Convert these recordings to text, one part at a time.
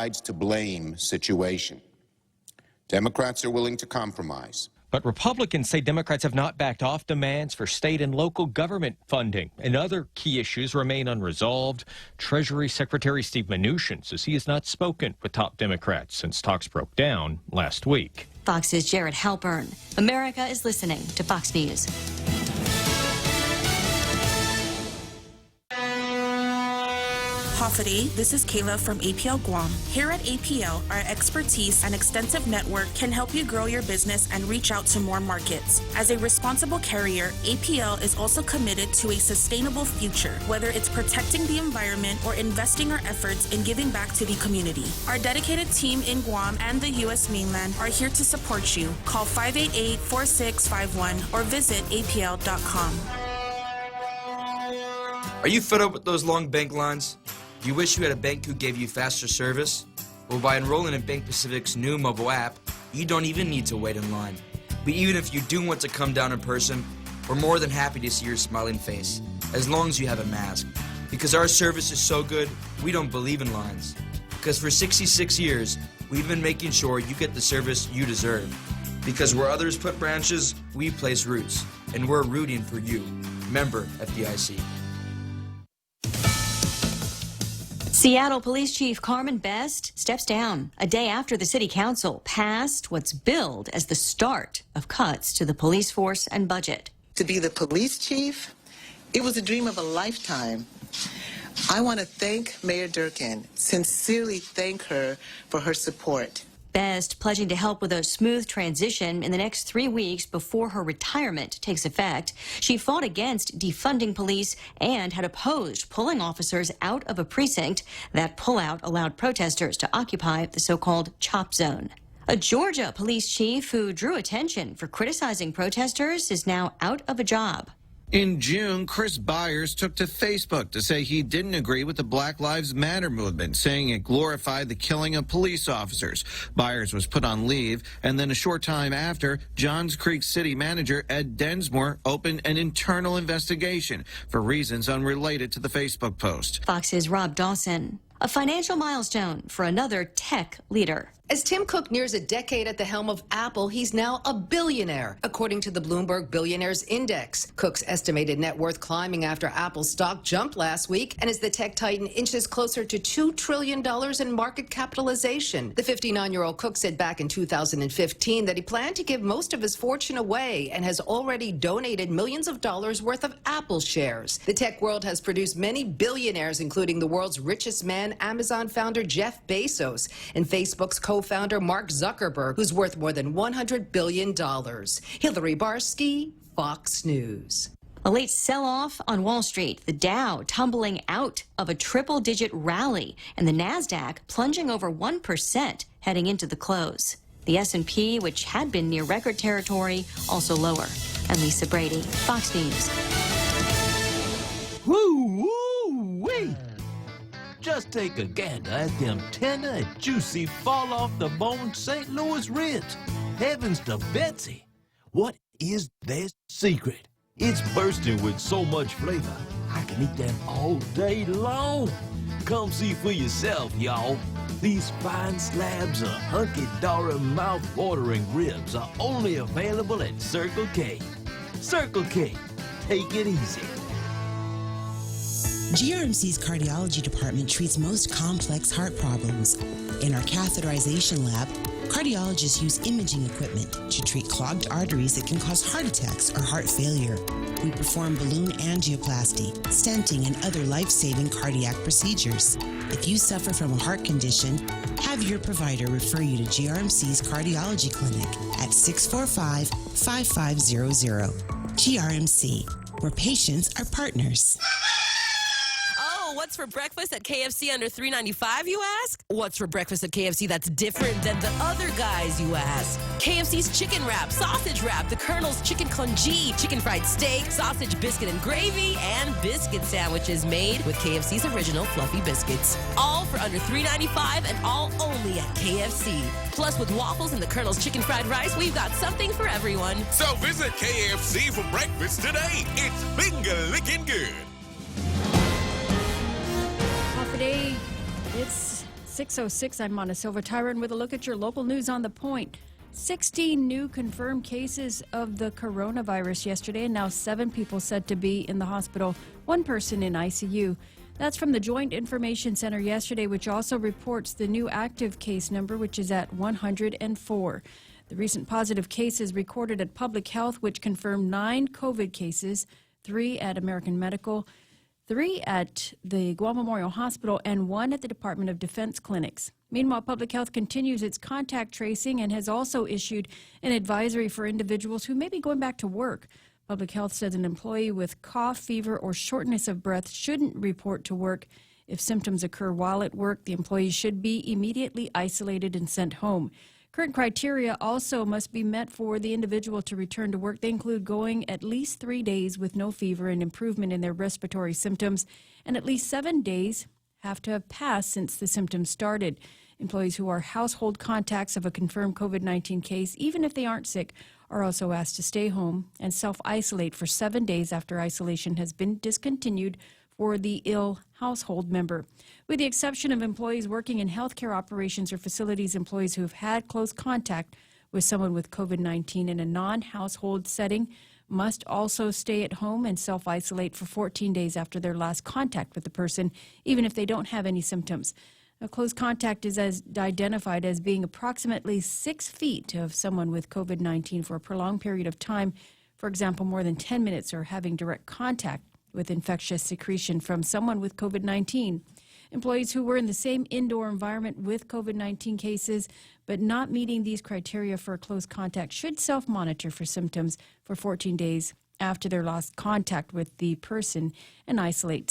sides-to-blame situation. Democrats are willing to compromise. But Republicans say Democrats have not backed off demands for state and local government funding, and other key issues remain unresolved. Treasury Secretary Steve Mnuchin says he has not spoken with top Democrats since talks broke down last week. Fox's Jared Halpern. America is listening to Fox News. Hofady, this is Kayla from APL Guam. Here at APL, our expertise and extensive network can help you grow your business and reach out to more markets. As a responsible carrier, APL is also committed to a sustainable future, whether it's protecting the environment or investing our efforts in giving back to the community. Our dedicated team in Guam and the U.S. mainland are here to support you. Call 588-4651 or visit apl.com. Are you fed up with those long bank lines? Do you wish you had a bank who gave you faster service? Well, by enrolling in Bank Pacific's new mobile app, you don't even need to wait in line. But even if you do want to come down in person, we're more than happy to see your smiling face, as long as you have a mask. Because our service is so good, we don't believe in lines. Because for 66 years, we've been making sure you get the service you deserve. Because where others put branches, we place roots. And we're rooting for you. Member FDIC. Seattle Police Chief Carmen Best steps down a day after the city council passed what's billed as the start of cuts to the police force and budget. To be the police chief, it was a dream of a lifetime. I want to thank Mayor Durkin, sincerely thank her for her support. Best pledging to help with a smooth transition in the next 3 weeks before her retirement takes effect. She fought against defunding police and had opposed pulling officers out of a precinct. That pullout allowed protesters to occupy the so-called chop zone. A Georgia police chief who drew attention for criticizing protesters is now out of a job. In June, Chris Byers took to Facebook to say he didn't agree with the Black Lives Matter movement, saying it glorified the killing of police officers. Byers was put on leave, and then a short time after, Johns Creek City Manager Ed Densmore opened an internal investigation for reasons unrelated to the Facebook post. Fox's Rob Dawson. A financial milestone for another tech leader. As Tim Cook nears a decade at the helm of Apple, he's now a billionaire, according to the Bloomberg Billionaires Index. Cook's estimated net worth climbing after Apple's stock jumped last week, and as the tech titan inches closer to $2 trillion in market capitalization. The 59-year-old Cook said back in 2015 that he planned to give most of his fortune away and has already donated millions of dollars worth of Apple shares. The tech world has produced many billionaires, including the world's richest man, Amazon founder Jeff Bezos, and Facebook's co-founder Mark Zuckerberg, who's worth more than $100 billion. Hillary Barsky, Fox News. A late sell-off on Wall Street, the Dow tumbling out of a triple-digit rally, and the Nasdaq plunging over 1% heading into the close. The S&P, which had been near record territory, also lower. I'm Lisa Brady, Fox News. Woo-wee! Just take a gander at them tender and juicy fall-off-the-bone St. Louis ribs. Heavens to Betsy! What is their secret? It's bursting with so much flavor, I can eat them all day long. Come see for yourself, y'all. These fine slabs of hunky-dory, mouth-watering ribs are only available at Circle K. Circle K. Take it easy. GRMC's cardiology department treats most complex heart problems. In our catheterization lab, cardiologists use imaging equipment to treat clogged arteries that can cause heart attacks or heart failure. We perform balloon angioplasty, stenting, and other life-saving cardiac procedures. If you suffer from a heart condition, have your provider refer you to GRMC's cardiology clinic at 645-5500. GRMC, where patients are partners. What's for breakfast at KFC under $3.95, you ask? What's for breakfast at KFC that's different than the other guys, you ask? KFC's chicken wrap, sausage wrap, the Colonel's chicken congee, chicken fried steak, sausage biscuit and gravy, and biscuit sandwiches made with KFC's original fluffy biscuits. All for under $3.95 and all only at KFC. Plus, with waffles and the Colonel's chicken fried rice, we've got something for everyone. So visit KFC for breakfast today. It's finger-licking good. Today, it's 6:06. I'm Mona Silva Tyron with a look at your local news on the point. 16 new confirmed cases of the coronavirus yesterday, and now 7 people said to be in the hospital, 1 person in ICU. That's from the Joint Information Center yesterday, which also reports the new active case number, which is at 104. The recent positive cases recorded at Public Health, which confirmed 9 COVID cases, 3 at American Medical, 3 at the Guam Memorial Hospital, and 1 at the Department of Defense clinics. Meanwhile, Public Health continues its contact tracing and has also issued an advisory for individuals who may be going back to work. Public Health says an employee with cough, fever, or shortness of breath shouldn't report to work. If symptoms occur while at work, the employee should be immediately isolated and sent home. Current criteria also must be met for the individual to return to work. They include going at least 3 days with no fever and improvement in their respiratory symptoms, and at least 7 days have to have passed since the symptoms started. Employees who are household contacts of a confirmed COVID-19 case, even if they aren't sick, are also asked to stay home and self-isolate for 7 days after isolation has been discontinued for the ill household member. With the exception of employees working in healthcare operations or facilities, employees who have had close contact with someone with COVID-19 in a non-household setting must also stay at home and self-isolate for 14 days after their last contact with the person, even if they don't have any symptoms. A close contact is identified as being approximately 6 feet of someone with COVID-19 for a prolonged period of time, for example, more than 10 minutes, or having direct contact with infectious secretion from someone with COVID-19. Employees who were in the same indoor environment with COVID-19 cases but not meeting these criteria for a close contact should self-monitor for symptoms for 14 days after their last contact with the person and isolate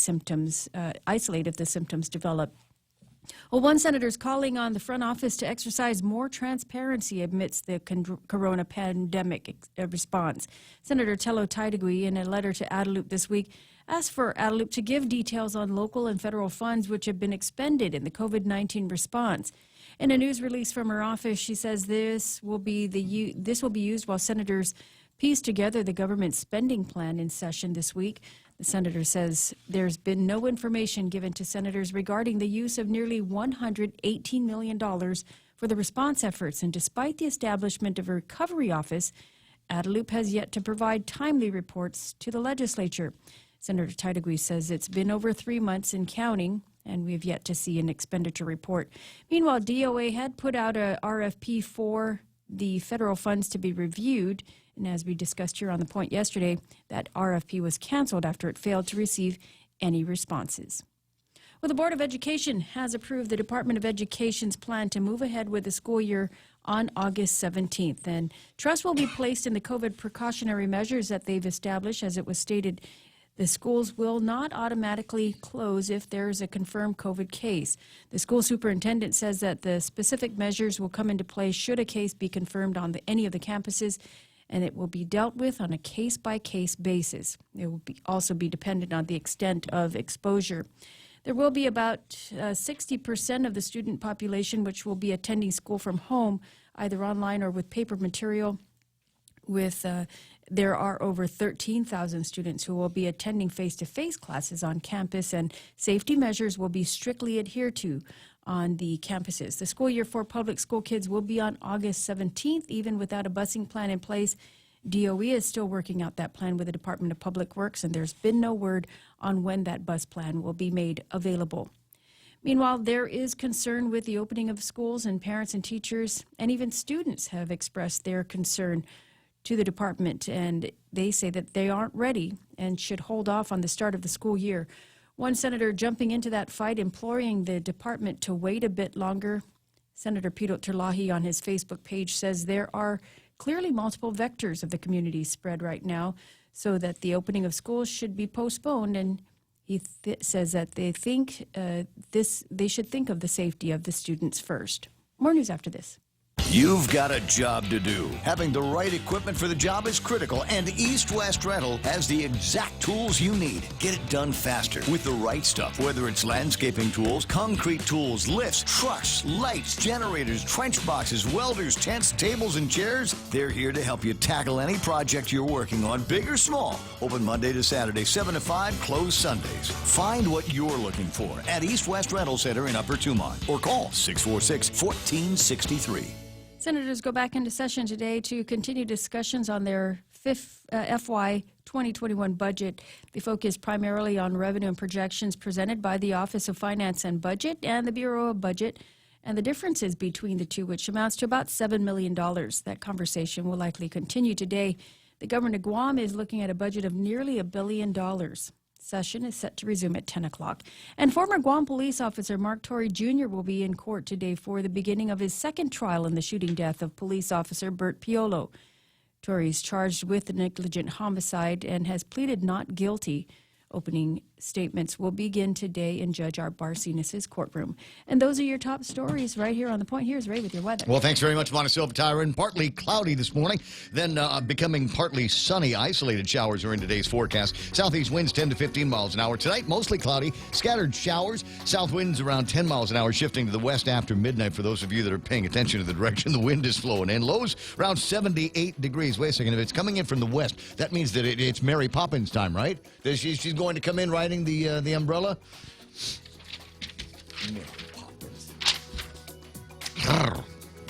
if the symptoms develop. Well, one senator is calling on the front office to exercise more transparency amidst the corona pandemic response. Senator Tello Taitagui, in a letter to Adelup this week, asked for Adelup to give details on local and federal funds which have been expended in the COVID-19 response. In a news release from her office, she says this will be used while senators piece together the government spending plan in session this week. The senator says there's been no information given to senators regarding the use of nearly $118 million for the response efforts, and despite the establishment of a recovery office, Adelup has yet to provide timely reports to the legislature. Senator Taitagui says it's been over 3 months and counting, and we have yet to see an expenditure report. Meanwhile, DOA had put out a RFP for the federal funds to be reviewed, and as we discussed here on The Point yesterday, that RFP was canceled after it failed to receive any responses. Well, the Board of Education has approved the Department of Education's plan to move ahead with the school year on August 17th, and trust will be placed in the COVID precautionary measures that they've established. As it was stated, the schools will not automatically close if there is a confirmed COVID case. The school superintendent says that the specific measures will come into play should a case be confirmed on any of the campuses, and it will be dealt with on a case-by-case basis. It will also be dependent on the extent of exposure. There will be about 60% of the student population which will be attending school from home, either online or with paper material. There are over 13,000 students who will be attending face-to-face classes on campus, and safety measures will be strictly adhered to on the campuses. The school year for public school kids will be on August 17th, even without a busing plan in place. DOE is still working out that plan with the Department of Public Works, and there's been no word on when that bus plan will be made available. Meanwhile, there is concern with the opening of schools, and parents and teachers and even students have expressed their concern to the department, and they say that they aren't ready and should hold off on the start of the school year. One senator jumping into that fight, imploring the department to wait a bit longer. Senator Pito Terlahi on his Facebook page says there are clearly multiple vectors of the community spread right now, so that the opening of schools should be postponed, and he says that they think they should think of the safety of the students first. More news after this. You've got a job to do. Having the right equipment for the job is critical, and East West Rental has the exact tools you need. Get it done faster with the right stuff, whether it's landscaping tools, concrete tools, lifts, trucks, lights, generators, trench boxes, welders, tents, tables, and chairs. They're here to help you tackle any project you're working on, big or small. Open Monday to Saturday, 7 to 5, closed Sundays. Find what you're looking for at East West Rental Center in Upper Tumont or call 646-1463. Senators go back into session today to continue discussions on their FY 2021 budget. They focus primarily on revenue and projections presented by the Office of Finance and Budget and the Bureau of Budget, and the differences between the two, which amounts to about $7 million. That conversation will likely continue today. The governor of Guam is looking at a budget of nearly $1 billion. Session is set to resume at 10 o'clock. And former Guam police officer Mark Torrey Jr. will be in court today for the beginning of his second trial in the shooting death of police officer Bert Piolo. Torrey is charged with negligent homicide and has pleaded not guilty. Opening statements will begin today in Judge Art Barcenas' courtroom. And those are your top stories right here on The Point. Here's Ray with your weather. Well, thanks very much, Monticello Tyron. Partly cloudy this morning, then becoming partly sunny. Isolated showers are in today's forecast. Southeast winds 10 to 15 miles an hour. Tonight, mostly cloudy, scattered showers. South winds around 10 miles an hour, shifting to the west after midnight for those of you that are paying attention to the direction the wind is flowing in. Lows around 78 degrees. Wait a second. If it's coming in from the west, that means that it's Mary Poppins time, right? She's going to come in riding the umbrella.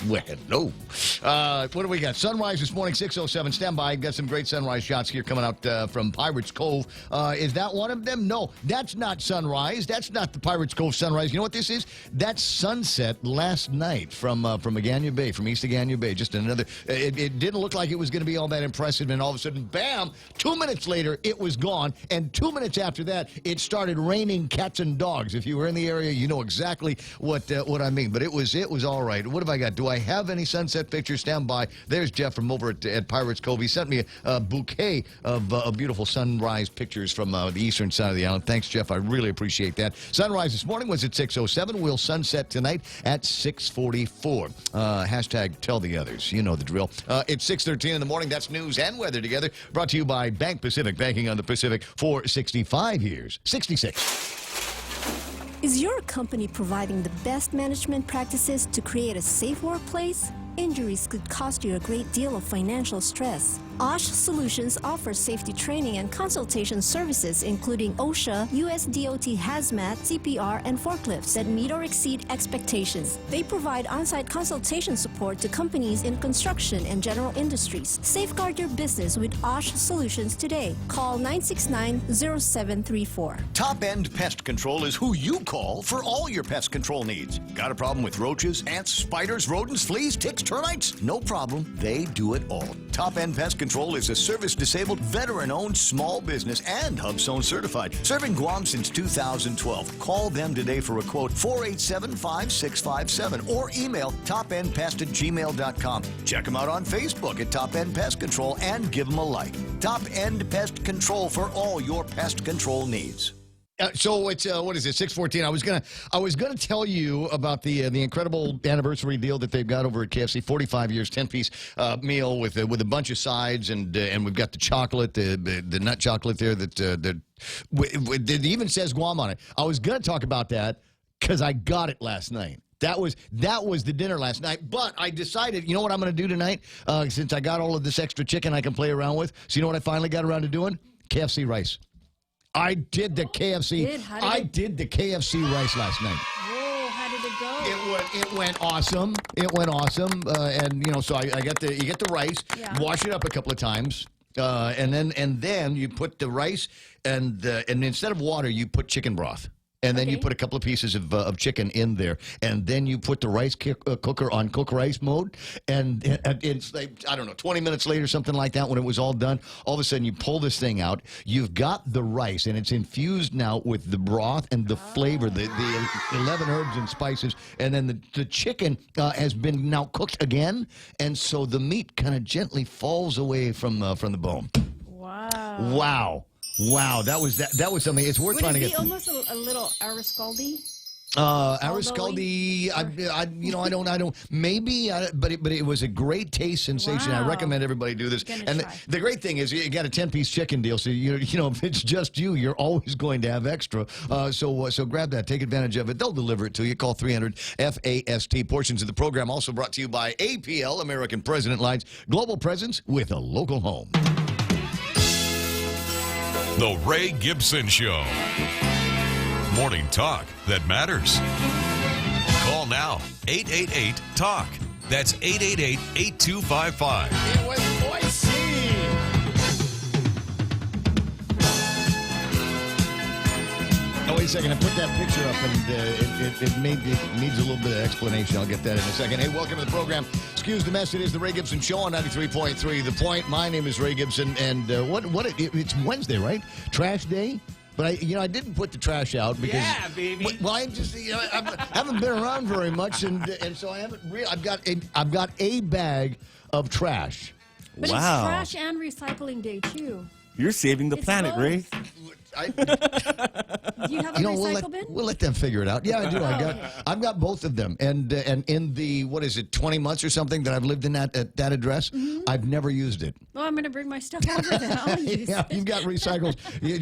Well, hello. What do we got? Sunrise this morning, 6:07. Stand by. Got some great sunrise shots here coming out from Pirates Cove. Is that one of them? No, that's not sunrise. That's not the Pirates Cove sunrise. You know what this is? That's sunset last night from Agana Bay, from East Agana Bay. Just another. It didn't look like it was going to be all that impressive, and all of a sudden, bam! 2 minutes later, it was gone, and 2 minutes after that, it started raining cats and dogs. If you were in the area, you know exactly what I mean. But it was all right. What have I got? Do I have any sunset pictures? Stand by. There's Jeff from over at Pirates Cove. He sent me a bouquet of beautiful sunrise pictures from the eastern side of the island. Thanks, Jeff. I really appreciate that. Sunrise this morning was at 6:07. We'll sunset tonight at 6:44. Hashtag tell the others. You know the drill. It's 6:13 in the morning. That's news and weather together. Brought to you by Bank Pacific. Banking on the Pacific for 65 years. 66. Is your company providing the best management practices to create a safe workplace? Injuries could cost you a great deal of financial stress. OSH Solutions offers safety training and consultation services including OSHA, USDOT Hazmat, CPR, and forklifts that meet or exceed expectations. They provide on-site consultation support to companies in construction and general industries. Safeguard your business with OSH Solutions today. Call 969-0734. Top End Pest Control is who you call for all your pest control needs. Got a problem with roaches, ants, spiders, rodents, fleas, ticks, termites? No problem. They do it all. Top End Pest Control is a service-disabled, veteran-owned small business and HubZone certified. Serving Guam since 2012. Call them today for a quote, 487-5657, or email topendpest@gmail.com. Check them out on Facebook at Top End Pest Control and give them a like. Top End Pest Control for all your pest control needs. So it's what is it? 6:14. I was gonna tell you about the incredible anniversary deal that they've got over at KFC. 45 years, 10-piece meal with a bunch of sides, and we've got the chocolate, the nut chocolate there that even says Guam on it. I was gonna talk about that because I got it last night. That was the dinner last night. But I decided, you know what I'm going to do tonight? Since I got all of this extra chicken I can play around with. So you know what I finally got around to doing? KFC rice. I did the KFC. I did the KFC rice last night. Whoa, how did it go? It went awesome. It went awesome. And you know, so you get the rice, wash it up a couple of times, and then you put the rice and instead of water you put chicken broth. And then you put a couple of pieces of chicken in there, and then you put the rice cooker on cook rice mode, and it's like, I don't know, 20 minutes later, something like that, when it was all done, all of a sudden you pull this thing out, you've got the rice, and it's infused now with the broth and the flavor, the 11 herbs and spices, and then the chicken has been now cooked again, and so the meat kind of gently falls away from the bone. Wow. Wow, that was something. It's worth trying to get. Would it be almost a little arroscaldi? Ariscaldi, I don't. Maybe, but it was a great taste sensation. I Wow. recommend everybody do this. Gonna And try. the great thing is, you got a 10-piece chicken deal, so if it's just you, you're always going to have extra. So grab that, take advantage of it. They'll deliver it to you. Call 300-FAST. Portions of the program also brought to you by APL, American President Lines, global presence with a local home. The Ray Gibson Show. Morning talk that matters. Call now, 888-TALK. That's 888-8255. It was Boise. Oh, wait a second. I put that picture up, and it needs a little bit of explanation. I'll get that in a second. Hey, welcome to the program. Excuse the mess. It is the Ray Gibson Show on 93.3 The Point. My name is Ray Gibson, and it's Wednesday, right? Trash day? But I didn't put the trash out because baby. Well, I just I haven't been around very much, and so I haven't. I've got a bag of trash. But it's trash and recycling day, too. You're saving the It's planet, both. Ray. Do you have a recycle bin? We'll let them figure it out. Yeah, I do. I've got both of them, and in the 20 months or something that I've lived in that address, I've never used it. Well, I'm going to bring my stuff over then. I'll use Yeah, it. you've got recycles.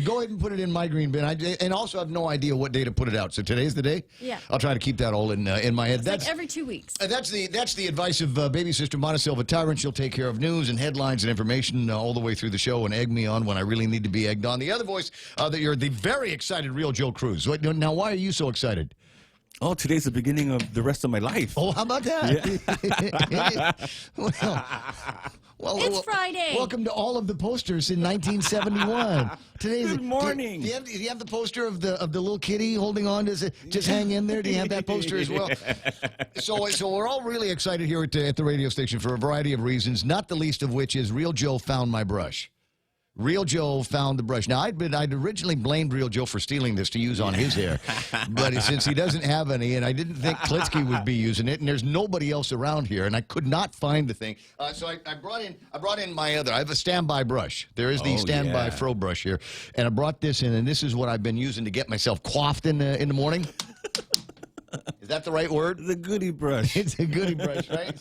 Go ahead and put it in my green bin. And also, I have no idea what day to put it out. So today's the day. Yeah. I'll try to keep that all in my head. It's like every 2 weeks. That's the advice of baby sister Monticello Tyrant. She'll take care of news and headlines and information all the way through the show and egg me on when I really need to be egged on. The other voice, that you're the very excited real Joe Cruz. Now, why are you so excited? Oh, today's the beginning of the rest of my life. Oh, how about that? Well, It's Friday. Welcome to all of the posters in 1971. Today's Good morning. Do you have the poster of the little kitty holding on? Does it just hang in there? Do you have that poster as well? So we're all really excited here at the radio station for a variety of reasons, not the least of which is Real Joe found my brush. Real Joe found the brush. Now, I'd originally blamed Real Joe for stealing this to use on his hair, but since he doesn't have any, and I didn't think Klitsky would be using it, and there's nobody else around here, and I could not find the thing, so I brought in my other. I have a standby brush. There is the standby fro brush here, and I brought this in, and this is what I've been using to get myself coiffed in the morning. Is that the right word? The goodie brush. It's a goodie brush, right?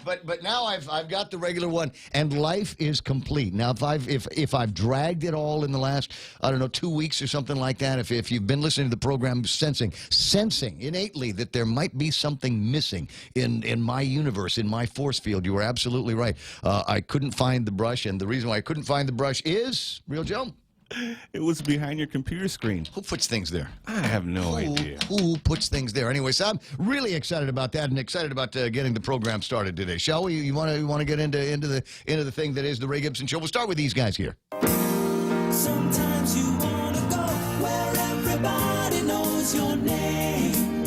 But now I've got the regular one, and life is complete. Now, if I've dragged it all in the last 2 weeks or something like that, if you've been listening to the program, sensing innately that there might be something missing in my universe, in my force field, you were absolutely right. I couldn't find the brush, and the reason why I couldn't find the brush is Real Joe. It was behind your computer screen. Who puts things there? I have no idea. Who puts things there? Anyway, so I'm really excited about that and excited about getting the program started today. Shall we? You want to get into the thing that is the Ray Gibson Show? We'll start with these guys here. Sometimes you want to go where everybody knows your name,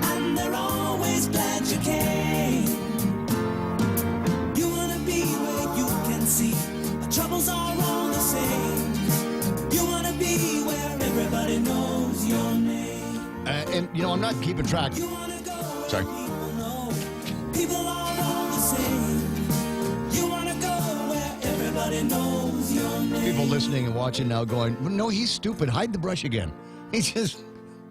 and they're always glad you came. You want to be where you can see troubles are all the same. You want to be where everybody knows your name. And I'm not keeping track. Sorry. People are all the same. You want to go where everybody knows your name. People listening and watching now going, no, he's stupid. Hide the brush again. He just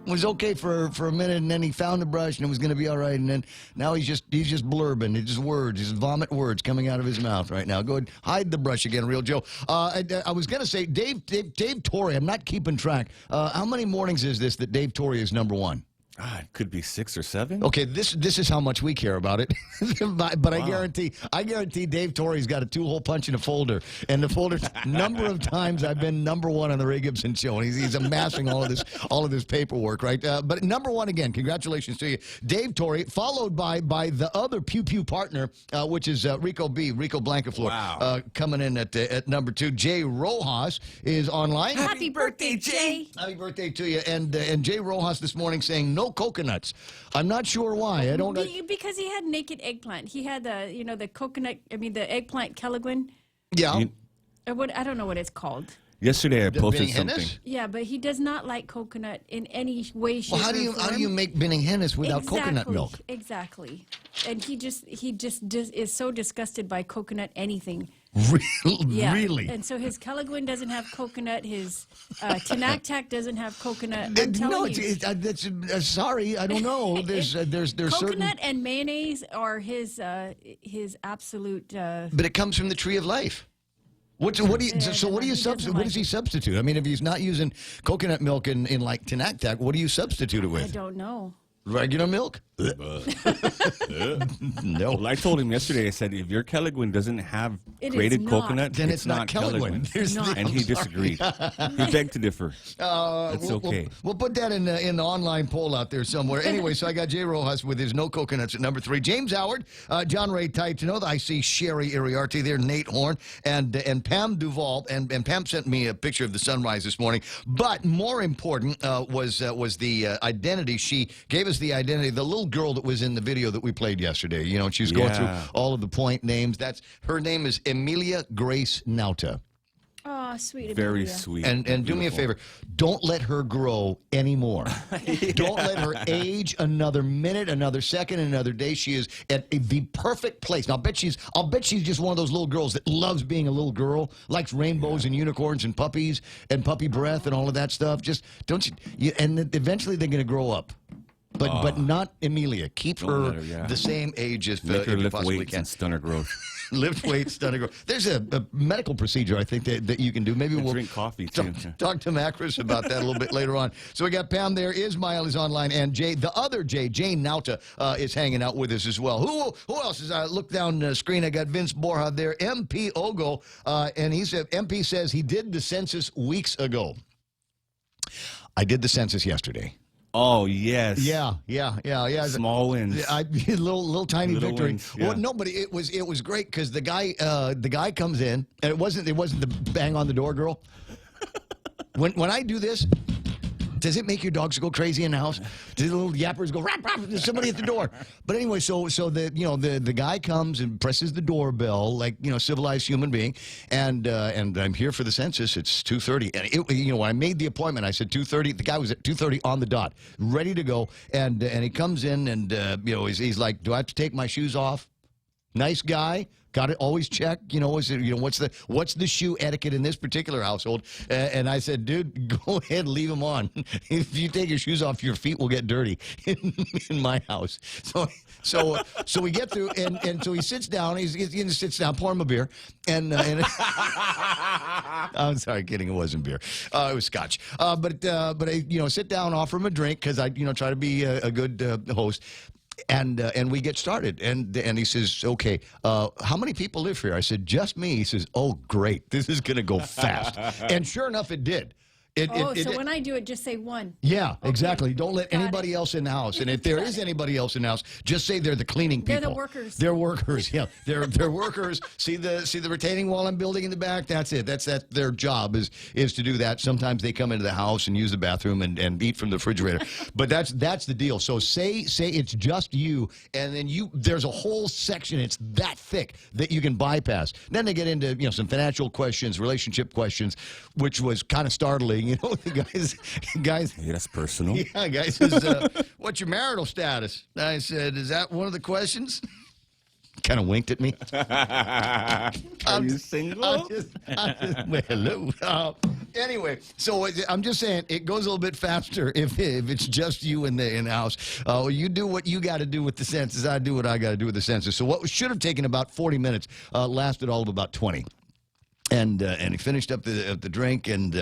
was okay for a minute, and then he found the brush, and it was going to be all right, and then now he's just blurbing. It's just words, just vomit words coming out of his mouth right now. Go ahead, hide the brush again, Real Joe. I was going to say, Dave Torrey, I'm not keeping track. How many mornings is this that Dave Torrey is number one? It could be 6 or 7. Okay, this is how much we care about it. but wow. I guarantee Dave Torrey's got a 2-hole punch in a folder, and the folder number of times I've been number one on the Ray Gibson Show, and he's amassing all of this paperwork, right? But number one again, congratulations to you, Dave Torrey, followed by the other Pew Pew partner, which is Rico Blancafleur. Wow. Coming in at number 2. Jay Rojas is online. Happy birthday, Jay! Happy birthday to you, and Jay Rojas this morning saying no coconuts. I'm not sure why. Because he had naked eggplant. He had the coconut. The eggplant Kelligwin. Yeah. I don't know what it's called. Yesterday I posted something. Yeah, but he does not like coconut in any way, shape, or form. Well, how do you make Benihana without coconut milk? Exactly. And he just is so disgusted by coconut anything. Yeah. Really? And so his Kelaguen doesn't have coconut. His Tinactac doesn't have coconut. I'm telling you. That's sorry, I don't know. There's Coconut certain. and mayonnaise are his absolute. But it comes from the tree of life. What do you substitute? What does he substitute? I mean, if he's not using coconut milk in like Tinactac, what do you substitute it with? I don't know. Regular milk? No. Well, I told him yesterday, I said, if your Kelaguen doesn't have It is grated not. coconut, Then it's not Kelaguen. There's not. And he I'm sorry. disagreed. He begged to differ. That's okay. We'll put that in the online poll out there somewhere. Anyway, so I got Jay Rojas with his no coconuts at number 3. James Howard, John Ray Taitano. I see Sherry Iriarte there, Nate Horn, and Pam Duvall. And Pam sent me a picture of the sunrise this morning. But more important was the identity. She gave us the identity. The little girl that was in the video that we played yesterday. You know, she was going through all of the point names. Her name is Emilia Grace Nauta. Oh, sweet. Very Amelia. sweet. And do me a favor, don't let her grow anymore. Don't let her age another minute, another second, another day. She is at the perfect place. Now, I'll bet she's just one of those little girls that loves being a little girl, likes rainbows and unicorns and puppies and puppy breath and all of that stuff. Just don't you? And eventually they're going to grow up. But not Emilia. Keep her the same age as Make her you lift possibly weights can. and stun her growth. Lift weights, stun her growth. There's a medical procedure I think that you can do. Maybe we'll drink coffee too. Talk to Macris about that a little bit later on. So we got Pam there. Ismail is online, and Jay, the other Jay, Jane Nauta, is hanging out with us as well. Who else is? I look down the screen. I got Vince Borja there. MP Ogo, and he said MP says he did the census weeks ago. I did the census yesterday. Oh, yes. Yeah. Small wins. Little tiny Little victory. wins, yeah. Well, no, but it was great because the guy comes in, and it wasn't the bang on the door girl. When I do this, does it make your dogs go crazy in the house? Do the little yappers go rap rap? There's somebody at the door. But anyway, so the guy comes and presses the doorbell like civilized human being, and I'm here for the census. It's 2:30, and when I made the appointment, I said 2:30. The guy was at 2:30 on the dot, ready to go, and he comes in and he's like, do I have to take my shoes off? Nice guy. Got it. Always check. What's the shoe etiquette in this particular household? And I said, dude, go ahead, leave them on. If you take your shoes off, your feet will get dirty in my house. So we get through, and so he sits down. He sits down, pour him a beer, and I'm sorry, kidding. It wasn't beer. It was scotch. But I sit down, offer him a drink because I try to be a good host. And we get started, and he says, okay, how many people live here? I said, just me. He says, oh, great. This is going to go fast. And sure enough, it did. So when I do it, just say one. Yeah, exactly. Don't let anybody else in the house. And if there is anybody else in the house, just say they're the cleaning people. They're the workers. They're workers. Yeah, they're workers. See the retaining wall I'm building in the back. That's it. That's their job is to do that. Sometimes they come into the house and use the bathroom and eat from the refrigerator. But that's the deal. So say it's just you, and then there's a whole section. It's that thick that you can bypass. Then they get into some financial questions, relationship questions, which was kind of startling. The guys. Hey, that's personal. Yeah, guy says, what's your marital status? I said, is that one of the questions? Kind of winked at me. Are you single? Well, hello. Anyway, so I'm just saying it goes a little bit faster if it's just you in the house. You do what you got to do with the census. I do what I got to do with the census. So what should have taken about 40 minutes lasted all of about 20. And he finished up the drink, and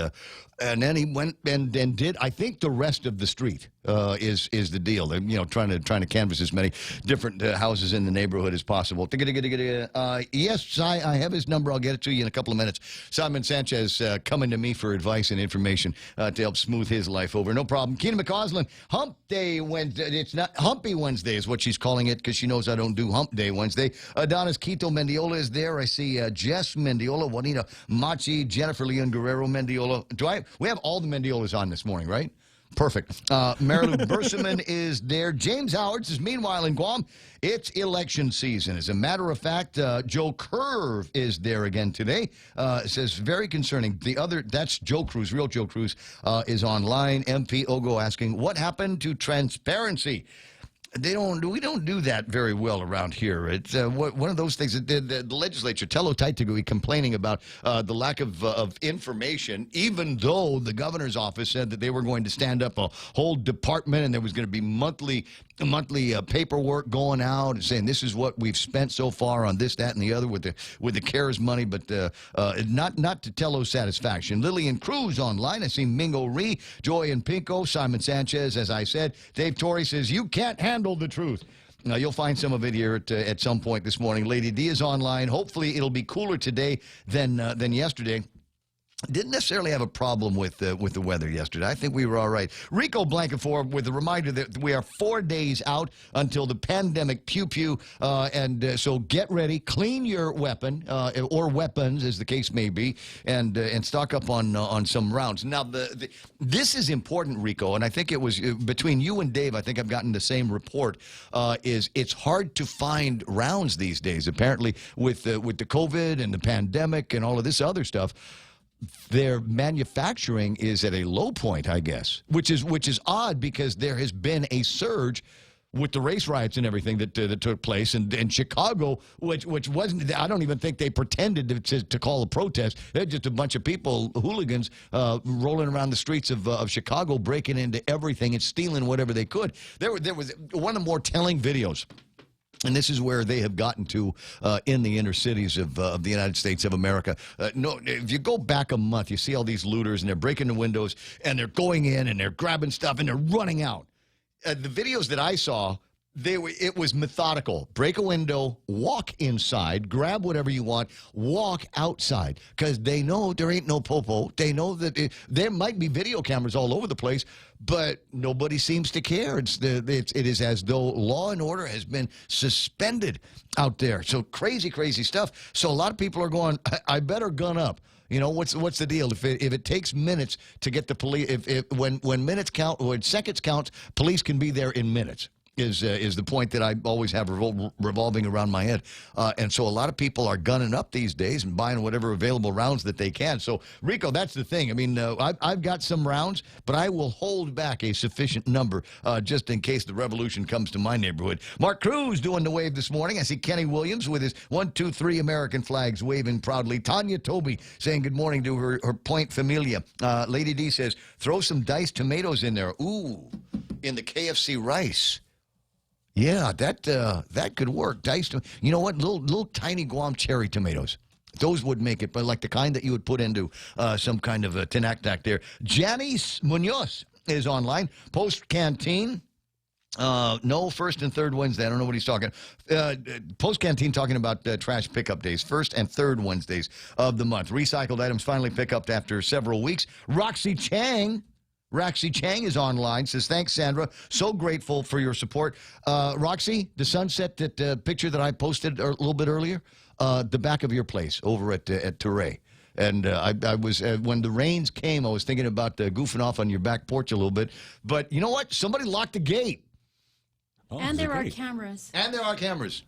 then he went and did, I think, the rest of the street is the deal. They're, trying to canvass as many different houses in the neighborhood as possible. Yes, I have his number. I'll get it to you in a couple of minutes. Simon Sanchez coming to me for advice and information to help smooth his life over. No problem. Keena McCausland, Hump Day Wednesday. It's not Humpy Wednesday is what she's calling it because she knows I don't do Hump Day Wednesday. Adonis Quito Mendiola is there. I see Jess Mendiola, Juanita Machi, Jennifer Leon Guerrero Mendiola. We have all the Mendiolas on this morning, right? Perfect. Marilu Berseman is there. James Howard is meanwhile in Guam. It's election season. As a matter of fact, Joe Curve is there again today. It says very concerning. That's Joe Cruz, real Joe Cruz, is online. MP Ogo asking, what happened to transparency? We don't do that very well around here. It's one of those things that the legislature, Tello Taitagui, complaining about the lack of information, even though the governor's office said that they were going to stand up a whole department and there was going to be monthly paperwork going out and saying this is what we've spent so far on this, that, and the other with the CARES money, but not to Tello's satisfaction. Lillian Cruz online. I see Mingo Ree, Joy and Pinko, Simon Sanchez, as I said. Dave Torrey says, you can't handle the truth. Now, you'll find some of it here at some point this morning. Lady D is online. Hopefully, it'll be cooler today than yesterday. Didn't necessarily have a problem with the weather yesterday. I think we were all right. Rico Blankenfor with a reminder that we are 4 days out until the pandemic pew-pew, and so get ready, clean your weapon, or weapons as the case may be, and stock up on some rounds. Now, this is important, Rico, and I think it was between you and Dave, I think I've gotten the same report, is it's hard to find rounds these days, apparently, with the COVID and the pandemic and all of this other stuff. Their manufacturing is at a low point, I guess, which is odd because there has been a surge with the race riots and everything that took place in Chicago, which wasn't. I don't even think they pretended to call a protest. They're just a bunch of people, hooligans, rolling around the streets of Chicago, breaking into everything and stealing whatever they could. There was one of the more telling videos. And this is where they have gotten to in the inner cities of the United States of America. If you go back a month, you see all these looters, and they're breaking the windows, and they're going in, and they're grabbing stuff, and they're running out. The videos that I saw, it was methodical. Break a window, walk inside, grab whatever you want, walk outside, because they know there ain't no popo. They know that there might be video cameras all over the place, but nobody seems to care. It is as though law and order has been suspended out there. So crazy, crazy stuff. So a lot of people are going, I better gun up. You know, what's the deal? If it takes minutes to get the police, when minutes count, when seconds count, police can be there in minutes. Is the point that I always have revolving around my head. And so a lot of people are gunning up these days and buying whatever available rounds that they can. So, Rico, that's the thing. I mean, I've got some rounds, but I will hold back a sufficient number just in case the revolution comes to my neighborhood. Mark Cruz doing the wave this morning. I see Kenny Williams with his 1, 2, 3 American flags waving proudly. Tanya Toby saying good morning to her Point Familia. Lady D says, throw some diced tomatoes in there. Ooh, in the KFC rice. Yeah, that could work. Diced, you know what? Little tiny Guam cherry tomatoes. Those would make it, but like the kind that you would put into some kind of a tinactac there. Janice Munoz is online. Post Canteen. No, first and third Wednesday. I don't know what he's talking. Post Canteen talking about trash pickup days. First and third Wednesdays of the month. Recycled items finally pick up after several weeks. Roxy Chang is online, says, thanks, Sandra. So grateful for your support. Roxy, the sunset picture that I posted a little bit earlier, the back of your place over at Touray. And I was, when the rains came, I was thinking about goofing off on your back porch a little bit. But you know what? Somebody locked the gate. Oh, and there are cameras. And there are cameras.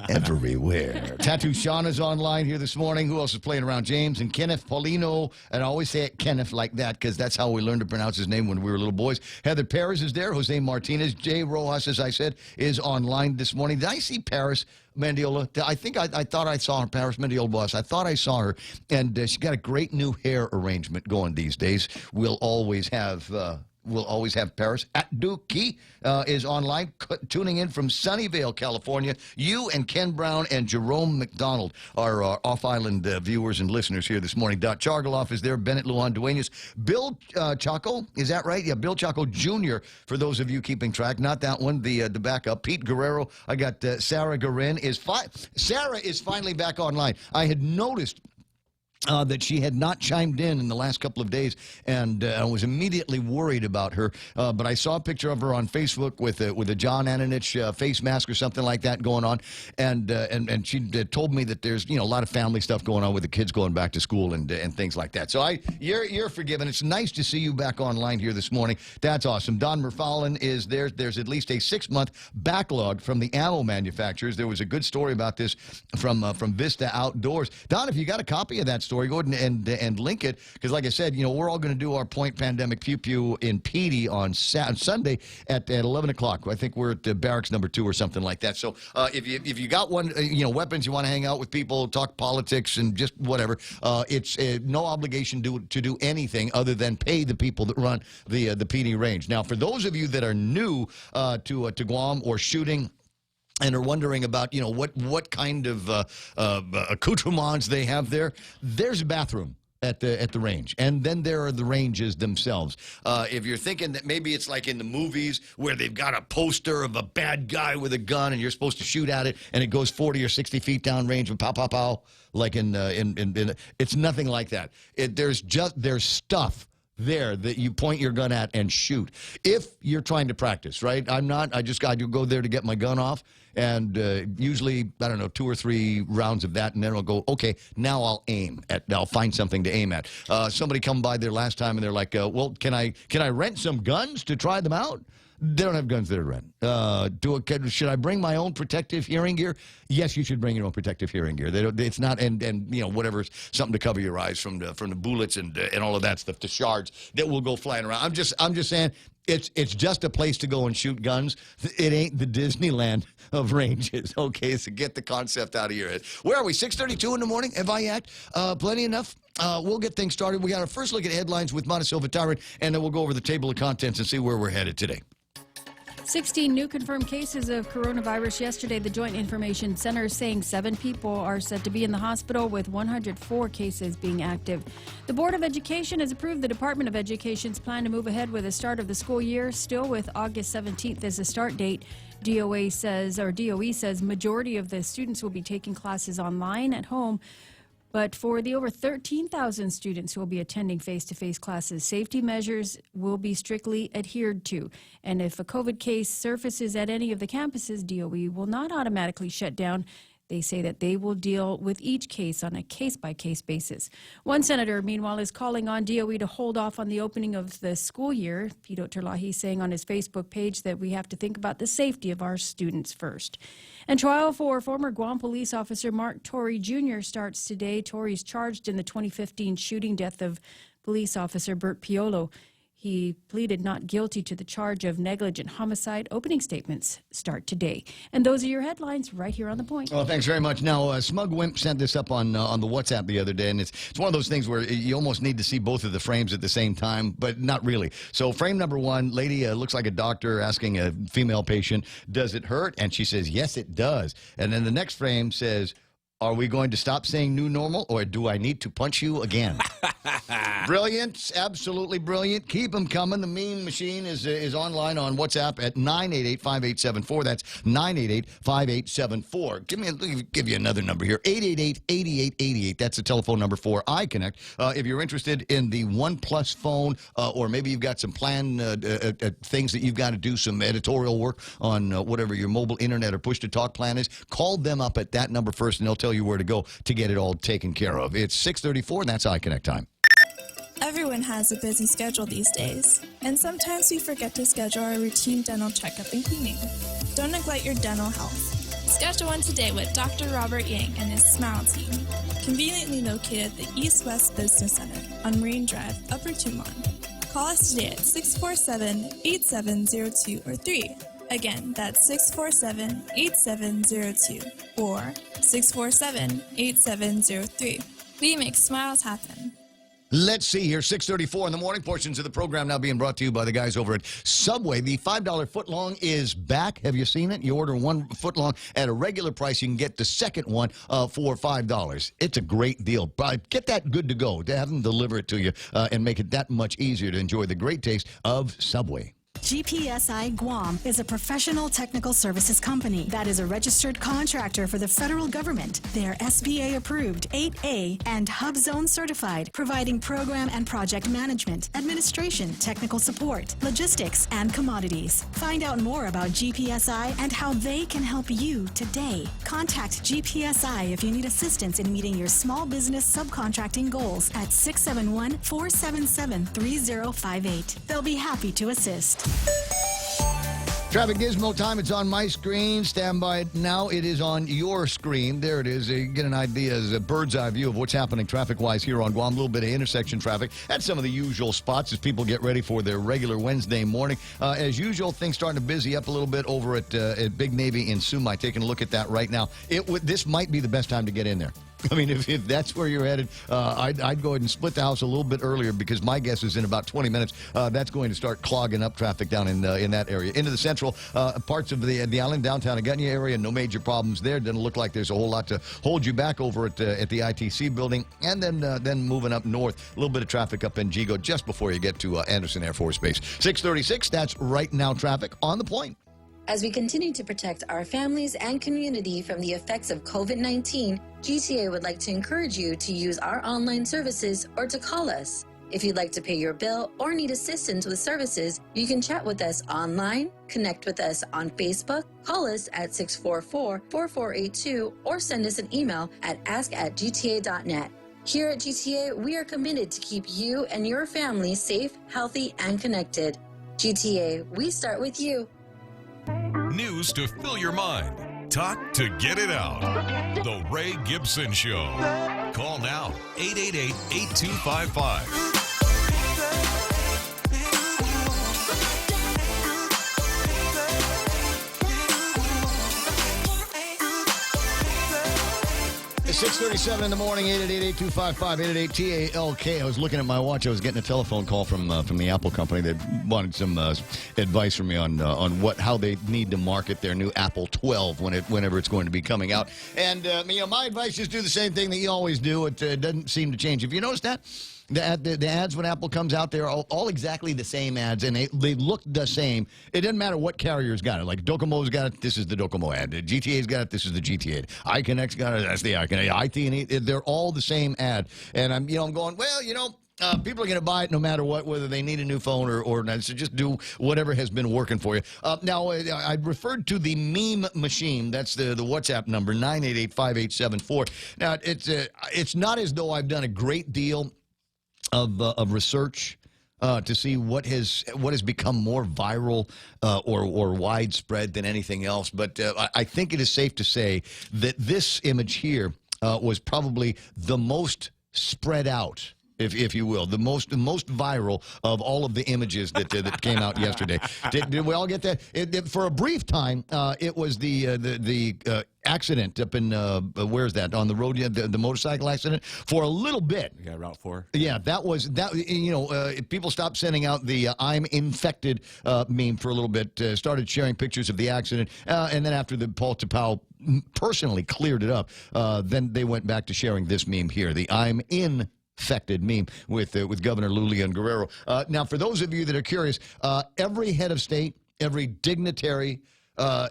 Everywhere. Tattoo Sean is online here this morning. Who else is playing around? James and Kenneth Paulino. And I always say it Kenneth like that because that's how we learned to pronounce his name when we were little boys. Heather Perez is there. Jose Martinez. Jay Rojas, as I said, is online this morning. Did I see Paris Mendiola? I think I thought I saw her, Paris Mendiola boss. I thought I saw her. And she got a great new hair arrangement going these days. We'll always have Paris. At Dookie is online, tuning in from Sunnyvale, California. You and Ken Brown and Jerome McDonald are off-island viewers and listeners here this morning. Dot Chargaloff is there. Bennett Luan Duenas. Bill Chaco, is that right? Yeah, Bill Chaco Jr., for those of you keeping track. Not that one, the backup. Pete Guerrero. I got Sarah Garin. Sarah is finally back online. I had noticed that she had not chimed in the last couple of days, and I was immediately worried about her. But I saw a picture of her on Facebook with a John Ananich face mask or something like that going on, and she told me that there's a lot of family stuff going on with the kids going back to school and things like that. So you're forgiven. It's nice to see you back online here this morning. That's awesome. Don Merfallen is there. There's at least a 6-month backlog from the ammo manufacturers. There was a good story about this from Vista Outdoors. Don, if you got a copy of that story. Go ahead and link it, because like I said, we're all going to do our Point Pandemic Pew Pew in Petey on Sunday at 11 o'clock. I think we're at the barracks number 2 or something like that. So if you got one, weapons, you want to hang out with people, talk politics and just whatever, it's no obligation to do anything other than pay the people that run the Petey range. Now, for those of you that are new to Guam or shooting and are wondering about, what kind of accoutrements they have there, there's a bathroom at the range, and then there are the ranges themselves. If you're thinking that maybe it's like in the movies where they've got a poster of a bad guy with a gun and you're supposed to shoot at it and it goes 40 or 60 feet down range with pow pow pow, like in it's nothing like that. There's stuff there that you point your gun at and shoot. If you're trying to practice, right? I'm not. I do go there to get my gun off, and usually, I don't know, 2 or 3 rounds of that, and then I'll go, okay, now I'll find something to aim at. Somebody come by there last time, and they're like, well, can I rent some guns to try them out? They don't have guns there to rent. Should I bring my own protective hearing gear? Yes, you should bring your own protective hearing gear. It's not, and whatever, something to cover your eyes from the bullets and all of that stuff, the shards that will go flying around. I'm just saying, it's just a place to go and shoot guns. It ain't the Disneyland of ranges. Okay, so get the concept out of your head. Where are we? 6:32 in the morning. Have I yacked? Plenty enough. We'll get things started. We got our first look at headlines with Montesilva Tyrant, and then we'll go over the table of contents and see where we're headed today. 16 new confirmed cases of coronavirus yesterday. The Joint Information Center saying 7 people are said to be in the hospital, with 104 cases being active. The Board of Education has approved the Department of Education's plan to move ahead with the start of the school year, still with August 17th as the start date. DOE says majority of the students will be taking classes online at home. But for the over 13,000 students who will be attending face-to-face classes, safety measures will be strictly adhered to. And if a COVID case surfaces at any of the campuses, DOE will not automatically shut down. They say that they will deal with each case on a case-by-case basis. One senator, meanwhile, is calling on DOE to hold off on the opening of the school year. Pito Terlahi saying on his Facebook page that we have to think about the safety of our students first. And trial for former Guam police officer Mark Torrey Jr. starts today. Torrey's charged in the 2015 shooting death of police officer Bert Piolo. He pleaded not guilty to the charge of negligent homicide. Opening statements start today. And those are your headlines right here on The Point. Well, thanks very much. Now, Smug Wimp sent this up on the WhatsApp the other day, and it's one of those things where you almost need to see both of the frames at the same time, but not really. So frame number 1, lady looks like a doctor asking a female patient, does it hurt? And she says, yes, it does. And then the next frame says, are we going to stop saying new normal, or do I need to punch you again? Brilliant. Absolutely brilliant. Keep them coming. The meme machine is online on WhatsApp at 988-5874. That's 988-5874. Give you another number here. 888-8888. That's the telephone number for iConnect. If you're interested in the OnePlus phone, or maybe you've got some plan things that you've got to do, some editorial work on whatever your mobile internet or push-to-talk plan is, call them up at that number first, and they'll tell you where to go to get it all taken care of. It's 6:34, and that's iConnect time. Everyone has a busy schedule these days, and sometimes we forget to schedule our routine dental checkup and cleaning. Don't neglect your dental health. Schedule one today with Dr. Robert Yang and his Smile team, conveniently located at the East West Business Center on Marine Drive, Upper Tumon. Call us today at 647-8702 or 3. Again, that's 647-8702 or 647-8703. We make smiles happen. Let's see here, 6:34 in the morning. Portions of the program now being brought to you by the guys over at Subway. The $5 footlong is back. Have you seen it? You order 1 footlong at a regular price. You can get the second one for $5. It's a great deal. Get that good to go. Have them deliver it to you and make it that much easier to enjoy the great taste of Subway. GPSI Guam is a professional technical services company that is a registered contractor for the federal government. They're SBA approved, 8A, and HubZone certified, providing program and project management, administration, technical support, logistics, and commodities. Find out more about GPSI and how they can help you today. Contact GPSI if you need assistance in meeting your small business subcontracting goals at 671-477-3058. They'll be happy to assist. Traffic Gizmo time. It's on my screen. Stand by. Now it is on your screen. There it is. You get an idea as a bird's eye view of what's happening traffic-wise here on Guam. A little bit of intersection traffic at some of the usual spots as people get ready for their regular Wednesday morning. As usual, things starting to busy up a little bit over at Big Navy in Sumai. Taking a look at that right now. This might be the best time to get in there. I mean, if that's where you're headed, I'd go ahead and split the house a little bit earlier because my guess is in about 20 minutes, that's going to start clogging up traffic down in that area. Into the central parts of the island, downtown Agutnia area, no major problems there. Doesn't look like there's a whole lot to hold you back over at the ITC building. And then moving up north, a little bit of traffic up in Jigo just before you get to Anderson Air Force Base. 636, that's right now traffic on the point. As we continue to protect our families and community from the effects of COVID-19, GTA would like to encourage you to use our online services or to call us. If you'd like to pay your bill or need assistance with services, you can chat with us online, connect with us on Facebook, call us at 644-4482, or send us an email at ask@gta.net. Here at GTA, we are committed to keep you and your family safe, healthy, and connected. GTA, we start with you. News to fill your mind. Talk to get it out. The Ray Gibson Show. Call now, 888-8255. It's 6:37 in the morning, 888-8255, 888-TALK. I was looking at my watch. I was getting a telephone call from the Apple company. They wanted some advice from me on how they need to market their new Apple 12 whenever it's going to be coming out. And my advice, just do the same thing that you always do. It doesn't seem to change. Have you noticed that? The ads when Apple comes out, they're all exactly the same ads, and they look the same. It doesn't matter what carrier's got it. Like Docomo's got it, this is the Docomo ad. GTA's got it, this is the GTA ad. iConnect's got it, that's the iConnect. IT&E, they're all the same ad. And I'm going, well, people are going to buy it no matter what, whether they need a new phone or not. So just do whatever has been working for you. Now, I referred to the meme machine. That's the WhatsApp number, 988-5874. Now, it's not as though I've done a great deal of research to see what has become more viral or widespread than anything else. But I think it is safe to say that this image here was probably the most spread out, if you will, the most viral of all of the images that came out yesterday. Did we all get that? For a brief time, it was the accident up in where's that on the road? The motorcycle accident for a little bit. Yeah, Route 4. Yeah, that was that. People stopped sending out the "I'm infected" meme for a little bit. Started sharing pictures of the accident, and then after the Paul Tapau personally cleared it up, then they went back to sharing this meme here, the "I'm infected" meme with Governor Lulian Guerrero. Now, for those of you that are curious, every head of state, every dignitary,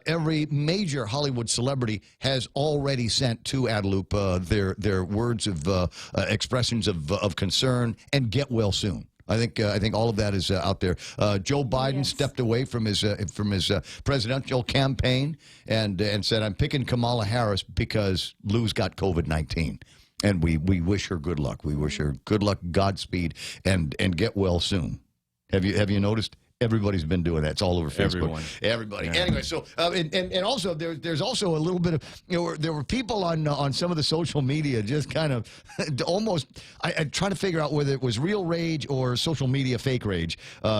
every major Hollywood celebrity has already sent to Adelup their words of expressions of concern and get well soon. I think all of that is out there. Joe Biden stepped away from his presidential campaign and said, "I'm picking Kamala Harris because Lou's got COVID-19." And we wish her good luck. We wish her good luck, Godspeed, and get well soon. Have you noticed? Everybody's been doing that. It's all over Facebook. Everybody. Yeah. Anyway, so and also there's also a little bit of there were people on some of the social media just kind of almost I trying to figure out whether it was real rage or social media fake rage,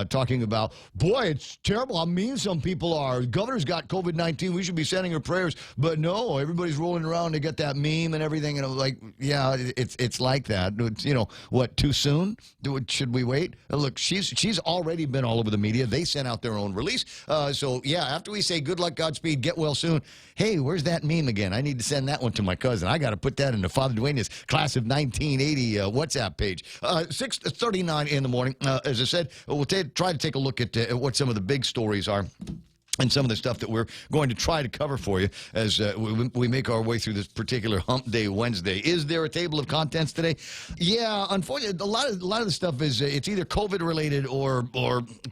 talking about, boy, it's terrible how mean some people are. The governor's got COVID-19. We should be sending her prayers, but no, everybody's rolling around to get that meme and everything. And I'm like, yeah, it's like that. It's, what, too soon? Should we wait? Look, she's already been all over the media. They sent out their own release. So, yeah, after we say good luck, Godspeed, get well soon, hey, where's that meme again? I need to send that one to my cousin. I got to put that into Father Duena's class of 1980 WhatsApp page. 6:39 in the morning. As I said, we'll try to take a look at what some of the big stories are and some of the stuff that we're going to try to cover for you as we make our way through this particular Hump Day Wednesday. Is there a table of contents today? Yeah, unfortunately, a lot of the stuff is it's either COVID-related or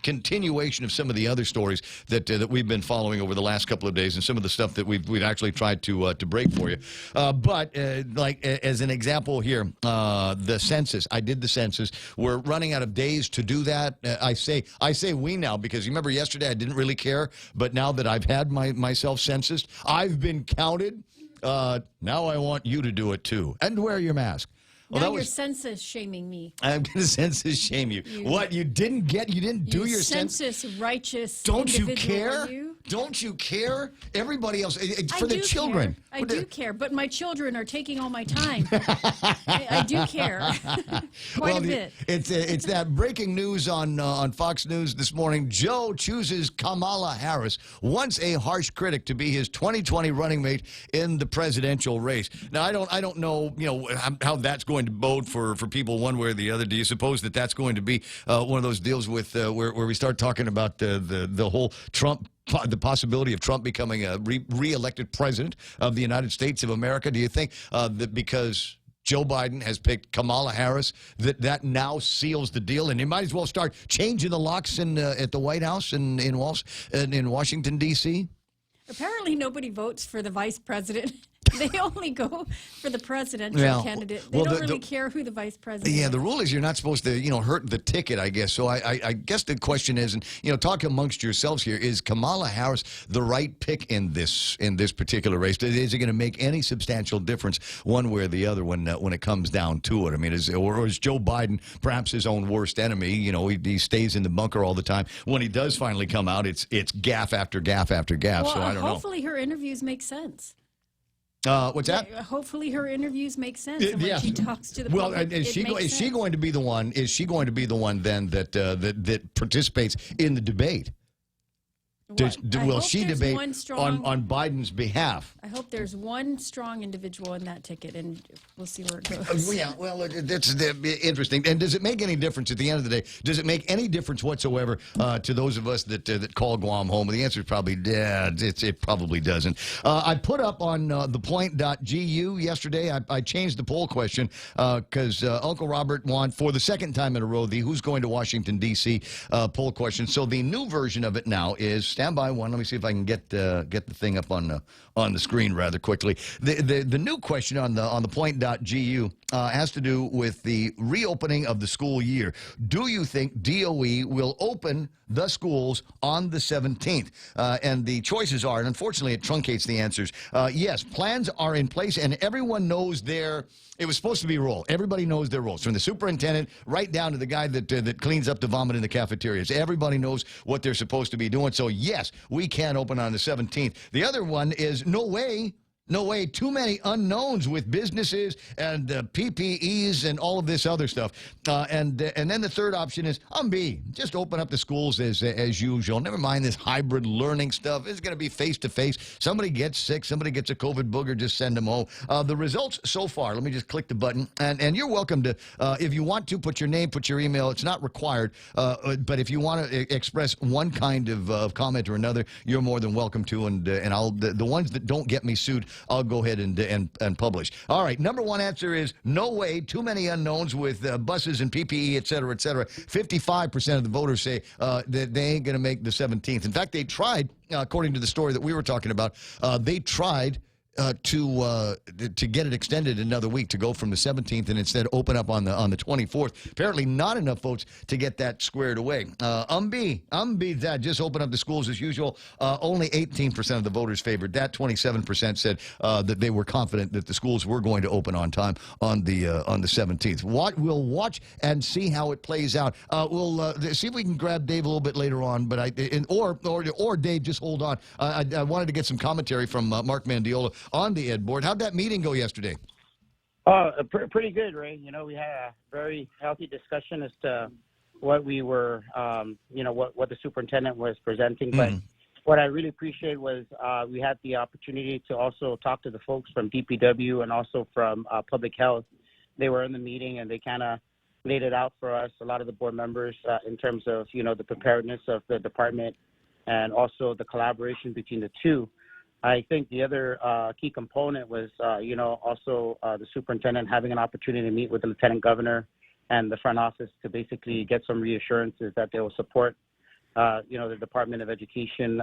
continuation of some of the other stories that we've been following over the last couple of days, and some of the stuff that we've actually tried to break for you. But like as an example here, the census. I did the census. We're running out of days to do that. I say we now because you remember yesterday I didn't really care But now that I've had myself censused, I've been counted. Now I want you to do it too, and wear your mask. Well, now you're census shaming me. I'm going to census shame you. What, you didn't do your census righteous. Don't you individual, care? you? Don't you care? Everybody else, for I the do children. Care. I do care, but my children are taking all my time. I do care quite a bit. It's that breaking news on Fox News this morning. Joe chooses Kamala Harris, once a harsh critic, to be his 2020 running mate in the presidential race. Now, I don't know, how that's going to bode for people one way or the other. Do you suppose that that's going to be one of those deals with where we start talking about the whole Trump? The possibility of Trump becoming a re-elected president of the United States of America? Do you think that because Joe Biden has picked Kamala Harris, that now seals the deal, and you might as well start changing the locks at the White House in Washington, D.C.? Apparently, nobody votes for the vice president. They only go for the presidential candidate. They don't really care who the vice president is. Yeah, the rule is you're not supposed to, hurt the ticket, I guess. So I guess the question is, and talk amongst yourselves here, is Kamala Harris the right pick in this particular race? Is it going to make any substantial difference one way or the other when it comes down to it? I mean, is Joe Biden perhaps his own worst enemy? He stays in the bunker all the time. When he does finally come out, it's gaffe after gaffe after gaffe. Well, so I don't know. Hopefully her interviews make sense. What's that? Hopefully her interviews make sense and when she talks to the public. Is she going to be the one? Is she going to be the one then that participates in the debate? Will she debate on Biden's behalf? I hope there's one strong individual in that ticket, and we'll see where it goes. That's interesting. And does it make any difference at the end of the day? Does it make any difference whatsoever to those of us that call Guam home? The answer is probably, it probably doesn't. I put up on thepoint.gu yesterday, I changed the poll question because Uncle Robert won for the second time in a row the Who's Going to Washington, D.C. Poll question. So the new version of it now is, stand by one. Let me see if I can get the thing up on the screen rather quickly. The new question on the point.gu has to do with the reopening of the school year. Do you think DOE will open the schools on the 17th? And the choices are, and unfortunately it truncates the answers, yes, plans are in place and everyone knows it was supposed to be a role. Everybody knows their roles, from the superintendent right down to the guy that cleans up the vomit in the cafeterias. Everybody knows what they're supposed to be doing. So, yes, we can open on the 17th. The other one is no way. No way. Too many unknowns with businesses and PPEs and all of this other stuff. And then the third option is B. Just open up the schools as usual. Never mind this hybrid learning stuff. It's going to be face-to-face. Somebody gets sick. Somebody gets a COVID booger. Just send them home. The results so far, let me just click the button. And you're welcome to, if you want to, put your name, put your email. It's not required. But if you want to express one kind of comment or another, you're more than welcome to. And I'll the ones that don't get me sued, I'll go ahead and publish. All right, number one answer is no way. Too many unknowns with buses and PPE, et cetera, et cetera. 55% of the voters say that they ain't going to make the 17th. In fact, they tried, according to the story that we were talking about, they tried to get it extended another week, to go from the 17th and instead open up on the 24th. Apparently not enough votes to get that squared away. That just open up the schools as usual. Only 18% of the voters favored that. 27% said that they were confident that the schools were going to open on time on the 17th. We'll watch and see how it plays out. We'll see if we can grab Dave a little bit later on, but or Dave, just hold on. I wanted to get some commentary from Mark Mandiola on the Ed board. How'd that meeting go yesterday? Pretty good, Ray. We had a very healthy discussion as to what we were, what the superintendent was presenting. But what I really appreciate was we had the opportunity to also talk to the folks from DPW and also from Public Health. They were in the meeting and they kind of laid it out for us, a lot of the board members, in terms of, the preparedness of the department and also the collaboration between the two. I think the other key component was, also the superintendent having an opportunity to meet with the lieutenant governor and the front office to basically get some reassurances that they will support, the Department of Education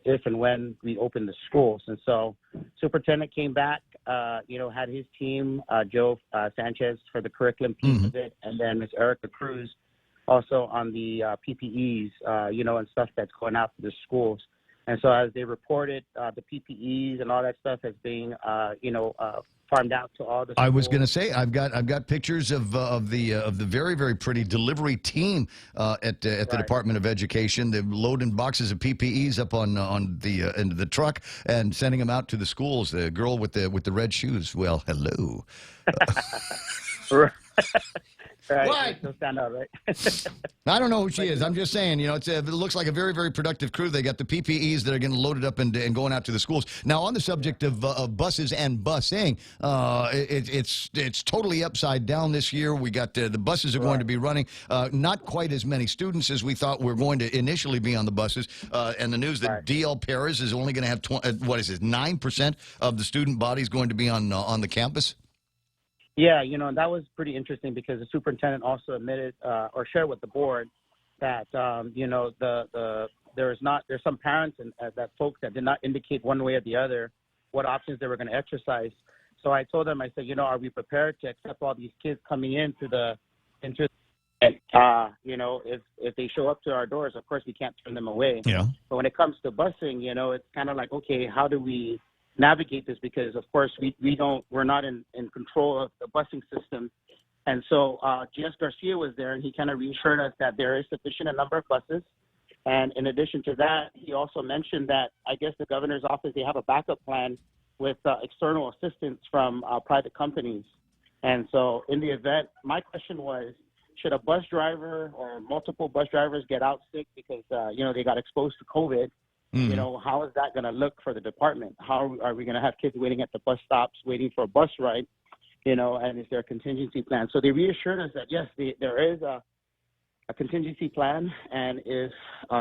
if and when we open the schools. And so superintendent came back, had his team, Joe Sanchez for the curriculum piece of it, and then Ms. Erica Cruz also on the PPEs, and stuff that's going out to the schools. And so as they reported, the PPEs and all that stuff as being, farmed out to all the schools. I was going to say I've got pictures of the very, very pretty delivery team at the Department of Education. They're loading boxes of PPEs up on the into the truck and sending them out to the schools. The girl with the red shoes. Well, hello. Right. What? Don't stand out, right? I don't know who she is. I'm just saying, it looks like a very, very productive crew. They got the PPEs that are getting loaded up and going out to the schools. Now, on the subject of buses and busing, it's totally upside down this year. We got the buses are going to be running. Not quite as many students as we thought were going to initially be on the buses. And the news that DL Paris is only going to have 9% of the student body is going to be on the campus. Yeah, and that was pretty interesting because the superintendent also admitted or shared with the board that there's some parents and that folks that did not indicate one way or the other what options they were going to exercise. So I told them, I said, are we prepared to accept all these kids coming into if they show up to our doors, of course we can't turn them away. Yeah. But when it comes to busing, it's kind of like, okay, how do we navigate this, because of course we're not in control of the busing system. And so G.S. Garcia was there, and he kind of reassured us that there is sufficient a number of buses. And in addition to that, he also mentioned that I guess the governor's office, they have a backup plan with external assistance from private companies. And so in the event, my question was, should a bus driver or multiple bus drivers get out sick because they got exposed to COVID? How is that going to look for the department? How are we going to have kids waiting at the bus stops, waiting for a bus ride, and is there a contingency plan? So they reassured us that, yes, there is a contingency plan, and if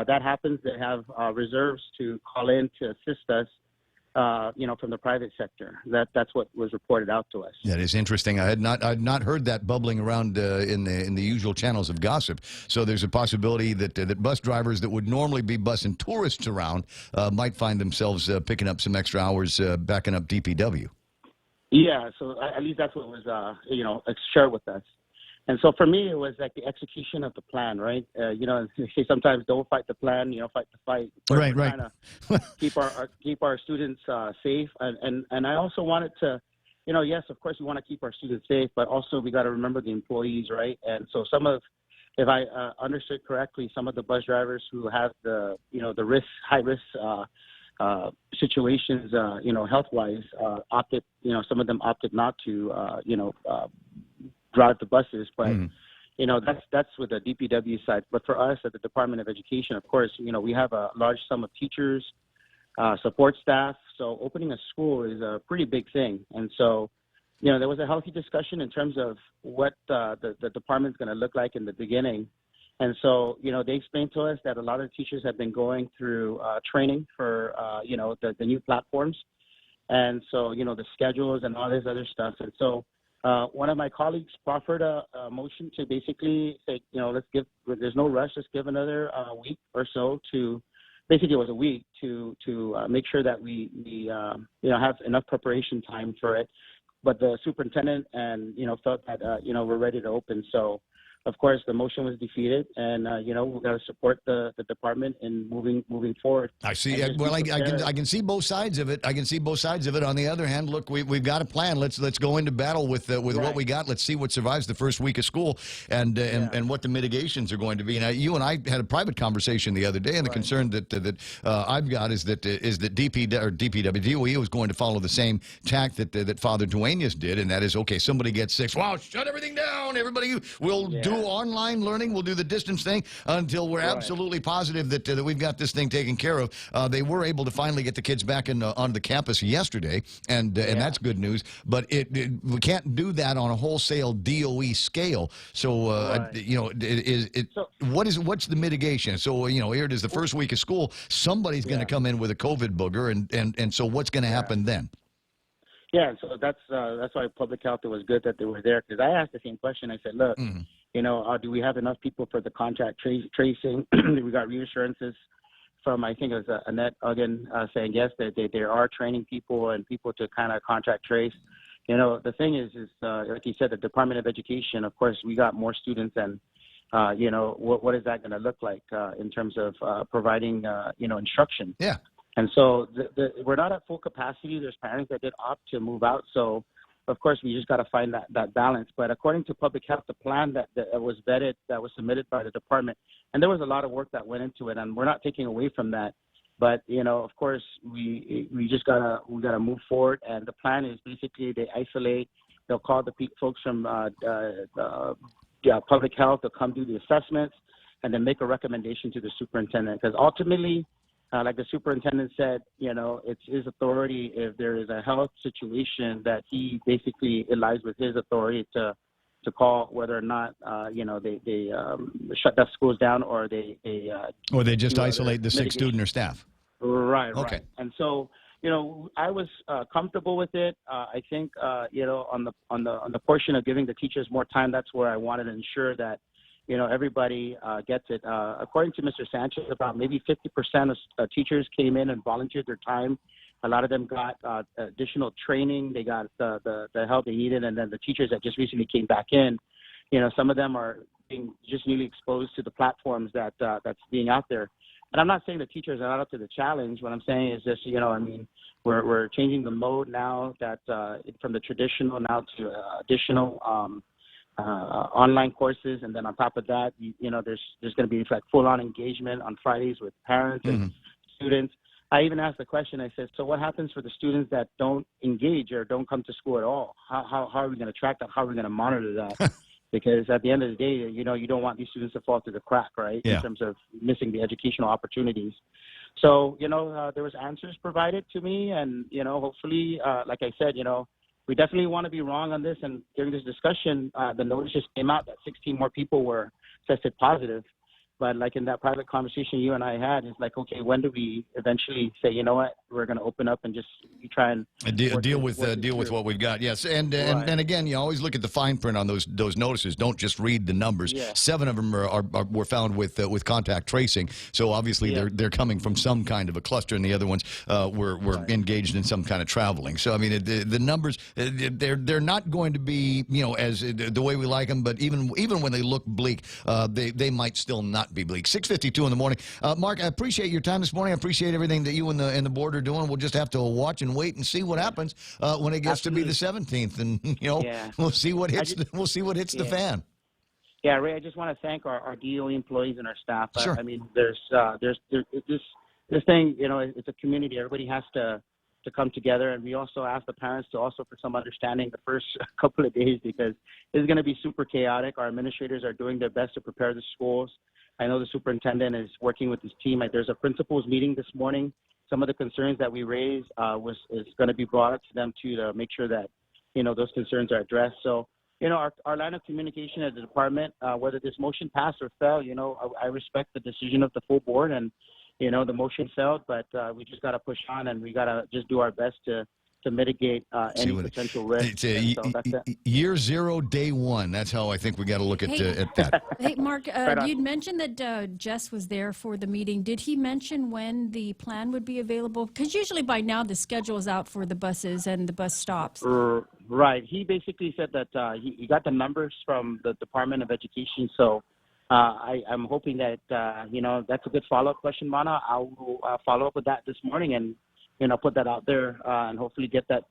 that happens, they have reserves to call in to assist us, from the private sector. That's what was reported out to us. That is interesting. I had not heard that bubbling around in the usual channels of gossip. So there's a possibility that bus drivers that would normally be busing tourists around might find themselves picking up some extra hours backing up DPW. Yeah, so at least that's what was shared with us. And so for me, it was like the execution of the plan, right? Sometimes don't fight the plan, fight the fight. Right. Trying to keep our students safe, and I also wanted to, yes, of course we want to keep our students safe, but also we got to remember the employees, right? And so if I understood correctly, some of the bus drivers who have the high risk situations, health-wise, opted, some of them opted not to, drive the buses, but that's with the DPW side. But for us at the Department of Education, of course, we have a large sum of teachers, support staff. So opening a school is a pretty big thing, and so there was a healthy discussion in terms of what the department's going to look like in the beginning. And so, they explained to us that a lot of teachers have been going through training for, the new platforms, and so the schedules and all this other stuff. And so one of my colleagues proffered a motion to basically say, there's no rush, just give another week or so to, basically it was a week to make sure that we have enough preparation time for it. But the superintendent felt that, we're ready to open. So, of course, the motion was defeated, and we've got to support the department in moving forward. I see. Well, I can see both sides of it. I can see both sides of it. On the other hand, look, we've got a plan. Let's go into battle with what we got. Let's see what survives the first week of school, and what the mitigations are going to be. Now, you and I had a private conversation the other day, and the concern that I've got is that DPW DOE was going to follow the same tack that Father Duenas did, and that is, okay, somebody gets sick, wow, shut everything down. Everybody will do online learning. We'll do the distance thing until we're absolutely positive that we've got this thing taken care of. They were able to finally get the kids back onto the campus yesterday, and that's good news. But we can't do that on a wholesale DOE scale. So what's the mitigation? So here it is, the first week of school. Somebody's going to come in with a COVID booger, and so what's going to happen then? Yeah, so that's why public health, it was good that they were there, because I asked the same question. I said, look, do we have enough people for the contact tracing? We got reassurances from, I think it was Annette Uggan saying, yes, that they are training people and people to kind of contact trace. The thing is like you said, the Department of Education, of course, we got more students, and what is that going to look like in terms of providing, instruction? Yeah. And so we're not at full capacity. There's parents that did opt to move out. So, of course, we just got to find that balance. But according to public health, the plan that was vetted, that was submitted by the department, and there was a lot of work that went into it, and we're not taking away from that. But, of course, we just gotta move forward. And the plan is basically they isolate. They'll call the folks from public health to come do the assessments and then make a recommendation to the superintendent. Because ultimately, like the superintendent said, it's his authority. If there is a health situation that it lies with his authority to call whether or not, they shut the schools down or they just isolate the sick student or staff. Right. Okay. And so, I was comfortable with it. I think, on the portion of giving the teachers more time, that's where I wanted to ensure that, everybody gets it. According to Mr. Sanchez, about maybe 50% of teachers came in and volunteered their time. A lot of them got additional training. They got the help they needed. And then the teachers that just recently came back in, some of them are being just newly exposed to the platforms that's being out there. And I'm not saying the teachers are not up to the challenge. What I'm saying is just, we're changing the mode now that from the traditional now to additional online courses. And then on top of that, there's going to be like full-on engagement on Fridays with parents and students. I even asked the question, I said, so what happens for the students that don't engage or don't come to school at all? How are we going to track that? How are we going to monitor that? Because at the end of the day, you don't want these students to fall through the crack, right? Yeah. In terms of missing the educational opportunities. So, there was answers provided to me, and, hopefully, like I said, we definitely want to be wrong on this. And during this discussion, the notice just came out that 16 more people were tested positive. But like in that private conversation you and I had, it's like, okay, when do we eventually say, you know what, we're going to open up and just try and deal with what we've got? Yes, and again, you always look at the fine print on those notices. Don't just read the numbers. Yeah. 7 of them were found with contact tracing, so obviously they're coming from some kind of a cluster, and the other ones were engaged in some kind of traveling. So I mean, the numbers they're not going to be as the way we like them, but even when they look bleak, they might still not be bleak. 6:52 in the morning. Mark, I appreciate your time this morning. I appreciate everything that you and the board are doing. We'll just have to watch and wait and see what happens when it gets to be the 17th, and we'll see what hits. We'll see what hits the fan. Yeah, Ray. I just want to thank our DOE employees and our staff. Sure. I mean, there's this thing. It's a community. Everybody has to come together, and we also ask the parents to also for some understanding the first couple of days, because it's going to be super chaotic. Our administrators are doing their best to prepare the schools. I know the superintendent is working with his team. There's a principals meeting this morning. Some of the concerns that we raised is going to be brought up to them to make sure that those concerns are addressed. So our line of communication at the department, whether this motion passed or fell, I respect the decision of the full board, and the motion failed, but we just got to push on, and we got to just do our best to mitigate any potential risk. It's year 0, day 1. That's how I think we got to look at that. Hey, Mark, you'd mentioned that Jess was there for the meeting. Did he mention when the plan would be available? Because usually by now the schedule is out for the buses and the bus stops. Right. He basically said that he got the numbers from the Department of Education. So I'm hoping that, that's a good follow-up question, Mana. I will follow up with that this morning and put that out there and hopefully get that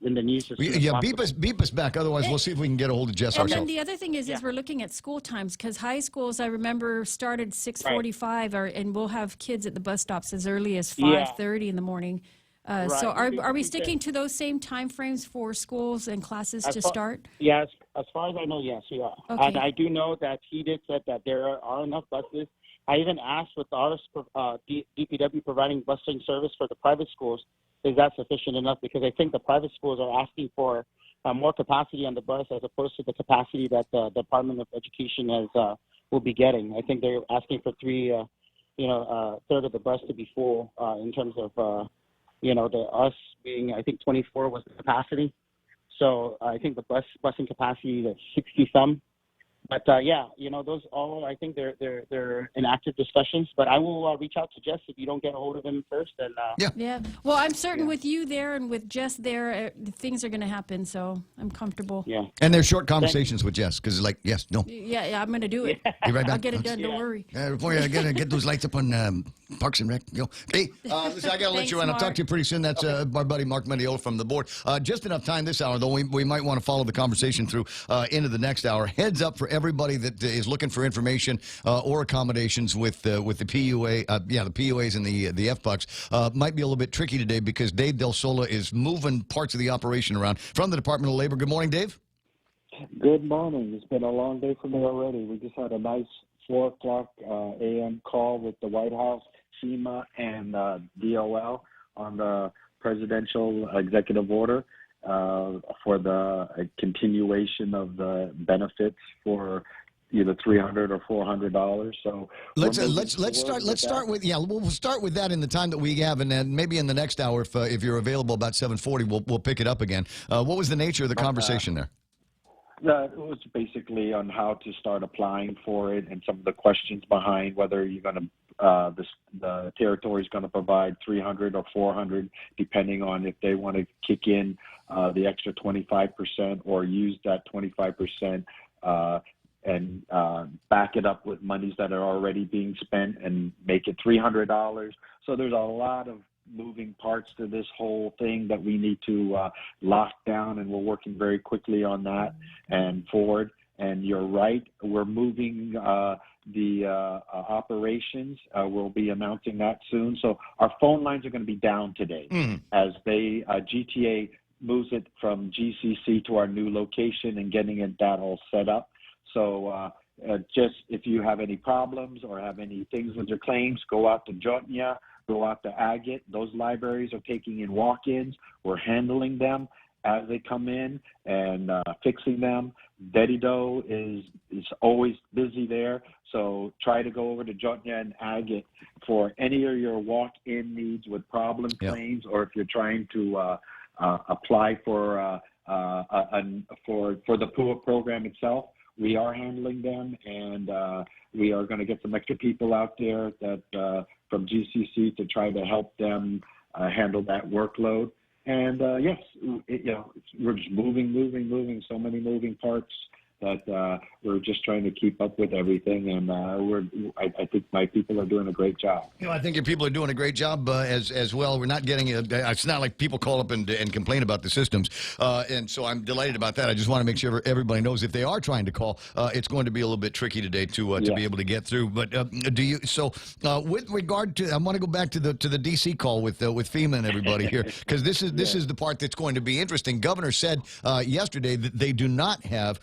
in the news. Beep us back. Otherwise, we'll see if we can get a hold of Jess ourselves. And then the other thing is we're looking at school times, because high schools, I remember, started 6:45, and we'll have kids at the bus stops as early as 5:30 in the morning. So are we sticking to those same time frames for schools and classes to start? Yes, as far as I know, yes, we are. Okay. And I do know that he did said that there are enough buses. I even asked with ours, DPW providing busing service for the private schools, is that sufficient enough? Because I think the private schools are asking for more capacity on the bus as opposed to the capacity that the Department of Education will be getting. I think they're asking for third of the bus to be full in terms of us being, I think 24 was the capacity. So I think the busing capacity is 60 some. But yeah, those all, I think they're in active discussions. But I will reach out to Jess if you don't get a hold of him first. And yeah. Well, I'm certain with you there and with Jess there, things are going to happen. So I'm comfortable. Yeah. And there's short conversations with Jess because like, yes, no. Yeah, I'm going to do it. Be right back. I'll get it done. Don't worry. Before you get those lights up on Parks and Rec. Hey, listen, I got to let you run. I'll talk to you pretty soon. That's our buddy Mark Mendiola from the board. Just enough time this hour, though. We might want to follow the conversation through into the next hour. Heads up for everybody that is looking for information or accommodations with the PUA, the PUAs and the FPUCs. Might be a little bit tricky today because Dave Del Sola is moving parts of the operation around from the Department of Labor. Good morning, Dave. Good morning. It's been a long day for me already. We just had a nice 4 o'clock a.m. call with the White House, FEMA, and DOL on the presidential executive order for the continuation of the benefits for either $300 or $400. So let's start with we'll start with that in the time that we have, and then maybe in the next hour, if you're available about 7:40, we'll pick it up again. What was the nature of the conversation there? It was basically on how to start applying for it and some of the questions behind whether you're going to the territory is going to provide $300 or $400, depending on if they want to kick in the extra 25% or use that 25% and back it up with monies that are already being spent and make it $300. So there's a lot of moving parts to this whole thing that we need to lock down, and we're working very quickly on that and forward. And you're right, we're moving the operations. We'll be announcing that soon. So our phone lines are going to be down today as they GTA moves it from GCC to our new location and getting that all set up. So just if you have any problems or have any things with your claims, go out to Jotnia, go out to Agate. Those libraries are taking in walk-ins. We're handling them as they come in and fixing them. Dedido is always busy there. So try to go over to Jotnia and Agate for any of your walk-in needs with problem claims, or if you're trying to apply for the PUA program itself. We are handling them, and we are going to get some extra people out there that from GCC to try to help them handle that workload. And yes, we're just moving, so many moving parts that we're just trying to keep up with everything. And I think my people are doing a great job. I think your people are doing a great job as well. We're not getting it's not like people call up and complain about the systems. And so I'm delighted about that. I just want to make sure everybody knows if they are trying to call, it's going to be a little bit tricky today to be able to get through. But with regard to, I want to go back to the DC call with FEMA and everybody here, because this is the part that's going to be interesting. Governor said yesterday that they do not have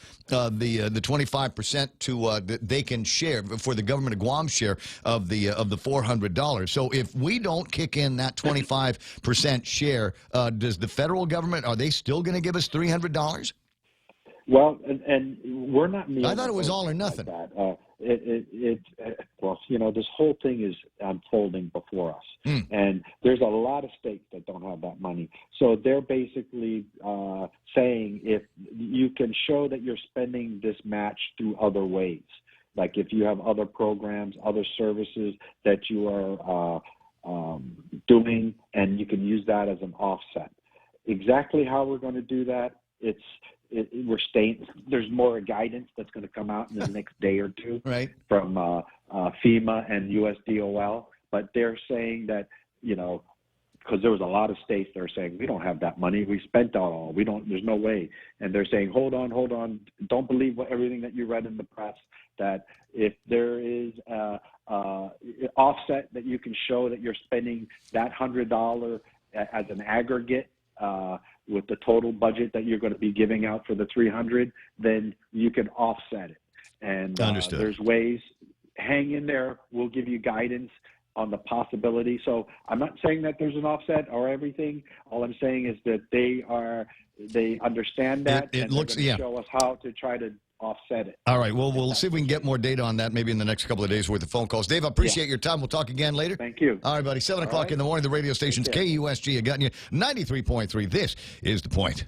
the 25% to that they can share for the government of Guam's share of the $400. So if we don't kick in that 25% share, does the federal government, are they still going to give us $300? Well, and we're not. I thought it was all or nothing. Like that. This whole thing is unfolding before us, and there's a lot of states that don't have that money. So they're basically saying if you can show that you're spending this match through other ways, like if you have other programs, other services that you are doing, and you can use that as an offset. Exactly how we're going to do that, we're staying. There's more guidance that's going to come out in the next day or two, right, from FEMA and USDOL. But they're saying that because there was a lot of states that are saying we don't have that money. We spent all. We don't. There's no way. And they're saying hold on. Don't believe everything that you read in the press. That if there is offset that you can show that you're spending that $100 as an aggregate. With the total budget that you're going to be giving out for the $300, then you can offset it. And there's ways. Hang in there. We'll give you guidance on the possibility. So I'm not saying that there's an offset or everything. All I'm saying is that they understand that. It looks, show us how to try to offset it. All right. Well, we'll see if we can get more data on that maybe in the next couple of days worth of phone calls. Dave, I appreciate your time. We'll talk again later. Thank you. All right, buddy. 7 o'clock in the morning, the radio station's KUSG. I got you 93.3. This is The Point.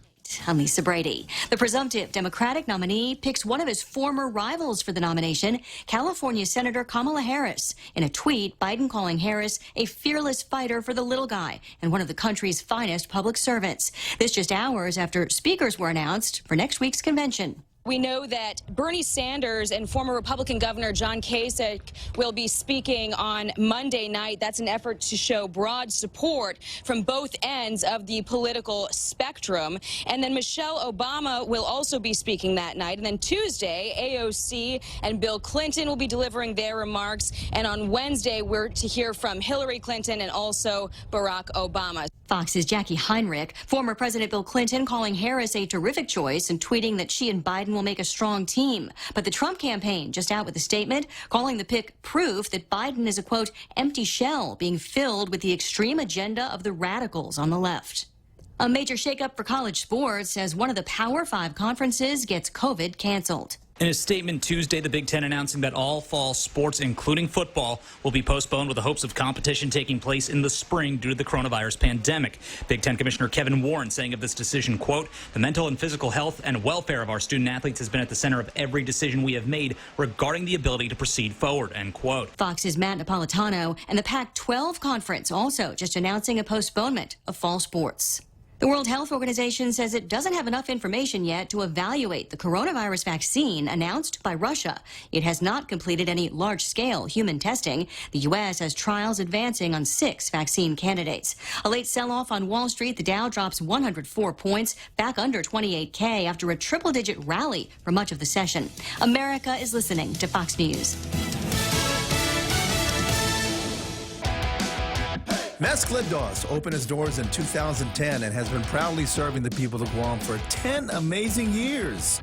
I'm Lisa Brady. The presumptive Democratic nominee picks one of his former rivals for the nomination, California Senator Kamala Harris. In a tweet, Biden calling Harris a fearless fighter for the little guy and one of the country's finest public servants. This just hours after speakers were announced for next week's convention. We know that Bernie Sanders and former Republican Governor John Kasich will be speaking on Monday night. That's an effort to show broad support from both ends of the political spectrum. And then Michelle Obama will also be speaking that night. And then Tuesday, AOC and Bill Clinton will be delivering their remarks. And on Wednesday, we're to hear from Hillary Clinton and also Barack Obama. Fox's Jackie Heinrich, former President Bill Clinton calling Harris a terrific choice and tweeting that she and Biden will make a strong team. But the Trump campaign just out with a statement calling the pick proof that Biden is a, quote, empty shell being filled with the extreme agenda of the radicals on the left. A major shakeup for college sports as one of the Power 5 conferences gets COVID canceled. In a statement Tuesday, the Big Ten announcing that all fall sports, including football, will be postponed with the hopes of competition taking place in the spring due to the coronavirus pandemic. Big Ten Commissioner Kevin Warren saying of this decision, quote, the mental and physical health and welfare of our student athletes has been at the center of every decision we have made regarding the ability to proceed forward, end quote. Fox's Matt Napolitano and the Pac-12 conference also just announcing a postponement of fall sports. The World Health Organization says it doesn't have enough information yet to evaluate the coronavirus vaccine announced by Russia. It has not completed any large-scale human testing. The U.S. has trials advancing on 6 vaccine candidates. A late sell-off on Wall Street, the Dow drops 104 points, back under 28K after a triple-digit rally for much of the session. America is listening to Fox News. Mezcla Dos opened its doors in 2010 and has been proudly serving the people of Guam for 10 amazing years.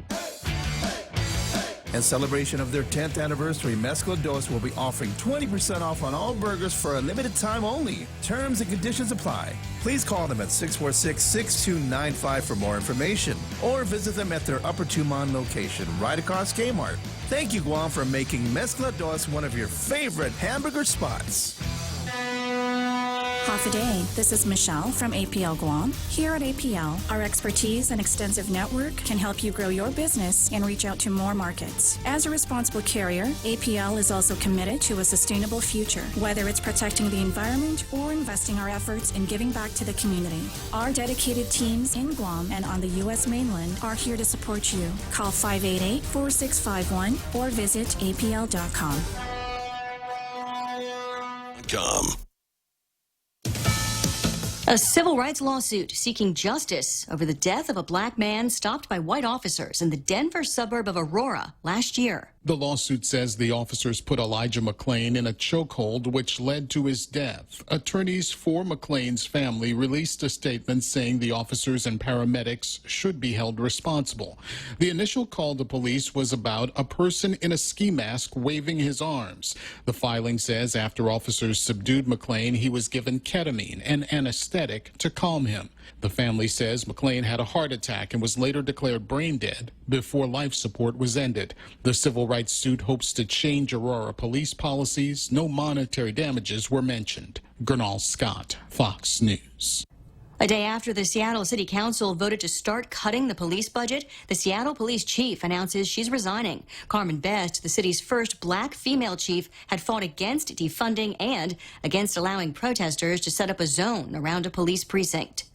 In celebration of their 10th anniversary, Mezcla Dos will be offering 20% off on all burgers for a limited time only. Terms and conditions apply. Please call them at 646-6295 for more information or visit them at their Upper Tumon location right across Kmart. Thank you, Guam, for making Mezcla Dos one of your favorite hamburger spots. Half a day. This is Michelle from APL Guam. Here at APL, our expertise and extensive network can help you grow your business and reach out to more markets. As a responsible carrier, APL is also committed to a sustainable future, whether it's protecting the environment or investing our efforts in giving back to the community. Our dedicated teams in Guam and on the U.S. mainland are here to support you. Call 588-4651 or visit apl.com. A civil rights lawsuit seeking justice over the death of a black man stopped by white officers in the Denver suburb of Aurora last year. The lawsuit says the officers put Elijah McClain in a chokehold, which led to his death. Attorneys for McClain's family released a statement saying the officers and paramedics should be held responsible. The initial call to police was about a person in a ski mask waving his arms. The filing says after officers subdued McClain, he was given ketamine, an anesthetic, to calm him. The family says McClain had a heart attack and was later declared brain dead before life support was ended. The civil rights suit hopes to change Aurora police policies. No monetary damages were mentioned. Gernal Scott, Fox News. A day after the Seattle City Council voted to start cutting the police budget, the Seattle police chief announces she's resigning. Carmen Best, the city's first black female chief, had fought against defunding and against allowing protesters to set up a zone around a police precinct.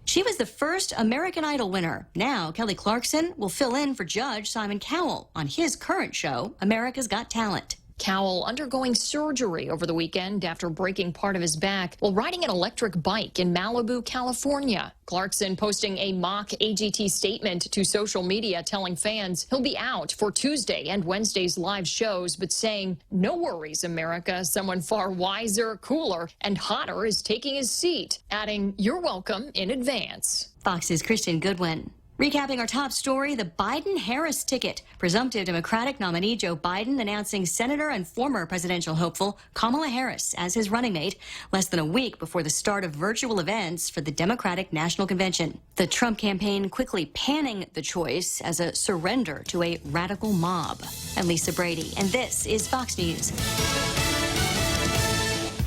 She was the first American Idol winner. Now, Kelly Clarkson will fill in for Judge Simon Cowell on his current show, America's Got Talent. Cowell undergoing surgery over the weekend after breaking part of his back while riding an electric bike in Malibu, California. Clarkson posting a mock AGT statement to social media telling fans he'll be out for Tuesday and Wednesday's live shows, but saying, "No worries, America. Someone far wiser, cooler, and hotter is taking his seat," adding, "You're welcome in advance." Fox's Kristen Goodwin. Recapping our top story, the Biden-Harris ticket. Presumptive Democratic nominee Joe Biden announcing Senator and former presidential hopeful Kamala Harris as his running mate less than a week before the start of virtual events for the Democratic National Convention. The Trump campaign quickly panning the choice as a surrender to a radical mob. I'm Lisa Brady, and this is Fox News.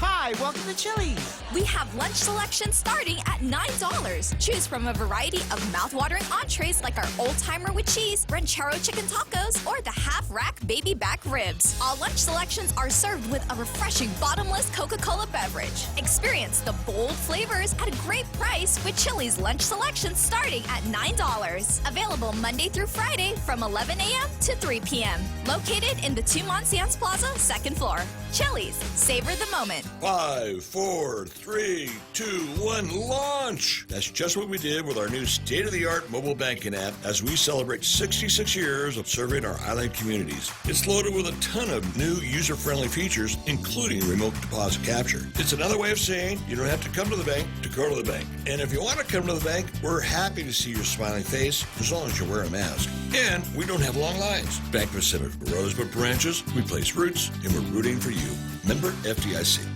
Hi, welcome welcome to Chili's. We have lunch selection starting at $9. Choose from a variety of mouth-watering entrees like our old-timer with cheese, ranchero chicken tacos, or the half-rack baby back ribs. All lunch selections are served with a refreshing bottomless Coca-Cola beverage. Experience the bold flavors at a great price with Chili's lunch selection starting at $9. Available Monday through Friday from 11 a.m. to 3 p.m. Located in the Two Monsignors Plaza, second floor. Chili's, savor the moment. 5, 4, 3, 2, 1, launch! That's just what we did with our new state-of-the-art mobile banking app as we celebrate 66 years of serving our island communities. It's loaded with a ton of new user-friendly features, including remote deposit capture. It's another way of saying you don't have to come to the bank to go to the bank. And if you want to come to the bank, we're happy to see your smiling face as long as you're wearing a mask. And we don't have long lines. Bank Pacific Rosebud branches, we place roots, and we're rooting for you. Member FDIC.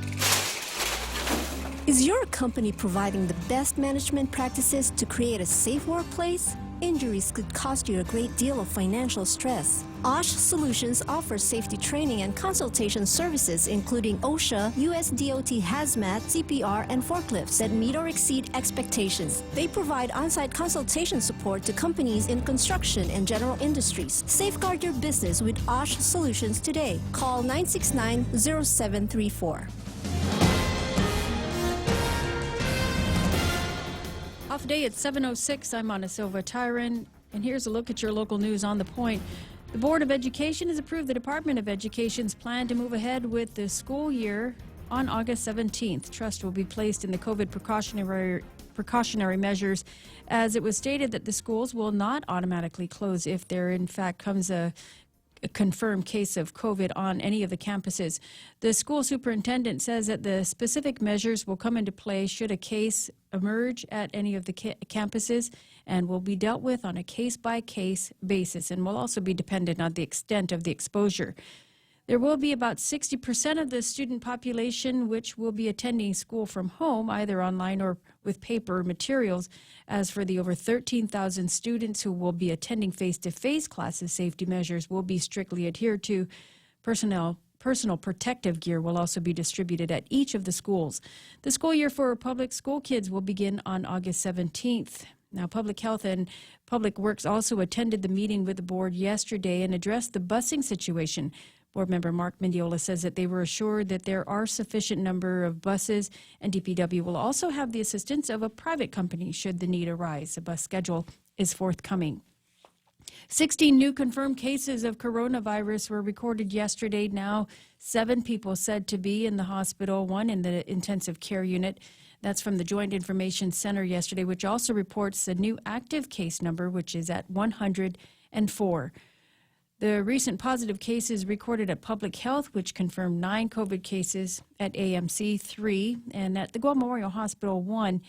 Is your company providing the best management practices to create a safe workplace? Injuries could cost you a great deal of financial stress. OSH Solutions offers safety training and consultation services including OSHA, USDOT Hazmat, CPR, and forklifts that meet or exceed expectations. They provide on-site consultation support to companies in construction and general industries. Safeguard your business with OSH Solutions today. Call 969-0734. Off day at 7:06. I'm Ana Silva Tyron, and here's a look at your local news on the point. The Board of Education has approved the Department of Education's plan to move ahead with the school year on August 17th. Trust will be placed in the COVID precautionary measures, as it was stated that the schools will not automatically close if there in fact comes a confirmed case of COVID on any of the campuses. The school superintendent says that the specific measures will come into play should a case emerge at any of the campuses and will be dealt with on a case-by-case basis and will also be dependent on the extent of the exposure. There will be about 60% of the student population which will be attending school from home, either online or with paper materials. As for the over 13,000 students who will be attending face-to-face classes, safety measures will be strictly adhered to. Personal protective gear will also be distributed at each of the schools. The school year for public school kids will begin on August 17th. Now, Public Health and Public Works also attended the meeting with the board yesterday and addressed the busing situation. Board member Mark Mendiola says that they were assured that there are sufficient number of buses, and DPW will also have the assistance of a private company should the need arise. A bus schedule is forthcoming. 16 new confirmed cases of coronavirus were recorded yesterday. Now, 7 people said to be in the hospital, 1 in the intensive care unit. That's from the Joint Information Center yesterday, which also reports the new active case number, which is at 104. The recent positive cases recorded at Public Health, which confirmed 9 COVID cases, at AMC 3, and at the Guam Memorial Hospital 1,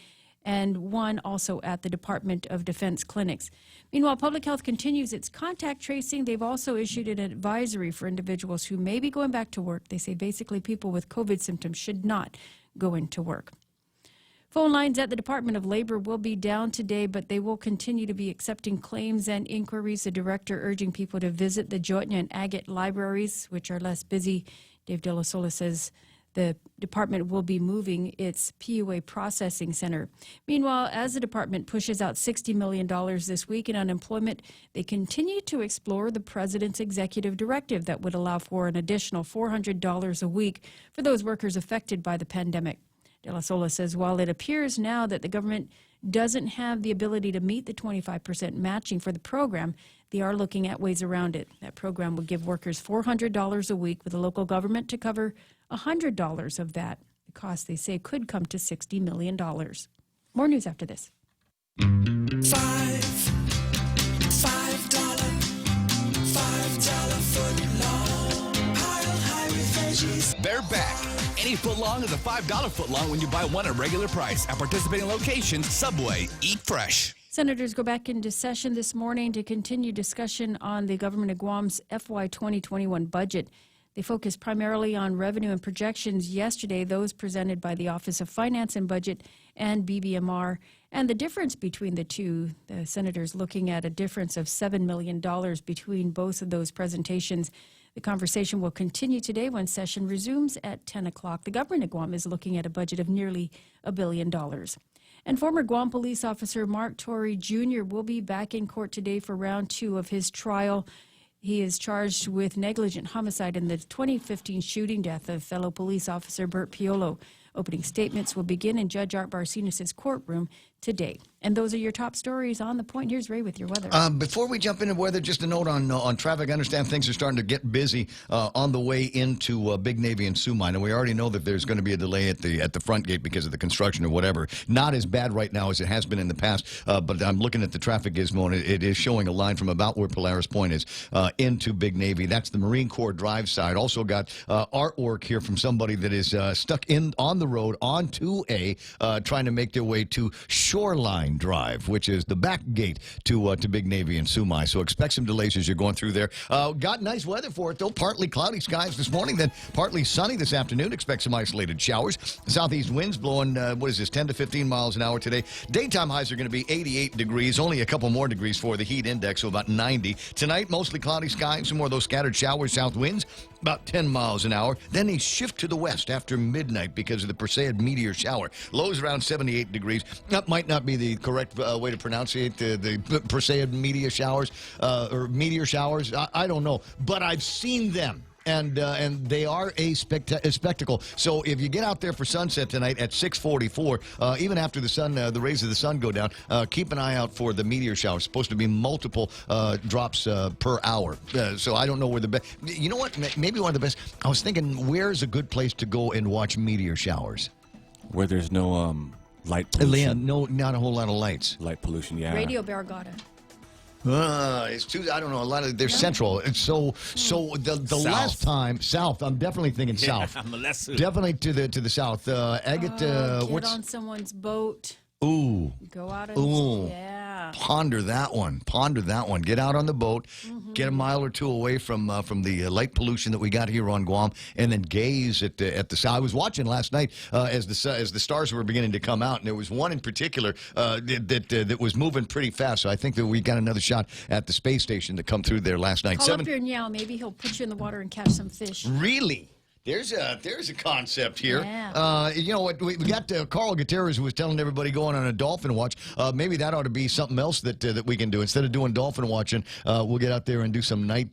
and 1 also at the Department of Defense clinics. Meanwhile, Public Health continues its contact tracing. They've also issued an advisory for individuals who may be going back to work. They say basically people with COVID symptoms should not go into work. Phone lines at the Department of Labor will be down today, but they will continue to be accepting claims and inquiries. The director urging people to visit the Jointna and Agate libraries, which are less busy. Dave De La Sola says the department will be moving its PUA processing center. Meanwhile, as the department pushes out $60 million this week in unemployment, they continue to explore the president's executive directive that would allow for an additional $400 a week for those workers affected by the pandemic. De La Sola says while it appears now that the government doesn't have the ability to meet the 25% matching for the program, they are looking at ways around it. That program would give workers $400 a week with the local government to cover $100 of that. The cost, they say, could come to $60 million. More news after this. $5 foot long, pile high with veggies. They're back. Any foot long is a $5 foot long when you buy one at regular price. At participating locations, Subway, eat fresh. Senators go back into session this morning to continue discussion on the government of Guam's FY 2021 budget. They focused primarily on revenue and projections yesterday, those presented by the Office of Finance and Budget and BBMR, and the difference between the two. The senators looking at a difference of $7 million between both of those presentations. The conversation will continue today when session resumes at 10 o'clock. The government of Guam is looking at a budget of nearly $1 billion. And former Guam police officer Mark Torrey Jr. will be back in court today for round 2 of his trial. He is charged with negligent homicide in the 2015 shooting death of fellow police officer Bert Piolo. Opening statements will begin in Judge Art Barcenas' courtroom today. And those are your top stories on The Point. Here's Ray with your weather. Before we jump into weather, just a note on traffic. I understand things are starting to get busy on the way into Big Navy and Sumai. And we already know that there's going to be a delay at the front gate because of the construction or whatever. Not as bad right now as it has been in the past, but I'm looking at the traffic gizmo, and it is showing a line from about where Polaris Point is into Big Navy. That's the Marine Corps Drive side. Also got artwork here from somebody that is stuck on the road onto trying to make their way to Shoreline Drive, which is the back gate to Big Navy and Sumai. So expect some delays as you're going through there. Got nice weather for it, though. Partly cloudy skies this morning, then partly sunny this afternoon. Expect some isolated showers. Southeast winds blowing, 10 to 15 miles an hour today. Daytime highs are going to be 88 degrees, only a couple more degrees for the heat index, so about 90. Tonight, mostly cloudy skies, some more of those scattered showers, south winds, about 10 miles an hour. Then they shift to the west after midnight because of the Perseid meteor shower. Lows around 78 degrees. That might not be the correct way to pronunciate the Perseid meteor showers or meteor showers. I don't know, but I've seen them. And they are a spectacle. So if you get out there for sunset tonight at 6:44, even after the rays of the sun go down, keep an eye out for the meteor shower. It's supposed to be multiple drops per hour. So I don't know where the best. You know what? Maybe one of the best. I was thinking, where's a good place to go and watch meteor showers? Where there's no light pollution. No, not a whole lot of lights. Light pollution, yeah. Radio Barragata. It's too. I don't know. A lot of they're central. It's so the last time south. I'm definitely thinking south. Definitely to the south. Agate. Get on someone's boat. Ooh. Go out and yeah. Ponder that one. Get out on the boat. Get a mile or two away from the light pollution that we got here on Guam, and then gaze at the sky. I was watching last night as the stars were beginning to come out, and there was one in particular that was moving pretty fast. So I think that we got another shot at the space station to come through there last night. Call up your Nyao. Maybe he'll put you in the water and catch some fish. Really? There's a concept here. Yeah. You know what? We got Carl Gutierrez, who was telling everybody going on a dolphin watch. Maybe that ought to be something else that we can do instead of doing dolphin watching. We'll get out there and do some night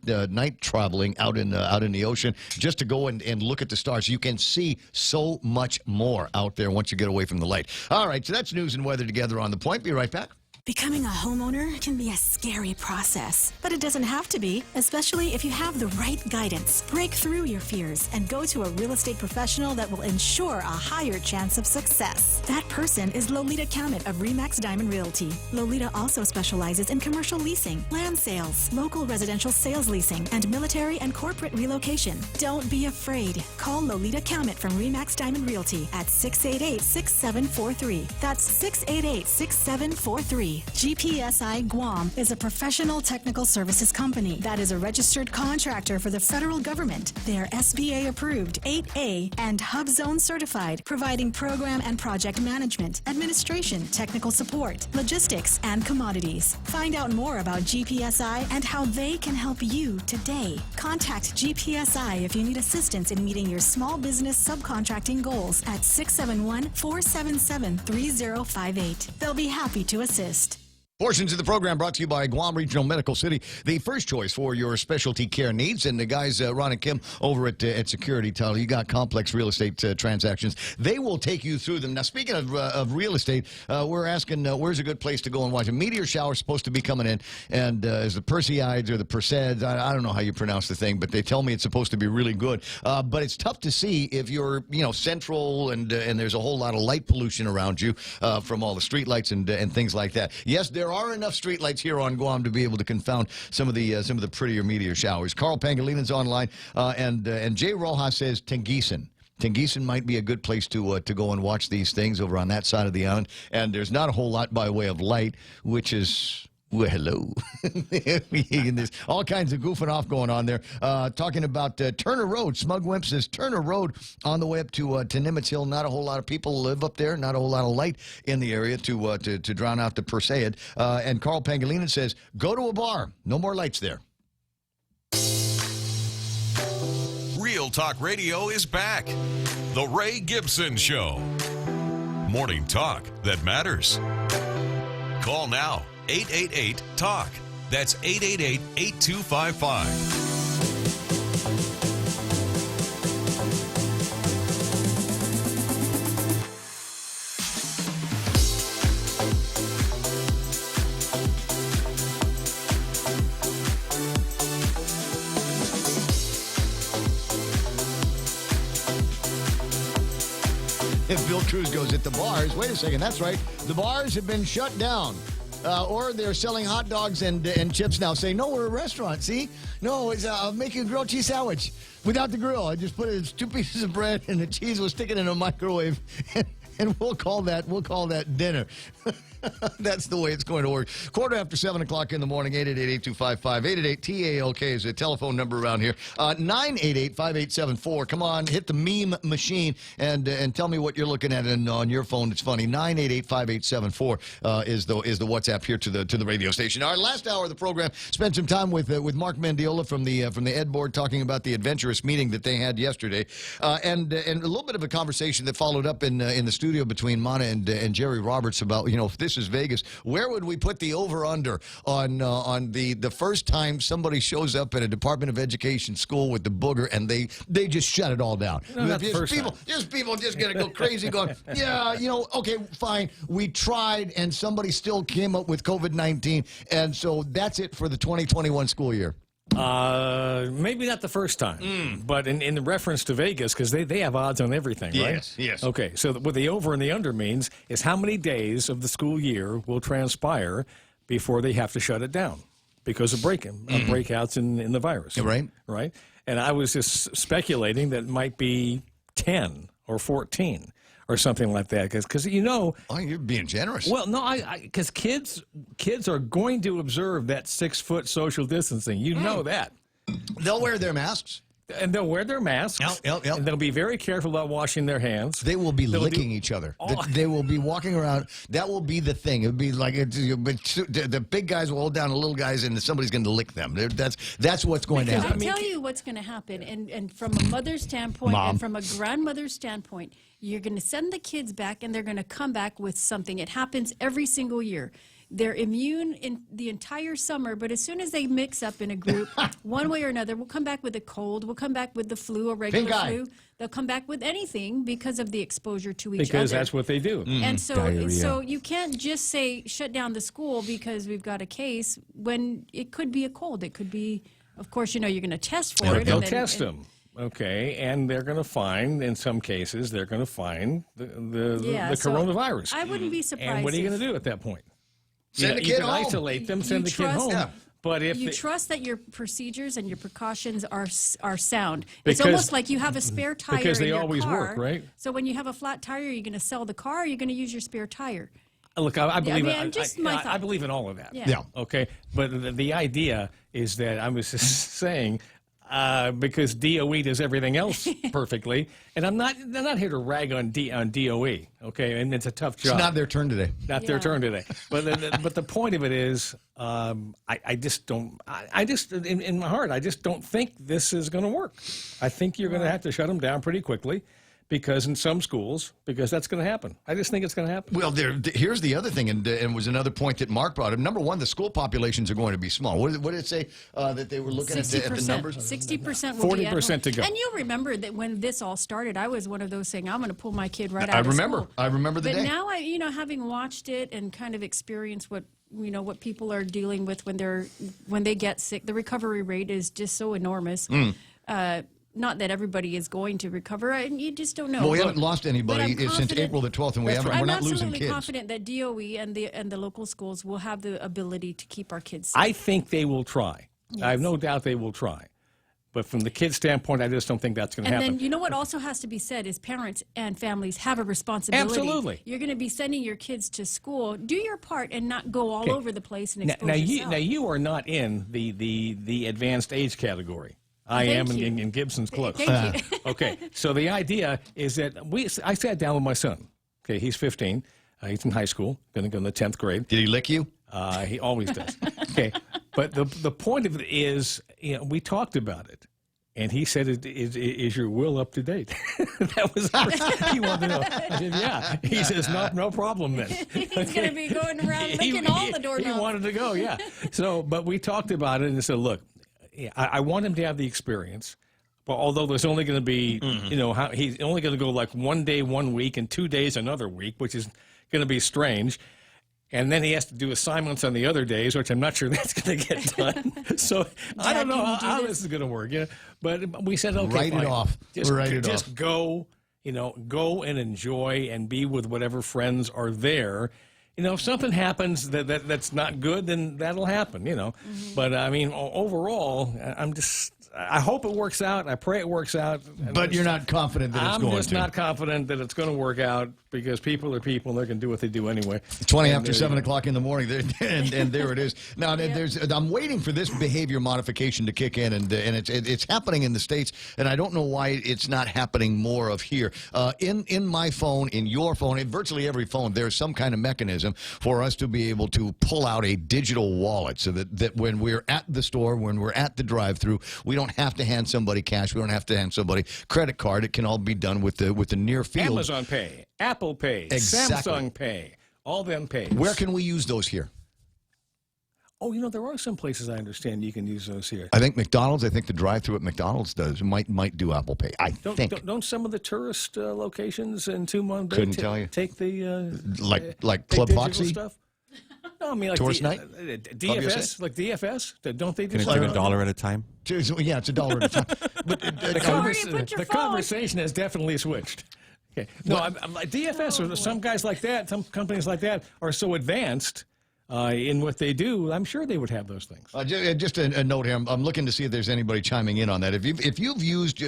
traveling out in the ocean, just to go and look at the stars. You can see so much more out there once you get away from the light. All right, so that's news and weather together on The Point. Be right back. Becoming a homeowner can be a scary process, but it doesn't have to be, especially if you have the right guidance. Break through your fears and go to a real estate professional that will ensure a higher chance of success. That person is Lolita Cammett of RE/MAX Diamond Realty. Lolita also specializes in commercial leasing, land sales, local residential sales leasing, and military and corporate relocation. Don't be afraid. Call Lolita Cammett from RE/MAX Diamond Realty at 688-6743. That's 688-6743. GPSI Guam is a professional technical services company that is a registered contractor for the federal government. They are SBA approved, 8A, and HubZone certified, providing program and project management, administration, technical support, logistics, and commodities. Find out more about GPSI and how they can help you today. Contact GPSI if you need assistance in meeting your small business subcontracting goals at 671-477-3058. They'll be happy to assist. Portions of the program brought to you by Guam Regional Medical City, the first choice for your specialty care needs. And the guys, Ron and Kim, over at Security Title, you got complex real estate transactions. They will take you through them. Now, speaking of real estate, we're asking where's a good place to go and watch. A meteor shower is supposed to be coming in, and is the Perseids or the Perseids, I don't know how you pronounce the thing, but they tell me it's supposed to be really good. But it's tough to see if you're, central and there's a whole lot of light pollution around you from all the street lights and things like that. Yes, there are enough streetlights here on Guam to be able to confound some of the prettier meteor showers. Carl Pangalinen's online, and Jay Rojas says Tengisan. Tengisan might be a good place to go and watch these things over on that side of the island. And there's not a whole lot by way of light, which is... Well, hello. There's all kinds of goofing off going on there. Talking about Turner Road. Smug Wimp says Turner Road on the way up to Nimitz Hill. Not a whole lot of people live up there. Not a whole lot of light in the area to drown out the Perseid. And Carl Pangolinen says, go to a bar. No more lights there. Real Talk Radio is back. The Ray Gibson Show. Morning talk that matters. Call now, 888-TALK. That's 888-8255. If Bill Cruz goes at the bars, wait a second, that's right. The bars have been shut down. Or they're selling hot dogs and chips now, saying, no, we're a restaurant, see? No, I'll make you a grilled cheese sandwich without the grill. I just put it, 2 pieces of bread and the cheese was sticking in a microwave. And we'll call that dinner. That's the way it's going to work. 7:15 in the morning, 888-8255. 888-TALK is the telephone number around here. 988-5874. Come on, hit the meme machine and tell me what you're looking at on your phone. It's funny. 988-5874 is the WhatsApp here to the radio station. Our last hour of the program, spent some time with Mark Mendiola from the Ed Board talking about the adventurous meeting that they had yesterday, and a little bit of a conversation that followed up in the studio between Mana and Jerry Roberts about, if this is Vegas, where would we put the over-under on the first time somebody shows up at a Department of Education school with the booger and they just shut it all down? No, not the first people just going to go crazy going, yeah, okay, fine, we tried and somebody still came up with COVID-19, and so that's it for the 2021 school year. Maybe not the first time, but in the reference to Vegas, because they have odds on everything, right? Yes. Okay, so what the over and the under means is how many days of the school year will transpire before they have to shut it down because of breakouts in the virus. Right. Right? And I was just speculating that it might be 10 or 14. Or something like that, because oh, you're being generous. Well, no, because kids are going to observe that 6-foot social distancing. You know that. They'll wear their masks. And they'll wear their masks. Yep. And they'll be very careful about washing their hands. They will be licking each other. They will be walking around. That will be the thing. It would be like the big guys will hold down the little guys, and somebody's going to lick them. That's what's going to happen. I'll tell you what's going to happen. And from a mother's standpoint and from a grandmother's standpoint, you're going to send the kids back, and they're going to come back with something. It happens every single year. They're immune in the entire summer, but as soon as they mix up in a group, one way or another, we'll come back with a cold, we'll come back with the flu, a regular flu. They'll come back with anything because of the exposure to each other. Because that's what they do. And so you can't just say shut down the school because we've got a case when it could be a cold. It could be, of course, you're going to test for it. They'll test them. Okay, and they're going to find, in some cases, the coronavirus. I wouldn't be surprised. And what are you going to do at that point? Send the kid you can home. Isolate them, send the kid home. Yeah. But if you trust that your procedures and your precautions are sound, it's almost like you have a spare tire because they in your always car. work, right? So when you have a flat tire, you're going to sell the car. Or you're going to use your spare tire. Look, I believe I believe in all of that. Yeah. Okay, but the idea is that I was just saying. Because DOE does everything else perfectly, and they're not here to rag on DOE, okay? And it's a tough job. It's not their turn today. Not their turn today. But the point of it is, I just don't. I just in my heart, I just don't think this is going to work. I think you're going to have to shut them down pretty quickly. Because in some schools, that's going to happen. I just think it's going to happen. Well, here's the other thing, and was another point that Mark brought up. Number one, the school populations are going to be small. What did it say that they were looking at the numbers? 60% will be at home. 40% to go. And you'll remember that when this all started, I was one of those saying, I'm going to pull my kid right out of school. I remember the day. But now, having watched it and kind of experienced what people are dealing with when they get sick, the recovery rate is just so enormous. Not that everybody is going to recover, and you just don't know. Well, we haven't lost anybody since April the 12th, and we're not losing kids. I'm absolutely confident that DOE and the local schools will have the ability to keep our kids safe. I think they will try. Yes. I have no doubt they will try. But from the kid's standpoint, I just don't think that's going to happen. And then, what also has to be said is parents and families have a responsibility. Absolutely. You're going to be sending your kids to school. Do your part and not go all over the place and expose yourself. Now, you are not in the advanced age category. I am in Gibson's close. Thank you. Okay, so the idea is that I sat down with my son. Okay, he's 15. He's in high school, going to go in the 10th grade. Did he lick you? He always does. Okay, but the point of it is, we talked about it. And he said, is your will up to date? That was he wanted to know. I said, yeah. He says, no problem then. He's going to be going around licking all the doorknobs. He wanted to go, yeah. So, but we talked about it and said, look, I want him to have the experience. But although there's only going to be, he's only going to go like 1 day, 1 week, and 2 days another week, which is going to be strange. And then he has to do assignments on the other days, which I'm not sure that's going to get done. So I don't know how this is going to work. Yeah, but we said, okay, write fine. it off. Just go, go and enjoy and be with whatever friends are there. If something happens that's not good, then that'll happen. But I mean, overall, I hope it works out. I pray it works out. But you're not confident that it's going to. I'm just not confident that it's going to work out because people are people and they're going to do what they do anyway. 20 after 7 o'clock in the morning, and there it is. Now, I'm waiting for this behavior modification to kick in, and it's happening in the States, and I don't know why it's not happening more of here. In my phone, in your phone, in virtually every phone, there's some kind of mechanism for us to be able to pull out a digital wallet so that when we're at the store, when we're at the drive-thru, we don't have to hand somebody cash. We don't have to hand somebody credit card. It can all be done with the near field. Amazon Pay, Apple Pay, exactly. Samsung Pay, all them pays. Where can we use those here? Oh, there are some places I understand you can use those here. I think McDonald's. I think the drive-thru at McDonald's might do Apple Pay. I think. Don't some of the tourist locations in Tumon Bay couldn't tell you take the like Club Foxy stuff? No, I mean like tourist night, DFS, like DFS. Don't they do? Can it take $1 at a time? Yeah, it's $1 at a time. But the conversation has definitely switched. Okay. No, DFS or some guys like that, some companies like that are so advanced in what they do. I'm sure they would have those things. Just a note here. I'm looking to see if there's anybody chiming in on that. If you've used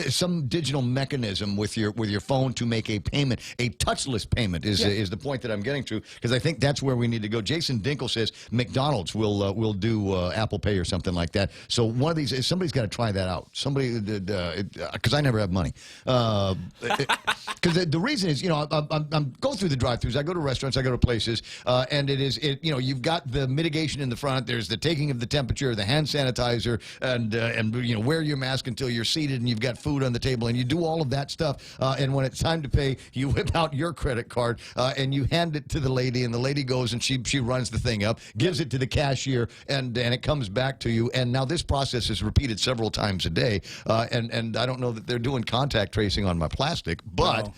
some digital mechanism with your phone to make a payment, a touchless payment is the point that I'm getting to, because I think that's where we need to go. Jason Dinkle says McDonald's will do Apple Pay or something like that. So one of these, somebody's got to try that out. Somebody, because I never have money. Because the reason is, I'm going through the drive-thrus. I go to restaurants. I go to places. And you've got the mitigation in the front. There's the taking of the temperature, the hand sanitizer, and wear your mask until you're seated and you've got food on the table, and you do all of that stuff. And when it's time to pay, you whip out your credit card and you hand it to the lady, and the lady goes and she runs the thing up, gives it to the cashier, and it comes back to you. And now this process is repeated several times a day. And I don't know that they're doing contact tracing on my plastic, but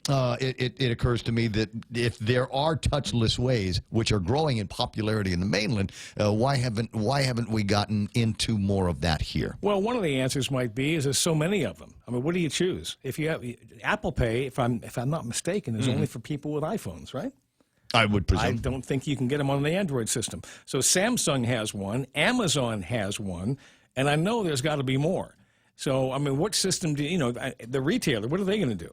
it occurs to me that if there are touchless ways, which are growing in popularity in the mainland, why haven't we gotten into more of that here? Well, one of the answers might be is there's so many of them. I mean, what do you choose? If you have Apple Pay, if I'm not mistaken, is only for people with iPhones, right? I would presume. I don't think you can get them on the Android system. So Samsung has one, Amazon has one, and I know there's got to be more. So, I mean, what system the retailer, what are they going to do?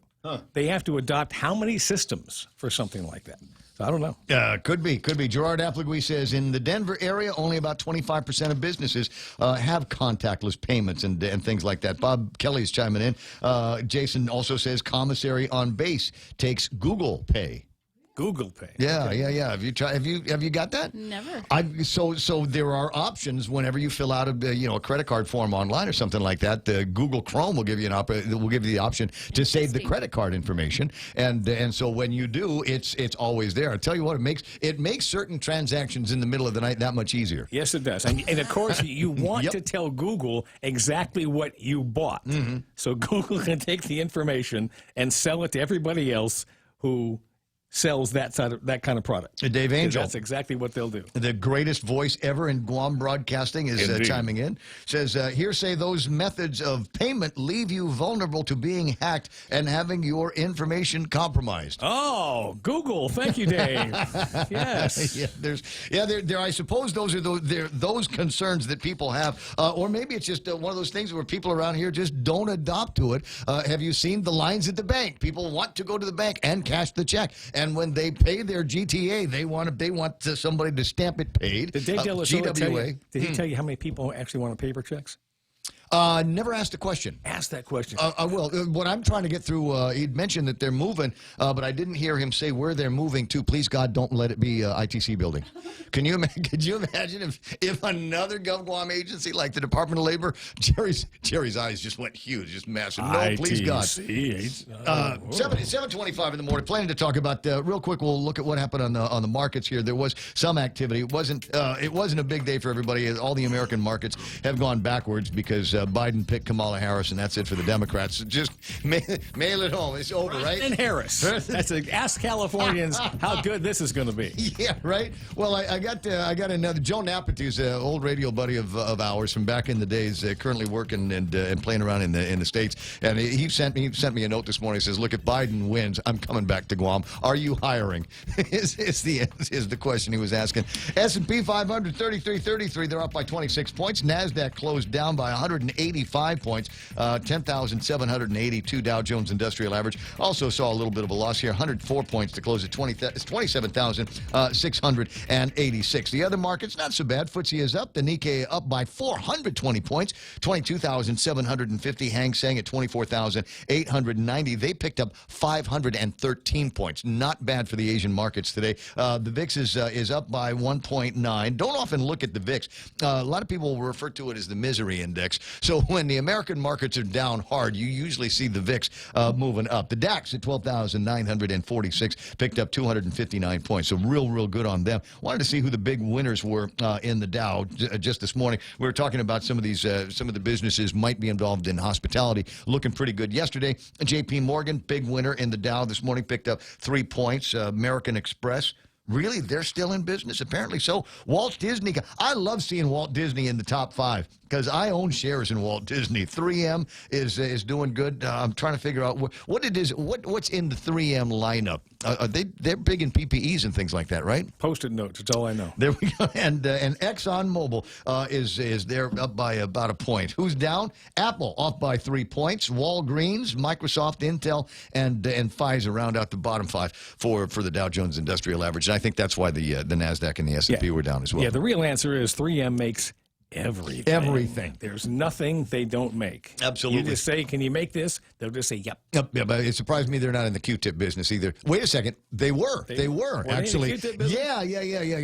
They have to adopt how many systems for something like that? So I don't know. Could be. Gerard Applegui says in the Denver area, only about 25% of businesses have contactless payments and things like that. Bob Kelly's chiming in. Jason also says commissary on base takes Google Pay. Google Pay. Yeah. Have you tried? Have you got that? Never. So there are options whenever you fill out a credit card form online or something like that. The Google Chrome will give you the option to save the credit card information, and so when you do, it's always there. I tell you what, it makes certain transactions in the middle of the night that much easier. Yes, it does, and of course you want to tell Google exactly what you bought, so Google can take the information and sell it to everybody else who sells that kind of product. Dave Angel. That's exactly what they'll do. The greatest voice ever in Guam broadcasting is chiming in. Says, hearsay those methods of payment leave you vulnerable to being hacked and having your information compromised. Oh, Google. Thank you, Dave. Yes. There. I suppose those are those concerns that people have. Or maybe it's just one of those things where people around here just don't adopt to it. Have you seen the lines at the bank? People want to go to the bank and cash the check. And when they pay their GTA, they want somebody to stamp it paid. Did Dave Delasola tell you? Did he tell you how many people actually want paper checks? Never asked a question. Ask that question. I will. What I'm trying to get through, he'd mentioned that they're moving, but I didn't hear him say where they're moving to. Please, God, don't let it be ITC building. Could you imagine if another GovGuam agency like the Department of Labor, Jerry's eyes just went huge, just massive. No, please, God. 7:25 in the morning. Planning to talk about real quick. We'll look at what happened on the markets here. There was some activity. It wasn't a big day for everybody. All the American markets have gone backwards because Biden picked Kamala Harris, and that's it for the Democrats. Just mail it home. It's over, right? And Harris. Ask Californians how good this is going to be. Yeah, right. Well, I got another. Joe Napati, who's an old radio buddy of ours from back in the days, currently working and playing around in the States. And he sent me a note this morning. He says, "Look, if Biden wins, I'm coming back to Guam. Are you hiring?" is the question he was asking. S&P 500 33.33. They're up by 26 points. Nasdaq closed down by 185 points. 10,782. Dow Jones Industrial Average also saw a little bit of a loss here. 104 points to close at 27,686. The other markets not so bad. FTSE is up. The Nikkei up by 420 points. 22,750. Hang Seng at 24,890. They picked up 513 points. Not bad for the Asian markets today. The VIX is up by 1.9. Don't often look at the VIX. A lot of people refer to it as the misery index. So when the American markets are down hard, you usually see the VIX moving up. The DAX at 12,946 picked up 259 points. So real good on them. Wanted to see who the big winners were in the Dow just this morning. We were talking about some of the businesses might be involved in hospitality, looking pretty good yesterday. J.P. Morgan, big winner in the Dow this morning, picked up 3 points. American Express. Really? They're still in business? Apparently so. Walt Disney. I love seeing Walt Disney in the top 5 because I own shares in Walt Disney. 3M is doing good. I'm trying to figure out what's in the 3M lineup. They're big in PPEs and things like that, right? Post-it notes. That's all I know. There we go. And ExxonMobil is there up by about a point. Who's down? Apple off by 3 points. Walgreens, Microsoft, Intel, and Pfizer round out the bottom 5 for the Dow Jones Industrial Average. And I think that's why the NASDAQ and the S&P were down as well. Yeah, the real answer is 3M makes everything. Everything. There's nothing they don't make. Absolutely. You just say, can you make this? They'll just say, yep. Yep, but it surprised me they're not in the Q-tip business either. Wait a second. They were actually. In the Q-tip business? Yeah.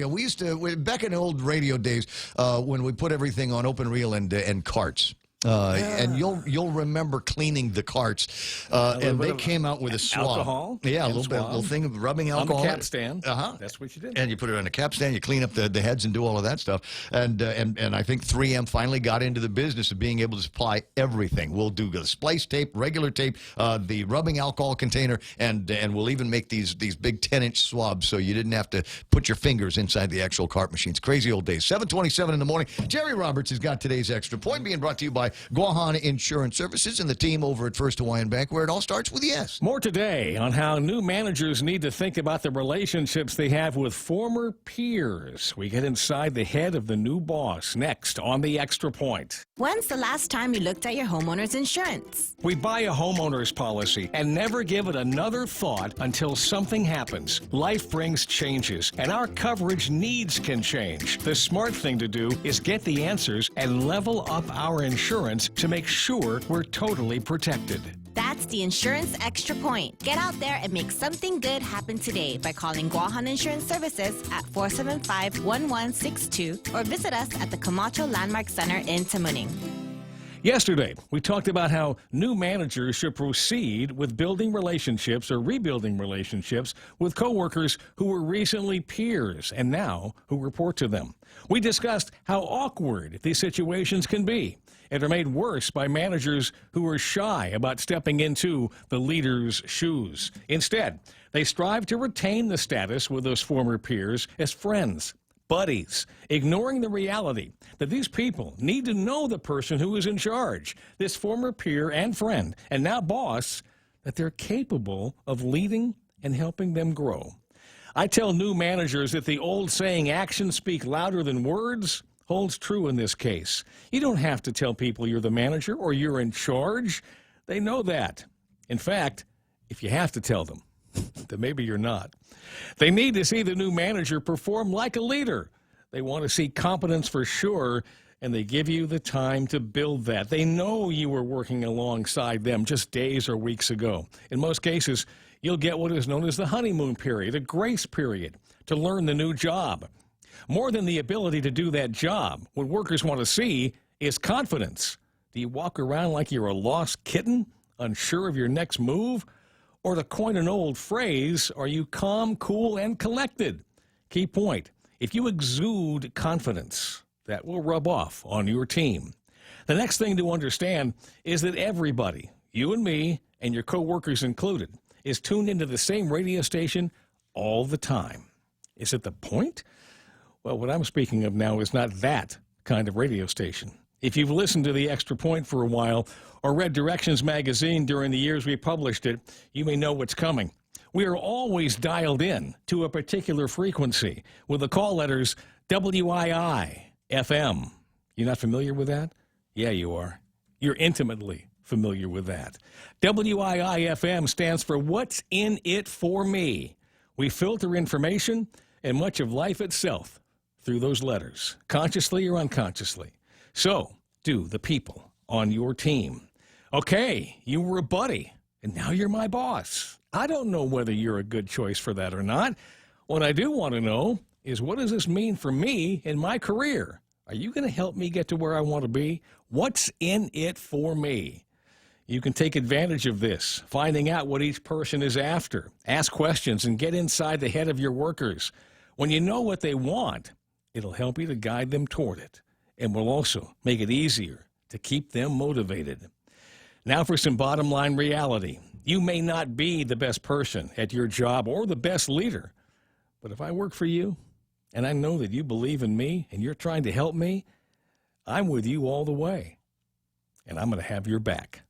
We used to, back in the old radio days, when we put everything on open reel and carts. And you'll remember cleaning the carts, and they came out with a swab. Alcohol? Yeah, a little thing of rubbing alcohol. On the cap stand. Uh-huh. That's what you did. And you put it on a cap stand, you clean up the heads and do all of that stuff. And I think 3M finally got into the business of being able to supply everything. We'll do the splice tape, regular tape, the rubbing alcohol container, and we'll even make these big 10-inch swabs so you didn't have to put your fingers inside the actual cart machines. Crazy old days. 7:27 in the morning. Jerry Roberts has got today's Extra Point, being brought to you by Guahan Insurance Services and the team over at First Hawaiian Bank, where it all starts with yes. More today on how new managers need to think about the relationships they have with former peers. We get inside the head of the new boss next on the Extra Point. When's the last time you looked at your homeowner's insurance? We buy a homeowner's policy and never give it another thought until something happens. Life brings changes, and our coverage needs can change. The smart thing to do is get the answers and level up our insurance to make sure we're totally protected. That's the Insurance Extra Point. Get out there and make something good happen today by calling Guahan Insurance Services at 475-1162 or visit us at the Camacho Landmark Center in Tamuning. Yesterday, we talked about how new managers should proceed with building relationships or rebuilding relationships with coworkers who were recently peers and now who report to them. We discussed how awkward these situations can be and are made worse by managers who are shy about stepping into the leader's shoes. Instead, they strive to retain the status with those former peers as friends, buddies, ignoring the reality that these people need to know the person who is in charge, this former peer and friend, and now boss, that they're capable of leading and helping them grow. I tell new managers that the old saying, actions speak louder than words, holds true in this case. You don't have to tell people you're the manager or you're in charge. They know that. In fact, if you have to tell them, then maybe you're not. They need to see the new manager perform like a leader. They want to see competence for sure, and they give you the time to build that. They know you were working alongside them just days or weeks ago. In most cases, you'll get what is known as the honeymoon period, a grace period, to learn the new job. More than the ability to do that job, what workers want to see is confidence. Do you walk around like you're a lost kitten, unsure of your next move? Or to coin an old phrase, are you calm, cool, and collected? Key point, if you exude confidence, that will rub off on your team. The next thing to understand is that everybody, you and me, and your coworkers included, is tuned into the same radio station all the time. Is it the point? Well, what I'm speaking of now is not that kind of radio station. If you've listened to the Extra Point for a while or read Directions magazine during the years we published it, you may know what's coming. We are always dialed in to a particular frequency with the call letters WII-FM. You're not familiar with that? Yeah, you are. You're intimately familiar with that. WII-FM stands for What's in It for Me. We filter information and much of life itself through those letters, consciously or unconsciously. So do the people on your team. Okay, you were a buddy, and now you're my boss. I don't know whether you're a good choice for that or not. What I do want to know is, what does this mean for me in my career? Are you going to help me get to where I want to be? What's in it for me? You can take advantage of this, finding out what each person is after. Ask questions and get inside the head of your workers. When you know what they want, it'll help you to guide them toward it, and will also make it easier to keep them motivated. Now for some bottom line reality. You may not be the best person at your job or the best leader, but if I work for you and I know that you believe in me and you're trying to help me, I'm with you all the way, and I'm going to have your back.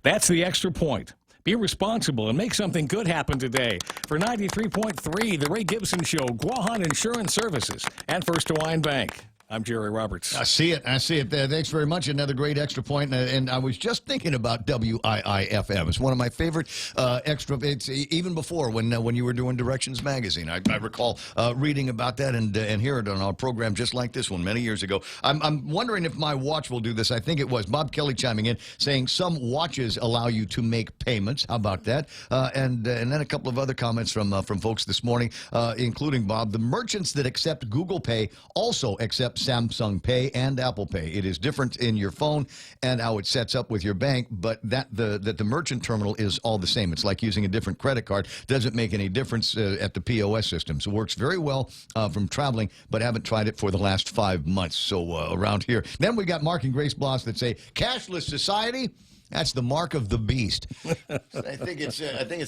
That's the Extra Point. Be responsible and make something good happen today. For 93.3, The Ray Gibson Show, Guahan Insurance Services, and First Hawaiian Bank. I'm Jerry Roberts. I see it. Thanks very much. Another great Extra Point. And I was just thinking about WII-FM. It's one of my favorite extra. It's even before when you were doing Directions magazine. I recall reading about that and hearing it on a program just like this one many years ago. I'm wondering if my watch will do this. I think it was Bob Kelly chiming in saying some watches allow you to make payments. How about that? And then a couple of other comments from folks this morning, including Bob. The merchants that accept Google Pay also accept Samsung Pay and Apple Pay. It is different in your phone and how it sets up with your bank, but that the merchant terminal is all the same. It's like using a different credit card. Doesn't make any difference at the POS system. So it works very well from traveling, but haven't tried it for the last 5 months. So around here. Then we got Mark and Grace Bloss that say, cashless society, that's the mark of the beast. I think it's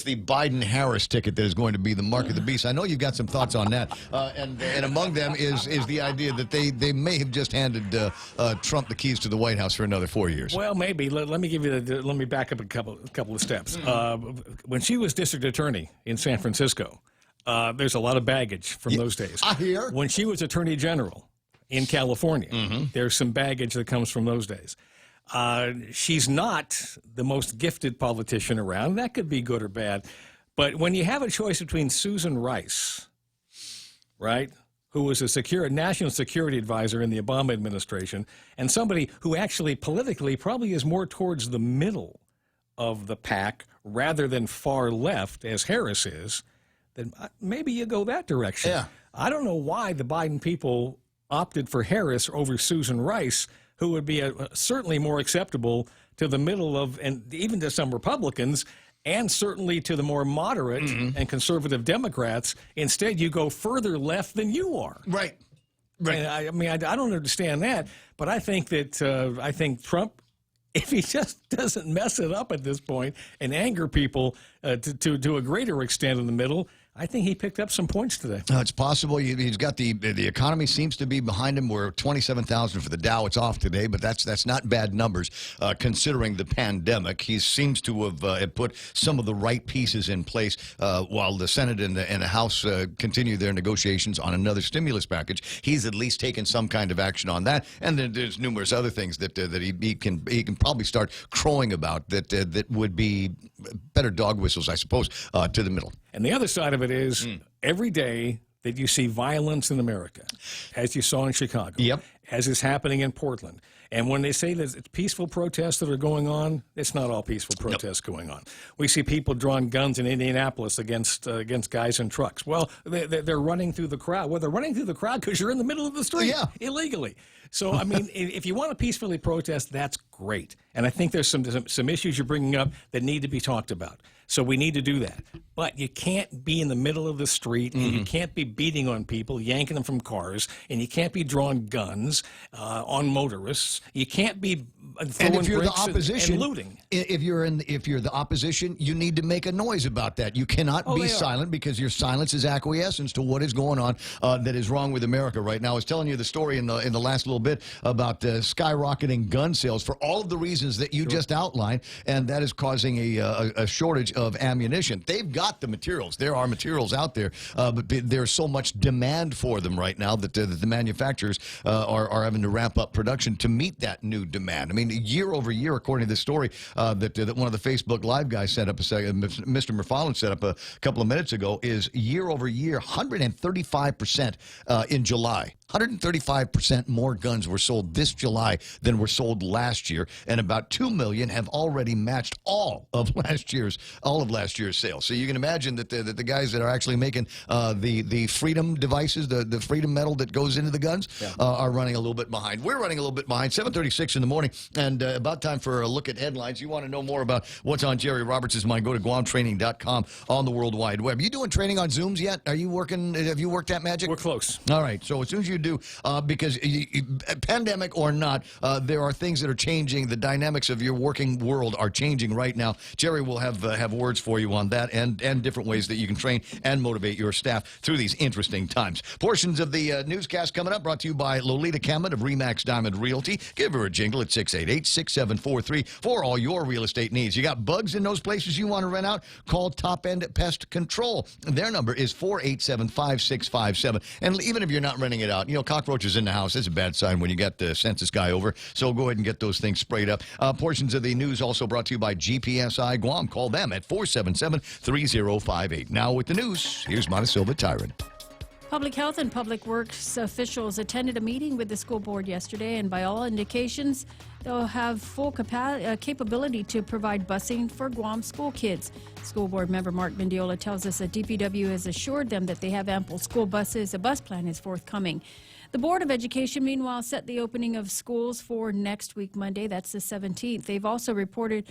the Biden-Harris ticket that is going to be the mark of the beast. I know you've got some thoughts on that, and among them is the idea that they may have just handed Trump the keys to the White House for another 4 years. Well, maybe. Let me give you let me back up a couple of steps. When she was district attorney in San Francisco, there's a lot of baggage from those days. I hear. When she was attorney general in California, there's some baggage that comes from those days. She's not the most gifted politician around. That could be good or bad. But when you have a choice between Susan Rice, right, who was a national security advisor in the Obama administration, and somebody who actually politically probably is more towards the middle of the pack rather than far left, as Harris is, then maybe you go that direction. Yeah. I don't know why the Biden people opted for Harris over Susan Rice, who would be certainly more acceptable to the middle of, and even to some Republicans, and certainly to the more moderate and conservative Democrats. Instead, you go further left than you are. Right. And I don't understand that, but I think that I think Trump, if he just doesn't mess it up at this point and anger people to a greater extent in the middle, I think he picked up some points today. It's possible. He's got the economy seems to be behind him. We're 27,000 for the Dow. It's off today, but that's not bad numbers considering the pandemic. He seems to have put some of the right pieces in place while the Senate and the House continue their negotiations on another stimulus package. He's at least taken some kind of action on that, and then there's numerous other things that he can probably start crowing about that would be better dog whistles, I suppose, to the middle. And the other side of it is every day that you see violence in America, as you saw in Chicago, as is happening in Portland. And when they say that it's peaceful protests that are going on, it's not all peaceful protests going on. We see people drawing guns in Indianapolis against guys in trucks. Well, they're running through the crowd. Well, they're running through the crowd because you're in the middle of the street illegally. So, I mean, if you want to peacefully protest, that's great. And I think there's some issues you're bringing up that need to be talked about. So we need to do that. But you can't be in the middle of the street, and you can't be beating on people, yanking them from cars, and you can't be drawing guns on motorists. You can't be throwing and if you're the bricks opposition, and looting. If you're the opposition, you need to make a noise about that. You cannot be silent because your silence is acquiescence to what is going on that is wrong with America right now. I was telling you the story in the last little bit about skyrocketing gun sales for all of the reasons that you just outlined, and that is causing a shortage of ammunition. They've got the materials. There are materials out there, but there's so much demand for them right now that the manufacturers are having to ramp up production to meet that new demand. I mean, year over year, according to this story that one of the Facebook Live guys set up, Mr. Merfallen set up a couple of minutes ago, is year over year, 135% in July. 135% more guns were sold this July than were sold last year, and about 2 million have already matched all of last year's sales. So you can imagine that the guys that are actually making the Freedom devices, the Freedom metal that goes into the guns, are running a little bit behind. We're running a little bit behind. 7:36 in the morning, and about time for a look at headlines. You want to know more about what's on Jerry Roberts' mind? Go to GuamTraining.com on the World Wide Web. Are you doing training on Zooms yet? Are you working? Have you worked that magic? We're close. All right. So as soon as you do, because pandemic or not, there are things that are changing. The dynamics of your working world are changing right now. Jerry will have words for you on that and different ways that you can train and motivate your staff through these interesting times. Portions of the newscast coming up brought to you by Lolita Camet of Remax Diamond Realty. Give her a jingle at 688-6743 for all your real estate needs. You got bugs in those places you want to rent out? Call Top End Pest Control. Their number is 487-5657. And even if you're not renting it out, cockroaches in the house is a bad sign when you got the census guy over. So go ahead and get those things sprayed up. Portions of the news also brought to you by GPSI Guam. Call them at 477-3058. Now with the news, here's Monte Silva Tyron. Public health and public works officials attended a meeting with the school board yesterday, and by all indications, they'll have full capability to provide busing for Guam school kids. School board member Mark Mendiola tells us that DPW has assured them that they have ample school buses. A bus plan is forthcoming. The Board of Education, meanwhile, set the opening of schools for next week, Monday. That's the 17th. They've also reported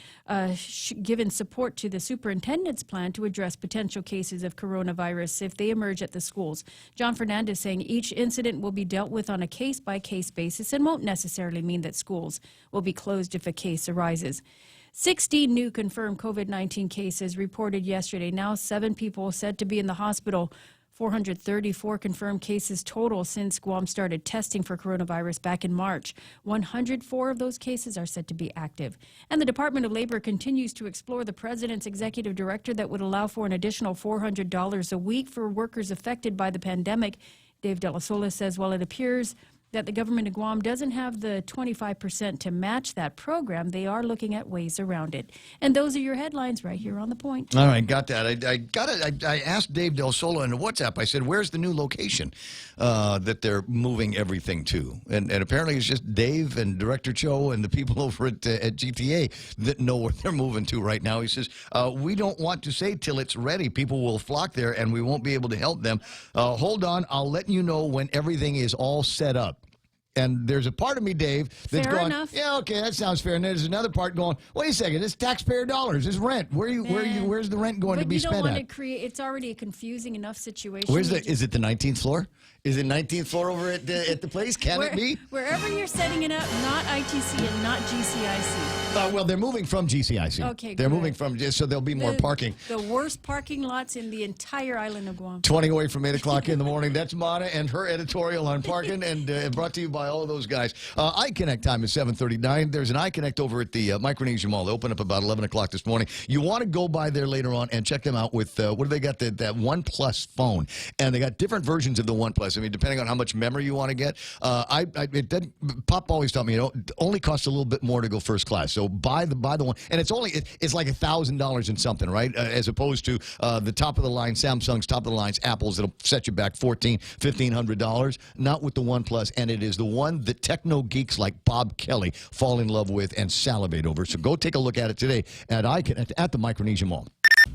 given support to the superintendent's plan to address potential cases of coronavirus if they emerge at the schools. John Fernandez saying each incident will be dealt with on a case-by-case basis and won't necessarily mean that schools will be closed if a case arises. 16 new confirmed COVID-19 cases reported yesterday. Now 7 people said to be in the hospital. 434 confirmed cases total since Guam started testing for coronavirus back in March. 104 of those cases are said to be active. And the Department of Labor continues to explore the president's executive directive that would allow for an additional $400 a week for workers affected by the pandemic. Dave De La Sola says, while it appears that the government of Guam doesn't have the 25% to match that program, they are looking at ways around it. And those are your headlines right here on The Point. All right, got that. I asked Dave Del Solo in the WhatsApp, I said, where's the new location that they're moving everything to? And apparently it's just Dave and Director Cho and the people over at GTA that know where they're moving to right now. He says, we don't want to say till it's ready. People will flock there and we won't be able to help them. Hold on, I'll let you know when everything is all set up. And there's a part of me, Dave, that's fair going, enough. yeah, okay, that sounds fair. And there's another part going, wait a second, it's taxpayer dollars, it's rent. Where's the rent going to be spent at? But you don't want to create, it's already a confusing enough situation. Is it the 19th floor? Is it 19th floor over at the place? Can it be? Wherever you're setting it up, not ITC and not GCIC. Well, they're moving from GCIC. Okay, they're good. moving from, so there'll be more parking. The worst parking lots in the entire island of Guam. 20 away from 8 o'clock in the morning. That's Mata and her editorial on parking, and brought to you by all of those guys. iConnect time is 7:39. There's an iConnect over at the Micronesia Mall. They open up about 11 o'clock this morning. You want to go by there later on and check them out with, what do they got, that OnePlus phone. And they got different versions of the OnePlus. I mean, depending on how much memory you want to get. It doesn't. Pop always taught me, it only costs a little bit more to go first class. So buy the one, and it's like $1,000 and something, right? As opposed to the top of the line Samsung's top of the lines Apple's that'll set you back $1,500. Not with the One Plus, and it is the one that techno geeks like Bob Kelly fall in love with and salivate over. So go take a look at it today at the Micronesia Mall.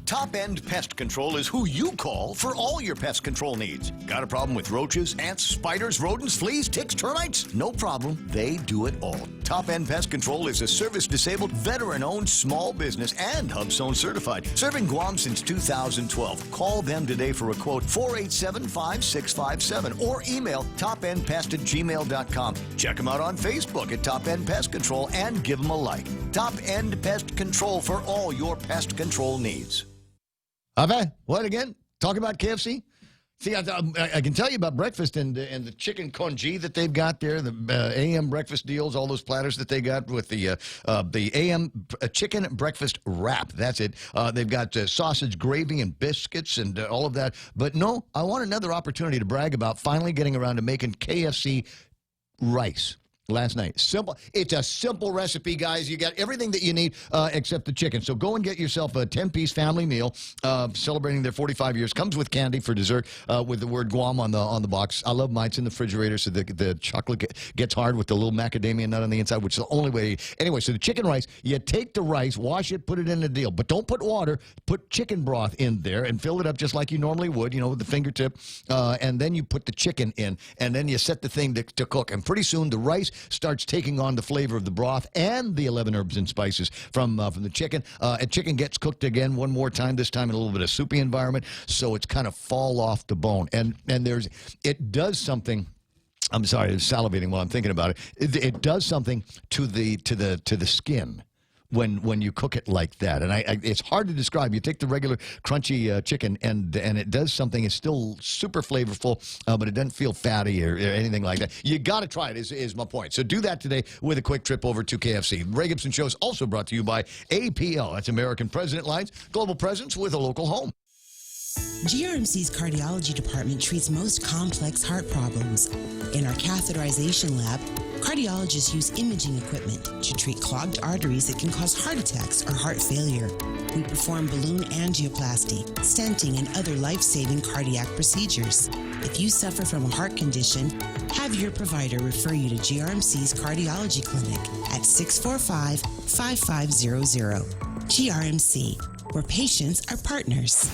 Top End Pest Control is who you call for all your pest control needs. Got a problem with roaches, ants, spiders, rodents, fleas, ticks, termites? No problem. They do it all. Top End Pest Control is a service-disabled, veteran-owned small business and HubZone certified. Serving Guam since 2012. Call them today for a quote, 487-5657, or email topendpest@gmail.com. Check them out on Facebook at Top End Pest Control and give them a like. Top End Pest Control for all your pest control needs. Okay, what again? Talk about KFC? See, I can tell you about breakfast and the chicken congee that they've got there, the AM breakfast deals, all those platters that they got with the AM chicken breakfast wrap. That's it. They've got sausage gravy and biscuits and all of that. But no, I want another opportunity to brag about finally getting around to making KFC rice. Last night. Simple. It's a simple recipe, guys. You got everything that you need except the chicken. So go and get yourself a 10-piece family meal celebrating their 45 years. Comes with candy for dessert with the word Guam on the box. I love mine. It's in the refrigerator so the chocolate gets hard with the little macadamia nut on the inside, which is the only way. Anyway, so the chicken rice, you take the rice, wash it, put it in a deal. But don't put water. Put chicken broth in there and fill it up just like you normally would, with the fingertip. And then you put the chicken in. And then you set the thing to cook. And pretty soon the rice starts taking on the flavor of the broth and the 11 herbs and spices from the chicken. And chicken gets cooked again one more time, this time in a little bit of soupy environment, so it's kind of fall off the bone. And it does something. I'm sorry, I'm salivating while I'm thinking about it. It does something to the skin when you cook it like that, and it's hard to describe. You take the regular crunchy chicken, and it does something. It's still super flavorful, but it doesn't feel fatty or anything like that. You got to try it. Is my point. So do that today with a quick trip over to KFC. Ray Gibson Show is also brought to you by APL. That's American President Lines, global presence with a local home. GRMC's cardiology department treats most complex heart problems. In our catheterization lab, cardiologists use imaging equipment to treat clogged arteries that can cause heart attacks or heart failure. We perform balloon angioplasty, stenting, and other life-saving cardiac procedures. If you suffer from a heart condition, have your provider refer you to GRMC's cardiology clinic at 645-5500. GRMC, where patients are partners.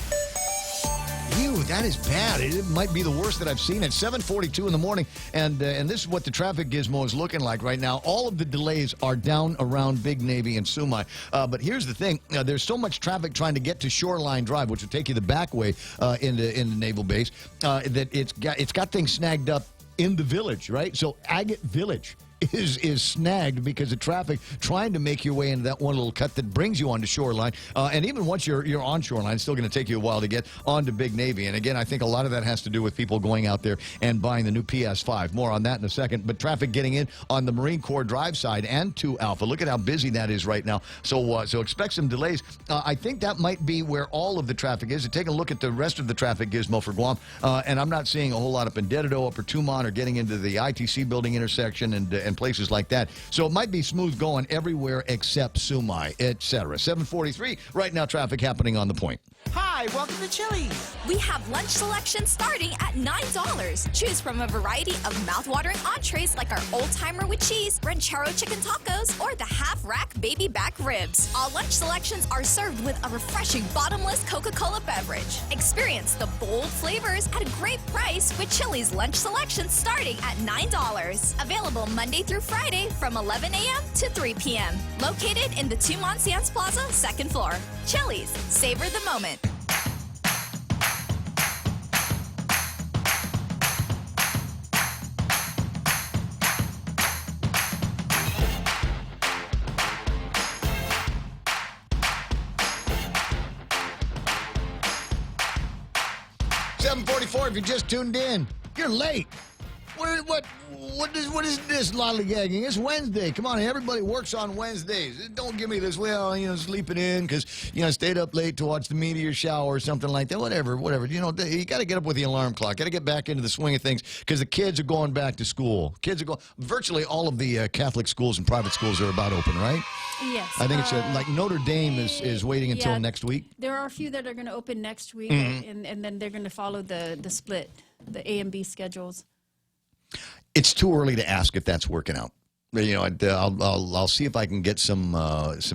Ew, that is bad. It might be the worst that I've seen. It's 7:42 in the morning, and this is what the traffic gizmo is looking like right now. All of the delays are down around Big Navy and Sumai. But here's the thing. There's so much traffic trying to get to Shoreline Drive, which will take you the back way in the Naval Base, that it's got things snagged up in the village, right? So Agate Village is snagged because of traffic trying to make your way into that one little cut that brings you onto Shoreline. And even once you're on Shoreline, it's still going to take you a while to get onto Big Navy. And again, I think a lot of that has to do with people going out there and buying the new PS5. More on that in a second. But traffic getting in on the Marine Corps Drive side and 2 Alpha. Look at how busy that is right now. So expect some delays. I think that might be where all of the traffic is. Take a look at the rest of the traffic gizmo for Guam. And I'm not seeing a whole lot up in Dededo, Upper Tumon, or getting into the ITC building intersection and places like that. So it might be smooth going everywhere except Sumai, etc. 7:43 right now, traffic happening on the point. Hi, welcome to Chili's. We have lunch selection starting at $9. Choose from a variety of mouthwatering entrees like our old timer with cheese, ranchero chicken tacos, or the half-rack baby back ribs. All lunch selections are served with a refreshing bottomless Coca-Cola beverage. Experience the bold flavors at a great price with Chili's lunch selection starting at $9. Available Monday through Friday from 11 a.m. to 3 p.m. Located in the Tumon Sands Plaza, 2nd floor. Chili's, savor the moment. $7:44 if you just tuned in. You're late. What is this lollygagging? It's Wednesday. Come on, everybody works on Wednesdays. Don't give me this, sleeping in because, stayed up late to watch the meteor shower or something like that. Whatever. You got to get up with the alarm clock. Got to get back into the swing of things because the kids are going back to school. Virtually all of the Catholic schools and private schools are about open, right? Yes. I think it's like Notre Dame is waiting until next week. There are a few that are going to open next week, Mm-hmm. and then they're going to follow the split, the A and B schedules. It's too early to ask if that's working out. I'll see if I can get some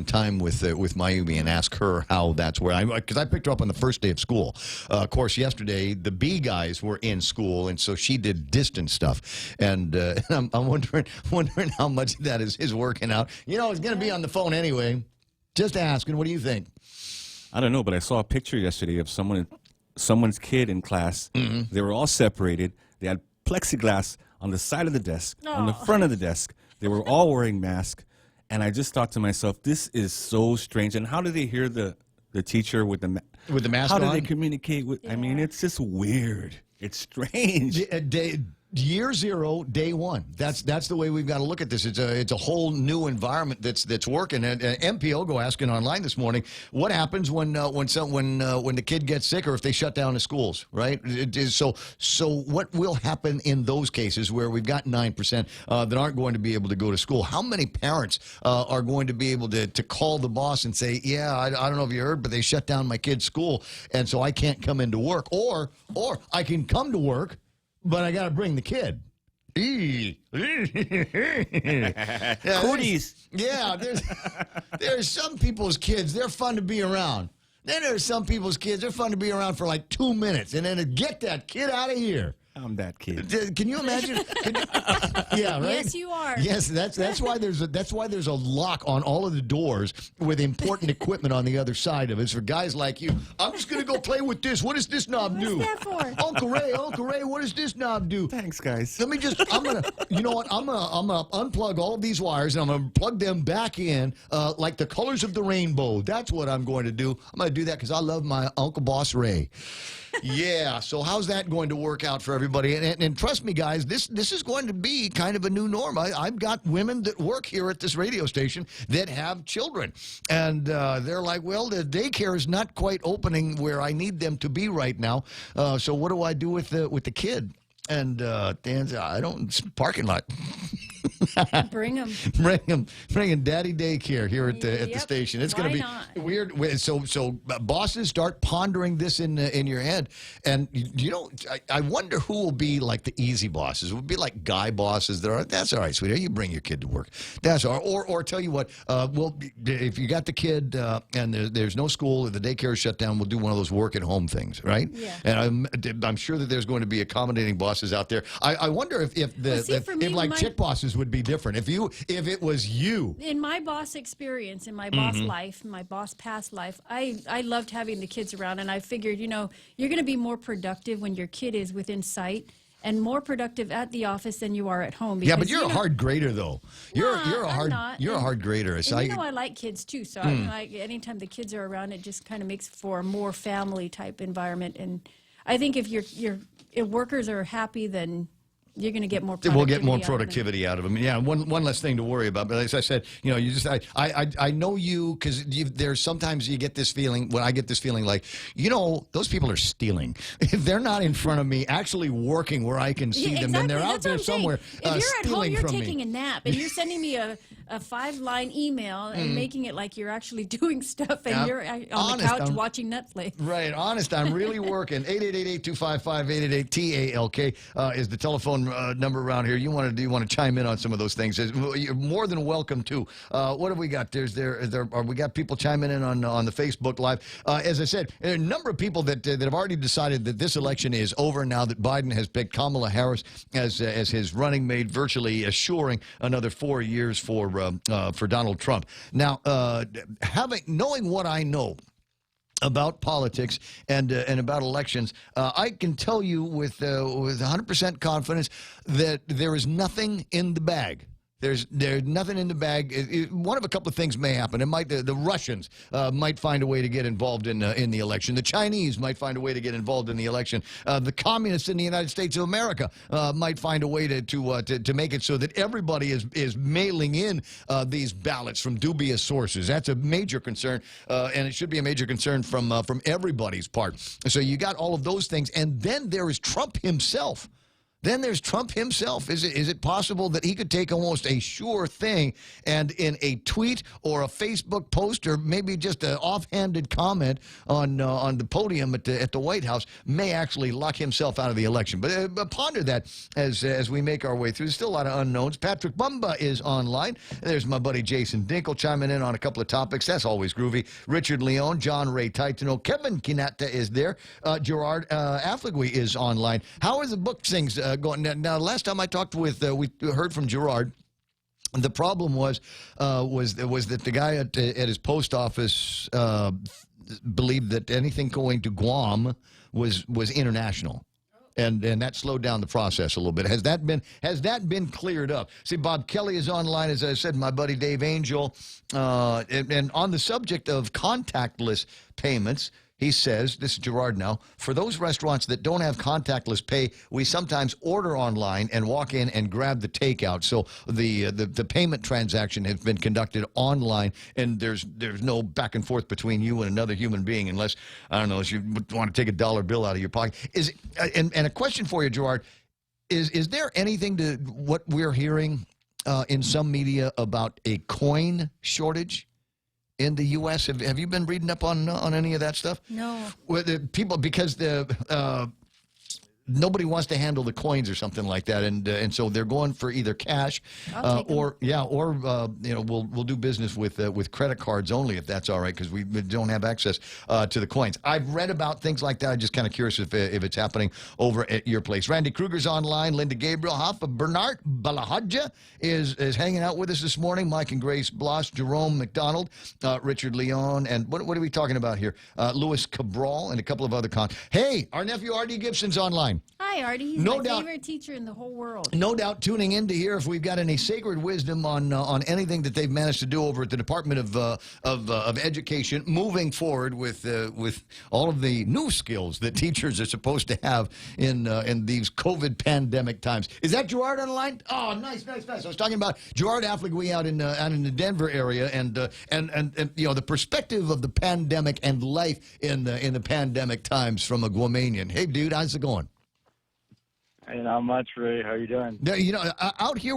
time with Mayumi and ask her how that's because I picked her up on the first day of school. Of course, yesterday the B guys were in school, and so she did distance stuff. And I'm wondering how much of that is working out. It's going to be on the phone anyway. Just asking. What do you think? I don't know, but I saw a picture yesterday of someone's kid in class. Mm-hmm. They were all separated. They had plexiglass on the side of the desk, on the front of the desk. They were all wearing masks. And I just thought to myself, this is so strange. And how do they hear the teacher with the mask on? How do they communicate with? Yeah. I mean, it's just weird. It's strange. Year zero, day one. That's the way we've got to look at this. It's a whole new environment that's working. And MPO go asking online this morning, what happens when the kid gets sick or if they shut down the schools, right? So what will happen in those cases where we've got 9% that aren't going to be able to go to school? How many parents are going to be able to call the boss and say, yeah, I don't know if you heard, but they shut down my kid's school, and so I can't come into work, or I can come to work, but I got to bring the kid. Cooties. Yeah, there's some people's kids, they're fun to be around. Then there's some people's kids, they're fun to be around for like 2 minutes, and then to get that kid out of here. I'm that kid. Can you imagine? Yeah, right. Yes, you are. Yes, that's why there's a lock on all of the doors with important equipment on the other side of it. It's for guys like you. I'm just gonna go play with this. What does this knob do? What's that for? Uncle Ray, what does this knob do? Thanks, guys. I'm gonna unplug all of these wires and I'm gonna plug them back in like the colors of the rainbow. That's what I'm going to do. I'm gonna do that because I love my Uncle Boss Ray. Yeah, so how's that going to work out for everybody? And trust me, guys, this is going to be kind of a new norm. I've got women that work here at this radio station that have children. And they're like, well, the daycare is not quite opening where I need them to be right now. So what do I do with the kid? And Dan's, I don't, parking lot. Bring him. Bring Daddy Daycare here at the station. It's going to be weird. So bosses start pondering this in your head, and I wonder who will be like the easy bosses. It would be like guy bosses that are, that's all right, sweetheart, you bring your kid to work. That's all right. Or tell you what, well, if you got the kid and there's no school, or the daycare is shut down, we'll do one of those work at home things, right? Yeah. And I'm sure that there's going to be accommodating bosses out there. I wonder if chick bosses would be different if it was you. In my boss experience, in my boss life, my boss past life, I loved having the kids around, and I figured, you're going to be more productive when your kid is within sight and more productive at the office than you are at home. Because, yeah, but you're a hard grader, though. You're a hard grader. And I like kids too, so anytime the kids are around, it just kind of makes for a more family type environment. And I think if if workers are happy, then you're going to get more productivity. We'll get more productivity out of them. Yeah, one less thing to worry about. But as I said, I know you because there's sometimes you get this feeling, when I get this feeling like, those people are stealing. If they're not in front of me actually working where I can see them, then they're out there somewhere If you're at home, you're from taking me. a nap, and you're sending me a 5-line email and making it like you're actually doing stuff, and you're on the couch watching Netflix. Right, honest, I'm really working. 888-825-888-TALK is the telephone number around here. You want to chime in on some of those things? You're more than welcome to. What have we got? We got people chiming in on the Facebook Live. As I said, a number of people that have already decided that this election is over now that Biden has picked Kamala Harris as his running mate, virtually assuring another 4 years for Donald Trump. Now, knowing what I know about politics and about elections, I can tell you with 100% confidence that there is nothing in the bag There's nothing in the bag. One of a couple of things may happen. It might the Russians might find a way to get involved in the election. The Chinese might find a way to get involved in the election. The communists in the United States of America might find a way to make it so that everybody is mailing in these ballots from dubious sources. That's a major concern, and it should be a major concern from everybody's part. So you got all of those things, and then there is Trump himself. Then there's Trump himself. Is it possible that he could take almost a sure thing and in a tweet or a Facebook post or maybe just an offhanded comment on the podium at the White House may actually lock himself out of the election? But ponder that as we make our way through. There's still a lot of unknowns. Patrick Bumba is online. There's my buddy Jason Dinkle chiming in on a couple of topics. That's always groovy. Richard Leon, John Ray Titano, Kevin Kinata is there. Gerard Affligwe is online. How are the book things going? Now, last time I talked with, we heard from Gerard. The problem was that the guy at his post office believed that anything going to Guam was international. And that slowed down the process a little bit. Has that been cleared up? See, Bob Kelly is online, as I said, my buddy Dave Angel. And on the subject of contactless payments, he says, this is Gerard now, for those restaurants that don't have contactless pay, we sometimes order online and walk in and grab the takeout. So the payment transaction has been conducted online, and there's no back and forth between you and another human being unless, I don't know, if you want to take a dollar bill out of your pocket. And a question for you, Gerard, is there anything to what we're hearing in some media about a coin shortage in the U.S.? Have you been reading up on any of that stuff? No. Well, the people, because nobody wants to handle the coins or something like that, and so they're going for either cash or we'll do business with credit cards only, if that's all right, because we don't have access to the coins. I've read about things like that. I'm just kind of curious if it's happening over at your place. Randy Kruger's online. Linda Gabriel Hoffa, Bernard Balahadja is hanging out with us this morning. Mike and Grace Bloss, Jerome McDonald, Richard Leon, and what are we talking about here? Louis Cabral and a couple of other Hey, our nephew R.D. Gibson's online. Hi, Artie. He's my favorite teacher in the whole world. No doubt tuning in to hear if we've got any sacred wisdom on anything that they've managed to do over at the Department of Education moving forward with all of the new skills that teachers are supposed to have in these COVID pandemic times. Is that Gerard on the line? Oh, nice. I was talking about Gerard Affligwe out in the Denver area and the perspective of the pandemic and life in the pandemic times from a Guamanian. Hey, dude, how's it going? Hey, not much, Ray. How you doing? Out here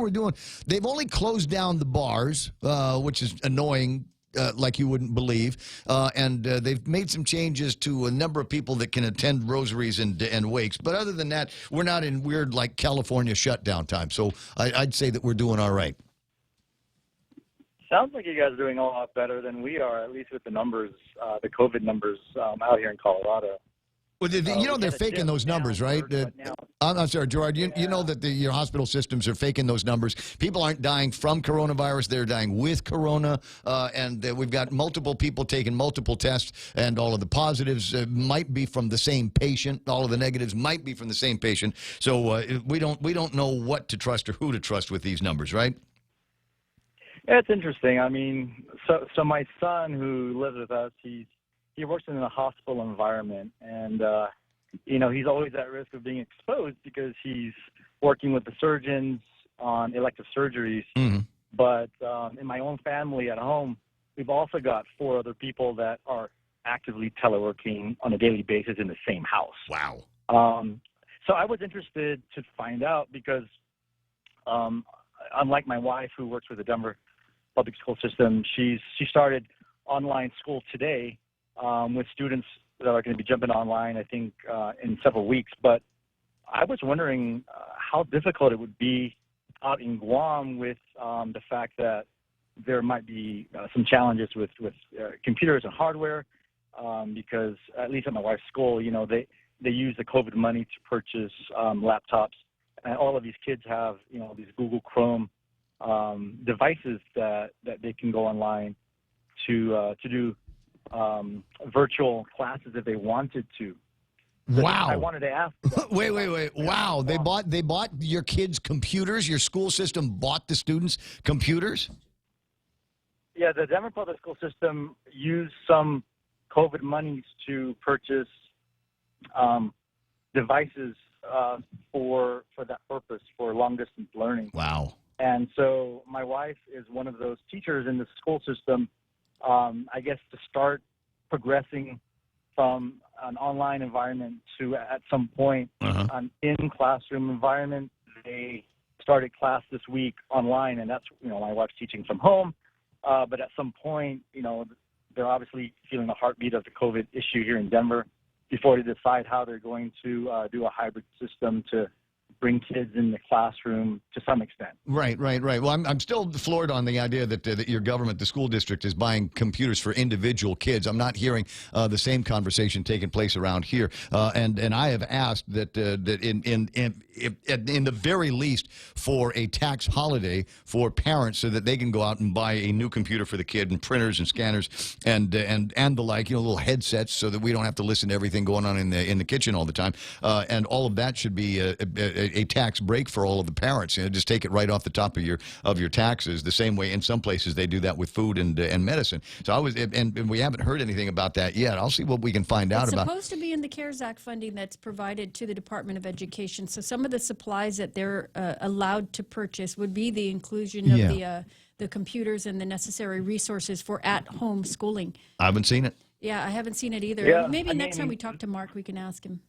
they've only closed down the bars, which is annoying, like you wouldn't believe. And they've made some changes to a number of people that can attend rosaries and wakes. But other than that, we're not in weird, like, California shutdown time. So I'd say that we're doing all right. Sounds like you guys are doing a lot better than we are, at least with the numbers, the COVID numbers out here in Colorado. Well, they're faking those numbers, right? I'm sorry, Gerard. You know that your hospital systems are faking those numbers. People aren't dying from coronavirus; they're dying with corona, and we've got multiple people taking multiple tests, and all of the positives might be from the same patient. All of the negatives might be from the same patient. So we don't know what to trust or who to trust with these numbers, right? Yeah, it's interesting. I mean, so my son who lives with us, he works in a hospital environment, and he's always at risk of being exposed because he's working with the surgeons on elective surgeries. Mm-hmm. But in my own family at home, we've also got 4 other people that are actively teleworking on a daily basis in the same house. Wow. So I was interested to find out because unlike my wife who works with the Denver public school system, she started online school today. With students that are going to be jumping online, I think, in several weeks. But I was wondering how difficult it would be out in Guam with the fact that there might be some challenges with computers and hardware because, at least at my wife's school, they use the COVID money to purchase laptops. And all of these kids have, these Google Chrome devices that they can go online to do virtual classes if they wanted to. Wow. I wanted to ask. Wait. Wow. They bought your kids' computers. Your school system bought the students' computers? Yeah, the Denver public school system used some COVID monies to purchase devices for that purpose, for long-distance learning. Wow. And so my wife is one of those teachers in the school system, I guess, to start progressing from an online environment to, at some point, an in-classroom environment. They started class this week online, and that's, my wife's teaching from home. But at some point, they're obviously feeling the heartbeat of the COVID issue here in Denver before they decide how they're going to do a hybrid system to bring kids in the classroom to some extent. Right. Well, I'm still floored on the idea that your government, the school district, is buying computers for individual kids. I'm not hearing the same conversation taking place around here. And I have asked that in the very least for a tax holiday for parents so that they can go out and buy a new computer for the kid and printers and scanners and the like, little headsets so that we don't have to listen to everything going on in the kitchen all the time. And all of that should be a tax break for all of the parents. Just take it right off the top of your taxes. The same way in some places they do that with food and medicine. So and we haven't heard anything about that yet. I'll see what we can find out about. It's supposed to be in the CARES Act funding that's provided to the Department of Education. So some of the supplies that they're allowed to purchase would be the inclusion of the computers and the necessary resources for at-home schooling. I haven't seen it. Yeah, I haven't seen it either. Yeah, Maybe next time we talk to Mark, we can ask him.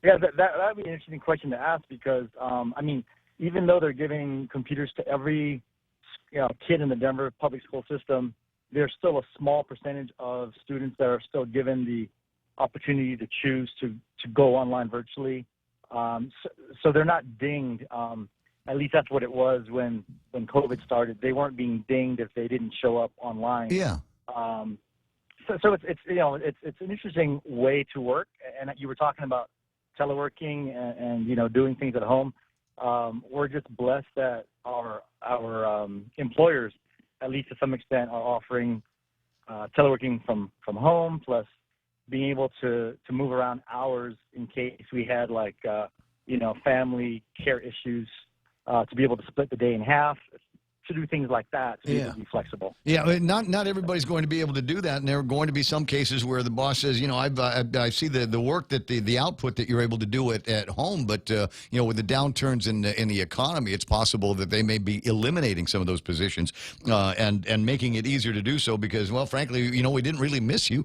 Yeah, that'd be an interesting question to ask because, even though they're giving computers to every kid in the Denver public school system, there's still a small percentage of students that are still given the opportunity to choose to go online virtually. So they're not dinged. At least that's what it was when COVID started. They weren't being dinged if they didn't show up online. Yeah. So it's an interesting way to work. And you were talking about teleworking and doing things at home. We're just blessed that our employers, at least to some extent, are offering teleworking from home, plus being able to move around hours in case we had family care issues, to be able to split the day in half, to do things like that, to be able to be flexible. Yeah, not everybody's going to be able to do that, and there are going to be some cases where the boss says, I see the work that the output that you're able to do at home, but with the downturns in the economy, it's possible that they may be eliminating some of those positions and making it easier to do so because, well, frankly, we didn't really miss you,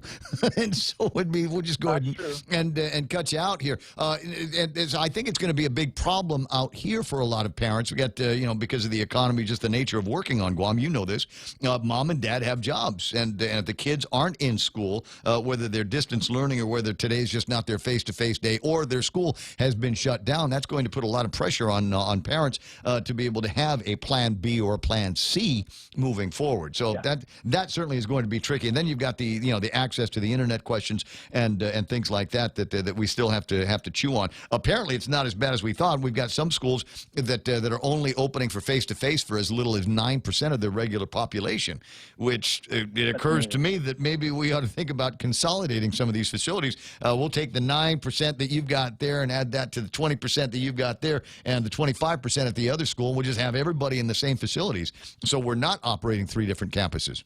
and so we'll just go ahead and cut you out here. And I think it's going to be a big problem out here for a lot of parents. We got because of the economy, just the nature of working on Guam, this. Mom and dad have jobs, and if the kids aren't in school, whether they're distance learning or whether today's just not their face-to-face day or their school has been shut down, that's going to put a lot of pressure on parents to be able to have a plan B or a plan C moving forward. So that certainly is going to be tricky. And then you've got the access to the internet questions and things like that we still have to chew on. Apparently, it's not as bad as we thought. We've got some schools that are only opening for face-to-face for as little as 9% of their regular population, which it occurs to me that maybe we ought to think about consolidating some of these facilities. We'll take the 9% that you've got there and add that to the 20% that you've got there and the 25% at the other school. We'll just have everybody in the same facilities. So we're not operating 3 different campuses.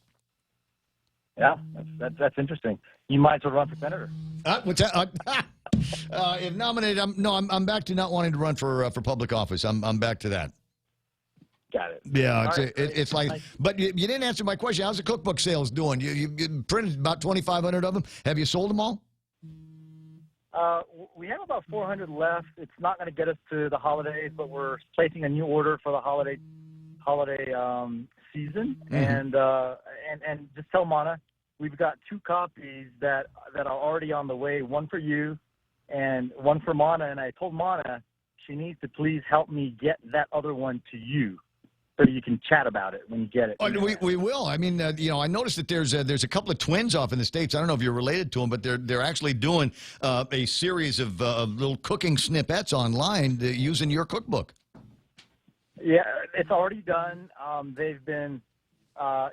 Yeah, that's interesting. You might as well run for senator. What's that? If nominated, I'm back to not wanting to run for public office. I'm back to that. Got it. Yeah, it's like, but you didn't answer my question. How's the cookbook sales doing? You printed about 2,500 of them. Have you sold them all? We have about 400 left. It's not going to get us to the holidays, but we're placing a new order for the holiday season. And just tell Mana, we've got 2 copies that are already on the way. One for you, and one for Mana. And I told Mana she needs to please help me get that other one to you, so you can chat about it when you get it. Oh, we will. I mean, I noticed that there's a couple of twins off in the States. I don't know if you're related to them, but they're actually doing a series of little cooking snippets online using your cookbook. Yeah, it's already done. They've been, I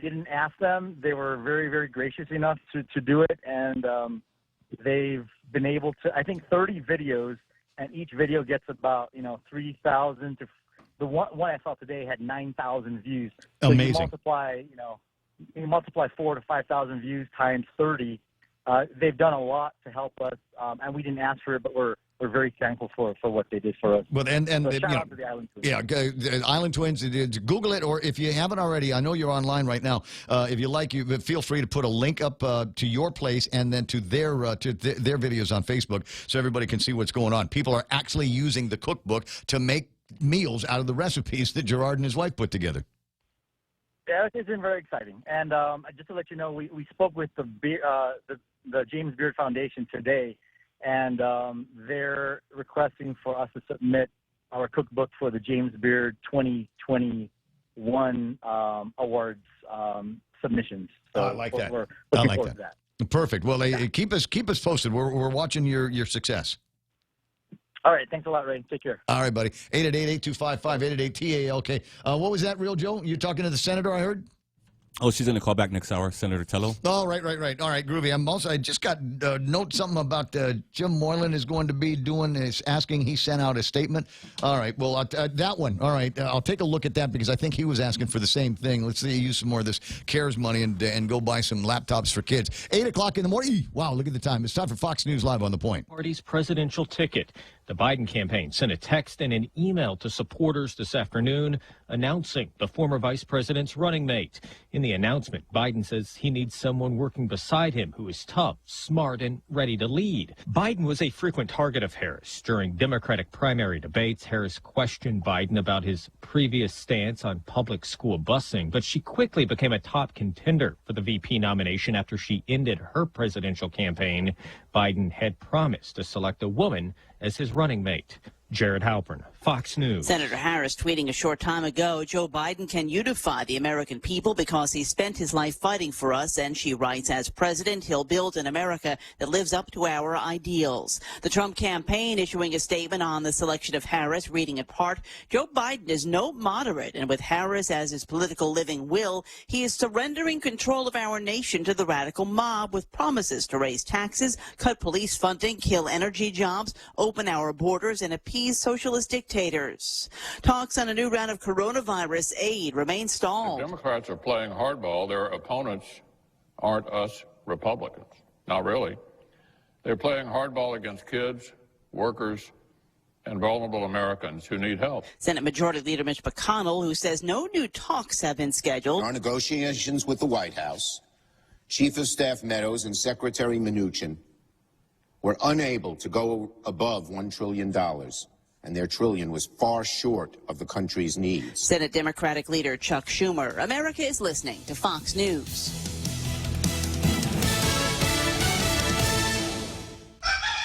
didn't ask them. They were very, very gracious enough to do it, and they've been able to, I think, 30 videos, and each video gets about 3,000 to. The one I saw today had 9,000 views. So Amazing. You multiply 4,000 to 5,000 views times 30. They've done a lot to help us, and we didn't ask for it, but we're very thankful for what they did for us. Well, So shout out to the Island Twins. Yeah, the Island Twins. Google it, or if you haven't already, I know you're online right now. If you like, feel free to put a link up to your place and then to their videos on Facebook, so everybody can see what's going on. People are actually using the cookbook to make meals out of the recipes that Gerard and his wife put together. Yeah, it's been very exciting. And just to let you know, we spoke with the James Beard Foundation today, and they're requesting for us to submit our cookbook for the James Beard 2021 awards submissions. So I like that. We're looking forward to that. Perfect. Well, keep us posted. We're watching your success. All right. Thanks a lot, Ray. Take care. All right, buddy. 888-8255-888-TALK. What was that, Real Joe? You talking to the senator, I heard? Oh, she's going to call back next hour, Senator Tello. Oh, right. All right, groovy. I just got note something about Jim Moylan is going to be asking. He sent out a statement. All right, well, that one. All right, I'll take a look at that because I think he was asking for the same thing. Let's see, use some more of this CARES money and go buy some laptops for kids. 8 o'clock in the morning. Wow, look at the time. It's time for Fox News Live on the Point. Party's presidential ticket. The Biden campaign sent a text and an email to supporters this afternoon announcing the former vice president's running mate. In the announcement, Biden says he needs someone working beside him who is tough, smart, and ready to lead. Biden was a frequent target of Harris. During Democratic primary debates, Harris questioned Biden about his previous stance on public school busing, but she quickly became a top contender for the VP nomination after she ended her presidential campaign. Biden had promised to select a woman as his running mate. Jared Halpern, Fox News. Senator Harris tweeting a short time ago, Joe Biden can unify the American people because he spent his life fighting for us, and she writes, as president, he'll build an America that lives up to our ideals. The Trump campaign issuing a statement on the selection of Harris, reading in part, Joe Biden is no moderate, and with Harris as his political living will, he is surrendering control of our nation to the radical mob with promises to raise taxes, cut police funding, kill energy jobs, open our borders, and appease socialist dictators. Talks on a new round of coronavirus aid remain stalled. The Democrats are playing hardball. Their opponents aren't us Republicans. Not really. They're playing hardball against kids, workers, and vulnerable Americans who need help. Senate Majority Leader Mitch McConnell, who says no new talks have been scheduled. Our negotiations with the White House, Chief of Staff Meadows and Secretary Mnuchin were unable to go above $1 trillion, and their trillion was far short of the country's needs. Senate Democratic Leader Chuck Schumer. America is listening to Fox News.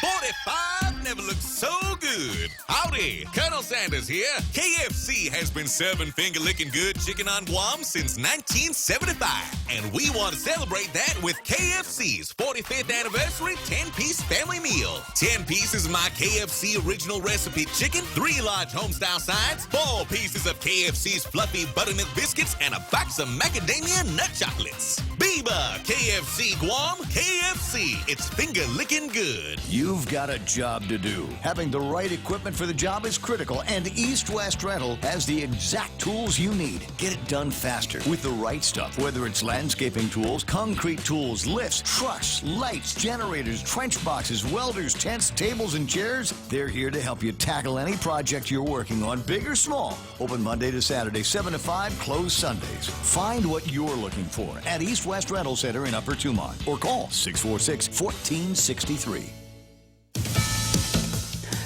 45 never looked so good. Howdy, Colonel Sanders here. KFC has been serving finger-licking good chicken on Guam since 1975. And we want to celebrate that with KFC's 45th anniversary 10-piece family meal. 10 pieces of my KFC original recipe chicken, 3 large homestyle sides, 4 pieces of KFC's fluffy buttermilk biscuits, and a box of macadamia nut chocolates. Biba, KFC Guam, KFC. It's finger-licking good. You've got a job to do. Having the right equipment for the job is critical, and East West Rental has the exact tools you need. Get it done faster with the right stuff, whether it's landscaping tools, concrete tools, lifts, trucks, lights, generators, trench boxes, welders, tents, tables, and chairs. They're here to help you tackle any project you're working on, big or small. Open Monday to Saturday, 7 to 5, closed Sundays. Find what you're looking for at East West Rental Center in Upper Tumont, or call 646-1463.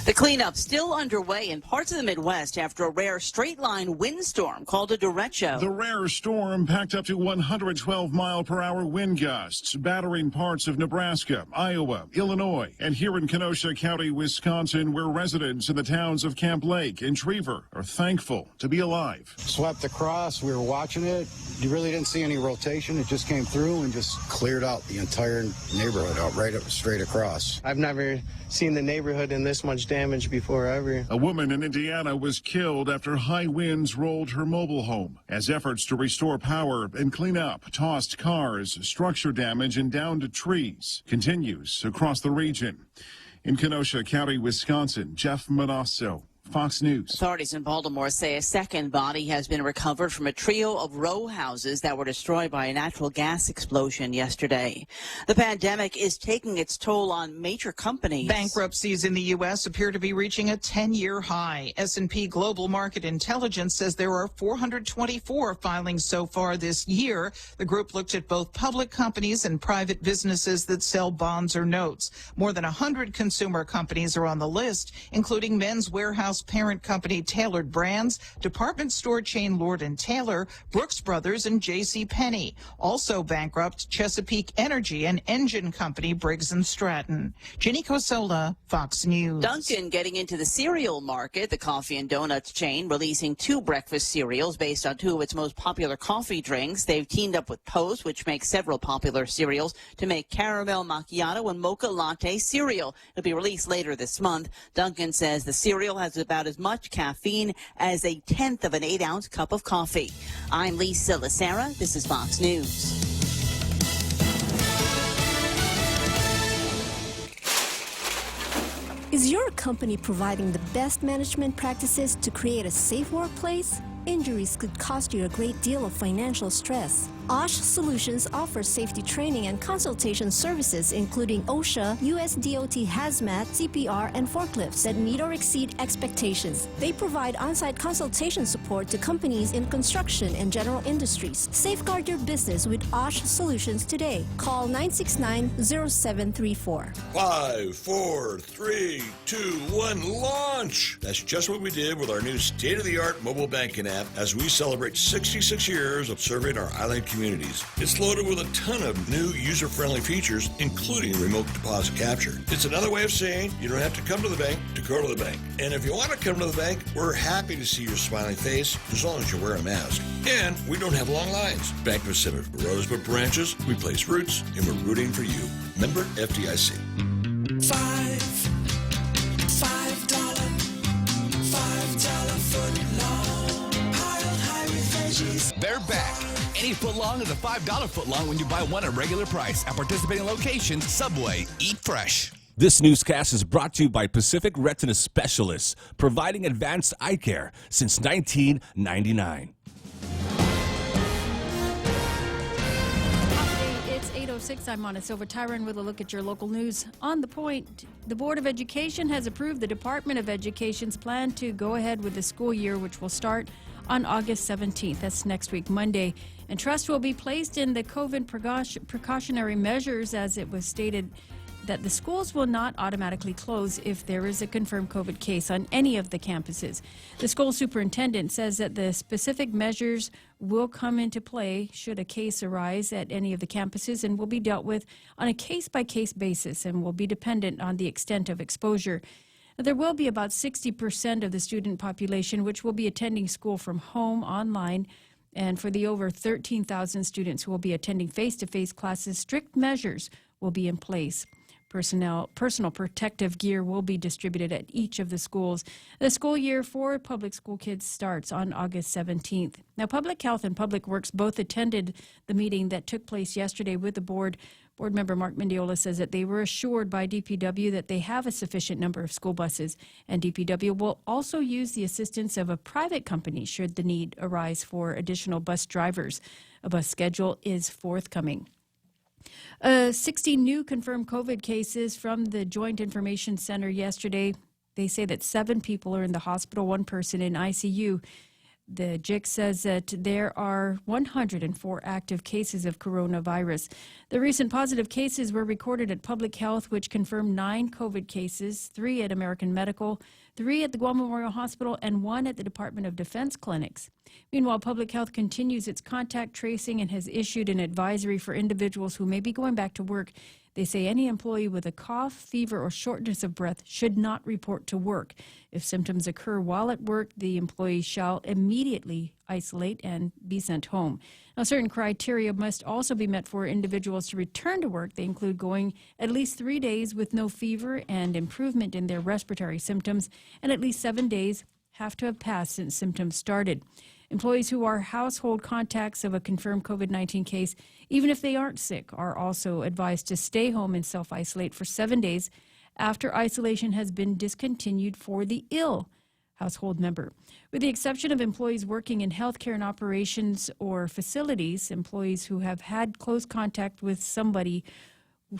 The cleanup still underway in parts of the Midwest after a rare straight-line windstorm called a derecho. The rare storm packed up to 112-mile-per-hour wind gusts, battering parts of Nebraska, Iowa, Illinois, and here in Kenosha County, Wisconsin, where residents in the towns of Camp Lake and Trever are thankful to be alive. Swept across, we were watching it. You really didn't see any rotation. It just came through and just cleared out the entire neighborhood out right up straight across. I've never seen the neighborhood in this much damage damage before ever. A woman in Indiana was killed after high winds rolled her mobile home. As efforts to restore power and clean up tossed cars, structure damage, and downed trees continues across the region. In Kenosha County, Wisconsin, Jeff Manasso, Fox News. Authorities in Baltimore say a second body has been recovered from a trio of row houses that were destroyed by a natural gas explosion yesterday. The pandemic is taking its toll on major companies. Bankruptcies in the U.S. appear to be reaching a 10-year high. S&P Global Market Intelligence says there are 424 filings so far this year. The group looked at both public companies and private businesses that sell bonds or notes. More than 100 consumer companies are on the list, including Men's Warehouse parent company Tailored Brands, department store chain Lord & Taylor, Brooks Brothers, and J.C. Penney. Also bankrupt, Chesapeake Energy and engine company Briggs & Stratton. Ginny Cosola, Fox News. Dunkin' getting into the cereal market. The coffee and donuts chain releasing 2 breakfast cereals based on 2 of its most popular coffee drinks. They've teamed up with Post, which makes several popular cereals, to make caramel macchiato and mocha latte cereal. It'll be released later this month. Dunkin' says the cereal has about as much caffeine as a 1/10 of an 8-ounce cup of coffee. I'm Lisa Lacera. This is Fox News. Is your company providing the best management practices to create a safe workplace? Injuries could cost you a great deal of financial stress. OSH Solutions offers safety training and consultation services including OSHA, USDOT Hazmat, CPR, and forklifts that meet or exceed expectations. They provide on-site consultation support to companies in construction and general industries. Safeguard your business with OSH Solutions today. Call 969-0734. 5, 4, 3, 2, 1, launch! That's just what we did with our new state-of-the-art mobile banking app as we celebrate 66 years of serving our island communities. It's loaded with a ton of new user-friendly features, including remote deposit capture. It's another way of saying you don't have to come to the bank to go to the bank. And if you want to come to the bank, we're happy to see your smiling face as long as you wear a mask. And we don't have long lines. Bank Pacific Rosebud branches, we place roots, and we're rooting for you. Member FDIC. $5 foot long, piled high with veggies. They're back. Any foot long is a $5 foot long when you buy one at regular price at participating locations. Subway, eat fresh. This newscast is brought to you by Pacific Retina Specialists, providing advanced eye care since 1999. It's 8:06. I'm Mona Silva Tyron with a look at your local news. On the point, the Board of Education has approved the Department of Education's plan to go ahead with the school year, which will start on August 17th. That's next week, Monday. And trust will be placed in the COVID precautionary measures, as it was stated that the schools will not automatically close if there is a confirmed COVID case on any of the campuses. The school superintendent says that the specific measures will come into play should a case arise at any of the campuses and will be dealt with on a case-by-case basis and will be dependent on the extent of exposure. There will be about 60% of the student population which will be attending school from home online, and for the over 13,000 students who will be attending face-to-face classes, strict measures will be in place. Personal protective gear will be distributed at each of the schools. The school year for public school kids starts on August 17th. Now, Public Health and Public Works both attended the meeting that took place yesterday with the board. Board member Mark Mendiola says that they were assured by DPW that they have a sufficient number of school buses, and DPW will also use the assistance of a private company should the need arise for additional bus drivers. A bus schedule is forthcoming. 60 new confirmed COVID cases from the Joint Information Center yesterday. They say that 7 people are in the hospital, 1 person in ICU. The JIC says that there are 104 active cases of coronavirus. The recent positive cases were recorded at Public Health, which confirmed 9 COVID cases, 3 at American Medical, 3 at the Guam Memorial Hospital, and 1 at the Department of Defense clinics. Meanwhile, Public Health continues its contact tracing and has issued an advisory for individuals who may be going back to work. They say any employee with a cough, fever, or shortness of breath should not report to work. If symptoms occur while at work, the employee shall immediately isolate and be sent home. Now, certain criteria must also be met for individuals to return to work. They include going at least 3 days with no fever and improvement in their respiratory symptoms, and at least 7 days have to have passed since symptoms started. Employees who are household contacts of a confirmed COVID-19 case, even if they aren't sick, are also advised to stay home and self-isolate for 7 days after isolation has been discontinued for the ill household member. With the exception of employees working in healthcare and operations or facilities, employees who have had close contact with somebody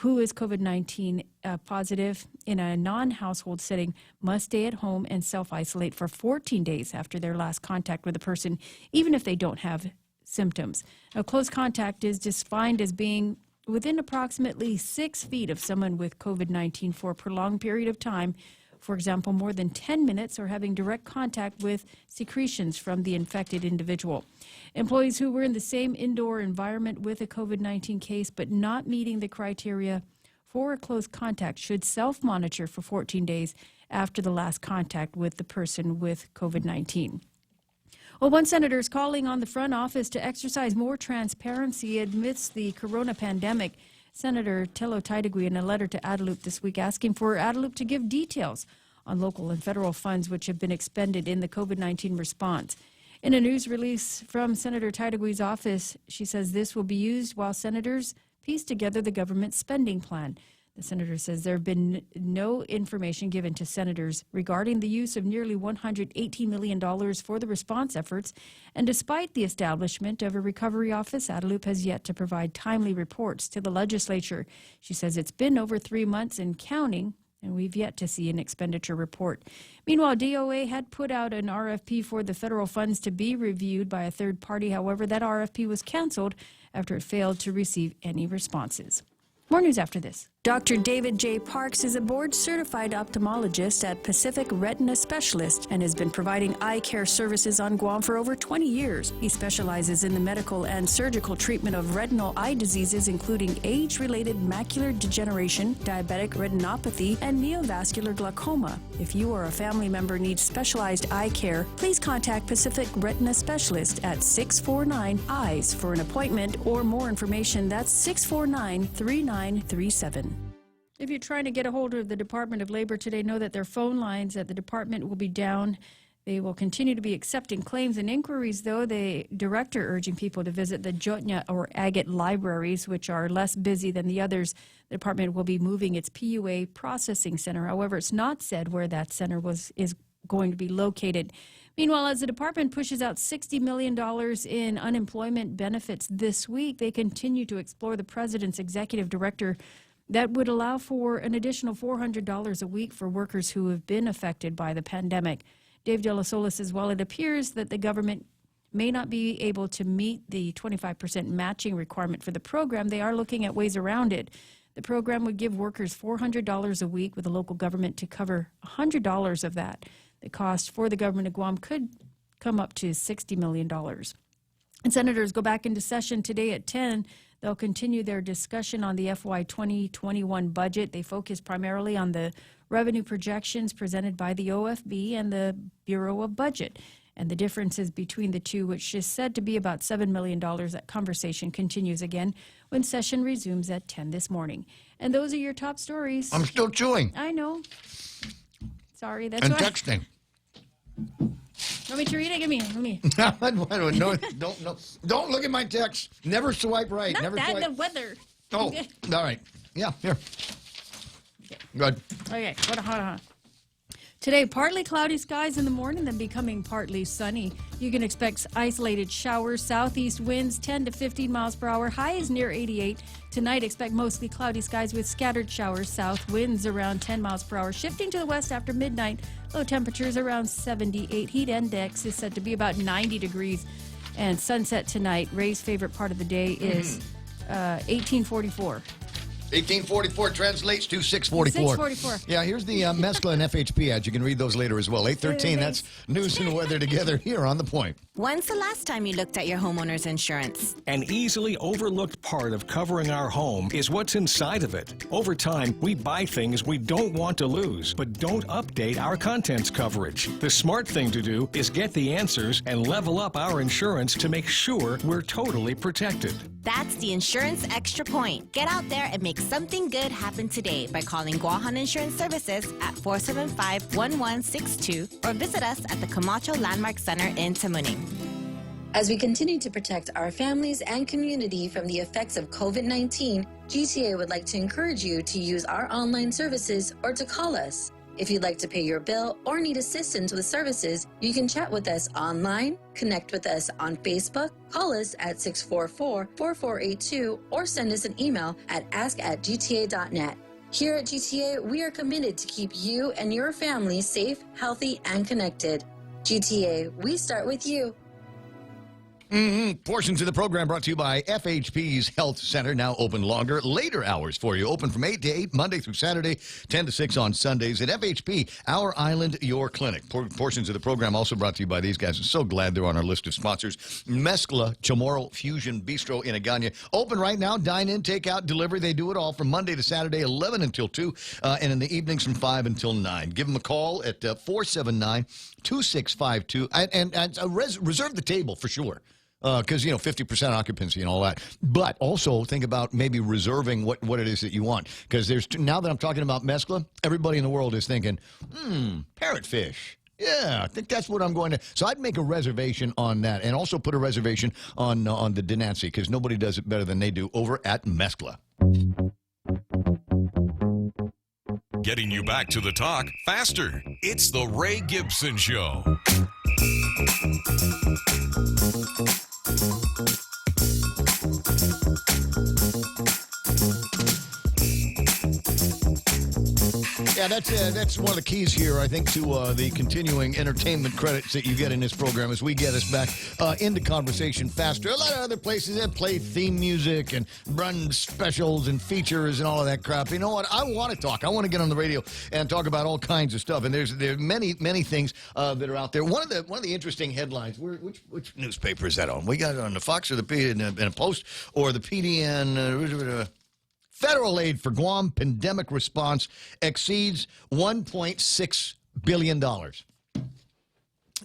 who is COVID-19 positive in a non-household setting must stay at home and self-isolate for 14 days after their last contact with a person, even if they don't have symptoms. Now, close contact is defined as being within approximately 6 feet of someone with COVID-19 for a prolonged period of time, for example, more than 10 minutes, or having direct contact with secretions from the infected individual. Employees who were in the same indoor environment with a COVID-19 case but not meeting the criteria for a close contact should self-monitor for 14 days after the last contact with the person with COVID-19. Well, one senator is calling on the front office to exercise more transparency amidst the corona pandemic. Senator Tello Taitagui in a letter to Adelup this week asking for Adelup to give details on local and federal funds which have been expended in the COVID-19 response. In a news release from Senator Taitagui's office, she says this will be used while senators piece together the government spending plan. The senator says there have been no information given to senators regarding the use of nearly $118 million for the response efforts, and despite the establishment of a recovery office, Adelup has yet to provide timely reports to the legislature. She says it's been over 3 months and counting, and we've yet to see an expenditure report. Meanwhile, DOA had put out an RFP for the federal funds to be reviewed by a third party. However, that RFP was canceled after it failed to receive any responses. More news after this. Dr. David J. Parks is a board-certified ophthalmologist at Pacific Retina Specialist and has been providing eye care services on Guam for over 20 years. He specializes in the medical and surgical treatment of retinal eye diseases, including age-related macular degeneration, diabetic retinopathy, and neovascular glaucoma. If you or a family member needs specialized eye care, please contact Pacific Retina Specialist at 649-EYES for an appointment or more information. That's 649-3937. If you're trying to get a hold of the Department of Labor today, know that their phone lines at the department will be down. They will continue to be accepting claims and inquiries, though. The director urging people to visit the Jotnya or Agate libraries, which are less busy than the others. The department will be moving its PUA processing center. However, it's not said where that center is going to be located. Meanwhile, as the department pushes out $60 million in unemployment benefits this week, they continue to explore the president's executive director that would allow for an additional $400 a week for workers who have been affected by the pandemic. Dave De La Sola says while it appears that the government may not be able to meet the 25% matching requirement for the program, they are looking at ways around it. The program would give workers $400 a week with the local government to cover $100 of that. The cost for the government of Guam could come up to $60 million. And senators go back into session today at 10. They'll continue their discussion on the FY 2021 budget. They focus primarily on the revenue projections presented by the OFB and the Bureau of Budget, and the differences between the two, which is said to be about $7 million. That conversation continues again when session resumes at 10 this morning. And those are your top stories. I'm still chewing. I know. Sorry, that's and why. Texting. Want me to read it? Give me. No, don't look at my text. Never swipe right. Not Never that, swipe. the weather. Oh, all right. Yeah, here. Good. Okay, hold on. Today, partly cloudy skies in the morning, then becoming partly sunny. You can expect isolated showers, southeast winds 10 to 15 miles per hour. High is near 88. Tonight, expect mostly cloudy skies with scattered showers. South winds around 10 miles per hour. Shifting to the west after midnight. Low temperatures around 78. Heat index is said to be about 90 degrees. And sunset tonight. Ray's favorite part of the day is 1844. 1844 translates to 644. 644. Yeah, here's the Mescla and FHP ads. You can read those later as well. 8:13, that's news and weather together here on The Point. When's the last time you looked at your homeowner's insurance? An easily overlooked part of covering our home is what's inside of it. Over time, we buy things we don't want to lose, but don't update our contents coverage. The smart thing to do is get the answers and level up our insurance to make sure we're totally protected. That's the Insurance Extra Point. Get out there and make something good happen today by calling Guahan Insurance Services at 475-1162 or visit us at the Camacho Landmark Center in Tamuning. As we continue to protect our families and community from the effects of COVID-19, GTA would like to encourage you to use our online services or to call us. If you'd like to pay your bill or need assistance with services, you can chat with us online, connect with us on Facebook, call us at 644-4482, or send us an email at ask@gta.net. Here at GTA, we are committed to keep you and your family safe, healthy, and connected. GTA, we start with you. Portions of the program brought to you by FHP's Health Center, now open longer, later hours for you. Open from 8 to 8, Monday through Saturday, 10 to 6 on Sundays. At FHP, Our Island, Your Clinic. Portions of the program also brought to you by these guys. I'm so glad they're on our list of sponsors. Mescla Chamorro Fusion Bistro in Agana. Open right now, dine in, take out, delivery. They do it all from Monday to Saturday, 11 until 2, and in the evenings from 5 until 9. Give them a call at 479-2652, and reserve the table for sure. Because, 50% occupancy and all that. But also think about maybe reserving what it is that you want. Because now that I'm talking about Mescla, everybody in the world is thinking, parrotfish. Yeah, I think that's what I'm going to. So I'd make a reservation on that and also put a reservation on the Denancy because nobody does it better than they do over at Mescla. Getting you back to the talk faster. It's the Ray Gibson Show. Yeah, that's one of the keys here, I think, to the continuing entertainment credits that you get in this program as we get us back into conversation faster. A lot of other places that play theme music and run specials and features and all of that crap. You know what? I want to talk. I want to get on the radio and talk about all kinds of stuff. And there's many things that are out there. One of the interesting headlines. Which newspaper is that on? We got it on the Fox or the P in a Post or the PDN. Federal aid for Guam pandemic response exceeds $1.6 billion.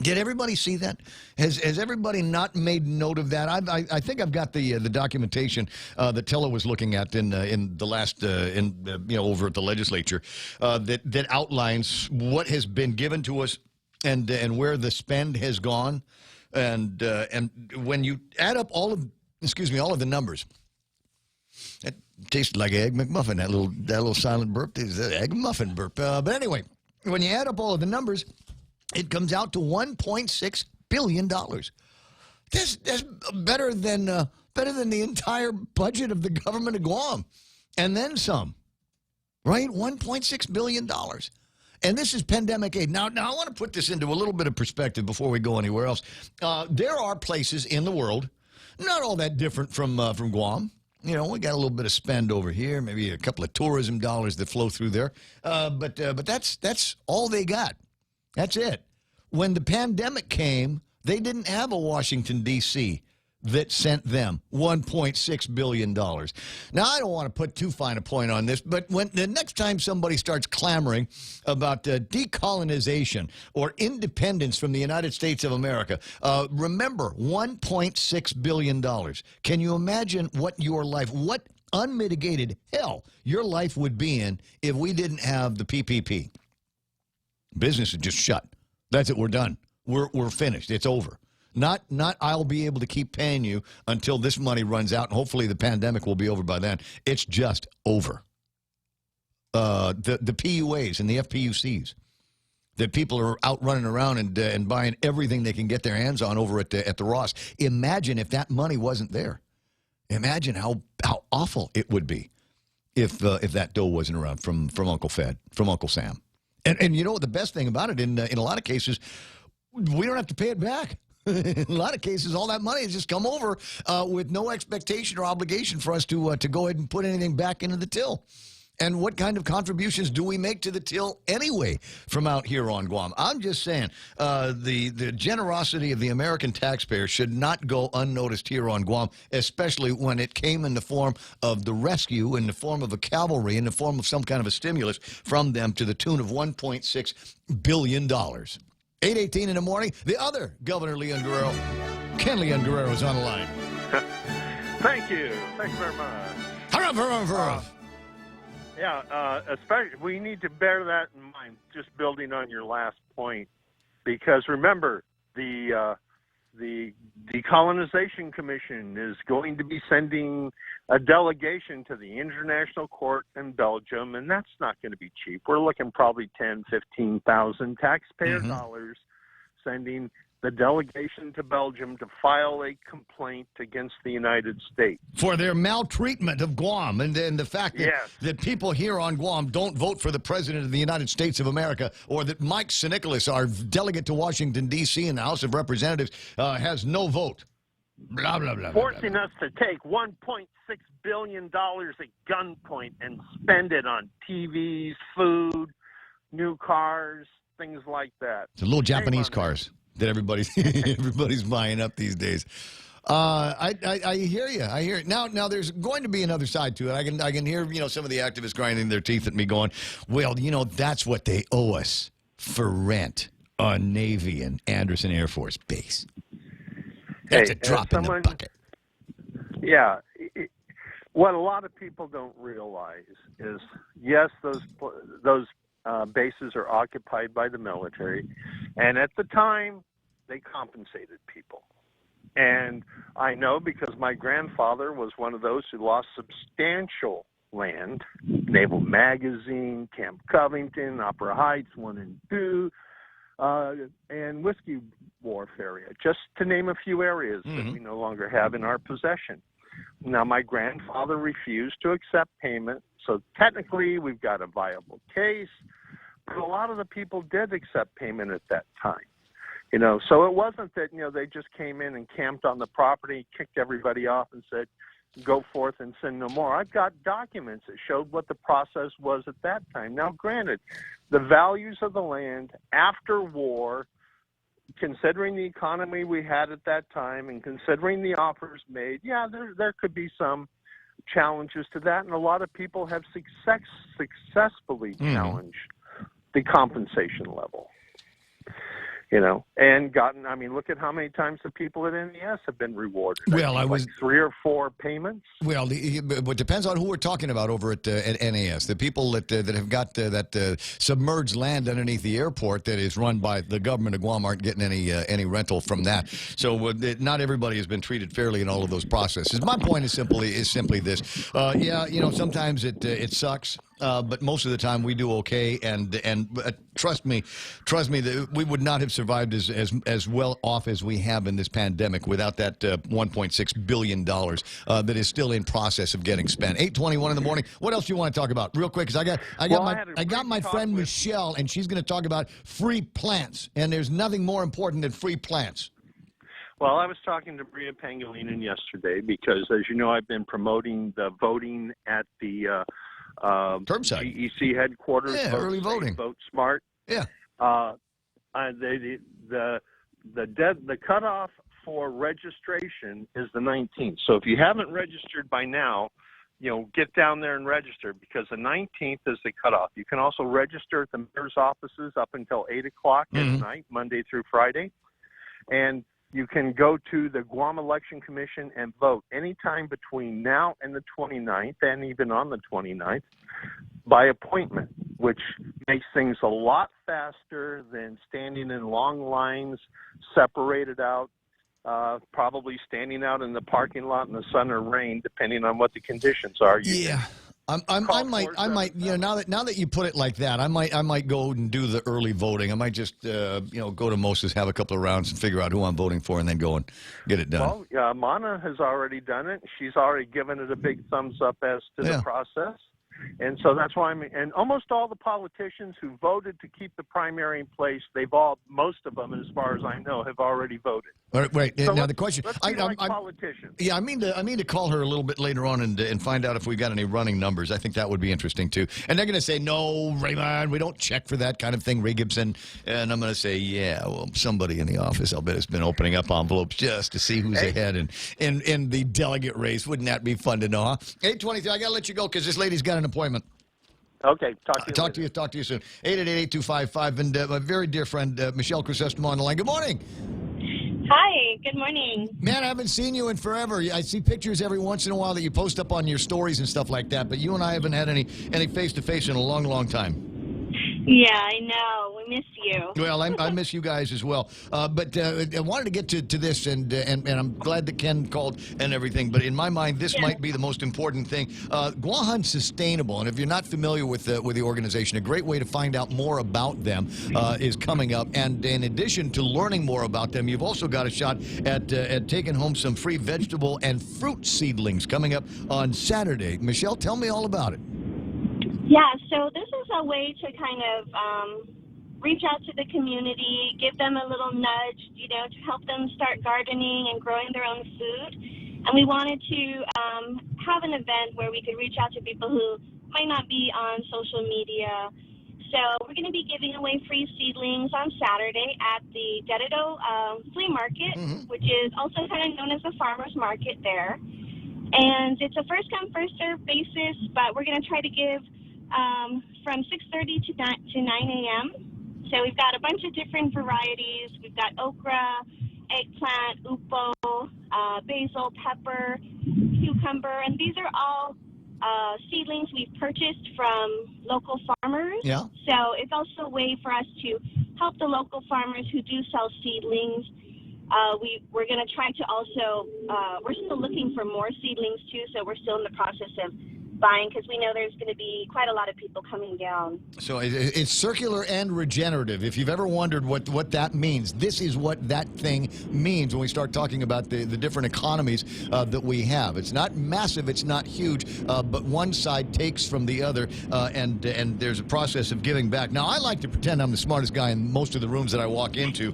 Did everybody see that? Has everybody not made note of that? I think I've got the documentation that Tella was looking at in the last over at the legislature that outlines what has been given to us and where the spend has gone, and when you add up all of the numbers. It tasted like Egg McMuffin, that little silent burp. It's an Egg Muffin burp. But anyway, when you add up all of the numbers, it comes out to $1.6 billion. That's better than the entire budget of the government of Guam, and then some. Right, $1.6 billion. And this is pandemic aid. Now I want to put this into a little bit of perspective before we go anywhere else. There are places in the world, not all that different from Guam. We got a little bit of spend over here, maybe a couple of tourism dollars that flow through there. But that's all they got. That's it. When the pandemic came, they didn't have a Washington, D.C. that sent them $1.6 billion. Now, I don't want to put too fine a point on this, but when the next time somebody starts clamoring about decolonization or independence from the United States of America, remember $1.6 billion. Can you imagine what unmitigated hell your life would be in if we didn't have the PPP? Business is just shut. That's it. We're done. We're finished. It's over. Not I'll be able to keep paying you until this money runs out, and hopefully the pandemic will be over by then. It's just over. The PUAs and the FPUCs that people are out running around and buying everything they can get their hands on over at the Ross. Imagine if that money wasn't there. Imagine how awful it would be if that dough wasn't around from Uncle Fed, from Uncle Sam. And you know what the best thing about it, in a lot of cases, we don't have to pay it back. In a lot of cases, all that money has just come over with no expectation or obligation for us to go ahead and put anything back into the till. And what kind of contributions do we make to the till anyway from out here on Guam? I'm just saying the generosity of the American taxpayer should not go unnoticed here on Guam, especially when it came in the form of the rescue, in the form of a cavalry, in the form of some kind of a stimulus from them to the tune of $1.6 billion. 8:18 in the morning, the other Governor Leon Guerrero, Ken Leon Guerrero, is on the line. Thank you. Thanks very much. Especially we need to bear that in mind, just building on your last point, because remember, the Decolonization Commission is going to be sending a delegation to the International Court in Belgium, and that's not going to be cheap. We're looking probably 10,000, 15,000 taxpayer dollars sending the delegation to Belgium to file a complaint against the United States. For their maltreatment of Guam and the fact that people here on Guam don't vote for the President of the United States of America, or that Mike Sinicolas, our delegate to Washington, D.C. in the House of Representatives, has no vote. Blah, blah, blah. Forcing us to take $1.6 billion at gunpoint and spend it on TVs, food, new cars, things like that. The little Japanese cars that everybody's buying up these days. I hear you. I hear it. Now there's going to be another side to it. I can hear some of the activists grinding their teeth at me, going, "Well, that's what they owe us for rent on Navy and Anderson Air Force Base." That's a drop in the bucket. Yeah. What a lot of people don't realize is, yes, those bases are occupied by the military, and at the time, they compensated people. And I know because my grandfather was one of those who lost substantial land, Naval Magazine, Camp Covington, Opera Heights 1 and 2, and Whiskey Wharf area, just to name a few areas that we no longer have in our possession. Now, my grandfather refused to accept payment, so technically we've got a viable case, but a lot of the people did accept payment at that time. So it wasn't that, they just came in and camped on the property, kicked everybody off and said, go forth and sin no more. I've got documents that showed what the process was at that time. Now, granted, the values of the land after war, considering the economy we had at that time and considering the offers made, there could be some challenges to that. And a lot of people have successfully challenged the compensation level. And gotten, look at how many times the people at NES have been rewarded. Well, like 3 or 4 payments. Well, it depends on who we're talking about over at NAS. The people that have got that submerged land underneath the airport that is run by the government of Guam aren't getting any rental from that. So not everybody has been treated fairly in all of those processes. My point is simply this. Sometimes it sucks. But most of the time we do okay, and trust me, that we would not have survived as well off as we have in this pandemic without that $1.6 billion that is still in process of getting spent. 8:21 in the morning. What else do you want to talk about, real quick? Because I got my friend Michelle, and she's going to talk about free plants, and there's nothing more important than free plants. Well, I was talking to Maria Pangilinan yesterday because, as you know, I've been promoting the voting at the Curbside. GEC headquarters. Early voting. Vote Smart. Yeah. The cutoff for registration is the 19th. So if you haven't registered by now, get down there and register, because the 19th is the cutoff. You can also register at the mayor's offices up until 8 o'clock at night, Monday through Friday. And you can go to the Guam Election Commission and vote anytime between now and the 29th, and even on the 29th, by appointment, which makes things a lot faster than standing in long lines, separated out, probably standing out in the parking lot in the sun or rain, depending on what the conditions are. I might, now that you put it like that, I might go and do the early voting. I might just, go to Moses, have a couple of rounds, and figure out who I'm voting for, and then go and get it done. Well, Mana has already done it. She's already given it a big thumbs up as to the process. And so that's why and almost all the politicians who voted to keep the primary in place, most of them, as far as I know, have already voted. All right. So Now the question, let's be like politicians. Yeah, I mean to call her a little bit later on and find out if we got any running numbers. I think that would be interesting too. And they're going to say, no, Raymond, we don't check for that kind of thing, Ray Gibson. And I'm going to say, yeah, well, somebody in the office, I'll bet, has been opening up envelopes just to see who's ahead in the delegate race. Wouldn't that be fun to know, huh? 8:23. I got to let you go because this lady's got an appointment. Okay, talk to you soon. 888-8255, and my very dear friend Michelle Crisestemo on the line. Good morning. Hi, good morning. Man, I haven't seen you in forever. I see pictures every once in a while that you post up on your stories and stuff like that, but you and I haven't had any face-to-face in a long, long time. Yeah, I know. We miss you. Well, I miss you guys as well. But I wanted to get to this, and I'm glad that Ken called and everything. But in my mind, this might be the most important thing. Guahan Sustainable, and if you're not familiar with the organization, a great way to find out more about them is coming up. And in addition to learning more about them, you've also got a shot at taking home some free vegetable and fruit seedlings coming up on Saturday. Michelle, tell me all about it. Yeah, so this is a way to kind of reach out to the community, give them a little nudge, to help them start gardening and growing their own food. And we wanted to have an event where we could reach out to people who might not be on social media. So we're going to be giving away free seedlings on Saturday at the Dededo Flea Market, which is also kind of known as the farmer's market there. And it's a first-come, first-served basis, but we're going to try to give from 6:30 to 9 a.m. So we've got a bunch of different varieties. We've got okra, eggplant, upo, basil, pepper, cucumber, and these are all seedlings we've purchased from local farmers. Yeah. So it's also a way for us to help the local farmers who do sell seedlings. We're going to try to also, we're still looking for more seedlings too, so we're still in the process of buying because we know there's going to be quite a lot of people coming down. So it's circular and regenerative. If you've ever wondered what that means, this is what that thing means when we start talking about the different economies that we have. It's not massive, it's not huge, but one side takes from the other, and there's a process of giving back. Now, I like to pretend I'm the smartest guy in most of the rooms that I walk into,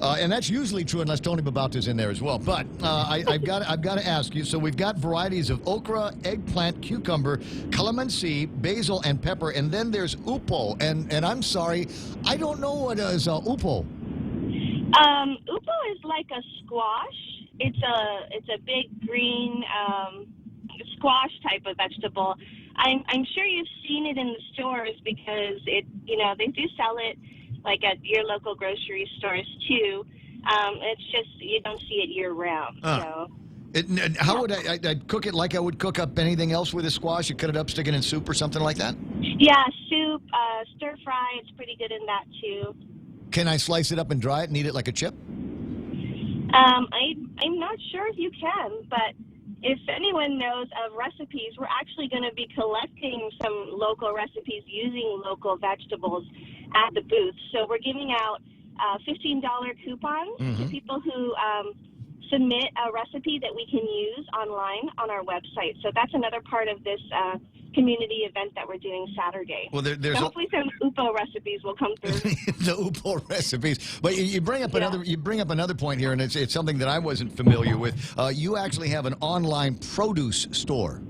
and that's usually true unless Tony Babauta's in there as well. But I've got to ask you, so we've got varieties of okra, eggplant, cucumber, calamansi, basil, and pepper, and then there's upo. And I'm sorry, I don't know what is upo. Upo is like a squash. It's a big green squash type of vegetable. I'm sure you've seen it in the stores because they do sell it like at your local grocery stores too. It's just you don't see it year round. So. How would I'd cook it like I would cook up anything else with a squash? You cut it up, stick it in soup or something like that? Yeah, soup, stir fry. It's pretty good in that too. Can I slice it up and dry it and eat it like a chip? I'm not sure if you can, but if anyone knows of recipes, we're actually going to be collecting some local recipes using local vegetables at the booth. So we're giving out $15 coupons to people who submit a recipe that we can use online on our website. So that's another part of this community event that we're doing Saturday. Well, there's so hopefully some Upo recipes will come through. The Upo recipes. But you bring up another point here, and it's something that I wasn't familiar with. You actually have an online produce store.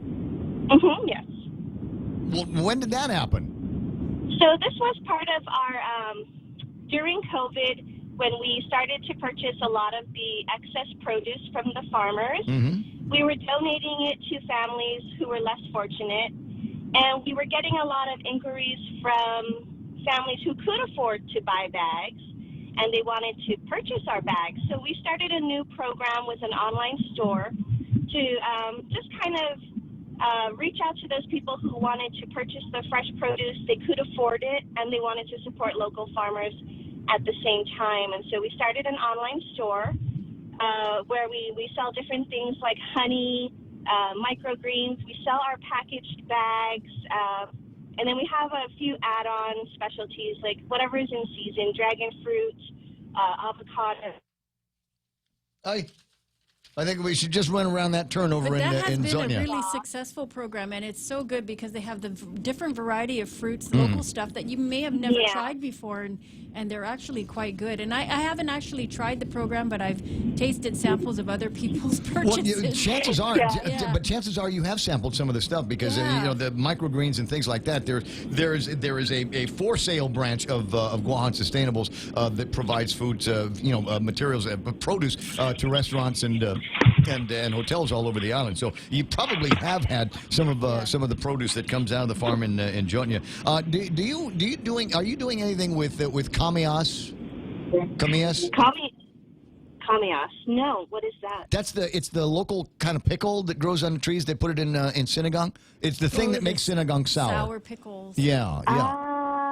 Yes. Well, when did that happen? So this was part of our during COVID. When we started to purchase a lot of the excess produce from the farmers, we were donating it to families who were less fortunate. And we were getting a lot of inquiries from families who could afford to buy bags, and they wanted to purchase our bags. So we started a new program with an online store to just kind of reach out to those people who wanted to purchase the fresh produce. They could afford it, and they wanted to support local farmers at the same time. And so we started an online store where we sell different things like honey, microgreens. We sell our packaged bags, and then we have a few add-on specialties like whatever is in season, dragon fruit, avocado. Hi. I think we should just run around that turnover But that has in been Zonia. a really successful program, and it's so good because they have the different variety of fruits, Mm. local stuff that you may have never Yeah. tried before, and they're actually quite good. And I haven't actually tried the program, but I've tasted samples of other people's purchases. Well, chances are, Yeah. but chances are you have sampled some of the stuff because Yeah. you know the microgreens and things like that. There is a for sale branch of Guahan Sustainables that provides food, materials, produce to restaurants and hotels all over the island. So you probably have had some of the produce that comes out of the farm in Jonia. Are you doing anything with Kamias? Kamias? Kamias. No, what is that? It's the local kind of pickle that grows on the trees. They put it in sinigang. It's the thing that makes sinigang sour. Sour pickles. Yeah.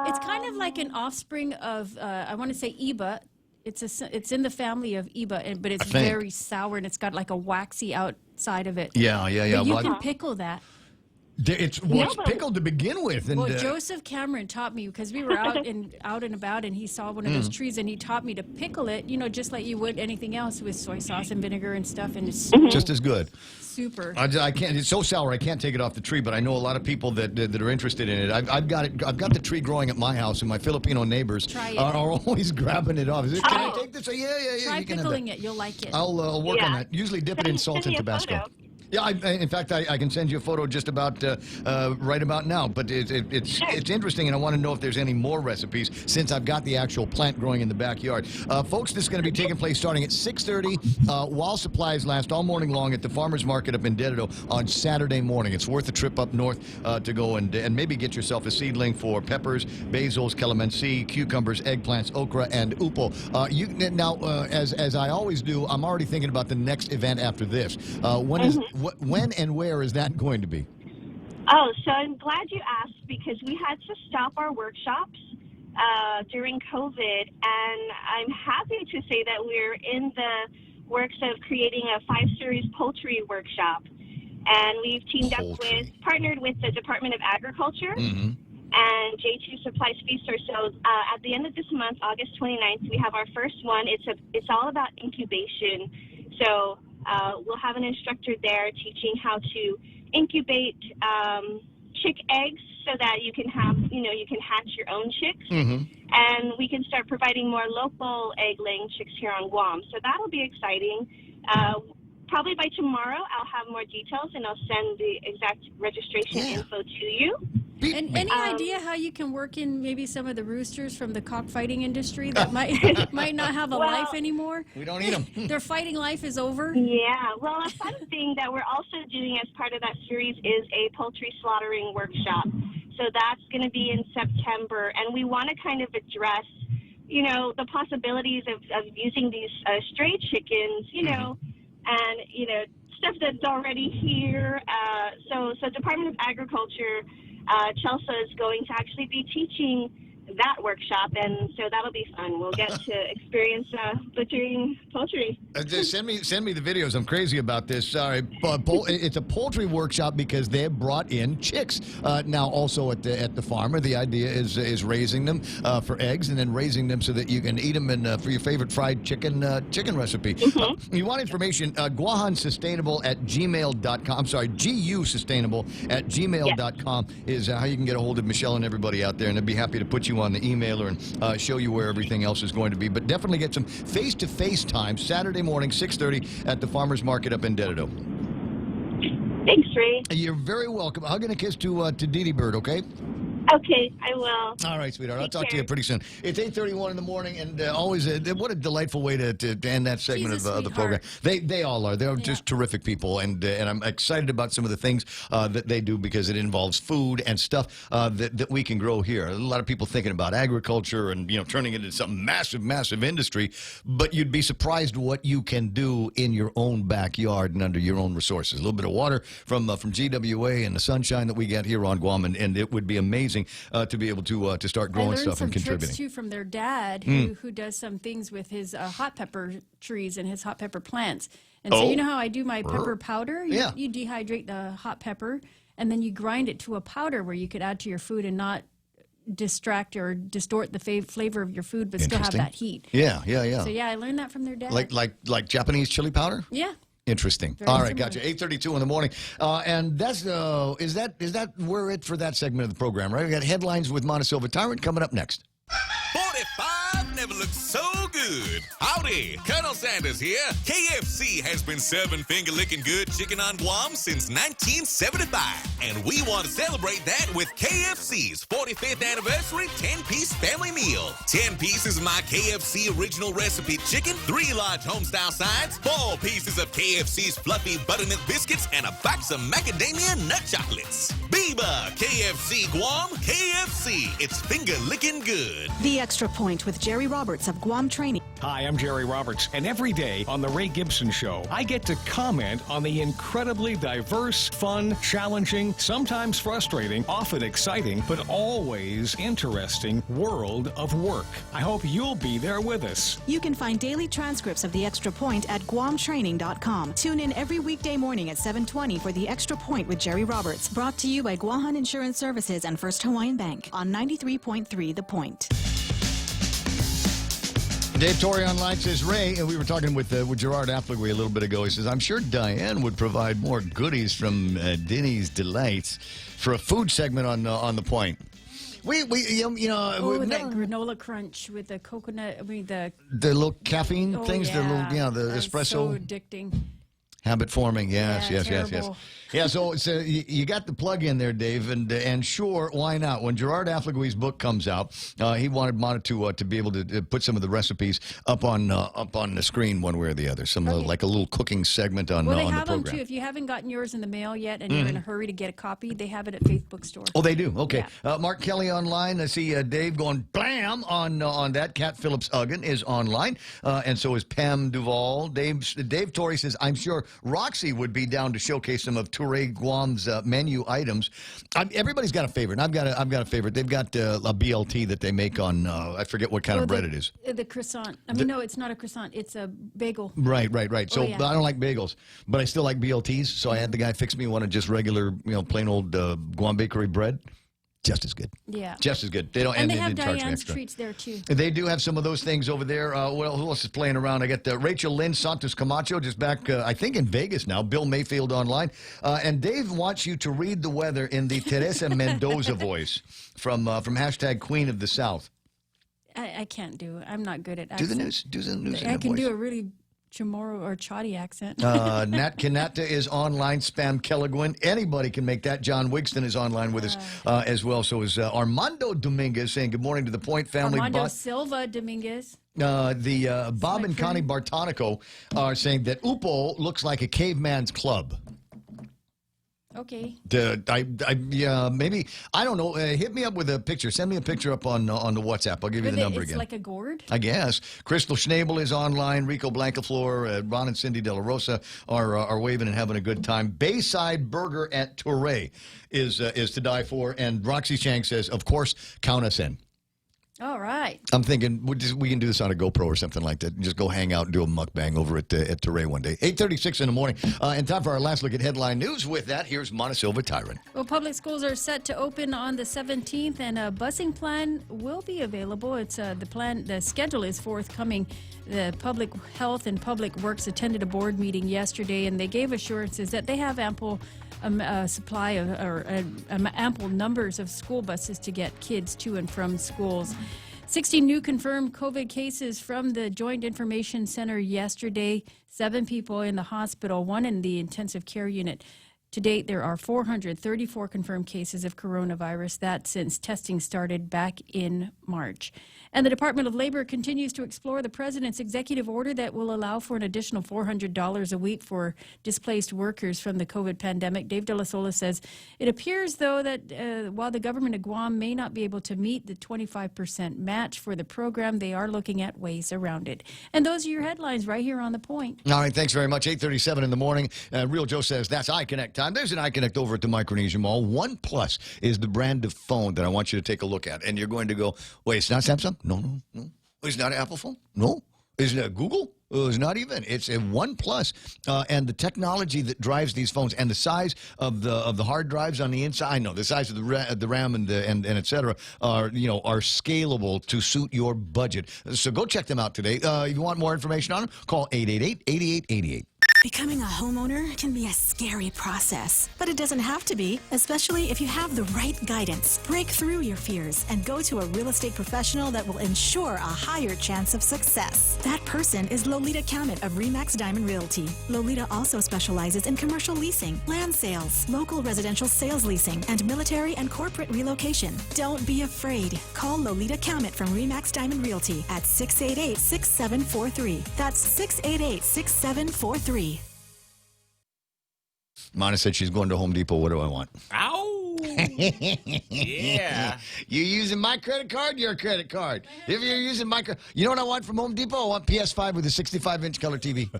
It's kind of like an offspring of, I want to say Iba. It's in the family of Iba, but it's very sour, and it's got like a waxy outside of it. Yeah. But you Well, can pickle that. It's pickled to begin with. And, Well, Joseph Cameron taught me because we were out and about, and he saw one of those trees, and he taught me to pickle it, just like you would anything else with soy sauce and vinegar and stuff, and it's just as good. super. I can't. It's so sour. I can't take it off the tree. But I know a lot of people that are interested in it. I've got it. I've got the tree growing at my house, and my Filipino neighbors are always grabbing it off. Can I take this? Yeah. Try you can have pickling that. it. You'll like it. I'll work on that. Usually dip it in salt and Tabasco. Yeah, in fact, I can send you a photo just about right about now. But it's interesting, and I want to know if there's any more recipes since I've got the actual plant growing in the backyard. Folks, this is going to be taking place starting at 6:30 while supplies last all morning long at the Farmers Market up in Dededo on Saturday morning. It's worth a trip up north to go and maybe get yourself a seedling for peppers, basils, calamansi, cucumbers, eggplants, okra, and upo. As I always do, I'm already thinking about the next event after this. When and where is that going to be? Oh, so I'm glad you asked because we had to stop our workshops during COVID, and I'm happy to say that we're in the works of creating a 5-series poultry workshop. And we've partnered with the Department of Agriculture and J2 Supplies Feast Store. So at the end of this month, August 29th, we have our first one. It's all about incubation. So we'll have an instructor there teaching how to incubate chick eggs so that you can have, you can hatch your own chicks. And we can start providing more local egg-laying chicks here on Guam. So that'll be exciting. Probably by tomorrow, I'll have more details, and I'll send the exact registration info to you. And any idea how you can work in maybe some of the roosters from the cockfighting industry that might not have a life anymore? We don't eat them. Their fighting life is over? Yeah. Well, a fun thing that we're also doing as part of that series is a poultry slaughtering workshop. So that's going to be in September, and we want to kind of address, the possibilities of using these stray chickens, and, stuff that's already here. So Department of Agriculture, Chelsea is going to actually be teaching that workshop, and so that'll be fun. We'll get to experience butchering poultry. Send me the videos. I'm crazy about this. Sorry, it's a poultry workshop because they have brought in chicks now. Also at the farm, the idea is raising them for eggs and then raising them so that you can eat them for your favorite fried chicken recipe. You want information? Guahan Sustainable at gmail.com. I'm sorry, GU Sustainable at gmail.com is how you can get a hold of Michelle and everybody out there, and they'd be happy to put you on the emailer and show you where everything else is going to be. But definitely get some face-to-face time Saturday morning, 6:30 at the Farmers Market up in Dededo. Thanks, Ray. You're very welcome. Hug and a kiss to Dee Dee Bird, okay? Okay, I will. All right, sweetheart. I'll Take talk to care. you pretty soon. It's 8:31 in the morning, and always what a delightful way to end that segment of the program. They all are. They're just terrific people, and I'm excited about some of the things that they do because it involves food and stuff that we can grow here. A lot of people thinking about agriculture and turning it into some massive industry, but you'd be surprised what you can do in your own backyard and under your own resources. A little bit of water from GWA and the sunshine that we get here on Guam, and it would be amazing to be able to start growing stuff and contributing. I learned some tricks too from their dad, who does some things with his hot pepper trees and his hot pepper plants. And so you know how I do my pepper powder? You dehydrate the hot pepper, and then you grind it to a powder where you could add to your food and not distract or distort the flavor of your food, but still have that heat. Yeah. So I learned that from their dad. Like Japanese chili powder? Yeah. Interesting. Very All right, similar. gotcha. 8:32 in the morning, and that's is that we're it for that segment of the program, right? We got headlines with Montesilva Tyrant coming up next. 45 never looked so good. Howdy, Colonel Sanders here. KFC has been serving finger-licking good chicken on Guam since 1975, and we want to celebrate that with KFC's 45th anniversary 10-piece family meal. 10 pieces of my KFC original recipe chicken, 3 large homestyle sides, 4 pieces of KFC's fluffy buttermilk biscuits, and a box of macadamia nut chocolates. Biba KFC Guam, KFC. It's finger-licking good. The Extra Point with Jerry Roberts of Guam Training. Hi, I'm Jerry Roberts, and every day on The Ray Gibson Show, I get to comment on the incredibly diverse, fun, challenging, sometimes frustrating, often exciting, but always interesting world of work. I hope you'll be there with us. You can find daily transcripts of The Extra Point at guamtraining.com. Tune in every weekday morning at 7:20 for The Extra Point with Jerry Roberts. Brought to you by Guahan Insurance Services and First Hawaiian Bank on 93.3 The Point. Dave Torrey online says, Ray, and we were talking with Gerard Affligwe a little bit ago. He says, I'm sure Diane would provide more goodies from Denny's Delights for a food segment on the point. We that granola crunch with the coconut. I mean the little caffeine things, yeah. the That's espresso. So addicting. Habit forming, yes. Terrible. Yeah, so you got the plug in there, Dave, and sure, why not? When Gerard Affligwe's book comes out, he wanted to be able to put some of the recipes up on the screen one way or the other, like a little cooking segment on Well, they on the have them program. too. If you haven't gotten yours in the mail yet and you're in a hurry to get a copy, they have it at Faith Bookstore. Oh, they do. Okay. Yeah. Mark Kelly online. I see Dave going blam on that. Cat Phillips Uggan is online, and so is Pam Duvall. Dave Torrey says, I'm sure Roxy would be down to showcase some of Touré Guam's menu items. Everybody's got a favorite. I've got a favorite. They've got a BLT that they make on I forget what kind of bread it is. The croissant. I mean, no, it's not a croissant. It's a bagel. Right. So yeah. I don't like bagels, but I still like BLTs. So I had the guy fix me one of just regular, plain old Guam Bakery bread. Just as good. Yeah. Just as good. They don't And they they have didn't charge me Diane's extra. treats there too. They do have some of those things over there. Well, who else is playing around? I got Rachel Lynn Santos Camacho just back, I think, in Vegas now. Bill Mayfield online. And Dave wants you to read the weather in the Teresa Mendoza voice from hashtag Queen of the South. I can't do it. I'm not good at Do accents. the news in I that can voice. do a really Chamorro or Chauty accent. Nat Kanata is online. Spam Kelligwin. Anybody can make that. John Wigston is online with us as well. So is Armando Dominguez saying good morning to the Point family. Armando Silva Dominguez. Bob and Connie Bartonico are saying that Upo looks like a caveman's club. Okay. Maybe I don't know. Hit me up with a picture. Send me a picture up on the WhatsApp. I'll give you the number again. It's like a gourd. I guess. Crystal Schnabel is online. Rico Blancaflor, Ron and Cindy De La Rosa are waving and having a good time. Bayside Burger at Touré is to die for. And Roxy Chang says, of course, count us in. All right. I'm thinking we can do this on a GoPro or something like that. Just go hang out and do a mukbang over at Touré one day. 8:36 in the morning. And time for our last look at headline news. With that, here's Montesilva Tyrant. Well, public schools are set to open on the 17th, and a busing plan will be available. It's the schedule is forthcoming. The Public Health and Public Works attended a board meeting yesterday, and they gave assurances that they have ample supply of ample numbers of school buses to get kids to and from schools. 60 new confirmed COVID cases from the Joint Information Center yesterday. 7 people in the hospital, 1 in the intensive care unit. To date, there are 434 confirmed cases of coronavirus. That's since testing started back in March. And the Department of Labor continues to explore the president's executive order that will allow for an additional $400 a week for displaced workers from the COVID pandemic. Dave De La Sola says it appears, though, that while the government of Guam may not be able to meet the 25% match for the program, they are looking at ways around it. And those are your headlines right here on The Point. All right, thanks very much. 8:37 in the morning. Real Joe says that's iConnect time. There's an iConnect over at the Micronesia Mall. OnePlus is the brand of phone that I want you to take a look at. And you're going to go, wait, it's not Samsung? No. It's not an Apple phone? No. Is it a Google? It's not even. It's a OnePlus, and the technology that drives these phones and the size of the hard drives on the inside. I know the size of the RAM and et cetera are scalable to suit your budget. So go check them out today. If you want more information on them, call 888-8888. Becoming a homeowner can be a scary process, but it doesn't have to be, especially if you have the right guidance. Break through your fears and go to a real estate professional that will ensure a higher chance of success. That person is Lolita Camet of RE/MAX Diamond Realty. Lolita also specializes in commercial leasing, land sales, local residential sales leasing, and military and corporate relocation. Don't be afraid. Call Lolita Camet from RE/MAX Diamond Realty at 688-6743. That's 688-6743. Mana said she's going to Home Depot. What do I want? Ow! Yeah. You using my credit card? Your credit card. If you're using my credit, you know what I want from Home Depot? I want PS5 with a 65-inch color TV,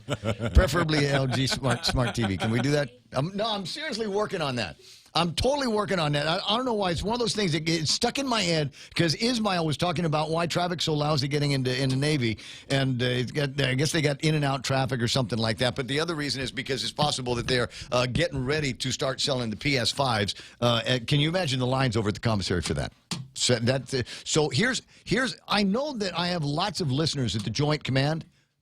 preferably an LG smart TV. Can we do that? No, I'm seriously working on that. I'm totally working on that. I don't know why. It's one of those things that gets stuck in my head because Ismail was talking about why traffic's so lousy getting into Navy, and I guess they got in and out traffic or something like that. But the other reason is because it's possible that they're getting ready to start selling the PS5s. Can you imagine the lines over at the commissary for that? So here's. I know that I have lots of listeners at the Joint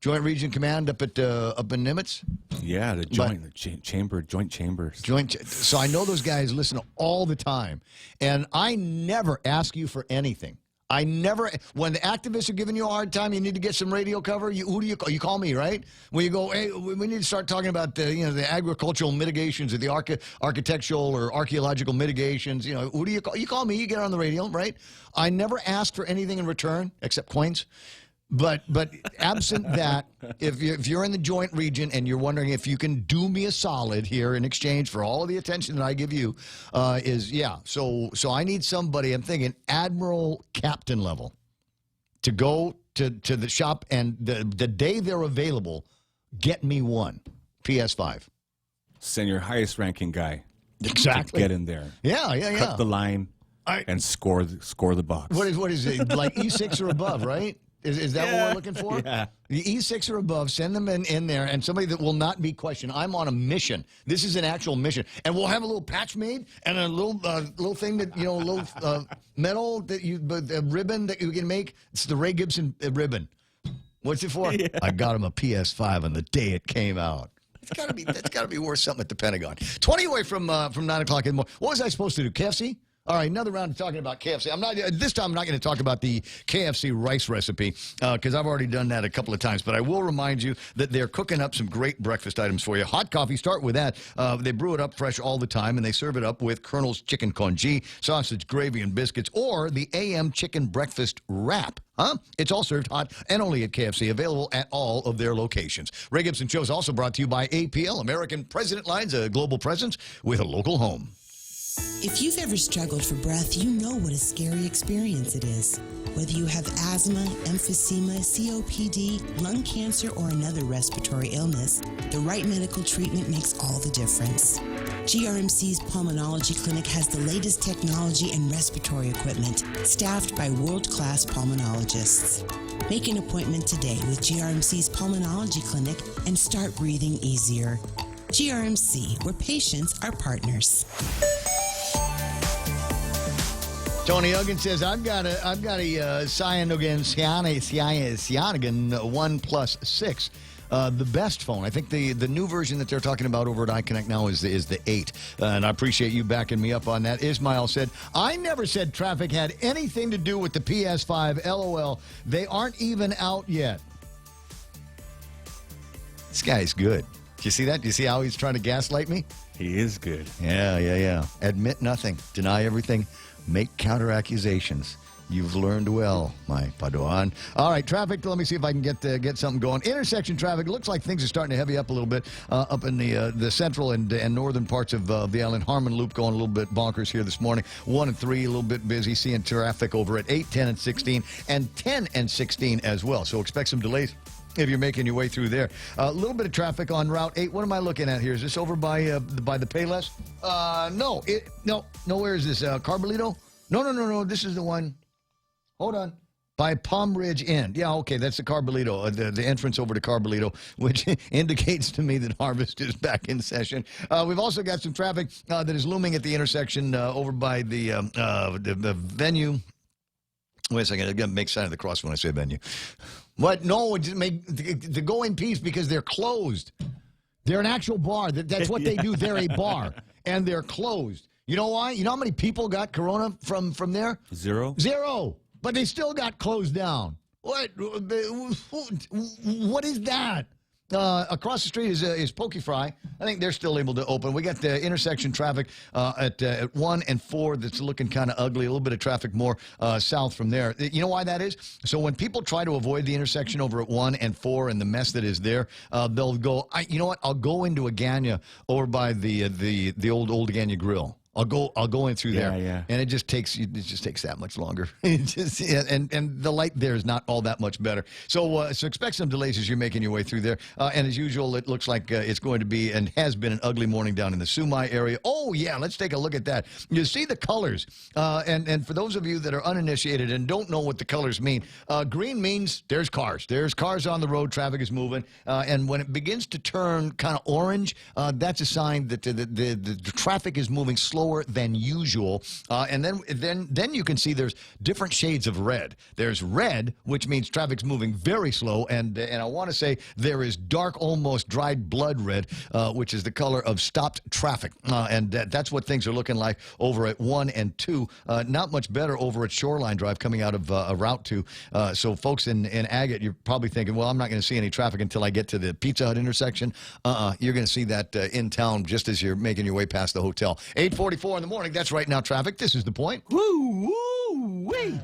Region Command up in Nimitz. Yeah, the joint chambers. So I know those guys listen all the time, and I never ask you for anything. When the activists are giving you a hard time, you need to get some radio cover. Who do you call? You call me, right? When you go, hey, we need to start talking about the agricultural mitigations or the architectural or archaeological mitigations. Who do you call? You call me. You get on the radio, right? I never ask for anything in return except coins. But absent that, if you're in the Joint Region and you're wondering if you can do me a solid here in exchange for all of the attention that I give you, So I need somebody, I'm thinking Admiral Captain level, to go to the shop and the day they're available, get me one PS5. Send your highest ranking guy. Exactly. To get in there. Yeah. Cut the line and score the box. What is it? Like E6 or above, right? Is that what we're looking for? Yeah. The E6 or above, send them in there, and somebody that will not be questioned. I'm on a mission. This is an actual mission. And we'll have a little patch made and a little thing that, a little metal ribbon that you can make. It's the Ray Gibson ribbon. What's it for? Yeah. I got him a PS5 on the day it came out. That's got to be worth something at the Pentagon. 20 away from 9 o'clock in the morning. What was I supposed to do? KFC? All right, another round of talking about KFC. This time I'm not going to talk about the KFC rice recipe because I've already done that a couple of times. But I will remind you that they're cooking up some great breakfast items for you. Hot coffee, start with that. They brew it up fresh all the time, and they serve it up with Colonel's chicken congee, sausage, gravy, and biscuits, or the AM chicken breakfast wrap. It's all served hot and only at KFC, available at all of their locations. Ray Gibson Show is also brought to you by APL, American President Lines, a global presence with a local home. If you've ever struggled for breath, you know what a scary experience it is. Whether you have asthma, emphysema, COPD, lung cancer, or another respiratory illness, the right medical treatment makes all the difference. GRMC's Pulmonology Clinic has the latest technology and respiratory equipment, staffed by world-class pulmonologists. Make an appointment today with GRMC's Pulmonology Clinic and start breathing easier. GRMC, where patients are partners. Tony Huggins says, I've got a Cyanogen 1 + 6. The best phone. I think the new version that they're talking about over at iConnect now is the 8. And I appreciate you backing me up on that. Ismail said, I never said traffic had anything to do with the PS5. LOL. They aren't even out yet. This guy's good. Do you see that? Do you see how he's trying to gaslight me? He is good. Yeah. Admit nothing. Deny everything. Make counter-accusations. You've learned well, my Padawan. All right, traffic. Let me see if I can get something going. Intersection traffic. Looks like things are starting to heavy up a little bit up in the central and northern parts of the Allen Harmon Loop, going a little bit bonkers here this morning. 1 and 3, a little bit busy. Seeing traffic over at 8, 10, and 16, and 10 and 16 as well. So expect some delays if you're making your way through there. A little bit of traffic on Route 8. What am I looking at here? Is this over by the Payless? No. Where is this? Carbolito? No. This is the one. Hold on. By Palm Ridge Inn. Yeah, okay, that's the Carbolito, the entrance over to Carbolito, which indicates to me that harvest is back in session. We've also got some traffic that is looming at the intersection over by the venue. Wait a second. I've got to make sign of the cross when I say venue. What? No, to go in peace because they're closed. They're an actual bar. That's what they do. They're a bar, and they're closed. You know why? You know how many people got corona from there? Zero. Zero. But they still got closed down. What is that? Across the street is Pokey Fry. I think they're still able to open. We got the intersection traffic at 1 and 4 that's looking kind of ugly. A little bit of traffic more south from there. You know why that is? So when people try to avoid the intersection over at 1 and 4 and the mess that is there, they'll go, you know what? I'll go into Agana over by the old Agana Grill. I'll go in through there, and it just takes that much longer. And the light there is not all that much better. So expect some delays as you're making your way through there. And as usual, it looks like it's going to be and has been an ugly morning down in the Sumai area. Oh yeah, let's take a look at that. You see the colors, and for those of you that are uninitiated and don't know what the colors mean, green means there's cars. There's cars on the road. Traffic is moving, and when it begins to turn kind of orange, that's a sign that the traffic is moving slower than usual, and then you can see there's different shades of red. There's red, which means traffic's moving very slow, and I want to say there is dark, almost dried blood red, which is the color of stopped traffic, and that's what things are looking like over at 1 and 2. Not much better over at Shoreline Drive coming out of Route 2. So folks in Agate, you're probably thinking, well, I'm not going to see any traffic until I get to the Pizza Hut intersection. You're going to see that in town just as you're making your way past the hotel. 8:44 in the morning. That's right now traffic. This is The Point. Woo-wee!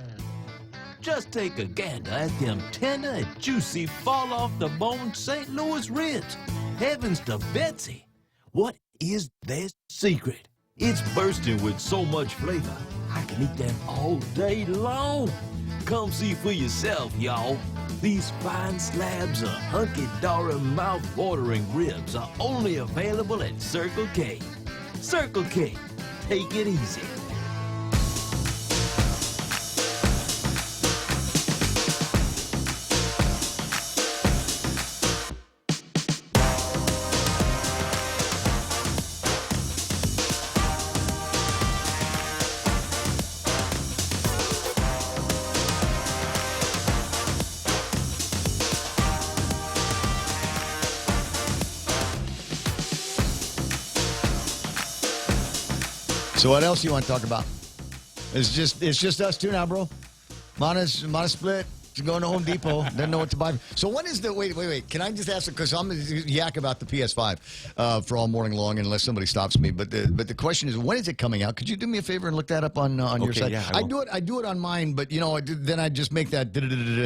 Just take a gander at them tender and juicy fall-off-the-bone St. Louis ribs. Heavens to Betsy. What is their secret? It's bursting with so much flavor. I can eat them all day long. Come see for yourself, y'all. These fine slabs of hunky-dory, mouth-watering ribs are only available at Circle K. Circle K. Take it easy. So what else you want to talk about? It's just us two now, bro. Mana's split. She's going to Home Depot. Doesn't know what to buy. So when is the wait? Can I just ask? Because I'm yak about the PS5 for all morning long, unless somebody stops me. But the question is, when is it coming out? Could you do me a favor and look that up on your site? Yeah, I do it on mine, but then I just make that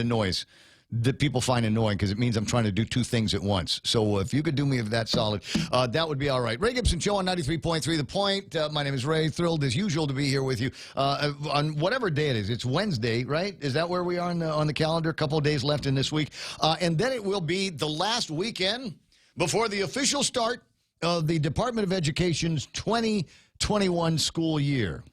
noise that people find annoying because it means I'm trying to do two things at once. So if you could do me that solid, that would be all right. Ray Gibson Show on 93.3 The Point. My name is Ray. Thrilled as usual to be here with you on whatever day it is. It's Wednesday, right? Is that where we are on the calendar? A couple of days left in this week. And then it will be the last weekend before the official start of the Department of Education's 2021 school year.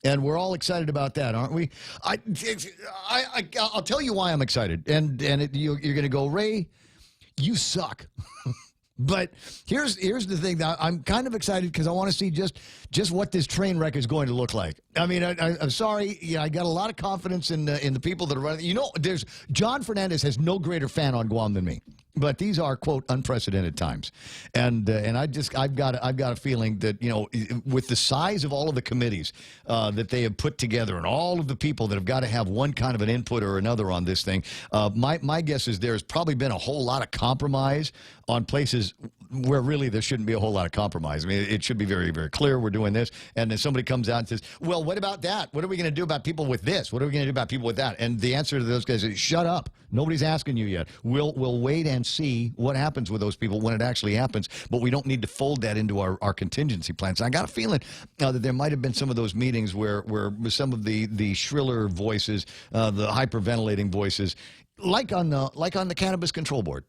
And we're all excited about that, aren't we? I'll tell you why I'm excited. And you're going to go, Ray, you suck. But here's the thing. I'm kind of excited because I want to see just what this train wreck is going to look like. I mean, I'm sorry. I got a lot of confidence in the people that are running. There's John Fernandez has no greater fan on Guam than me. But these are, quote, unprecedented times, and I've got a feeling that with the size of all of the committees that they have put together and all of the people that have got to have one kind of an input or another on this thing, my guess is there's probably been a whole lot of compromise on places where really there shouldn't be a whole lot of compromise. I mean, it should be very, very clear we're doing this, and then somebody comes out and says, well, what about that? What are we going to do about people with this? What are we going to do about people with that? And the answer to those guys is, shut up. Nobody's asking you yet. We'll wait and see what happens with those people when it actually happens, but we don't need to fold that into our contingency plans. And I got a feeling that there might have been some of those meetings where some of the shriller voices, the hyperventilating voices, like on the Cannabis Control Board,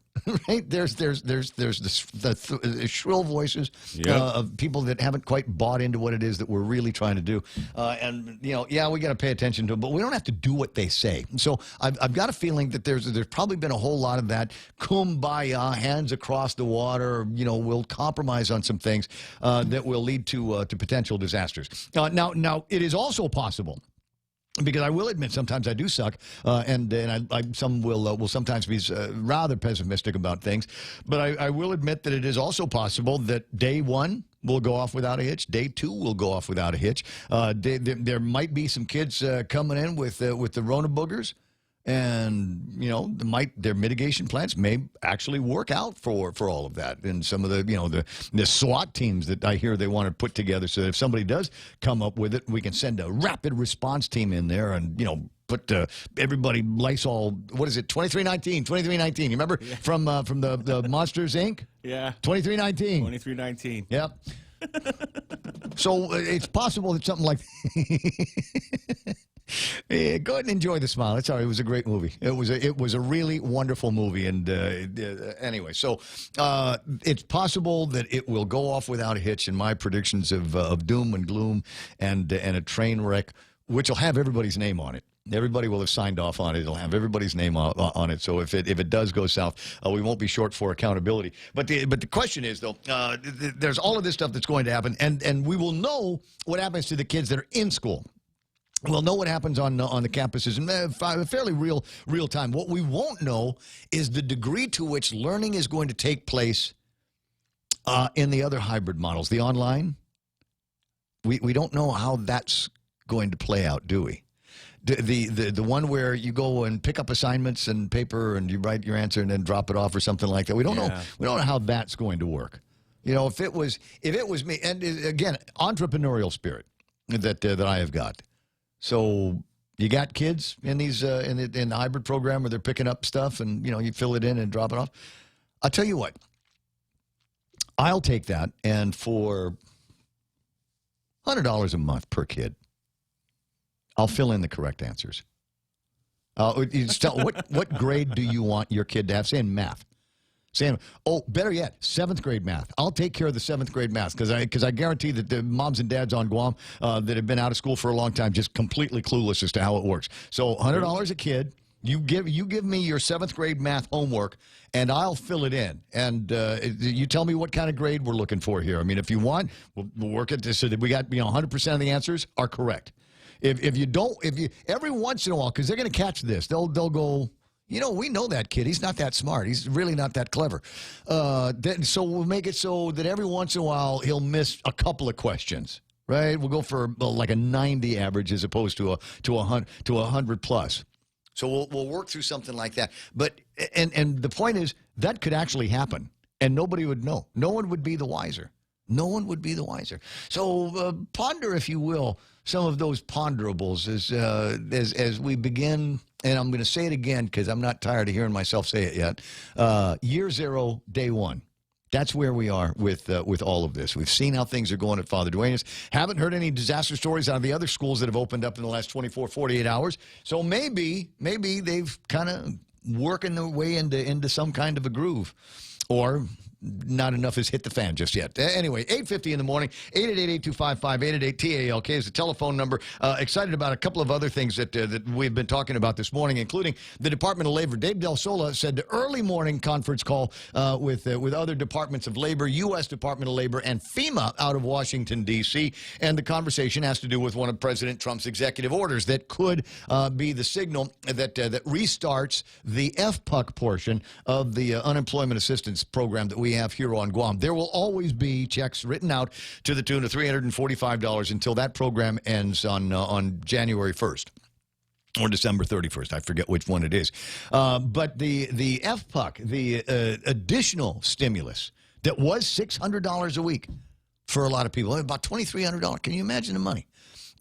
right? There's the shrill voices of people that haven't quite bought into what it is that we're really trying to do, and we got to pay attention to them, but we don't have to do what they say. So I've got a feeling that there's probably been a whole lot of that kumbaya, hands across the water. We'll compromise on some things that will lead to potential disasters. Now it is also possible Because I will admit sometimes I do suck, and some will sometimes be rather pessimistic about things. But I will admit that it is also possible that day one will go off without a hitch. Day two will go off without a hitch. There might be some kids coming in with the Rona boogers. And, you know, their mitigation plans may actually work out for all of that. And some of the SWAT teams that I hear they want to put together so that if somebody does come up with it, we can send a rapid response team in there and, you know, put everybody Lysol, what is it, 2319. You remember from the Monsters, Inc.? Yeah. 2319. 2319. Yep. So it's possible that something like yeah, go ahead and enjoy the smile. It's all right. It was a great movie. It was a really wonderful movie. And anyway, so it's possible that it will go off without a hitch. And my predictions of doom and gloom and a train wreck, which will have everybody's name on it. Everybody will have signed off on it. It'll have everybody's name on it. So if it does go south, we won't be short for accountability. But the question is, though, there's all of this stuff that's going to happen, and we will know what happens to the kids that are in school. We'll know what happens on the campuses in fairly real time. What we won't know is the degree to which learning is going to take place in the other hybrid models. The online, we don't know how that's going to play out, do we? The one where you go and pick up assignments and paper and you write your answer and then drop it off or something like that. We don't know. We don't know how that's going to work. You know, if it was me, and again, entrepreneurial spirit that I have got. So you got kids in these in the hybrid program where they're picking up stuff and, you know, you fill it in and drop it off. I'll tell you what. I'll take that, and for $100 a month per kid, I'll fill in the correct answers. What grade do you want your kid to have? Say in math. Better yet, 7th grade math. I'll take care of the 7th grade math because I guarantee that the moms and dads on Guam that have been out of school for a long time just completely clueless as to how it works. So $100 a kid. You give me your 7th grade math homework, and I'll fill it in. And you tell me what kind of grade we're looking for here. I mean, if you want, we'll work at this so that we got 100% of the answers are correct. If you every once in a while, because they're going to catch this, they'll go, you know, we know that kid. He's not that smart. He's really not that clever. So we'll make it so that every once in a while he'll miss a couple of questions, right? We'll go for like a 90 average as opposed to a 100 plus. So we'll work through something like that. But and the point is that could actually happen, and nobody would know. No one would be the wiser. No one would be the wiser. So ponder, if you will, some of those ponderables as we begin. And I'm going to say it again because I'm not tired of hearing myself say it yet. Year zero, day one. That's where we are with all of this. We've seen how things are going at Father Duenas. Haven't heard any disaster stories out of the other schools that have opened up in the last 24, 48 hours. So maybe they've kind of working their way into some kind of a groove. Or not enough has hit the fan just yet. Anyway, 8:50 in the morning, 888-825-888-TALK is the telephone number. Excited about a couple of other things that we've been talking about this morning, including the Department of Labor. Dave Del Sola said the early morning conference call with other departments of labor, U.S. Department of Labor, and FEMA out of Washington, D.C., and the conversation has to do with one of President Trump's executive orders that could be the signal that restarts the FPUC portion of the unemployment assistance program that we have here on Guam. There will always be checks written out to the tune of $345 until that program ends on January 1st. Or December 31st. I forget which one it is. But the FPUC, the additional stimulus that was $600 a week for a lot of people, about $2,300. Can you imagine the money?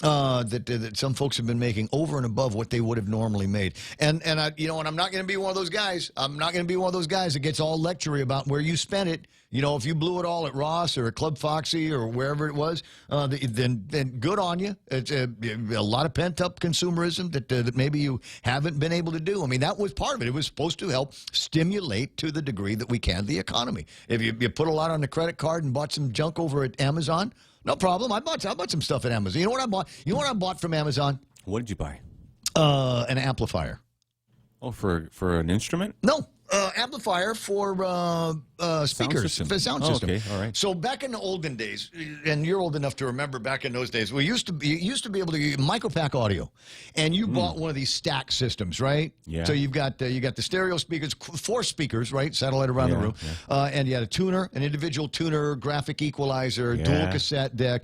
That some folks have been making over and above what they would have normally made. And I'm not going to be one of those guys. I'm not going to be one of those guys that gets all lectury about where you spent it. You know, if you blew it all at Ross or at Club Foxy or wherever it was, then good on you. It's a lot of pent-up consumerism that maybe you haven't been able to do. I mean, that was part of it. It was supposed to help stimulate to the degree that we can the economy. If you put a lot on the credit card and bought some junk over at Amazon, no problem. I bought some stuff at Amazon. You know what I bought? You know what I bought from Amazon? What did you buy? An amplifier. Oh, for an instrument? No. amplifier for speakers, system. for the sound Oh, system. okay, all right. So back in the olden days, and you're old enough to remember back in those days, you used to be able to use micropack audio, and you bought one of these stack systems, right? Yeah. So you got the stereo speakers, 4 speakers, right? Satellite around the room, and you had a tuner, an individual tuner, graphic equalizer, dual cassette deck,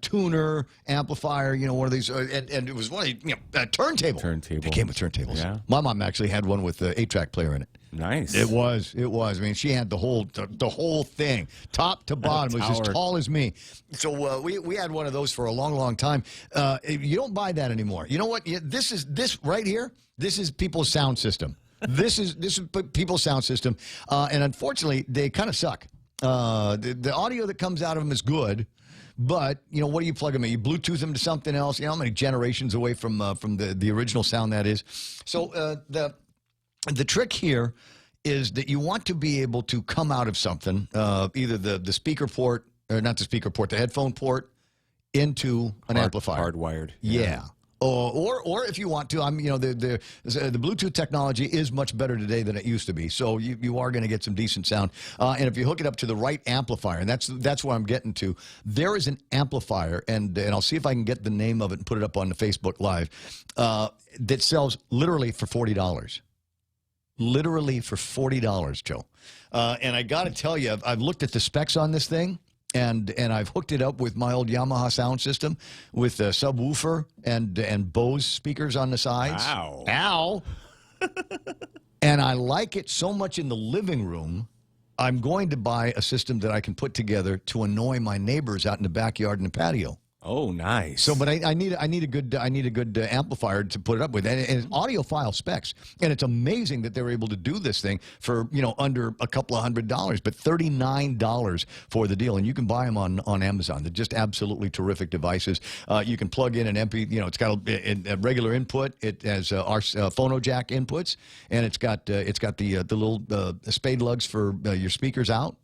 tuner, amplifier. You know, one of these, and it was one of the turntable. They came with turntables. Yeah. My mom actually had one with the 8-track player in it. Nice. It was. I mean, she had the whole thing, top to bottom. It was as tall as me. So we had one of those for a long, long time. You don't buy that anymore. You know what? This right here. This is people's sound system. This is people's sound system, and unfortunately, they kind of suck. The audio that comes out of them is good. But, you know, what do you plug them in? You Bluetooth them to something else. You know how many generations away from the original sound that is? So the trick here is that you want to be able to come out of something, either the speaker port, or not the speaker port, the headphone port, into an amplifier. Hardwired. Yeah. Or if you want to, the Bluetooth technology is much better today than it used to be. So you are going to get some decent sound. And if you hook it up to the right amplifier, and that's what I'm getting to, there is an amplifier, and I'll see if I can get the name of it and put it up on the Facebook Live, that sells literally for $40. Literally for $40, Joe. And I got to tell you, I've looked at the specs on this thing. And I've hooked it up with my old Yamaha sound system with a subwoofer and Bose speakers on the sides. Ow. And I like it so much in the living room, I'm going to buy a system that I can put together to annoy my neighbors out in the backyard and the patio. Oh, nice. So, but I need a good amplifier to put it up with, and it's audiophile specs, and it's amazing that they're able to do this thing for under a couple of $100, but $39 for the deal, and you can buy them on Amazon. They're just absolutely terrific devices. You can plug in an MP, it's got a regular input. It has our phono jack inputs, and it's got the little spade lugs for your speakers out.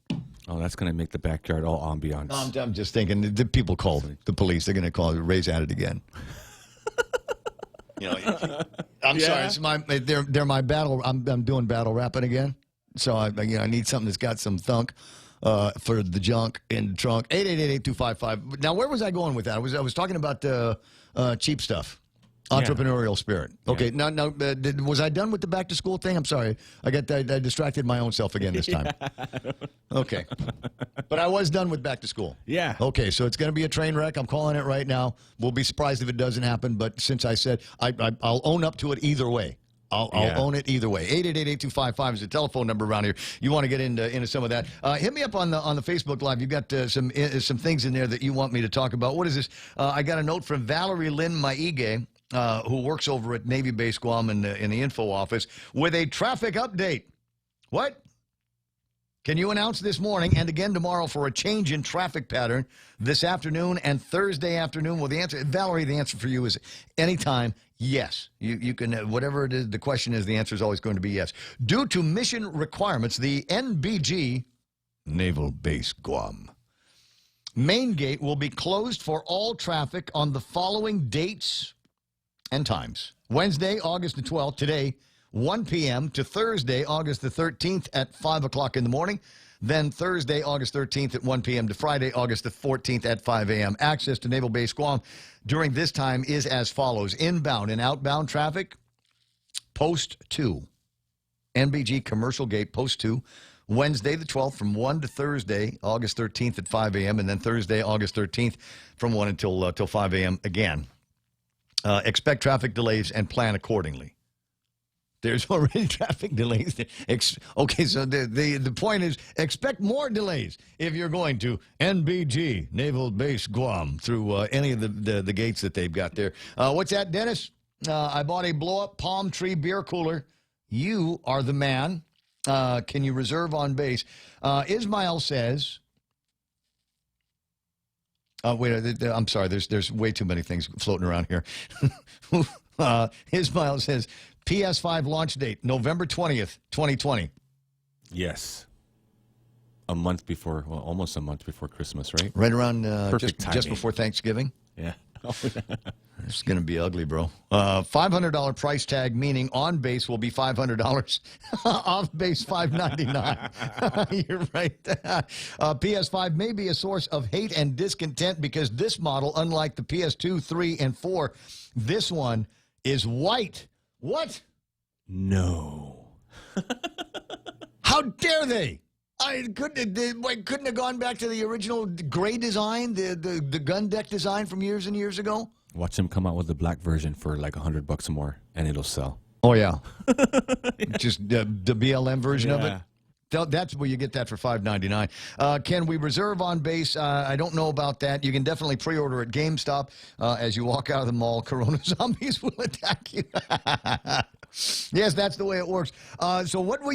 Oh, that's going to make the backyard all ambiance. I'm just thinking, the people called the police. They're going to call Ray's at it again. I'm sorry. It's they're my battle. I'm doing battle rapping again. So I need something that's got some thunk for the junk in the trunk. 888-8255. Now, where was I going with that? I was talking about cheap stuff. Entrepreneurial spirit. Okay, now, was I done with the back to school thing? I'm sorry, I distracted my own self again this time. Okay, but I was done with back to school. Yeah. Okay, so it's going to be a train wreck. I'm calling it right now. We'll be surprised if it doesn't happen. But since I said I'll own up to it either way. I'll own it either way. 888-8255 is the telephone number around here. You want to get into some of that? Hit me up on the Facebook Live. You've got some things in there that you want me to talk about. What is this? I got a note from Valerie Lynn Maige, who works over at Navy Base Guam in the info office, with a traffic update. What? Can you announce this morning and again tomorrow for a change in traffic pattern this afternoon and Thursday afternoon? Well, the answer, Valerie, the answer for you is anytime, yes. You can, whatever it is, the question is, the answer is always going to be yes. Due to mission requirements, the NBG, Naval Base Guam, main gate will be closed for all traffic on the following dates and times. Wednesday, August the 12th, today, 1 p.m. to Thursday, August the 13th at 5 o'clock in the morning. Then Thursday, August 13th at 1 p.m. to Friday, August the 14th at 5 a.m. Access to Naval Base Guam during this time is as follows. Inbound and outbound traffic, Post 2. NBG Commercial Gate, Post 2. Wednesday the 12th from 1 to Thursday, August 13th at 5 a.m. And then Thursday, August 13th from 1 until 5 a.m. again. Expect traffic delays and plan accordingly. There's already traffic delays. Okay, so the point is expect more delays if you're going to NBG, Naval Base Guam, through any of the gates that they've got there. What's that, Dennis? I bought a blow-up palm tree beer cooler. You are the man. Can you reserve on base? Ismail says... wait, I'm sorry. There's way too many things floating around here. Ismail says... PS5 launch date, November 20th, 2020. Yes. A month before, well, almost a month before Christmas, right? Right around Perfect timing. just before Thanksgiving. Yeah. It's going to be ugly, bro. $500 price tag, meaning on base will be $500. Off base, $599. You're right. PS5 may be a source of hate and discontent because this model, unlike the PS2, 3, and 4, this one is white. What? No. How dare they? Couldn't have gone back to the original gray design, the gun deck design from years and years ago? Watch them come out with the black version for like $100 more, and it'll sell. Oh, yeah. Just the BLM version of it? That's where you get that for $5.99. Can we reserve on base? I don't know about that. You can definitely pre-order at GameStop. As you walk out of the mall, Corona zombies will attack you. Yes, that's the way it works. So what will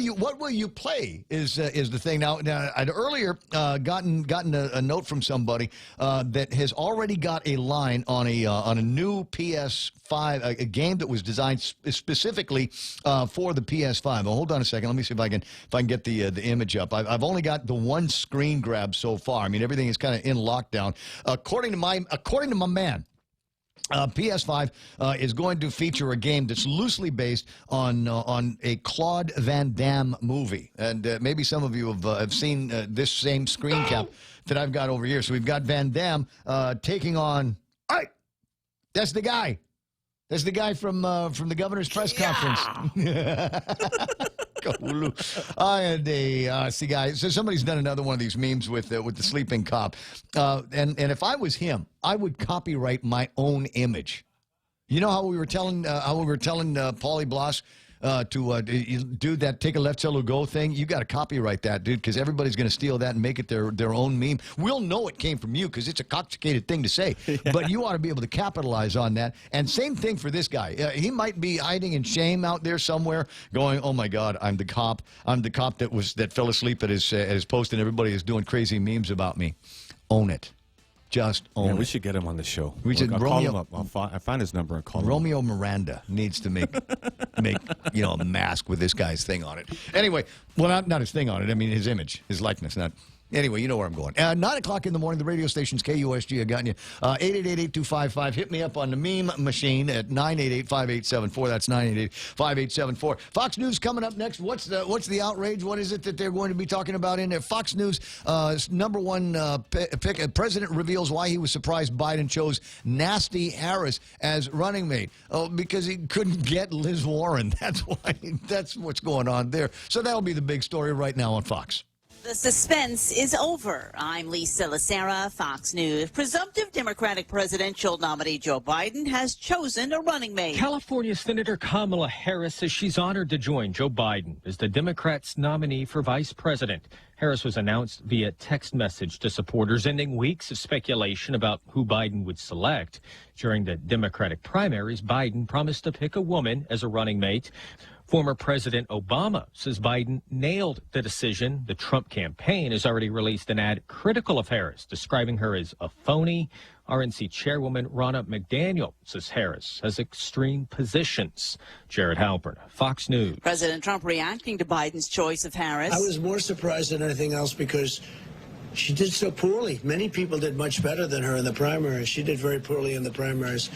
you play is the thing. Now I'd earlier gotten a note from somebody that has already got a line on a new PS5, a game that was designed specifically for the PS5. Well, hold on a second. Let me see if I can get the image up. I've only got the one screen grab so far. I mean, everything is kind of in lockdown. According to my man. PS5 is going to feature a game that's loosely based on a Claude Van Damme movie, and maybe some of you have seen this same screen cap that I've got over here. So we've got Van Damme taking on. All right, that's the guy. That's the guy from the governor's press conference. See, guys, so somebody's done another one of these memes with the sleeping cop, and if I was him, I would copyright my own image. You know how we were telling Paulie Bloss to do that take a left till go thing? You got to copyright that, dude, because everybody's going to steal that and make it their own meme. We'll know it came from you because it's a complicated thing to say, but you ought to be able to capitalize on that. And same thing for this guy. He might be hiding in shame out there somewhere, going, "Oh my God, I'm the cop. I'm the cop that fell asleep at his post, and everybody is doing crazy memes about me." Own it. Just own it. We should get him on the show. I'll call him up. I'll find his number and call him. Romeo Miranda needs to make a mask with this guy's thing on it. Anyway, well, not his thing on it. I mean, his image, his likeness, not. Anyway, you know where I'm going. 9 o'clock in the morning, the radio station's KUSG. I got you. 888-8255. Hit me up on the meme machine at 988-5874. That's 988-5874. Fox News coming up next. What's the outrage? What is it that they're going to be talking about in there? Fox News, number one pick. President reveals why he was surprised Biden chose Nasty Harris as running mate. Oh, because he couldn't get Liz Warren. That's why. That's what's going on there. So that'll be the big story right now on Fox. The suspense is over. I'm Lisa Lacera, Fox News. Presumptive Democratic presidential nominee Joe Biden has chosen a running mate. California Senator Kamala Harris says she's honored to join Joe Biden as the Democrats' nominee for vice president. Harris was announced via text message to supporters, ending weeks of speculation about who Biden would select. During the Democratic primaries, Biden promised to pick a woman as a running mate. Former President Obama says Biden nailed the decision. The Trump campaign has already released an ad critical of Harris, describing her as a phony. RNC Chairwoman Ronna McDaniel says Harris has extreme positions. Jared Halpern, Fox News. President Trump reacting to Biden's choice of Harris. I was more surprised than anything else because she did so poorly. Many people did much better than her in the primaries. She did very poorly in the primaries.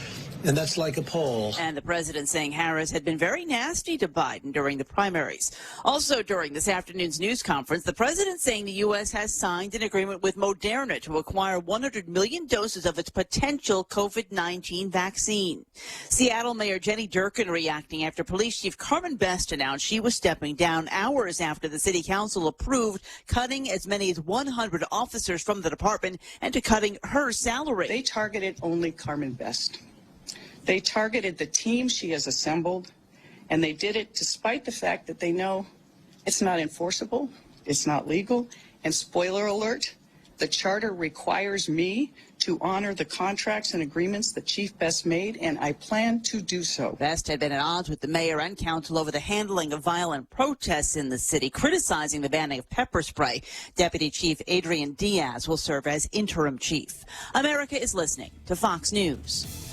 And that's like a poll. And the president saying Harris had been very nasty to Biden during the primaries. Also during this afternoon's news conference, the president saying the U.S. has signed an agreement with Moderna to acquire 100 million doses of its potential COVID-19 vaccine. Seattle Mayor Jenny Durkan reacting after Police Chief Carmen Best announced she was stepping down hours after the city council approved cutting as many as 100 officers from the department and to cutting her salary. They targeted only Carmen Best. They targeted the team she has assembled, and they did it despite the fact that they know it's not enforceable, it's not legal, and spoiler alert, the charter requires me to honor the contracts and agreements that Chief Best made, and I plan to do so. Best had been at odds with the mayor and council over the handling of violent protests in the city, criticizing the banning of pepper spray. Deputy Chief Adrian Diaz will serve as interim chief. America is listening to Fox News.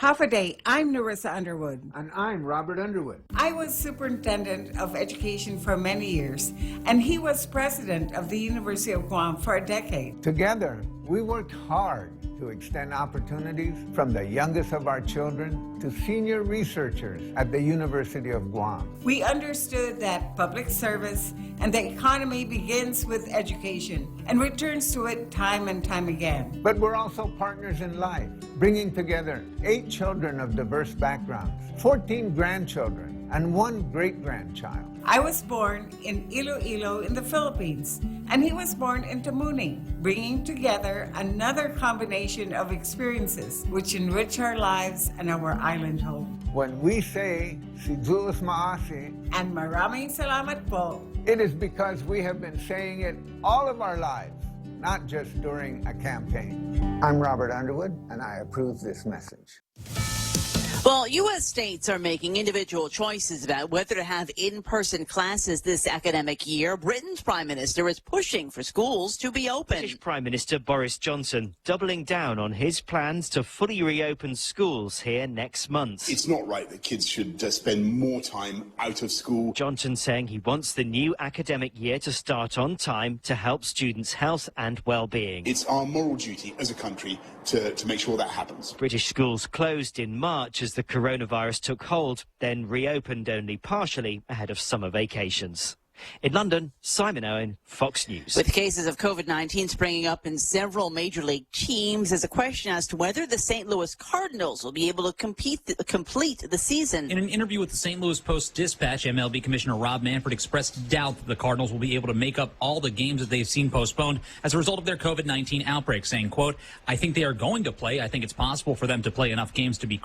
Half a day. I'm Narissa Underwood. And I'm Robert Underwood. I was superintendent of education for many years, and he was president of the University of Guam for a decade. Together, we worked hard to extend opportunities from the youngest of our children to senior researchers at the University of Guam. We understood that public service and the economy begins with education and returns to it time and time again. But we're also partners in life, bringing together 8 children of diverse backgrounds, 14 grandchildren, and 1 great-grandchild. I was born in Iloilo in the Philippines, and he was born in Tamuning, bringing together another combination of experiences which enrich our lives and our island home. When we say Si Diyos Maasi and Maraming Salamat po, it is because we have been saying it all of our lives, not just during a campaign. I'm Robert Underwood, and I approve this message. Well, U.S. states are making individual choices about whether to have in-person classes this academic year. Britain's Prime Minister is pushing for schools to be open. British Prime Minister Boris Johnson doubling down on his plans to fully reopen schools here next month. It's not right that kids should spend more time out of school. Johnson saying he wants the new academic year to start on time to help students' health and well-being. It's our moral duty as a country to make sure that happens. British schools closed in March as the coronavirus took hold, then reopened only partially ahead of summer vacations. In London, Simon Owen, Fox News. With cases of COVID-19 springing up in several major league teams, there's a question as to whether the St. Louis Cardinals will be able to complete the season. In an interview with the St. Louis Post-Dispatch, MLB Commissioner Rob Manfred expressed doubt that the Cardinals will be able to make up all the games that they've seen postponed as a result of their COVID-19 outbreak, saying, quote, I think they are going to play. I think it's possible for them to play enough games to be a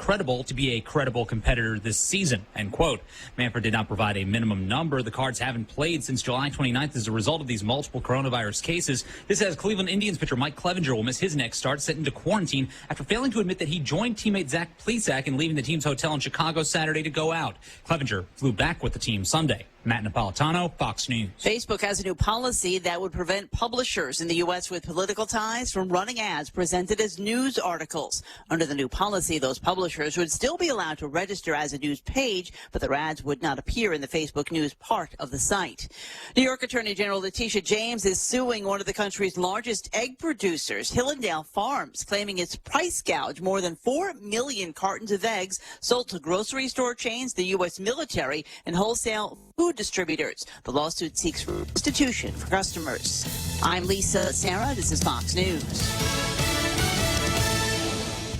credible competitor this season, end quote. Manfred did not provide a minimum number. The Cards haven't played since July 29th as a result of these multiple coronavirus cases. This as Cleveland Indians pitcher Mike Clevenger will miss his next start, sent into quarantine after failing to admit that he joined teammate Zach Plesac in leaving the team's hotel in Chicago Saturday to go out. Clevenger flew back with the team Sunday. Matt Napolitano, Fox News. Facebook has a new policy that would prevent publishers in the U.S. with political ties from running ads presented as news articles. Under the new policy, those publishers would still be allowed to register as a news page, but their ads would not appear in the Facebook News part of the site. New York Attorney General Letitia James is suing one of the country's largest egg producers, Hillendale Farms, claiming it's price gouged more than 4 million cartons of eggs sold to grocery store chains, the U.S. military, and wholesale food distributors. The lawsuit seeks restitution for customers. I'm Lisa Sarah. This is Fox News.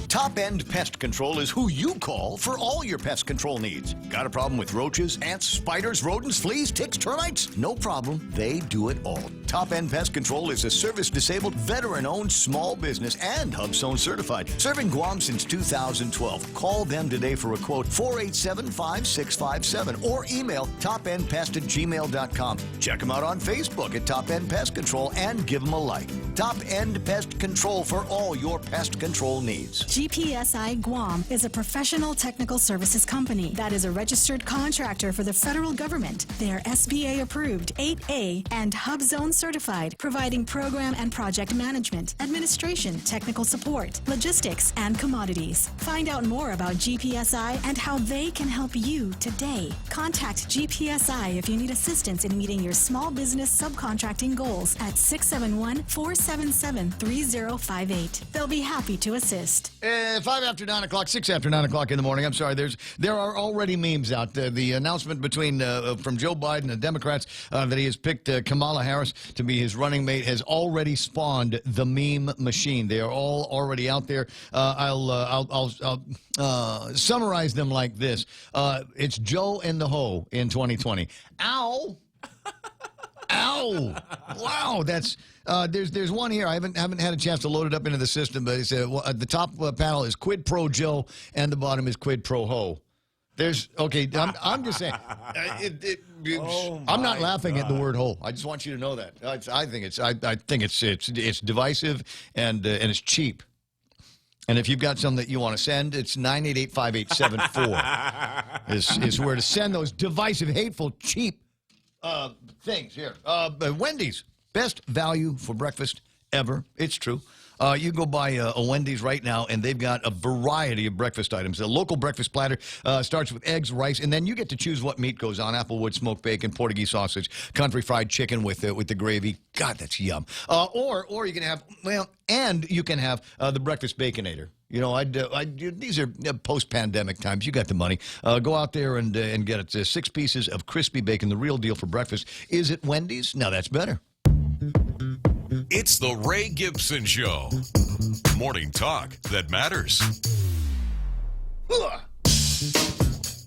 Top End Pest Control is who you call for all your pest control needs. Got a problem with roaches, ants, spiders, rodents, fleas, ticks, termites? No problem. They do it all. Top End Pest Control is a service-disabled, veteran-owned small business and HubZone certified, serving Guam since 2012. Call them today for a quote, 487-5657, or email topendpest@gmail.com. Check them out on Facebook at Top End Pest Control and give them a like. Top End Pest Control for all your pest control needs. GPSI Guam is a professional technical services company that is a registered contractor for the federal government. They are SBA approved, 8A, and HubZone certified, providing program and project management, administration, technical support, logistics, and commodities. Find out more about GPSI and how they can help you today. Contact GPSI if you need assistance in meeting your small business subcontracting goals at 671-477-3058. They'll be happy to assist. 5 after 9 o'clock, 6 after 9 o'clock in the morning. I'm sorry. There are already memes out. The announcement from Joe Biden, the Democrats, that he has picked Kamala Harris to be his running mate has already spawned the meme machine. They are all already out there. I'll summarize them like this. It's Joe and the Ho in 2020. Ow. Ow! Wow, that's there's one here. I haven't had a chance to load it up into the system, but it's the top panel is Quid Pro Joe, and the bottom is Quid Pro Ho. I'm just saying. I'm not laughing at the word "ho." I just want you to know that. I think it's divisive and it's cheap. And if you've got some that you want to send, it's 988-5874 is where to send those divisive, hateful, cheap things here. Wendy's, best value for breakfast ever. It's true. You go by a Wendy's right now, and they've got a variety of breakfast items. A local breakfast platter starts with eggs, rice, and then you get to choose what meat goes on: applewood, smoked bacon, Portuguese sausage, country fried chicken with the gravy. God, that's yum. Or you can have and you can have the breakfast baconator. You know, these are post-pandemic times. You got the money. Go out there and get it. 6 pieces of crispy bacon, the real deal for breakfast. Is it Wendy's? Now that's better. It's the Ray Gibson Show. Morning talk that matters.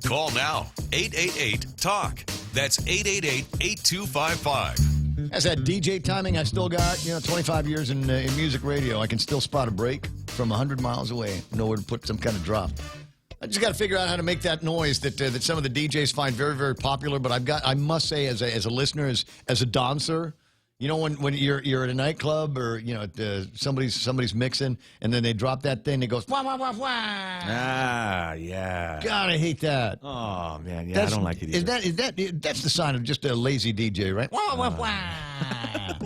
Call now. 888-TALK. That's 888-8255. As that DJ timing I still got, 25 years in music radio, I can still spot a break from 100 miles away. Know where to put some kind of drop. I just got to figure out how to make that noise that some of the DJs find very, very popular. But I must say, as a listener, as a dancer, when you're at a nightclub or somebody's mixing and then they drop that thing that goes wah wah wah wah. Ah, yeah. God, I hate that. Oh man, yeah, I don't like it either. That's the sign of just a lazy DJ, right? Wah wah wah.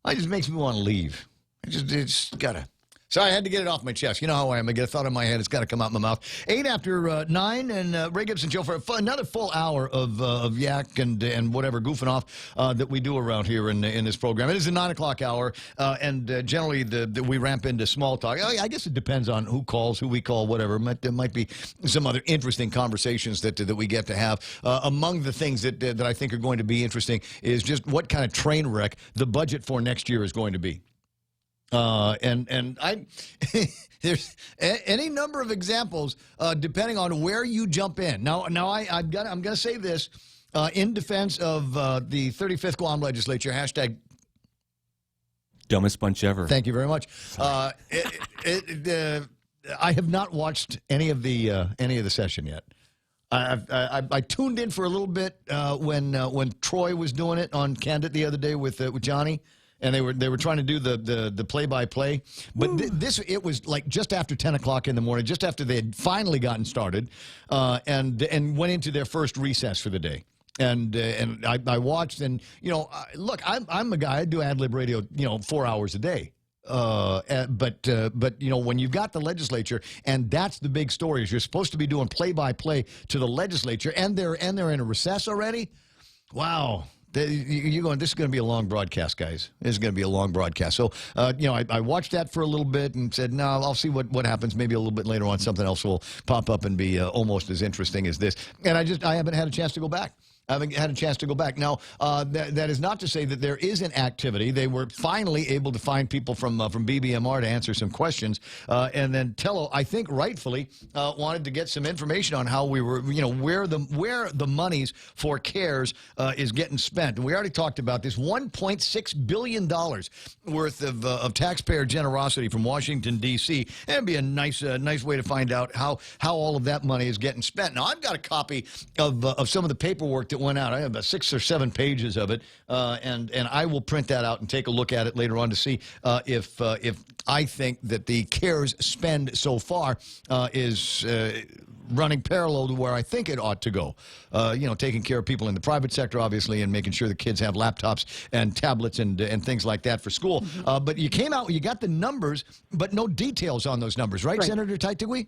It just makes me want to leave. It's gotta. So I had to get it off my chest. You know how I am. I get a thought in my head. It's got to come out my mouth. 8 after 9, and Ray Gibson Show for another full hour of yak and whatever goofing off that we do around here in this program. It is the 9 o'clock hour, and generally we ramp into small talk. I guess it depends on who calls, who we call, whatever. There might be some other interesting conversations that we get to have. Among the things that I think are going to be interesting is just what kind of train wreck the budget for next year is going to be. And I there's any number of examples depending on where you jump in. Now I'm gonna say this in defense of the 35th Guam legislature hashtag dumbest bunch ever. Thank you very much. I have not watched any of the session yet. I tuned in for a little bit when Troy was doing it on Candid the other day with Johnny. And they were trying to do the play-by-play. But it was like just after 10 o'clock in the morning, just after they had finally gotten started and went into their first recess for the day. And I watched, and, look, I'm a guy, I do ad-lib radio, 4 hours a day. But when you've got the legislature, and that's the big story, is you're supposed to be doing play-by-play to the legislature, and they're in a recess already? Wow. You're going, this is going to be a long broadcast, guys. This is going to be a long broadcast. So, I watched that for a little bit and said, no, I'll see what happens. Maybe a little bit later on, something else will pop up and be almost as interesting as this. And I haven't had a chance to go back. I haven't had a chance to go back. Now, that is not to say that there isn't activity. They were finally able to find people from BBMR to answer some questions. And then Tello, I think rightfully, wanted to get some information on how we were, where the monies for CARES is getting spent. And we already talked about this, $1.6 billion worth of taxpayer generosity from Washington, D.C. And it'd be a nice way to find out how all of that money is getting spent. Now, I've got a copy of some of the paperwork that went out. I have about 6 or 7 pages of it, and I will print that out and take a look at it later on to see if I think that the CARES spend so far is running parallel to where I think it ought to go. Taking care of people in the private sector, obviously, and making sure the kids have laptops and tablets and things like that for school. But you came out, you got the numbers, but no details on those numbers, right. Senator Taitigui?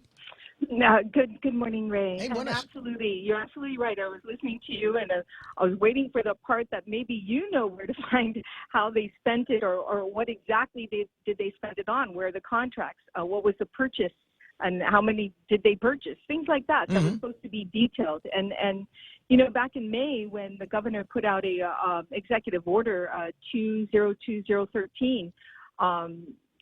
No, good morning, Ray. Hey, and absolutely, you're absolutely right. I was listening to you, and I was waiting for the part that maybe you know where to find how they spent it, or what exactly did they spend it on, where the contracts, what was the purchase, and how many did they purchase, things like that. That was supposed to be detailed. And back in May when the governor put out a executive order 202013,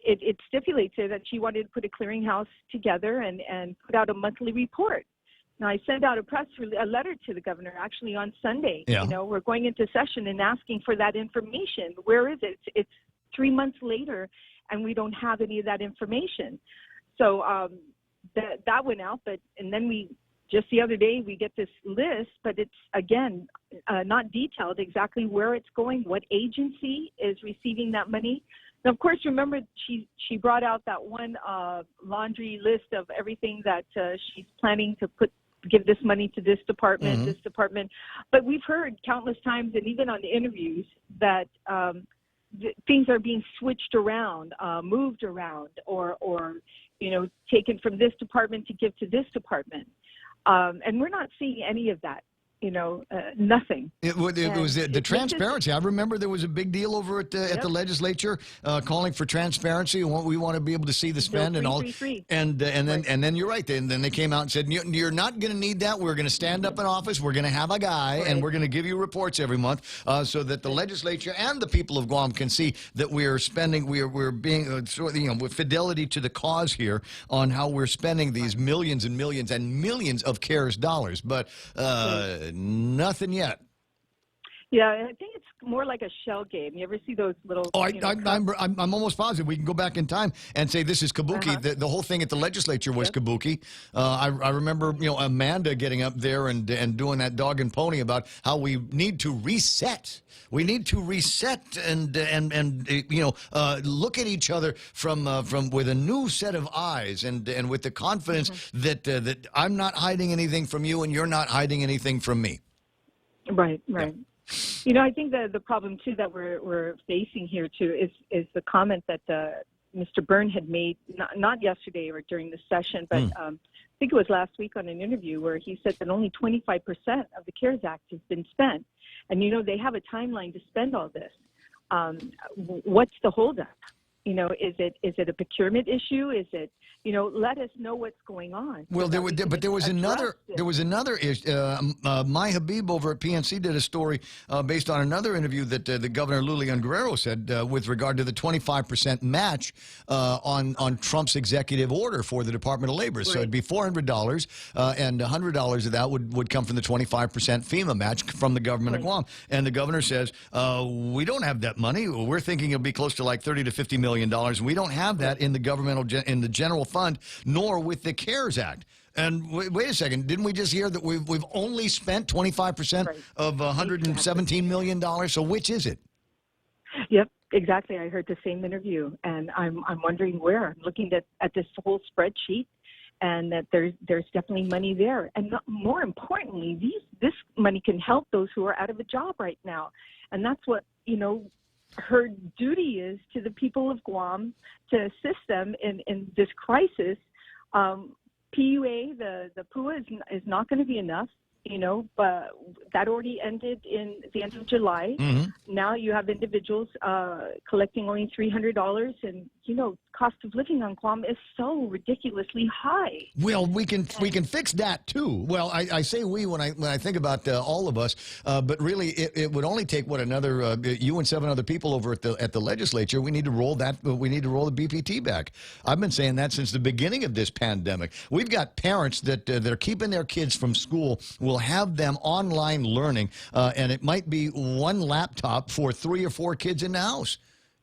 it stipulates that she wanted to put a clearinghouse together and put out a monthly report. Now, I sent out a letter to the governor actually on Sunday. Yeah. We're going into session and asking for that information. Where is it? It's 3 months later, and we don't have any of that information. So that went out, and then just the other day, we get this list, but it's, again, not detailed exactly where it's going, what agency is receiving that money. Now, of course, remember, she brought out that one laundry list of everything that she's planning to give this money to this department, this department. But we've heard countless times, and even on the interviews, that things are being switched around, moved around, or taken from this department to give to this department. And we're not seeing any of that. Nothing. It was the transparency. I remember there was a big deal over at the legislature calling for transparency, and we want to be able to see the spend and all. And then you're right. Then they came out and said you're not going to need that. We're going to stand up in office. We're going to have a guy, and we're going to give you reports every month, so that the legislature and the people of Guam can see that we are spending. We're being with fidelity to the cause here on how we're spending these millions and millions and millions of CARES dollars, but. Nothing yet. Yeah, I think it's more like a shell game. You ever see those little? Oh, I'm almost positive we can go back in time and say this is kabuki. The whole thing at the legislature was kabuki. I remember Amanda getting up there and doing that dog and pony about how we need to reset. We need to reset and look at each other from with a new set of eyes and with the confidence that I'm not hiding anything from you and you're not hiding anything from me. Right. I think the problem too that we're facing here too is the comment that Mr. Byrne had made not yesterday or during the session, but I think it was last week on an interview where he said that only 25% of the CARES Act has been spent, and they have a timeline to spend all this. What's the holdup? Is it a procurement issue? Is it let us know what's going on. Well, there was another issue. My Habib over at PNC did a story based on another interview that the Governor Lulian Guerrero said with regard to the 25% match on Trump's executive order for the Department of Labor. Right. So it'd be $400, and $100 of that would come from the 25% FEMA match from the government of Guam. And the governor says, we don't have that money. We're thinking it'll be close to like $30 to $50 million. We don't have that in the general fund, nor with the CARES Act. And wait a second, didn't we just hear that we've only spent 25% of $117 million? So which is it? Yep, exactly. I heard the same interview, and I'm wondering where. I'm looking at this whole spreadsheet, and that there's definitely money there. And more importantly, this money can help those who are out of a job right now, and that's what her duty is to the people of Guam to assist them in this crisis. PUA, the PUA is not going to be enough, but that already ended in the end of July. Now you have individuals collecting only $300, and cost of living on Guam is so ridiculously high. Well, we can fix that too. Well, I say we when I think about all of us, but really it would only take another you and 7 other people over at the legislature. We need to roll that. We need to roll the BPT back. I've been saying that since the beginning of this pandemic. We've got parents that are keeping their kids from school. We'll have them online learning, and it might be one laptop for 3 or 4 kids in the house.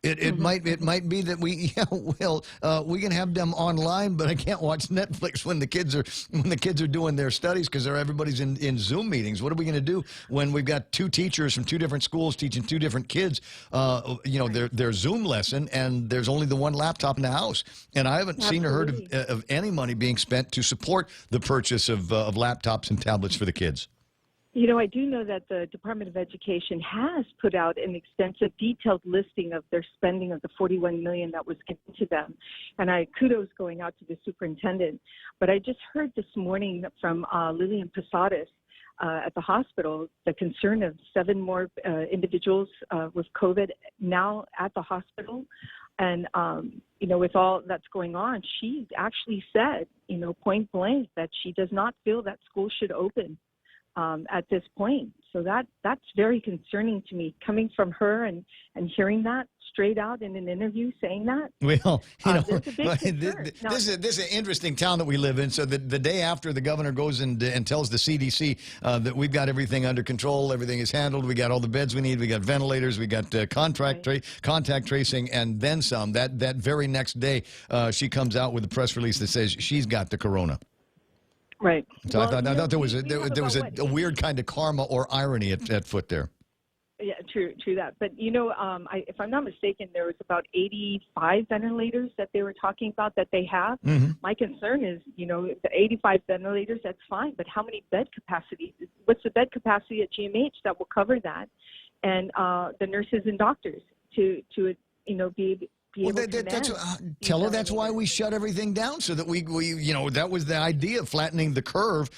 It might be that we can have them online, but I can't watch Netflix when the kids are doing their studies because everybody's in Zoom meetings. What are we going to do when we've got 2 teachers from 2 different schools teaching 2 different kids? Their Zoom lesson, and there's only the one laptop in the house. And I haven't seen or heard of any money being spent to support the purchase of laptops and tablets for the kids. I do know that the Department of Education has put out an extensive, detailed listing of their spending of the $41 million that was given to them, and kudos going out to the superintendent. But I just heard this morning from Lillian Posadas at the hospital the concern of 7 more individuals with COVID now at the hospital. And, with all that's going on, she actually said, point blank, that she does not feel that schools should open at this point. So that's very concerning to me, coming from her and hearing that straight out in an interview saying that. Well, this is an interesting town that we live in. So the day after the governor goes and tells the CDC that we've got everything under control, everything is handled, we got all the beds we need, we got ventilators, we got contact tracing, and then some. That very next day, she comes out with a press release that says she's got the corona. Right. So I thought there was a weird kind of karma or irony at foot there. Yeah, true that. But if I'm not mistaken, there was about 85 ventilators that they were talking about that they have. My concern is, the 85 ventilators, that's fine, but how many bed capacity? What's the bed capacity at GMH that will cover that? And the nurses and doctors to be Well, able to that's, manage. tell her that's why we shut everything down, so that we that was the idea of flattening the curve,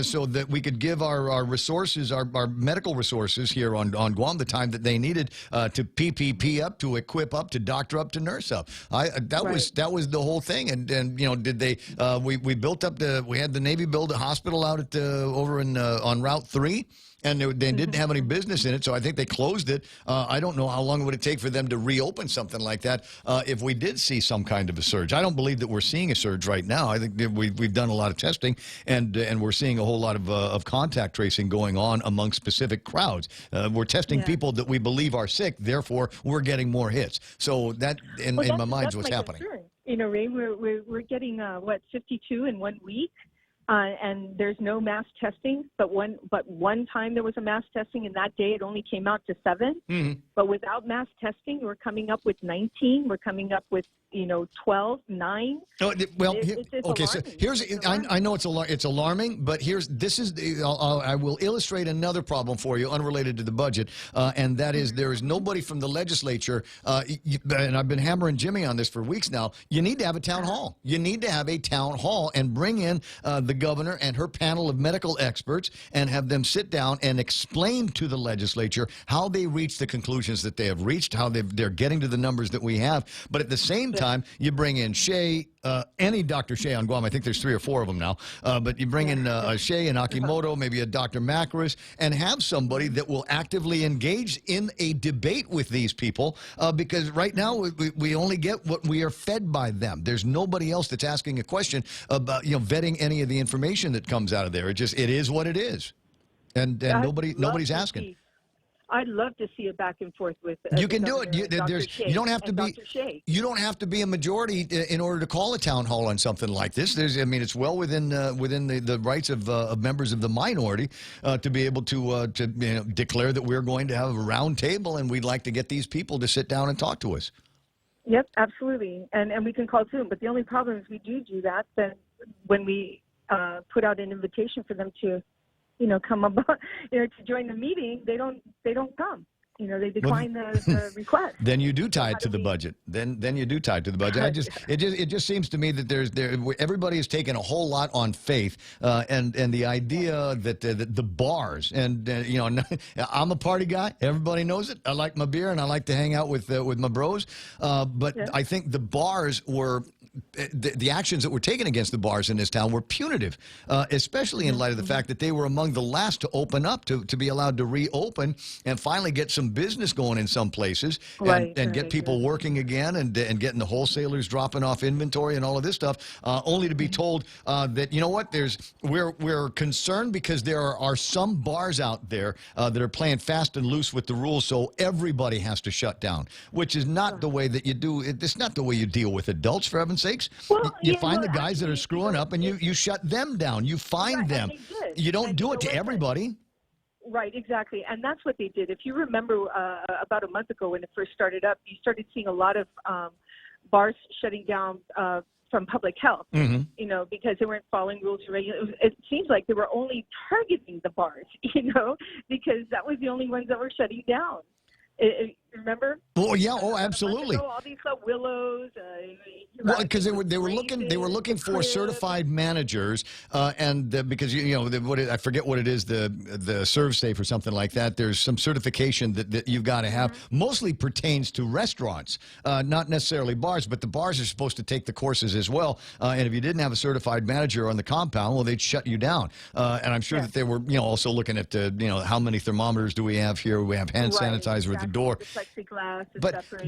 so that we could give our resources, our medical resources here on Guam the time that they needed to PPP up, to equip up, to doctor up, to nurse up. That was the whole thing. And did they? We built up we had the Navy build a hospital out at over in on Route 3. And they didn't have any business in it, so I think they closed it. I don't know how long would it take for them to reopen something like that if we did see some kind of a surge. I don't believe that we're seeing a surge right now. I think that we've done a lot of testing, and we're seeing a whole lot of contact tracing going on among specific crowds. We're testing people that we believe are sick, therefore we're getting more hits. So that, in my mind, is what's happening. Concern. Ray, we're getting 52 in 1 week. And there's no mass testing, but one time there was a mass testing, and that day it only came out to 7. Mm-hmm. But without mass testing, we're coming up with 19. We're coming up with 12, 9. Oh, well, it's okay. So here's I know it's alarming, but I will illustrate another problem for you, unrelated to the budget, and that is there is nobody from the legislature, and I've been hammering Jimmy on this for weeks now. You need to have a town hall. You need to have a town hall and bring in the governor and her panel of medical experts and have them sit down and explain to the legislature how they reached the conclusions that they have reached, how they're getting to the numbers that we have. But at the same time, you bring in Shea, any Dr. Shea on Guam. I think there's 3 or 4 of them now. But you bring in Shea and Akimoto, maybe a Dr. Macris, and have somebody that will actively engage in a debate with these people, because right now we only get what we are fed by them. There's nobody else that's asking a question about vetting any of the information that comes out of there. It is what it is, and nobody's asking. I'd love to see a back and forth with. You can do it. You don't have to be. You don't have to be a majority in order to call a town hall on something like this. It's well within the rights of members of the minority to be able to declare that we're going to have a round table, and we'd like to get these people to sit down and talk to us. Yep, absolutely, and we can call Zoom. But the only problem is we do that. Then when we put out an invitation for them to come about, to join the meeting, they don't come. They decline the request. Then you do tie it to the budget. Then you do tie it to the budget. It just seems to me that everybody is taking a whole lot on faith, and the idea that the bars, and I'm a party guy. Everybody knows it. I like my beer and I like to hang out with my bros. But I think the bars were. The actions that were taken against the bars in this town were punitive, especially in light of the fact that they were among the last to open up, to be allowed to reopen and finally get some business going in some places, and get people working again, and getting the wholesalers dropping off inventory and all of this stuff, only to be told that, you know what, we're concerned because there are some bars out there that are playing fast and loose with the rules, so everybody has to shut down, which is not the way that you do it. It's not the way you deal with adults, for heaven's sakes. Well, you find the guys that are screwing up, and you shut them down. You find them. You don't do it to everybody. Right, exactly. And that's what they did. If you remember about a month ago when it first started up, you started seeing a lot of bars shutting down from public health, because they weren't following rules and regulations. It seems like they were only targeting the bars, because that was the only ones that were shutting down. Remember? Oh yeah. Oh, absolutely. All these Willows. Well, because they were looking for certified managers, and because I forget what it is, the ServSafe or something like that. There's some certification that you've got to have. Mostly pertains to restaurants, not necessarily bars, but the bars are supposed to take the courses as well. And if you didn't have a certified manager on the compound, well, they'd shut you down. And I'm sure that they were, also looking at how many thermometers do we have here? We have hand sanitizer at the door. The plexiglass.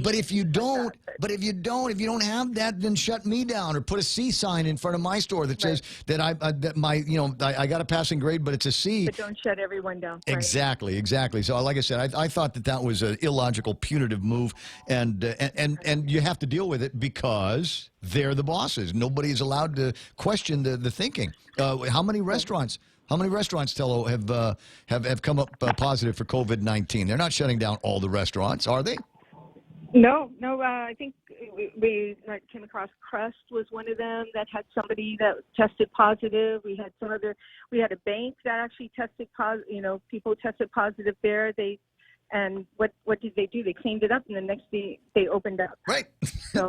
But if you don't have that, then shut me down, or put a C sign in front of my store that says that I got a passing grade, but it's a C. But don't shut everyone down. Exactly. So like I said, I thought that was an illogical, punitive move, and you have to deal with it because they're the bosses. Nobody is allowed to question the thinking. How many restaurants? Tello, have come up positive for COVID-19? They're not shutting down all the restaurants, are they? No. I think we came across Crust was one of them that had somebody that tested positive. We had a bank that actually tested positive. People tested positive there. They And what did they do? They cleaned it up, and the next day they opened up. Right.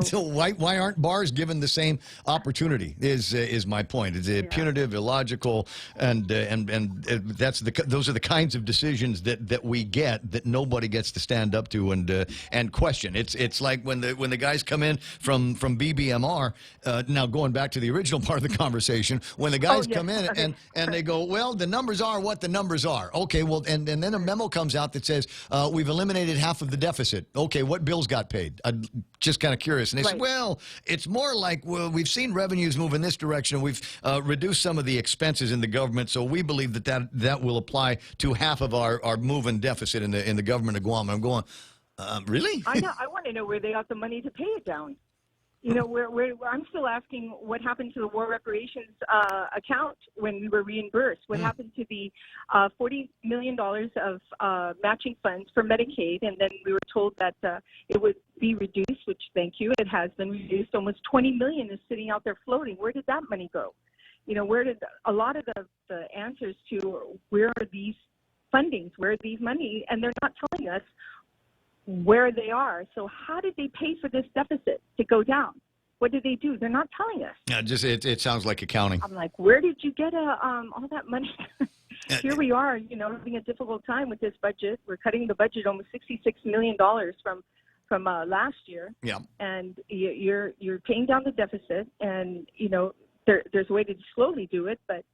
So why aren't bars given the same opportunity? Is my point? It's punitive, illogical, and those are the kinds of decisions that we get that nobody gets to stand up to and question. It's like when the guys come in from BBMR. Now going back to the original part of the conversation, when the guys come in and they go, well, the numbers are what the numbers are. Okay, well, and then a memo comes out that says we've eliminated half of the deficit. Okay, what bills got paid? I'm just kind of curious. And they said, well, it's more like, well, we've seen revenues move in this direction. We've reduced some of the expenses in the government, so we believe that will apply to half of our move in deficit in the government of Guam. And I'm going, really? I know. I want to know where they got the money to pay it down. You know, where I'm still asking what happened to the war reparations account when we were reimbursed. What happened to the $40 million of matching funds for Medicaid? And then we were told that it would be reduced, which, thank you, it has been reduced. Almost $20 million is sitting out there floating. Where did that money go? You know, where did a lot of the answers to where are these fundings, where are these money? And they're not telling us where they are. So how did they pay for this deficit to go down? What did they do? They're not telling us. Yeah, it sounds like accounting. I'm like, where did you get all that money? Here we are, you know, having a difficult time with this budget. We're cutting the budget almost $66 million from last year. Yeah. And you're paying down the deficit, and you know there's a way to slowly do it, but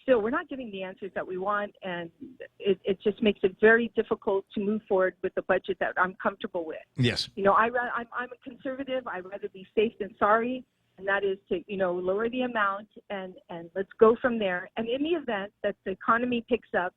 still, we're not getting the answers that we want, and it just makes it very difficult to move forward with the budget that I'm comfortable with. Yes. You know, I'm a conservative. I'd rather be safe than sorry, and that is to, you know, lower the amount and let's go from there. And in the event that the economy picks up,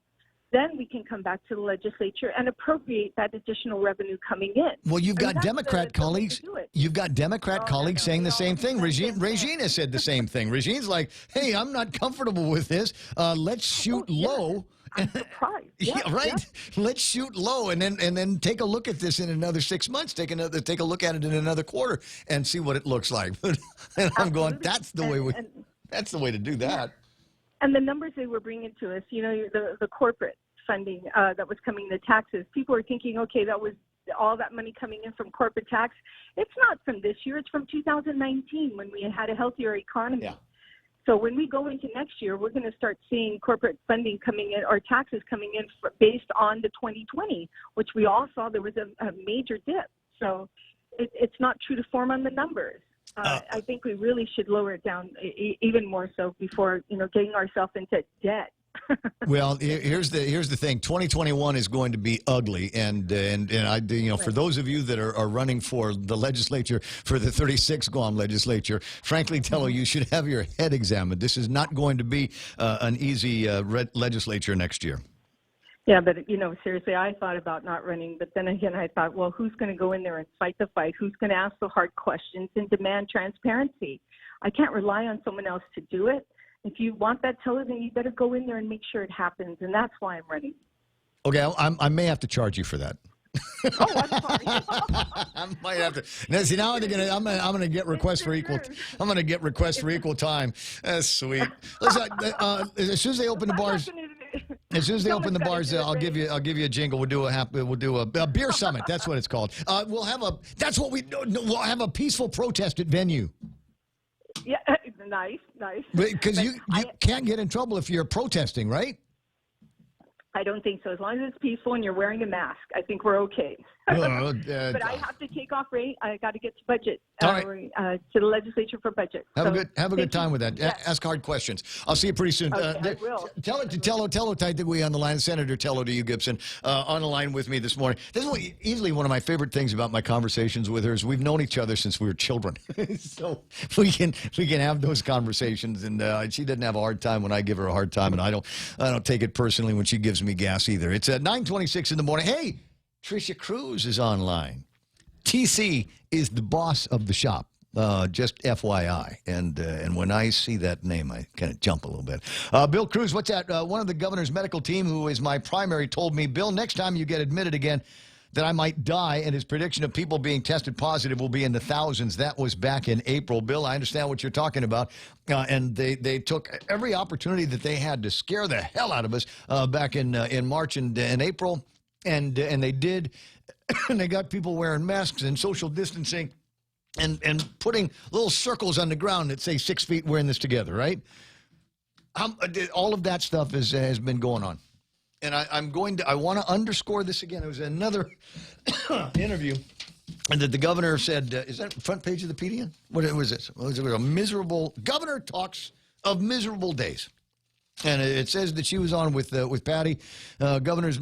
then we can come back to the legislature and appropriate that additional revenue coming in. Well, you've got Democrat colleagues. You've got Democrat colleagues saying the same thing. Regina said the same thing. Regine's like, "Hey, I'm not comfortable with this. Let's shoot low." I'm surprised. Yeah, right. Yeah. Let's shoot low, and then take a look at this in another 6 months. Take a look at it in another quarter, and see what it looks like. And I'm going, that's the way that's the way to do that. Yeah. And the numbers they were bringing to us, you know, the corporate funding that was coming, the taxes, people were thinking, okay, that was all that money coming in from corporate tax. It's not from this year. It's from 2019 when we had a healthier economy. Yeah. So when we go into next year, we're going to start seeing corporate funding coming in or taxes coming in based on the 2020, which we all saw there was a major dip. So it's not true to form on the numbers. I think we really should lower it down even more so before, you know, getting ourselves into debt. Well, here's the thing. 2021 is going to be ugly, and I, you know, for those of you that are running for the legislature, for the 36th Guam legislature, frankly, Tello, you should have your head examined. This is not going to be an easy legislature next year. Yeah, but, you know, seriously, I thought about not running, but then again, I thought, well, who's going to go in there and fight the fight? Who's going to ask the hard questions and demand transparency? I can't rely on someone else to do it. If you want that television, you better go in there and make sure it happens, and that's why I'm running. Okay, I may have to charge you for that. Oh, I'm sorry. I might have to. Now, see, now I'm gonna get requests for equal. I'm gonna get requests for equal time. That's sweet. Listen, as soon as they open the bars. As soon as they open the bars, I'll give you a jingle. We'll do a beer summit. That's what it's called. We'll have a peaceful protest at venue. Yeah, nice. Because you can't get in trouble if you're protesting, right? I don't think so. As long as it's peaceful and you're wearing a mask, I think we're okay. But I have to take off, Ray. I got to get to budget, to the legislature for budget. Have a good time with that. Yes. Ask hard questions. I'll see you pretty soon. Okay, I will. Tell it to Tello Taitigui on the line. Senator Tello to you, Gibson, on the line with me this morning. This is easily one of my favorite things about my conversations with her is we've known each other since we were children. So we can have those conversations, and she doesn't have a hard time when I give her a hard time, and I don't take it personally when she gives me gas either. It's at 9:26 in the morning. Hey, Tricia Cruz is online. TC is the boss of the shop. Just FYI. And when I see that name, I kind of jump a little bit. Bill Cruz, what's that? One of the governor's medical team, who is my primary, told me, Bill, next time you get admitted again, that I might die, and his prediction of people being tested positive will be in the thousands. That was back in April. Bill, I understand what you're talking about. And they took every opportunity that they had to scare the hell out of us back in March and April. and they did, and they got people wearing masks and social distancing, and putting little circles on the ground that say 6 feet. We're in this together, right? All of that stuff has been going on, and I want to underscore this again. It was another interview. And that the governor said, is that front page of the PDN? What was this? It was a miserable, governor talks of miserable days. And it says that she was on with Patty. Governor's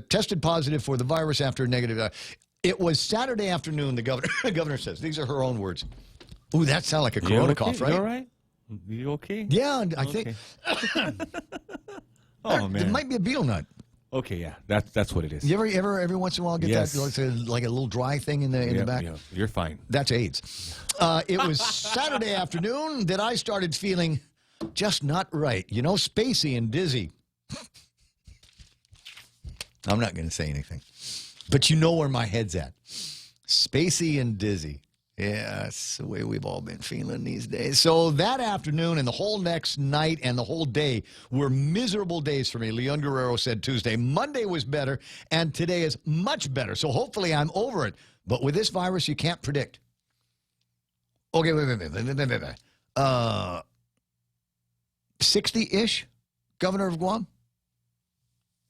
tested positive for the virus after a negative. It was Saturday afternoon, the governor says. These are her own words. Ooh, that sounds like a corona cough, right? You all right? You okay? Yeah, I think. Oh, man. It might be a beetle nut. Okay, yeah, that's what it is. You ever every once in a while get Yes. that like a little dry thing in the back? Yeah, you're fine. That's AIDS. It was Saturday afternoon that I started feeling just not right. You know, spacey and dizzy. I'm not going to say anything, but you know where my head's at. Spacey and dizzy. Yeah, that's the way we've all been feeling these days. So that afternoon and the whole next night and the whole day were miserable days for me. Leon Guerrero said Tuesday. Monday was better, and today is much better. So hopefully I'm over it. But with this virus, you can't predict. Okay, wait. 60-ish, governor of Guam.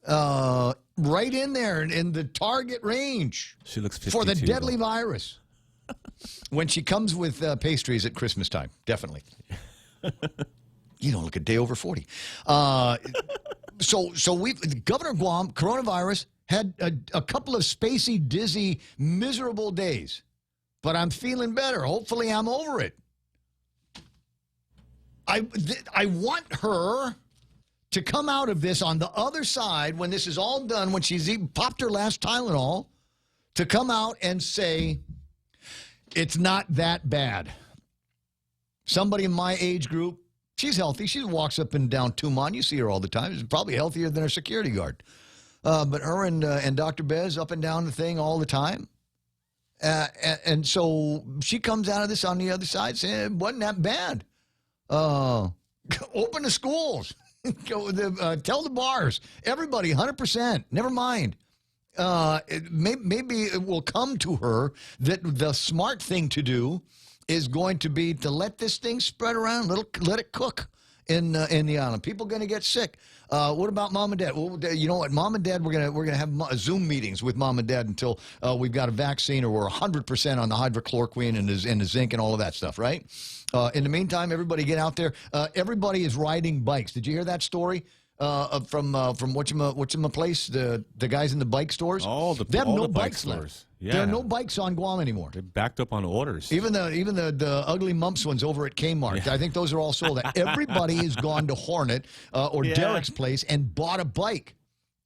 Right in there in the target range. She looks 52, for the deadly though. virus. When she comes with pastries at Christmas time, definitely. You don't look a day over 40. So Governor Guam, coronavirus, had a couple of spacey, dizzy, miserable days. But I'm feeling better. Hopefully I'm over it. I want her to come out of this on the other side when this is all done, when she's popped her last Tylenol, to come out and say, it's not that bad. Somebody in my age group, she's healthy. She walks up and down Tumon. You see her all the time. She's probably healthier than her security guard. But her and Dr. Bez up and down the thing all the time. And so she comes out of this on the other side saying it wasn't that bad. Open the schools. Tell the bars. Everybody, 100%. Never mind. Maybe it will come to her that the smart thing to do is going to be to let this thing spread around, let it cook in the island. People are going to get sick. What about mom and dad? Well, you know what, mom and dad, we're gonna have Zoom meetings with mom and dad until we've got a vaccine or we're 100% on the hydrochloroquine and the zinc and all of that stuff, right? In the meantime, everybody get out there. Everybody is riding bikes. Did you hear that story? From whatchama place, the guys in the bike stores. They have no bikes left. Yeah. There are no bikes on Guam anymore. They're backed up on orders. Even the ugly mumps ones over at Kmart. Yeah. I think those are all sold out. Everybody has gone to Hornet or Derek's place and bought a bike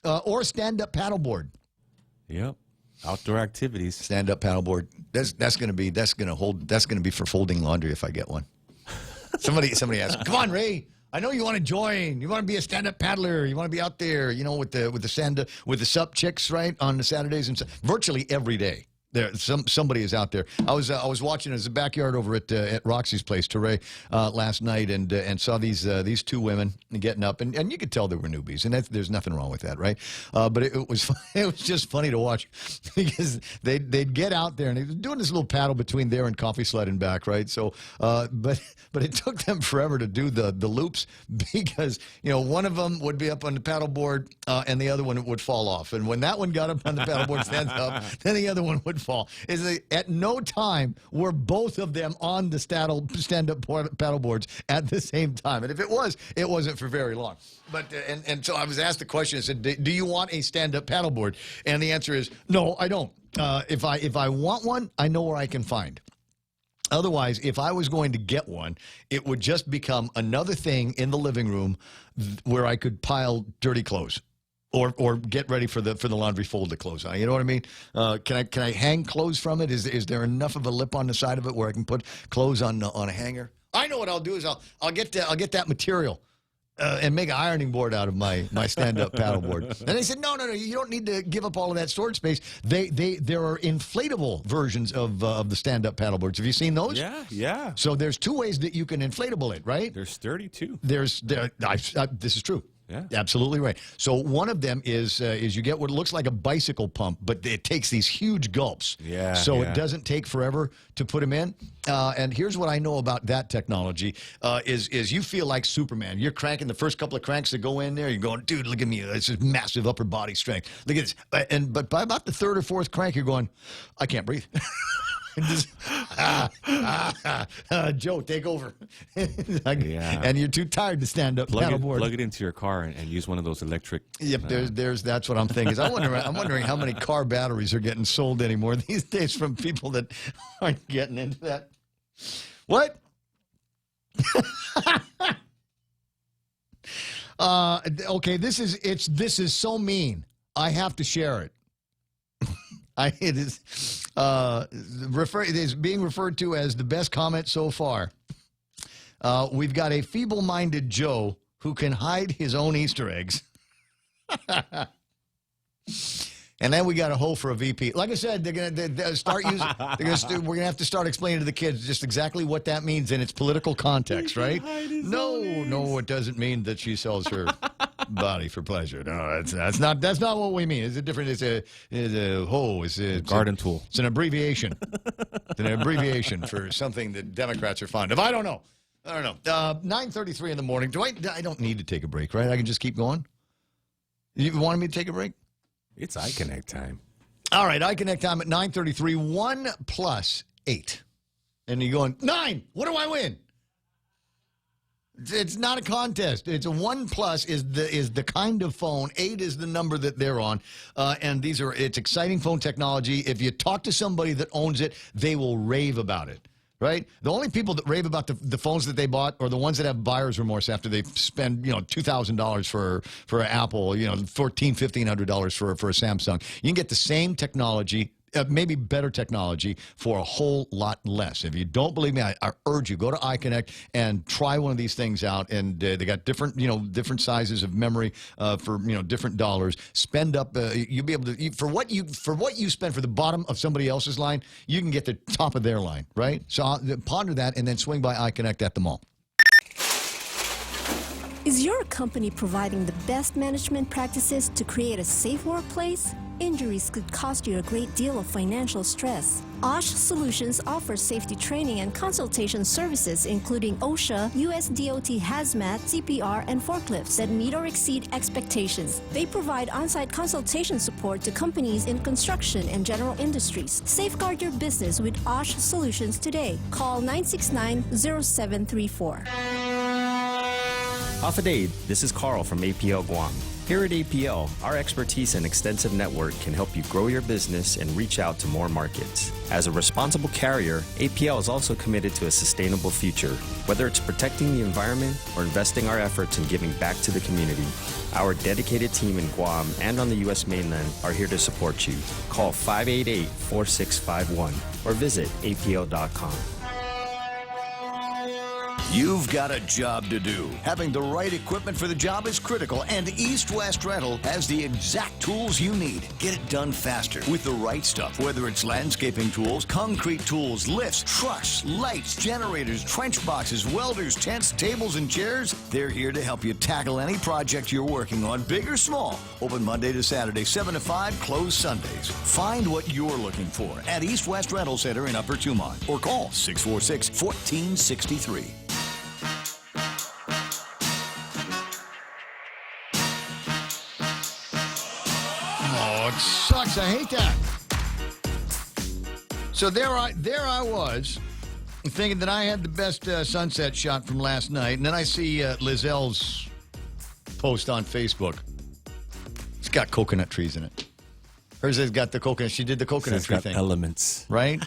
or a stand-up paddleboard. Yep. Outdoor activities. Stand-up paddleboard. That's going to be for folding laundry if I get one. Somebody asked, "Come on, Ray. I know you want to join. You want to be a stand-up paddler. You want to be out there, you know, with the sup chicks, right, on the Saturdays and virtually every day. There, somebody is out there. I was watching as a backyard over at Roxy's place, Teray, last night, and saw these two women getting up, and you could tell they were newbies, and there's nothing wrong with that, right? But it was just funny to watch because they'd get out there and they were doing this little paddle between there and Coffee Sled and back, right? So, but it took them forever to do the loops because one of them would be up on the paddleboard and the other one would fall off, and when that one got up on the paddleboard, stands up, then the other one would fall. At no time were both of them on the stand-up paddleboards at the same time. And if it was, it wasn't for very long. But and so I was asked the question, I said, do you want a stand-up paddleboard? And the answer is, no, I don't. If I want one, I know where I can find. Otherwise, if I was going to get one, it would just become another thing in the living room where I could pile dirty clothes. Or get ready for the laundry fold to close on. You know what I mean? Can I hang clothes from it? Is there enough of a lip on the side of it where I can put clothes on a hanger? I know what I'll do is I'll get that material and make an ironing board out of my stand-up paddleboard. And they said, no, you don't need to give up all of that storage space. There are inflatable versions of the stand-up paddleboards. Have you seen those? Yeah. So there's two ways that you can inflatable it, right? They're sturdy too. This is true. Yeah. Absolutely right. So one of them is you get what looks like a bicycle pump, but it takes these huge gulps. Yeah. So yeah. it doesn't take forever to put them in. And here's what I know about that technology is you feel like Superman. You're cranking the first couple of cranks that go in there. You're going, dude, look at me. It's just massive upper body strength. Look at this. But by about the third or fourth crank, you're going, I can't breathe. Joe, take over. Yeah. And you're too tired to stand up. Plug it into your car and use one of those electric. Yep, that's what I'm thinking. I'm wondering how many car batteries are getting sold anymore these days from people that aren't getting into that. What? Okay, this is so mean. I have to share it. It is being referred to as the best comment so far. We've got a feeble-minded Joe who can hide his own Easter eggs. And then we got a hole for a VP. Like I said, they're gonna start using. We're gonna have to start explaining to the kids just exactly what that means in its political context, right? No, it doesn't mean that she sells her body for pleasure. No, that's not what we mean. It's a different. It's a hole. It's a garden tool. It's an abbreviation. It's an abbreviation for something that Democrats are fond of. I don't know. 9:33 in the morning. I don't need to take a break, right? I can just keep going. You wanted me to take a break? It's iConnect time. All right, iConnect time at 9:33. 1 + 8. And you're going, 9, what do I win? It's not a contest. It's a 1+ is the kind of phone. 8 is the number that they're on. And it's exciting phone technology. If you talk to somebody that owns it, they will rave about it. Right? The only people that rave about the phones that they bought are the ones that have buyer's remorse after they spend, $2,000 for an Apple, $1,500 for a Samsung. You can get the same technology, maybe better technology, for a whole lot less. If you don't believe me, I urge you, go to iConnect and try one of these things out. And they got different sizes of memory for different dollars. Spend up, you'll be able to for what you spend for the bottom of somebody else's line, you can get the top of their line, right? So ponder that and then swing by iConnect at the mall. Is your company providing the best management practices to create a safe workplace? Injuries could cost you a great deal of financial stress. OSH Solutions offers safety training and consultation services including OSHA, USDOT Hazmat, CPR, and forklifts that meet or exceed expectations. They provide on-site consultation support to companies in construction and general industries. Safeguard your business with OSH Solutions today. Call 969-0734. Afterday, this is Carl from APL Guam. Here at APL, our expertise and extensive network can help you grow your business and reach out to more markets. As a responsible carrier, APL is also committed to a sustainable future. Whether it's protecting the environment or investing our efforts in giving back to the community, our dedicated team in Guam and on the U.S. mainland are here to support you. Call 588-4651 or visit apl.com. You've got a job to do. Having the right equipment for the job is critical, and East West Rental has the exact tools you need. Get it done faster with the right stuff, whether it's landscaping tools, concrete tools, lifts, trucks, lights, generators, trench boxes, welders, tents, tables, and chairs. They're here to help you tackle any project you're working on, big or small. Open Monday to Saturday, 7 to 5, closed Sundays. Find what you're looking for at East West Rental Center in Upper Tumon or call 646-1463. Sucks. I hate that. So there I was, thinking that I had the best sunset shot from last night, and then I see Lizelle's post on Facebook. It's got coconut trees in it. Hers has got the coconut. She did the coconut tree thing. Elements, right?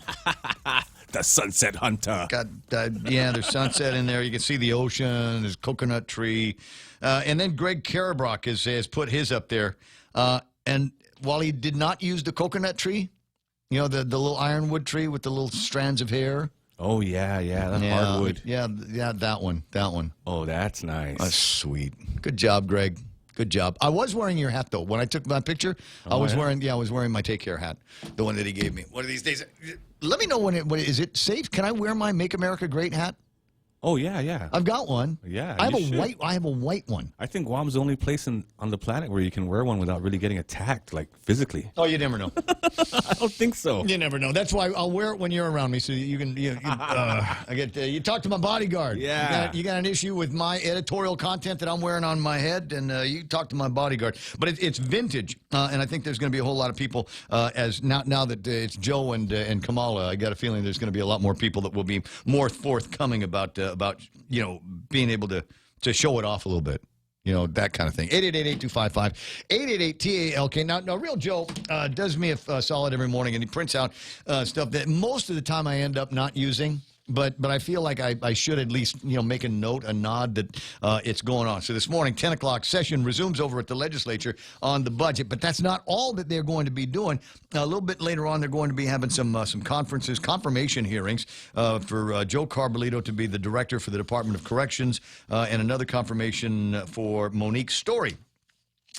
The sunset hunter. Got there's sunset in there. You can see the ocean. There's coconut tree, and then Greg Karabrock has put his up there, and while he did not use the coconut tree, the little ironwood tree with the little strands of hair. Oh, yeah, that hardwood. Yeah, that one. Oh, that's nice. That's sweet. Good job, Greg. Good job. I was wearing your hat, though. When I took my picture, I was wearing my Take Care hat, the one that he gave me. One of these days. Let me know when is it safe? Can I wear my Make America Great hat? Oh yeah. I've got one. Yeah, I have you should. I have a white one. I think Guam's the only place on the planet where you can wear one without really getting attacked, like physically. Oh, you never know. I don't think so. You never know. That's why I'll wear it when you're around me, so you can. You talk to my bodyguard. Yeah. You got an issue with my editorial content that I'm wearing on my head, and you talk to my bodyguard. But it's vintage, and I think there's going to be a whole lot of people. As now that it's Joe and Kamala, I got a feeling there's going to be a lot more people that will be more forthcoming about being able to show it off a little bit. That kind of thing. 888-8255-888-TALK. Now, Real Joe does me a solid every morning, and he prints out stuff that most of the time I end up not using. But I feel like I should at least make a nod that it's going on. So this morning, 10 o'clock session resumes over at the legislature on the budget. But that's not all that they're going to be doing. A little bit later on, they're going to be having some conferences, confirmation hearings for Joe Carbolito to be the director for the Department of Corrections, and another confirmation for Monique Story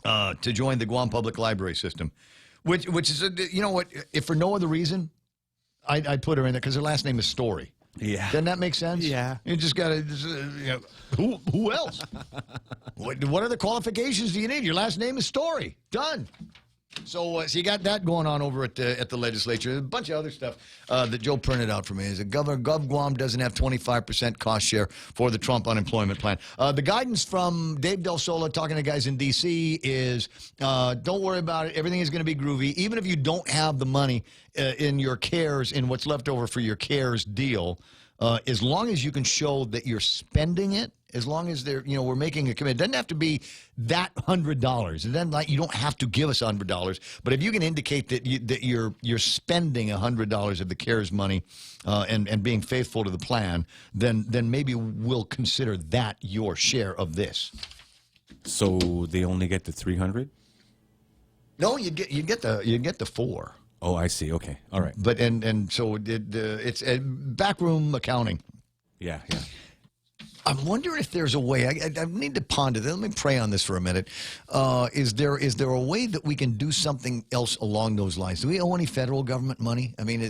to join the Guam Public Library System, which is if for no other reason, I'd put her in there because her last name is Story. Yeah. Doesn't that make sense? Yeah. You just got to, who else? What other qualifications do you need? Your last name is Story. Done. So you got that going on over at the legislature. A bunch of other stuff that Joe printed out for me is that Gov Guam doesn't have 25% cost share for the Trump unemployment plan. The guidance from Dave Del Sola talking to guys in D.C. is don't worry about it. Everything is going to be groovy. Even if you don't have the money in your CARES, in what's left over for your CARES deal, as long as you can show that you're spending it, as long as we're making a commitment. It doesn't have to be that $100. And then you don't have to give us $100. But if you can indicate that you're spending $100 of the CARES money and being faithful to the plan, then maybe we'll consider that your share of this. So they only get the 300? No, you get the 4. Oh, I see. Okay, all right. But so it's backroom accounting. Yeah. I'm wondering if there's a way. I need to ponder this. Let me pray on this for a minute. Is there a way that we can do something else along those lines? Do we owe any federal government money? I mean,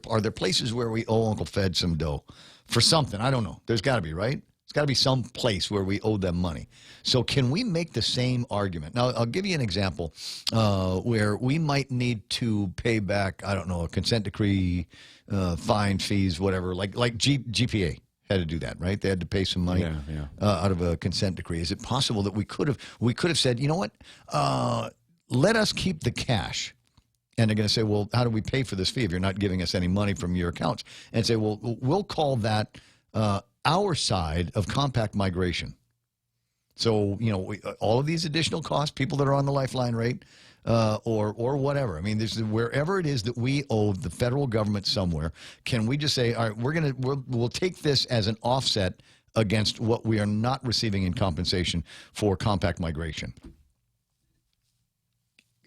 are there places where we owe Uncle Fed some dough for something? I don't know. There's got to be, right? There's got to be some place where we owe them money. So can we make the same argument? Now, I'll give you an example where we might need to pay back, I don't know, a consent decree, fine, fees, whatever, like GPA. Had to do that, right? They had to pay some money out of a consent decree. Is it possible that we could have said, you know what, let us keep the cash? And they're going to say, well, how do we pay for this fee if you're not giving us any money from your accounts? And say, well, we'll call that our side of compact migration. So, all of these additional costs, people that are on the lifeline rate, or whatever. I mean, wherever it is that we owe the federal government somewhere, can we just say, all right, we'll take this as an offset against what we are not receiving in compensation for compact migration?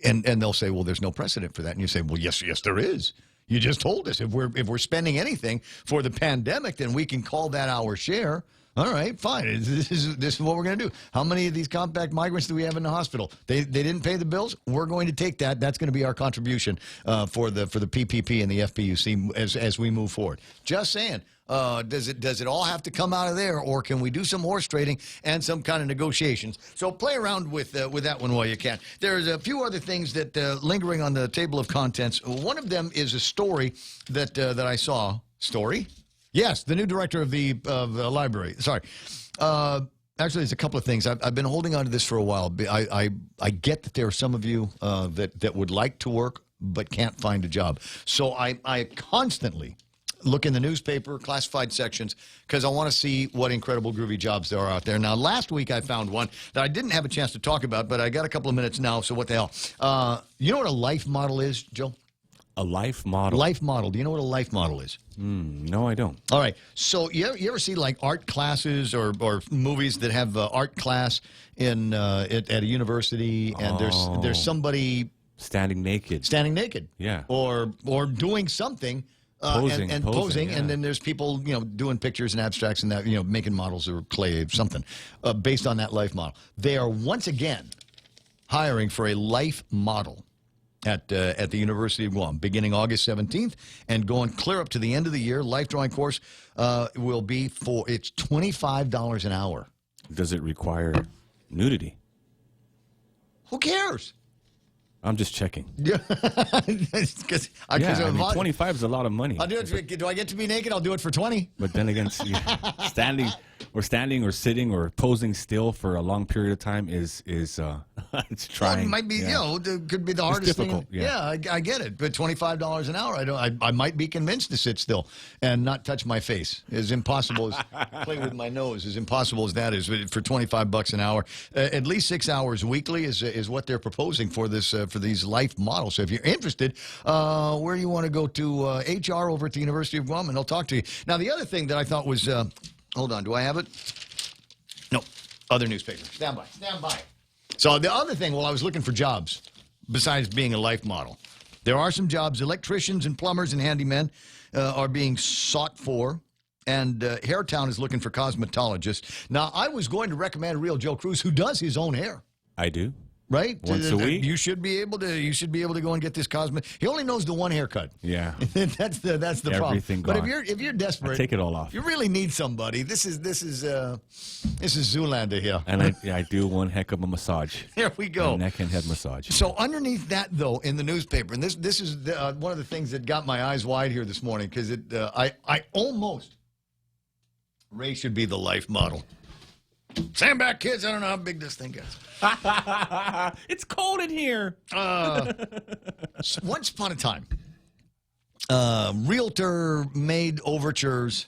And they'll say, well, there's no precedent for that. And you say, well, yes, there is. You just told us if we're spending anything for the pandemic, then we can call that our share. All right, fine. This is what we're going to do. How many of these compact migrants do we have in the hospital? They didn't pay the bills. We're going to take that. That's going to be our contribution for the PPP and the FPUC as we move forward. Just saying. Does it all have to come out of there, or can we do some horse trading and some kind of negotiations? So play around with that one while you can. There's a few other things that lingering on the table of contents. One of them is a story that I saw. Story? Yes, the new director of the library. Sorry. Actually, there's a couple of things. I've been holding on to this for a while. I get that there are some of you that would like to work but can't find a job. So I constantly look in the newspaper, classified sections, because I want to see what incredible groovy jobs there are out there. Now, last week I found one that I didn't have a chance to talk about, but I got a couple of minutes now, so what the hell. You know what a life model is, Joe? A life model? Life model. Do you know what a life model is? No, I don't. All right. So you ever see like art classes or movies that have art class in at a university, and there's somebody standing naked. Yeah. Or doing something. Posing, yeah. And then there's people, doing pictures and abstracts and that, making models or clay, something based on that life model. They are once again hiring for a life model. at the University of Guam, beginning August 17th and going clear up to the end of the year. Life drawing course will be it's $25 an hour. Does it require nudity? Who cares? I'm just checking. Yeah, I mean, 25 is a lot of money. I'll do it. Do I get to be naked? I'll do it for 20. But then again, standing or sitting or posing still for a long period of time is it's trying. Well, it might be, could be the hardest thing. Yeah, I get it. But $25 an hour, I might be convinced to sit still and not touch my face. As impossible as playing with my nose, as impossible as that is, for $25 an hour, at least 6 hours weekly is what they're proposing for this for these life models. So if you're interested, where you want to go to HR over at the University of Guam, and they'll talk to you. Now, the other thing that I thought was, hold on, do I have it? No, other newspaper. Stand by. So the other thing, while I was looking for jobs, besides being a life model, there are some jobs. Electricians and plumbers and handymen are being sought for, and Hairtown is looking for cosmetologists. Now, I was going to recommend Real Joe Cruz, who does his own hair. I do. Right? Once a week. You should be able to go and get this cosmet. He only knows the one haircut. Yeah. that's the problem. Everything But gone. if you're desperate, I take it all off. You really need somebody. This is Zoolander here. And I do one heck of a massage. There we go. A neck and head massage. So underneath that, though, in the newspaper, and this is one of the things that got my eyes wide here this morning, because I almost, Ray should be the life model. Stand back, kids. I don't know how big this thing gets. It's cold in here. Once upon a time, realtor made overtures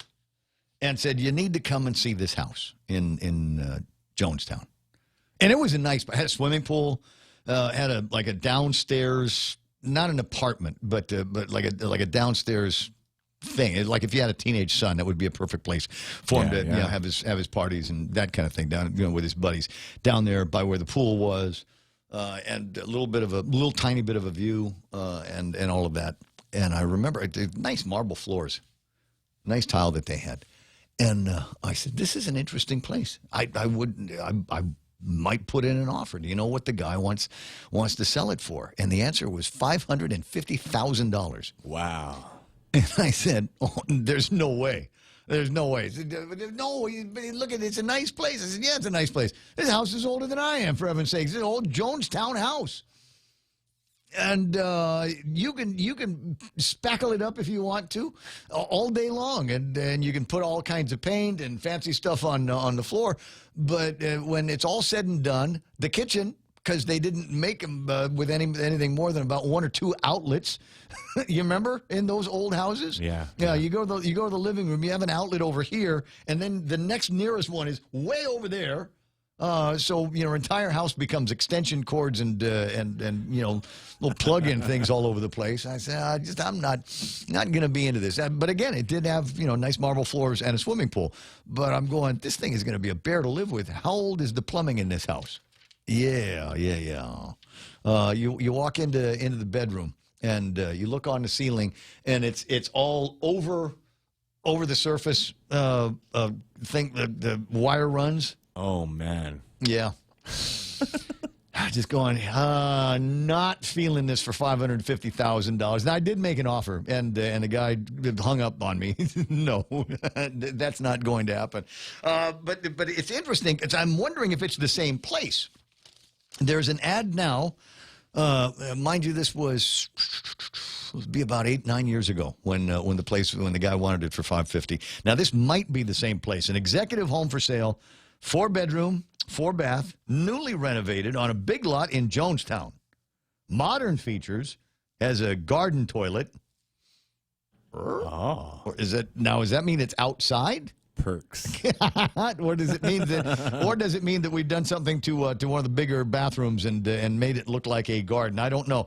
and said, you need to come and see this house in Jonestown. And it was a nice, had a swimming pool, had a downstairs, not an apartment, but like a downstairs thing. Like if you had a teenage son, that would be a perfect place for him to have his parties and that kind of thing down with his buddies down there by where the pool was, and a little tiny bit of a view, and all of that. And I remember nice marble floors, nice tile that they had. And I said, this is an interesting place. I might put in an offer. Do you know what the guy wants to sell it for? And the answer was $550,000. Wow. And I said, there's no way. There's no way. He said, no, look at it. It's a nice place. I said, yeah, it's a nice place. This house is older than I am, for heaven's sakes. It's an old Jonestown house. And you can spackle it up if you want to all day long. And you can put all kinds of paint and fancy stuff on the floor. But when it's all said and done, the kitchen, because they didn't make them with anything more than about 1 or 2 outlets. You remember in those old houses? Yeah. You go to the living room. You have an outlet over here, and then the next nearest one is way over there. So your entire house becomes extension cords and little plug-in things all over the place. I said, I'm not going to be into this. But again, it did have nice marble floors and a swimming pool. But I'm going, this thing is going to be a bear to live with. How old is the plumbing in this house? Yeah. You walk into the bedroom and you look on the ceiling, and it's all over the surface thing. The wire runs. Oh man. Yeah. Just going, not feeling this for $550,000. Now I did make an offer, and the guy hung up on me. No, that's not going to happen. But it's interesting because I'm wondering if it's the same place. There's an ad now. Mind you, this was be about 8-9 years ago when the guy wanted it for $550,000. Now this might be the same place. An executive home for sale, 4-bedroom, 4-bath, newly renovated on a big lot in Jonestown. Modern features, has a garden toilet. Oh, or does that mean it's outside? Perks. Or does it mean that we've done something to one of the bigger bathrooms and made it look like a garden? I don't know.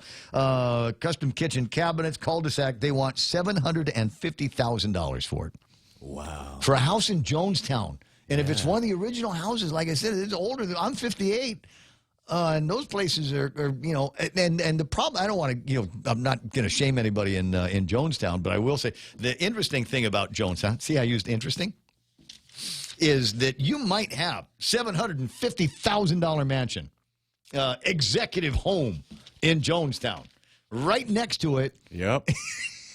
Custom kitchen cabinets, cul-de-sac. They want $750,000 for it. Wow. For a house in Jonestown. And if it's one of the original houses, like I said, it's older. I'm 58. And those places are and the problem, I don't want to, I'm not going to shame anybody in Jonestown, but I will say the interesting thing about Jonestown, see I used interesting, is that you might have $750,000 mansion, executive home in Jonestown. right next to it. Yep.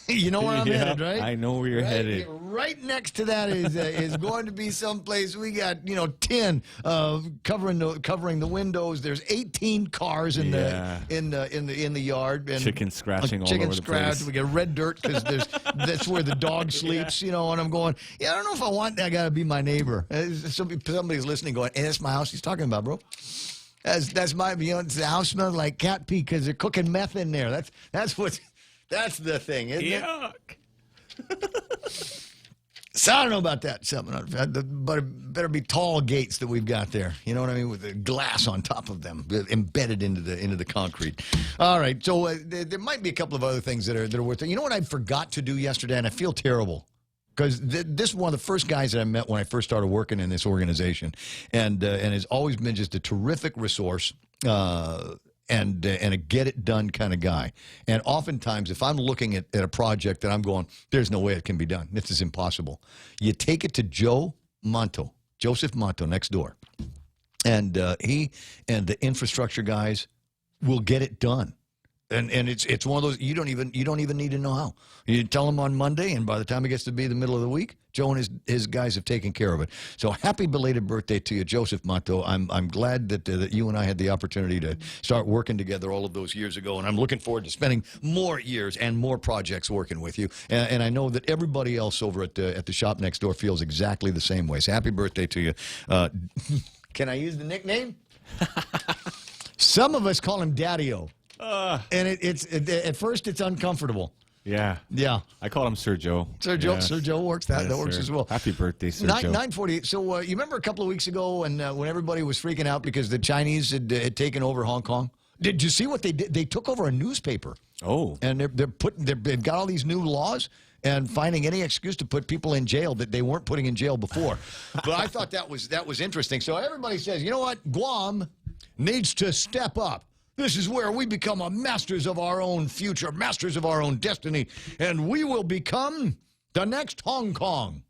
You know where I'm headed, right? I know where you're headed. Right next to that is going to be someplace. We got tin covering the windows. There's 18 cars in the yard. And chicken scratching all over the place. We got red dirt because that's where the dog sleeps. And I'm going. I don't know if I want that guy to be my neighbor. Somebody's listening, going, "Hey, that's my house." He's talking about, bro. That's my. The house smells like cat pee because they're cooking meth in there. That's the thing, isn't it? Yuck. So I don't know about that. But it better be tall gates that we've got there. You know what I mean? With the glass on top of them, embedded into the concrete. All right. So there might be a couple of other things that are worth it. You know what I forgot to do yesterday, and I feel terrible. Because this is one of the first guys that I met when I first started working in this organization, and has always been just a terrific resource. And a get-it-done kind of guy. And oftentimes, if I'm looking at a project that I'm going, there's no way it can be done. This is impossible. You take it to Joseph Monto, next door. And he and the infrastructure guys will get it done. And it's one of those, you don't even need to know how. You tell them on Monday, and by the time it gets to be the middle of the week, Joe and his guys have taken care of it. So happy belated birthday to you, Joseph Monto. I'm glad that you and I had the opportunity to start working together all of those years ago, and I'm looking forward to spending more years and more projects working with you. And I know that everybody else over at the shop next door feels exactly the same way. So happy birthday to you. Can I use the nickname? Some of us call him Daddy-O. And at first it's uncomfortable. Yeah. I call him Sir Joe. Sir Joe. Yes. Sir Joe works. That works as well. Happy birthday, Sir Joe. 9:48. So you remember a couple of weeks ago when everybody was freaking out because the Chinese had taken over Hong Kong? Did you see what they did? They took over a newspaper. Oh. And they've got all these new laws and finding any excuse to put people in jail that they weren't putting in jail before. But I thought that was interesting. So everybody says, you know what? Guam needs to step up. This is where we become masters of our own future, masters of our own destiny, and we will become the next Hong Kong.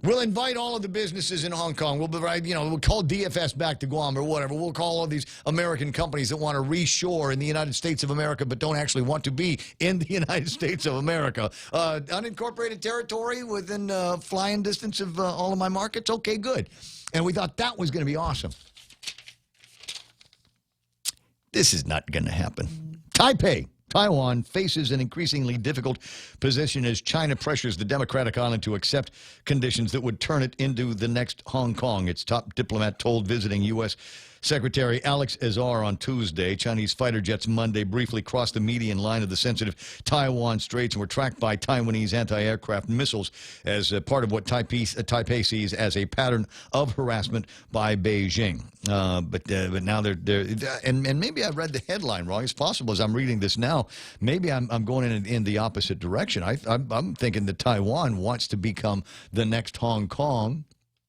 We'll invite all of the businesses in Hong Kong. We'll call DFS back to Guam or whatever. We'll call all these American companies that want to reshore in the United States of America but don't actually want to be in the United States of America. Unincorporated territory within flying distance of all of my markets? Okay, good. And we thought that was going to be awesome. This is not going to happen. Taipei, Taiwan, faces an increasingly difficult position as China pressures the democratic island to accept conditions that would turn it into the next Hong Kong. Its top diplomat told visiting U.S. Secretary Alex Azar on Tuesday. Chinese fighter jets Monday briefly crossed the median line of the sensitive Taiwan Straits and were tracked by Taiwanese anti-aircraft missiles as part of what Taipei sees as a pattern of harassment by Beijing. But now they're and maybe I read the headline wrong. It's possible as I'm reading this now. Maybe I'm going in the opposite direction. I'm thinking that Taiwan wants to become the next Hong Kong.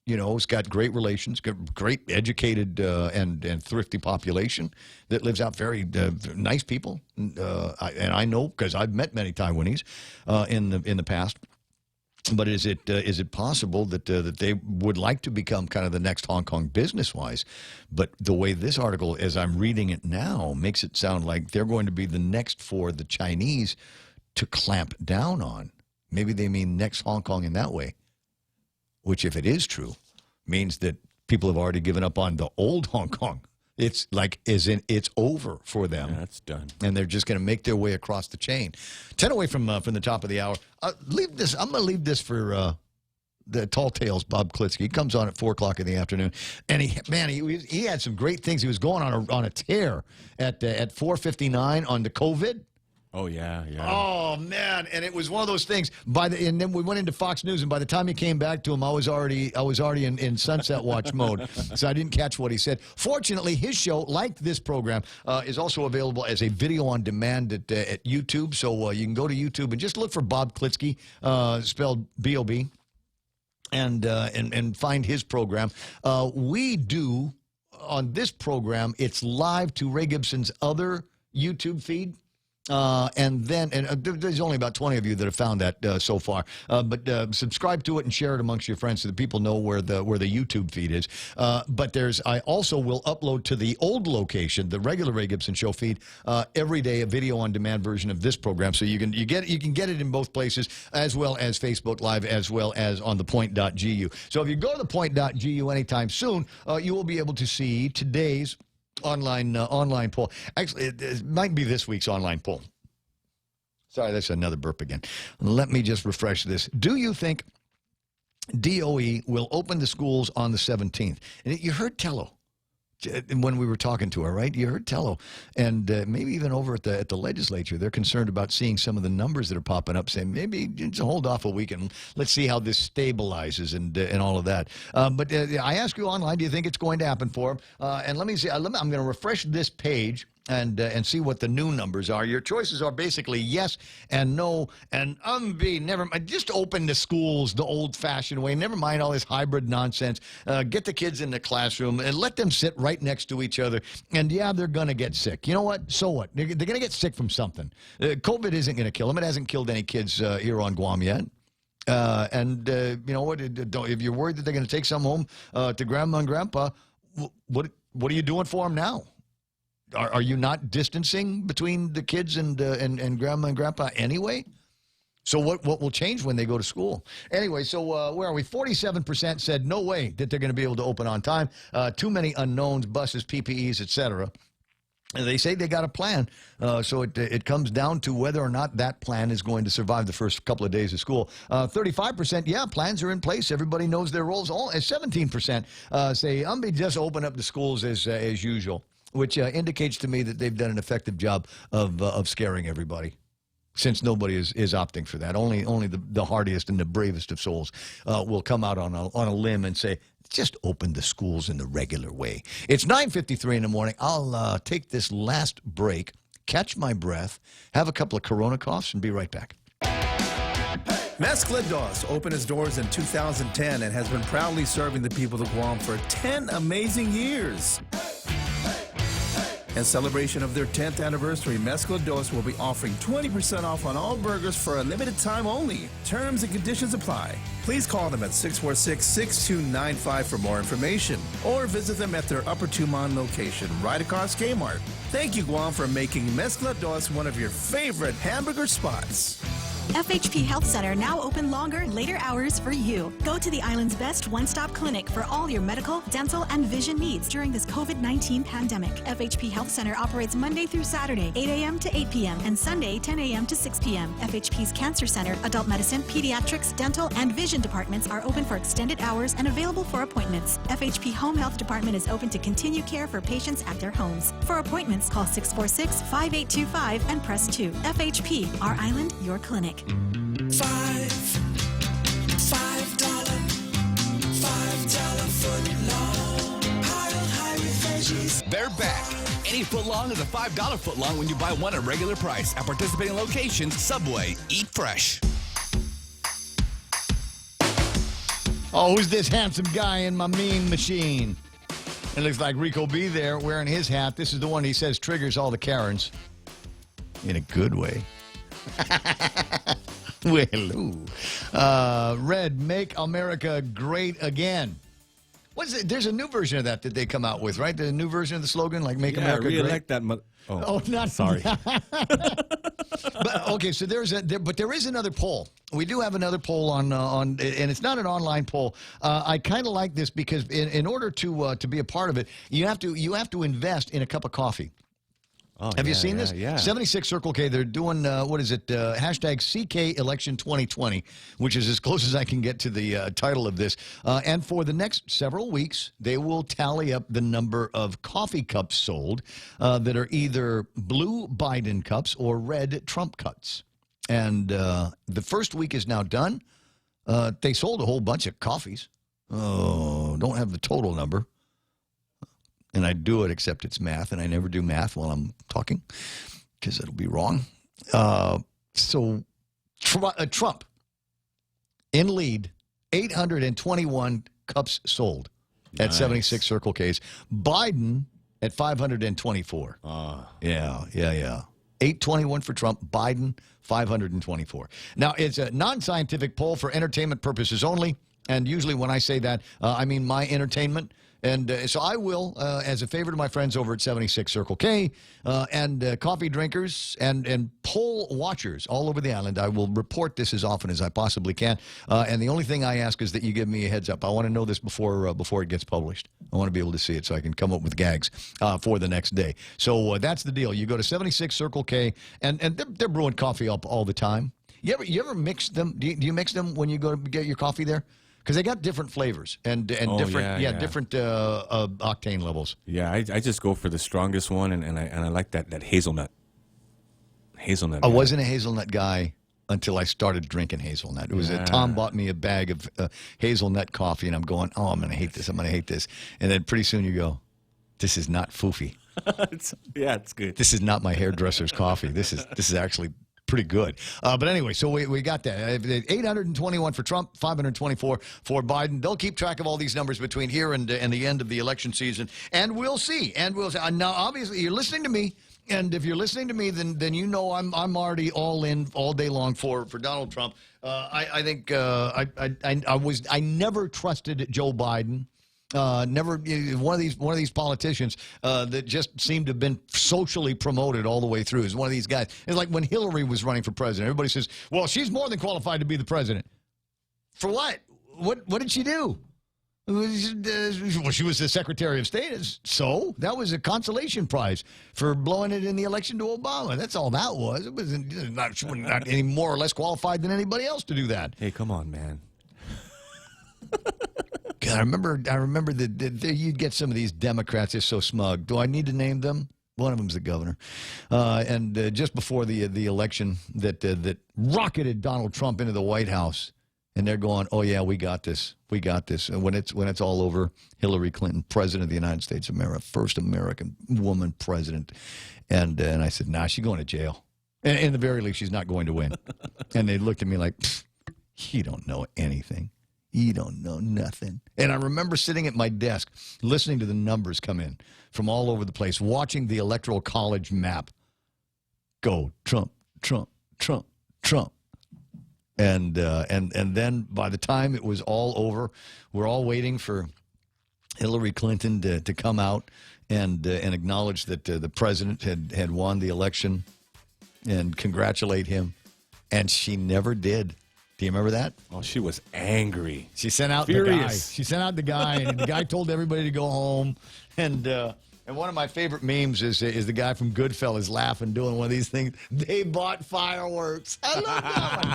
You know, it's got great relations, great educated and thrifty population that lives out very nice people. And I know because I've met many Taiwanese in the past. But is it possible that they would like to become kind of the next Hong Kong business-wise? But the way this article, as I'm reading it now, makes it sound like they're going to be the next for the Chinese to clamp down on. Maybe they mean next Hong Kong in that way. Which, if it is true, means that people have already given up on the old Hong Kong. It's it's over for them. Yeah, it's done. And they're just going to make their way across the chain. 10 away from the top of the hour. Leave this. I'm going to leave this for the Tall Tales, Bob Klitsky. He comes on at 4 o'clock in the afternoon. And he had some great things. He was going on a tear at 4:59 on the COVID. Oh, yeah. Oh, man. And it was one of those things. And then we went into Fox News, and by the time he came back to him, I was already in Sunset Watch mode, so I didn't catch what he said. Fortunately, his show, like this program, is also available as a video on demand at YouTube, so you can go to YouTube and just look for Bob Klitsky, spelled B-O-B, and find his program. We do, on this program, it's live to Ray Gibson's other YouTube feed. And there's only about 20 of you that have found that so far. But subscribe to it and share it amongst your friends so that people know where the YouTube feed is. But I also will upload to the old location, the regular Ray Gibson Show feed, every day a video on demand version of this program. So you can get it in both places, as well as Facebook Live, as well as on the point.gu. So if you go to the point.gu anytime soon, you will be able to see today's online poll. Actually, it might be this week's online poll. Sorry, that's another burp again. Let me just refresh this. Do you think DOE will open the schools on the 17th? And you heard Tello when we were talking to her, right? You heard Tello. And maybe even over at the legislature, they're concerned about seeing some of the numbers that are popping up, saying maybe just hold off a week and let's see how this stabilizes and all of that. But I ask you online, do you think it's going to happen for them? And let me see. I'm going to refresh this page and see what the new numbers are. Your choices are basically yes and no and never mind. Just open the schools the old-fashioned way. Never mind all this hybrid nonsense. Get the kids in the classroom and let them sit right next to each other. And yeah, they're going to get sick. You know what? So what? They're going to get sick from something. COVID isn't going to kill them. It hasn't killed any kids here on Guam yet. You know what? If you're worried that they're going to take some home to Grandma and Grandpa, what are you doing for them now? Are you not distancing between the kids and Grandma and Grandpa anyway? So what will change when they go to school? Anyway, so where are we? 47% said no way that they're going to be able to open on time. Too many unknowns, buses, PPEs, etc. And they say they got a plan. So it comes down to whether or not that plan is going to survive the first couple of days of school. 35%, yeah, plans are in place. Everybody knows their roles. 17% say, just open up the schools as usual, which indicates to me that they've done an effective job of scaring everybody, since nobody is opting for that. Only the hardiest and the bravest of souls will come out on a limb and say, just open the schools in the regular way. It's 9:53 in the morning. I'll take this last break, catch my breath, have a couple of Corona coughs, and be right back. Mezcla Dos opened its doors in 2010 and has been proudly serving the people of Guam for 10 amazing years. In celebration of their 10th anniversary, Mezcla Dos will be offering 20% off on all burgers for a limited time only. Terms and conditions apply. Please call them at 646-6295 for more information, or visit them at their Upper Tumon location, right across Kmart. Thank you, Guam, for making Mezcla Dos one of your favorite hamburger spots. FHP Health Center now open longer, later hours for you. Go to the island's best one-stop clinic for all your medical, dental, and vision needs during this COVID-19 pandemic. FHP Health Center operates Monday through Saturday, 8 a.m. to 8 p.m., and Sunday, 10 a.m. to 6 p.m. FHP's Cancer Center, Adult Medicine, Pediatrics, Dental, and Vision departments are open for extended hours and available for appointments. FHP Home Health Department is open to continue care for patients at their homes. For appointments, call 646-5825 and press 2. FHP, our island, your clinic. $5 footlong. Pile high with veggies. They're back. Any footlong is a $5 footlong when you buy one at regular price. At participating locations, Subway, eat fresh. Oh, who's this handsome guy in my mean machine? It looks like Rico B there wearing his hat. This is the one he says triggers all the Karens. In a good way. Well, hello. Red, make America great again. What is it? There's a new version of that they come out with, right? The new version of the slogan, like "Make America Great." Re-elect that. Not sorry. But okay, so there is another poll. We do have another poll on, and it's not an online poll. I kind of like this because in order to be a part of it, you have to invest in a cup of coffee. Oh, have you seen this? Yeah. 76 Circle K. They're doing, hashtag CK Election 2020, which is as close as I can get to the title of this. And for the next several weeks, they will tally up the number of coffee cups sold that are either blue Biden cups or red Trump cups. And the first week is now done. They sold a whole bunch of coffees. Oh, don't have the total number. And I do it, except it's math, and I never do math while I'm talking because it'll be wrong. So Trump in lead, 821 cups sold at 76 Circle K's. Biden at 524. Yeah. 821 for Trump, Biden 524. Now, it's a non-scientific poll for entertainment purposes only, and usually when I say that, I mean my entertainment. And so I will, as a favor to my friends over at 76 Circle K and coffee drinkers and poll watchers all over the island, I will report this as often as I possibly can. And the only thing I ask is that you give me a heads up. I want to know this before it gets published. I want to be able to see it so I can come up with gags for the next day. So that's the deal. You go to 76 Circle K, and they're brewing coffee up all the time. You ever mix them? Do you mix them when you go to get your coffee there? Because they got different flavors and different different octane levels. Yeah, I just go for the strongest one, and I like that hazelnut. I wasn't a hazelnut guy until I started drinking hazelnut. It was Tom bought me a bag of hazelnut coffee, and I'm going, oh, I'm going to hate this. I'm going to hate this. And then pretty soon you go, this is not foofy. It's good. This is not my hairdresser's coffee. This is actually pretty good. But anyway, so we got that. 821 for Trump, 524 for Biden. They'll keep track of all these numbers between here and the end of the election season, and we'll see. Now, obviously, you're listening to me, and if you're listening to me, then you know I'm already all in all day long for Donald Trump. I think I never trusted Joe Biden. Never one of these politicians that just seemed to have been socially promoted all the way through. Is one of these guys. It's like when Hillary was running for president. Everybody says, "Well, she's more than qualified to be the president." For what? What did she do? Well, she was the Secretary of State. So that was a consolation prize for blowing it in the election to Obama. That's all that was. It was not any more or less qualified than anybody else to do that. Hey, come on, man. God, I remember that you'd get some of these Democrats. They're so smug. Do I need to name them? One of them's the governor. And just before the election that rocketed Donald Trump into the White House, and they're going, oh, yeah, we got this. We got this. And when it's all over, Hillary Clinton, president of the United States of America, first American woman president. And I said, nah, she's going to jail. And in the very least, she's not going to win. And they looked at me like, you don't know anything. You don't know nothing. And I remember sitting at my desk, listening to the numbers come in from all over the place, watching the Electoral College map go Trump, Trump, Trump, Trump. And then by the time it was all over, we're all waiting for Hillary Clinton to come out and acknowledge that the president had won the election and congratulate him. And she never did. Do you remember that? Oh, she was angry. She sent out the guy. She sent out the guy, and the guy told everybody to go home. And one of my favorite memes is the guy from Goodfellas laughing, doing one of these things. They bought fireworks. I love that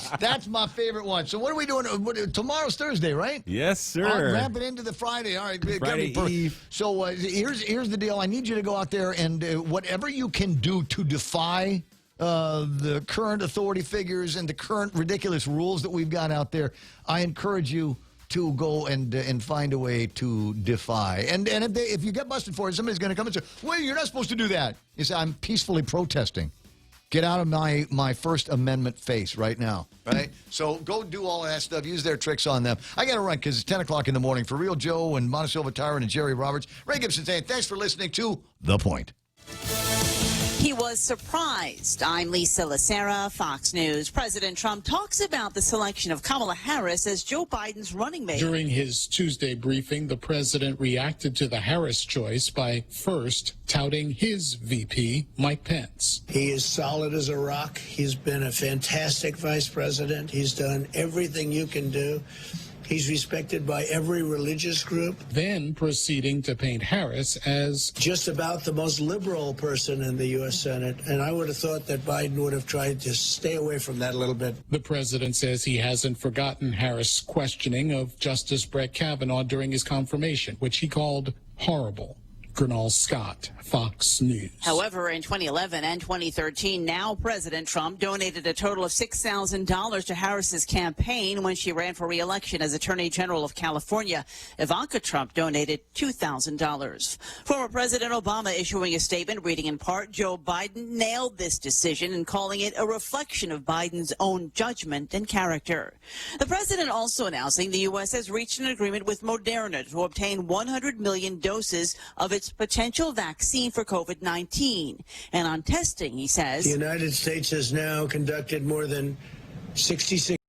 one. That's my favorite one. So what are we doing? Tomorrow's Thursday, right? Yes, sir. Ramp it into the Friday. All right. Friday Eve. So here's the deal. I need you to go out there and whatever you can do to defy the current authority figures and the current ridiculous rules that we've got out there, I encourage you to go and find a way to defy. And if you get busted for it, somebody's going to come and say, well, you're not supposed to do that. You say, I'm peacefully protesting. Get out of my First Amendment face right now, right? So go do all of that stuff. Use their tricks on them. I got to run because it's 10 o'clock in the morning. For Real Joe and Montesilva Tyrant and Jerry Roberts, Ray Gibson saying thanks for listening to The Point. He was surprised. I'm Lisa Lacera, Fox News. President Trump talks about the selection of Kamala Harris as Joe Biden's running mate. During his Tuesday briefing, the president reacted to the Harris choice by first touting his VP, Mike Pence. He is solid as a rock. He's been a fantastic vice president. He's done everything you can do. He's respected by every religious group. Then proceeding to paint Harris as just about the most liberal person in the U.S. Senate. And I would have thought that Biden would have tried to stay away from that a little bit. The president says he hasn't forgotten Harris' questioning of Justice Brett Kavanaugh during his confirmation, which he called horrible. Gernal Scott, Fox News. However, in 2011 and 2013, now President Trump donated a total of $6,000 to Harris's campaign when she ran for re-election as Attorney General of California. Ivanka Trump donated $2,000. Former President Obama issuing a statement reading in part, Joe Biden nailed this decision and calling it a reflection of Biden's own judgment and character. The president also announcing the U.S. has reached an agreement with Moderna to obtain 100 million doses of its its potential vaccine for COVID-19. And on testing, he says, the United States has now conducted more than 66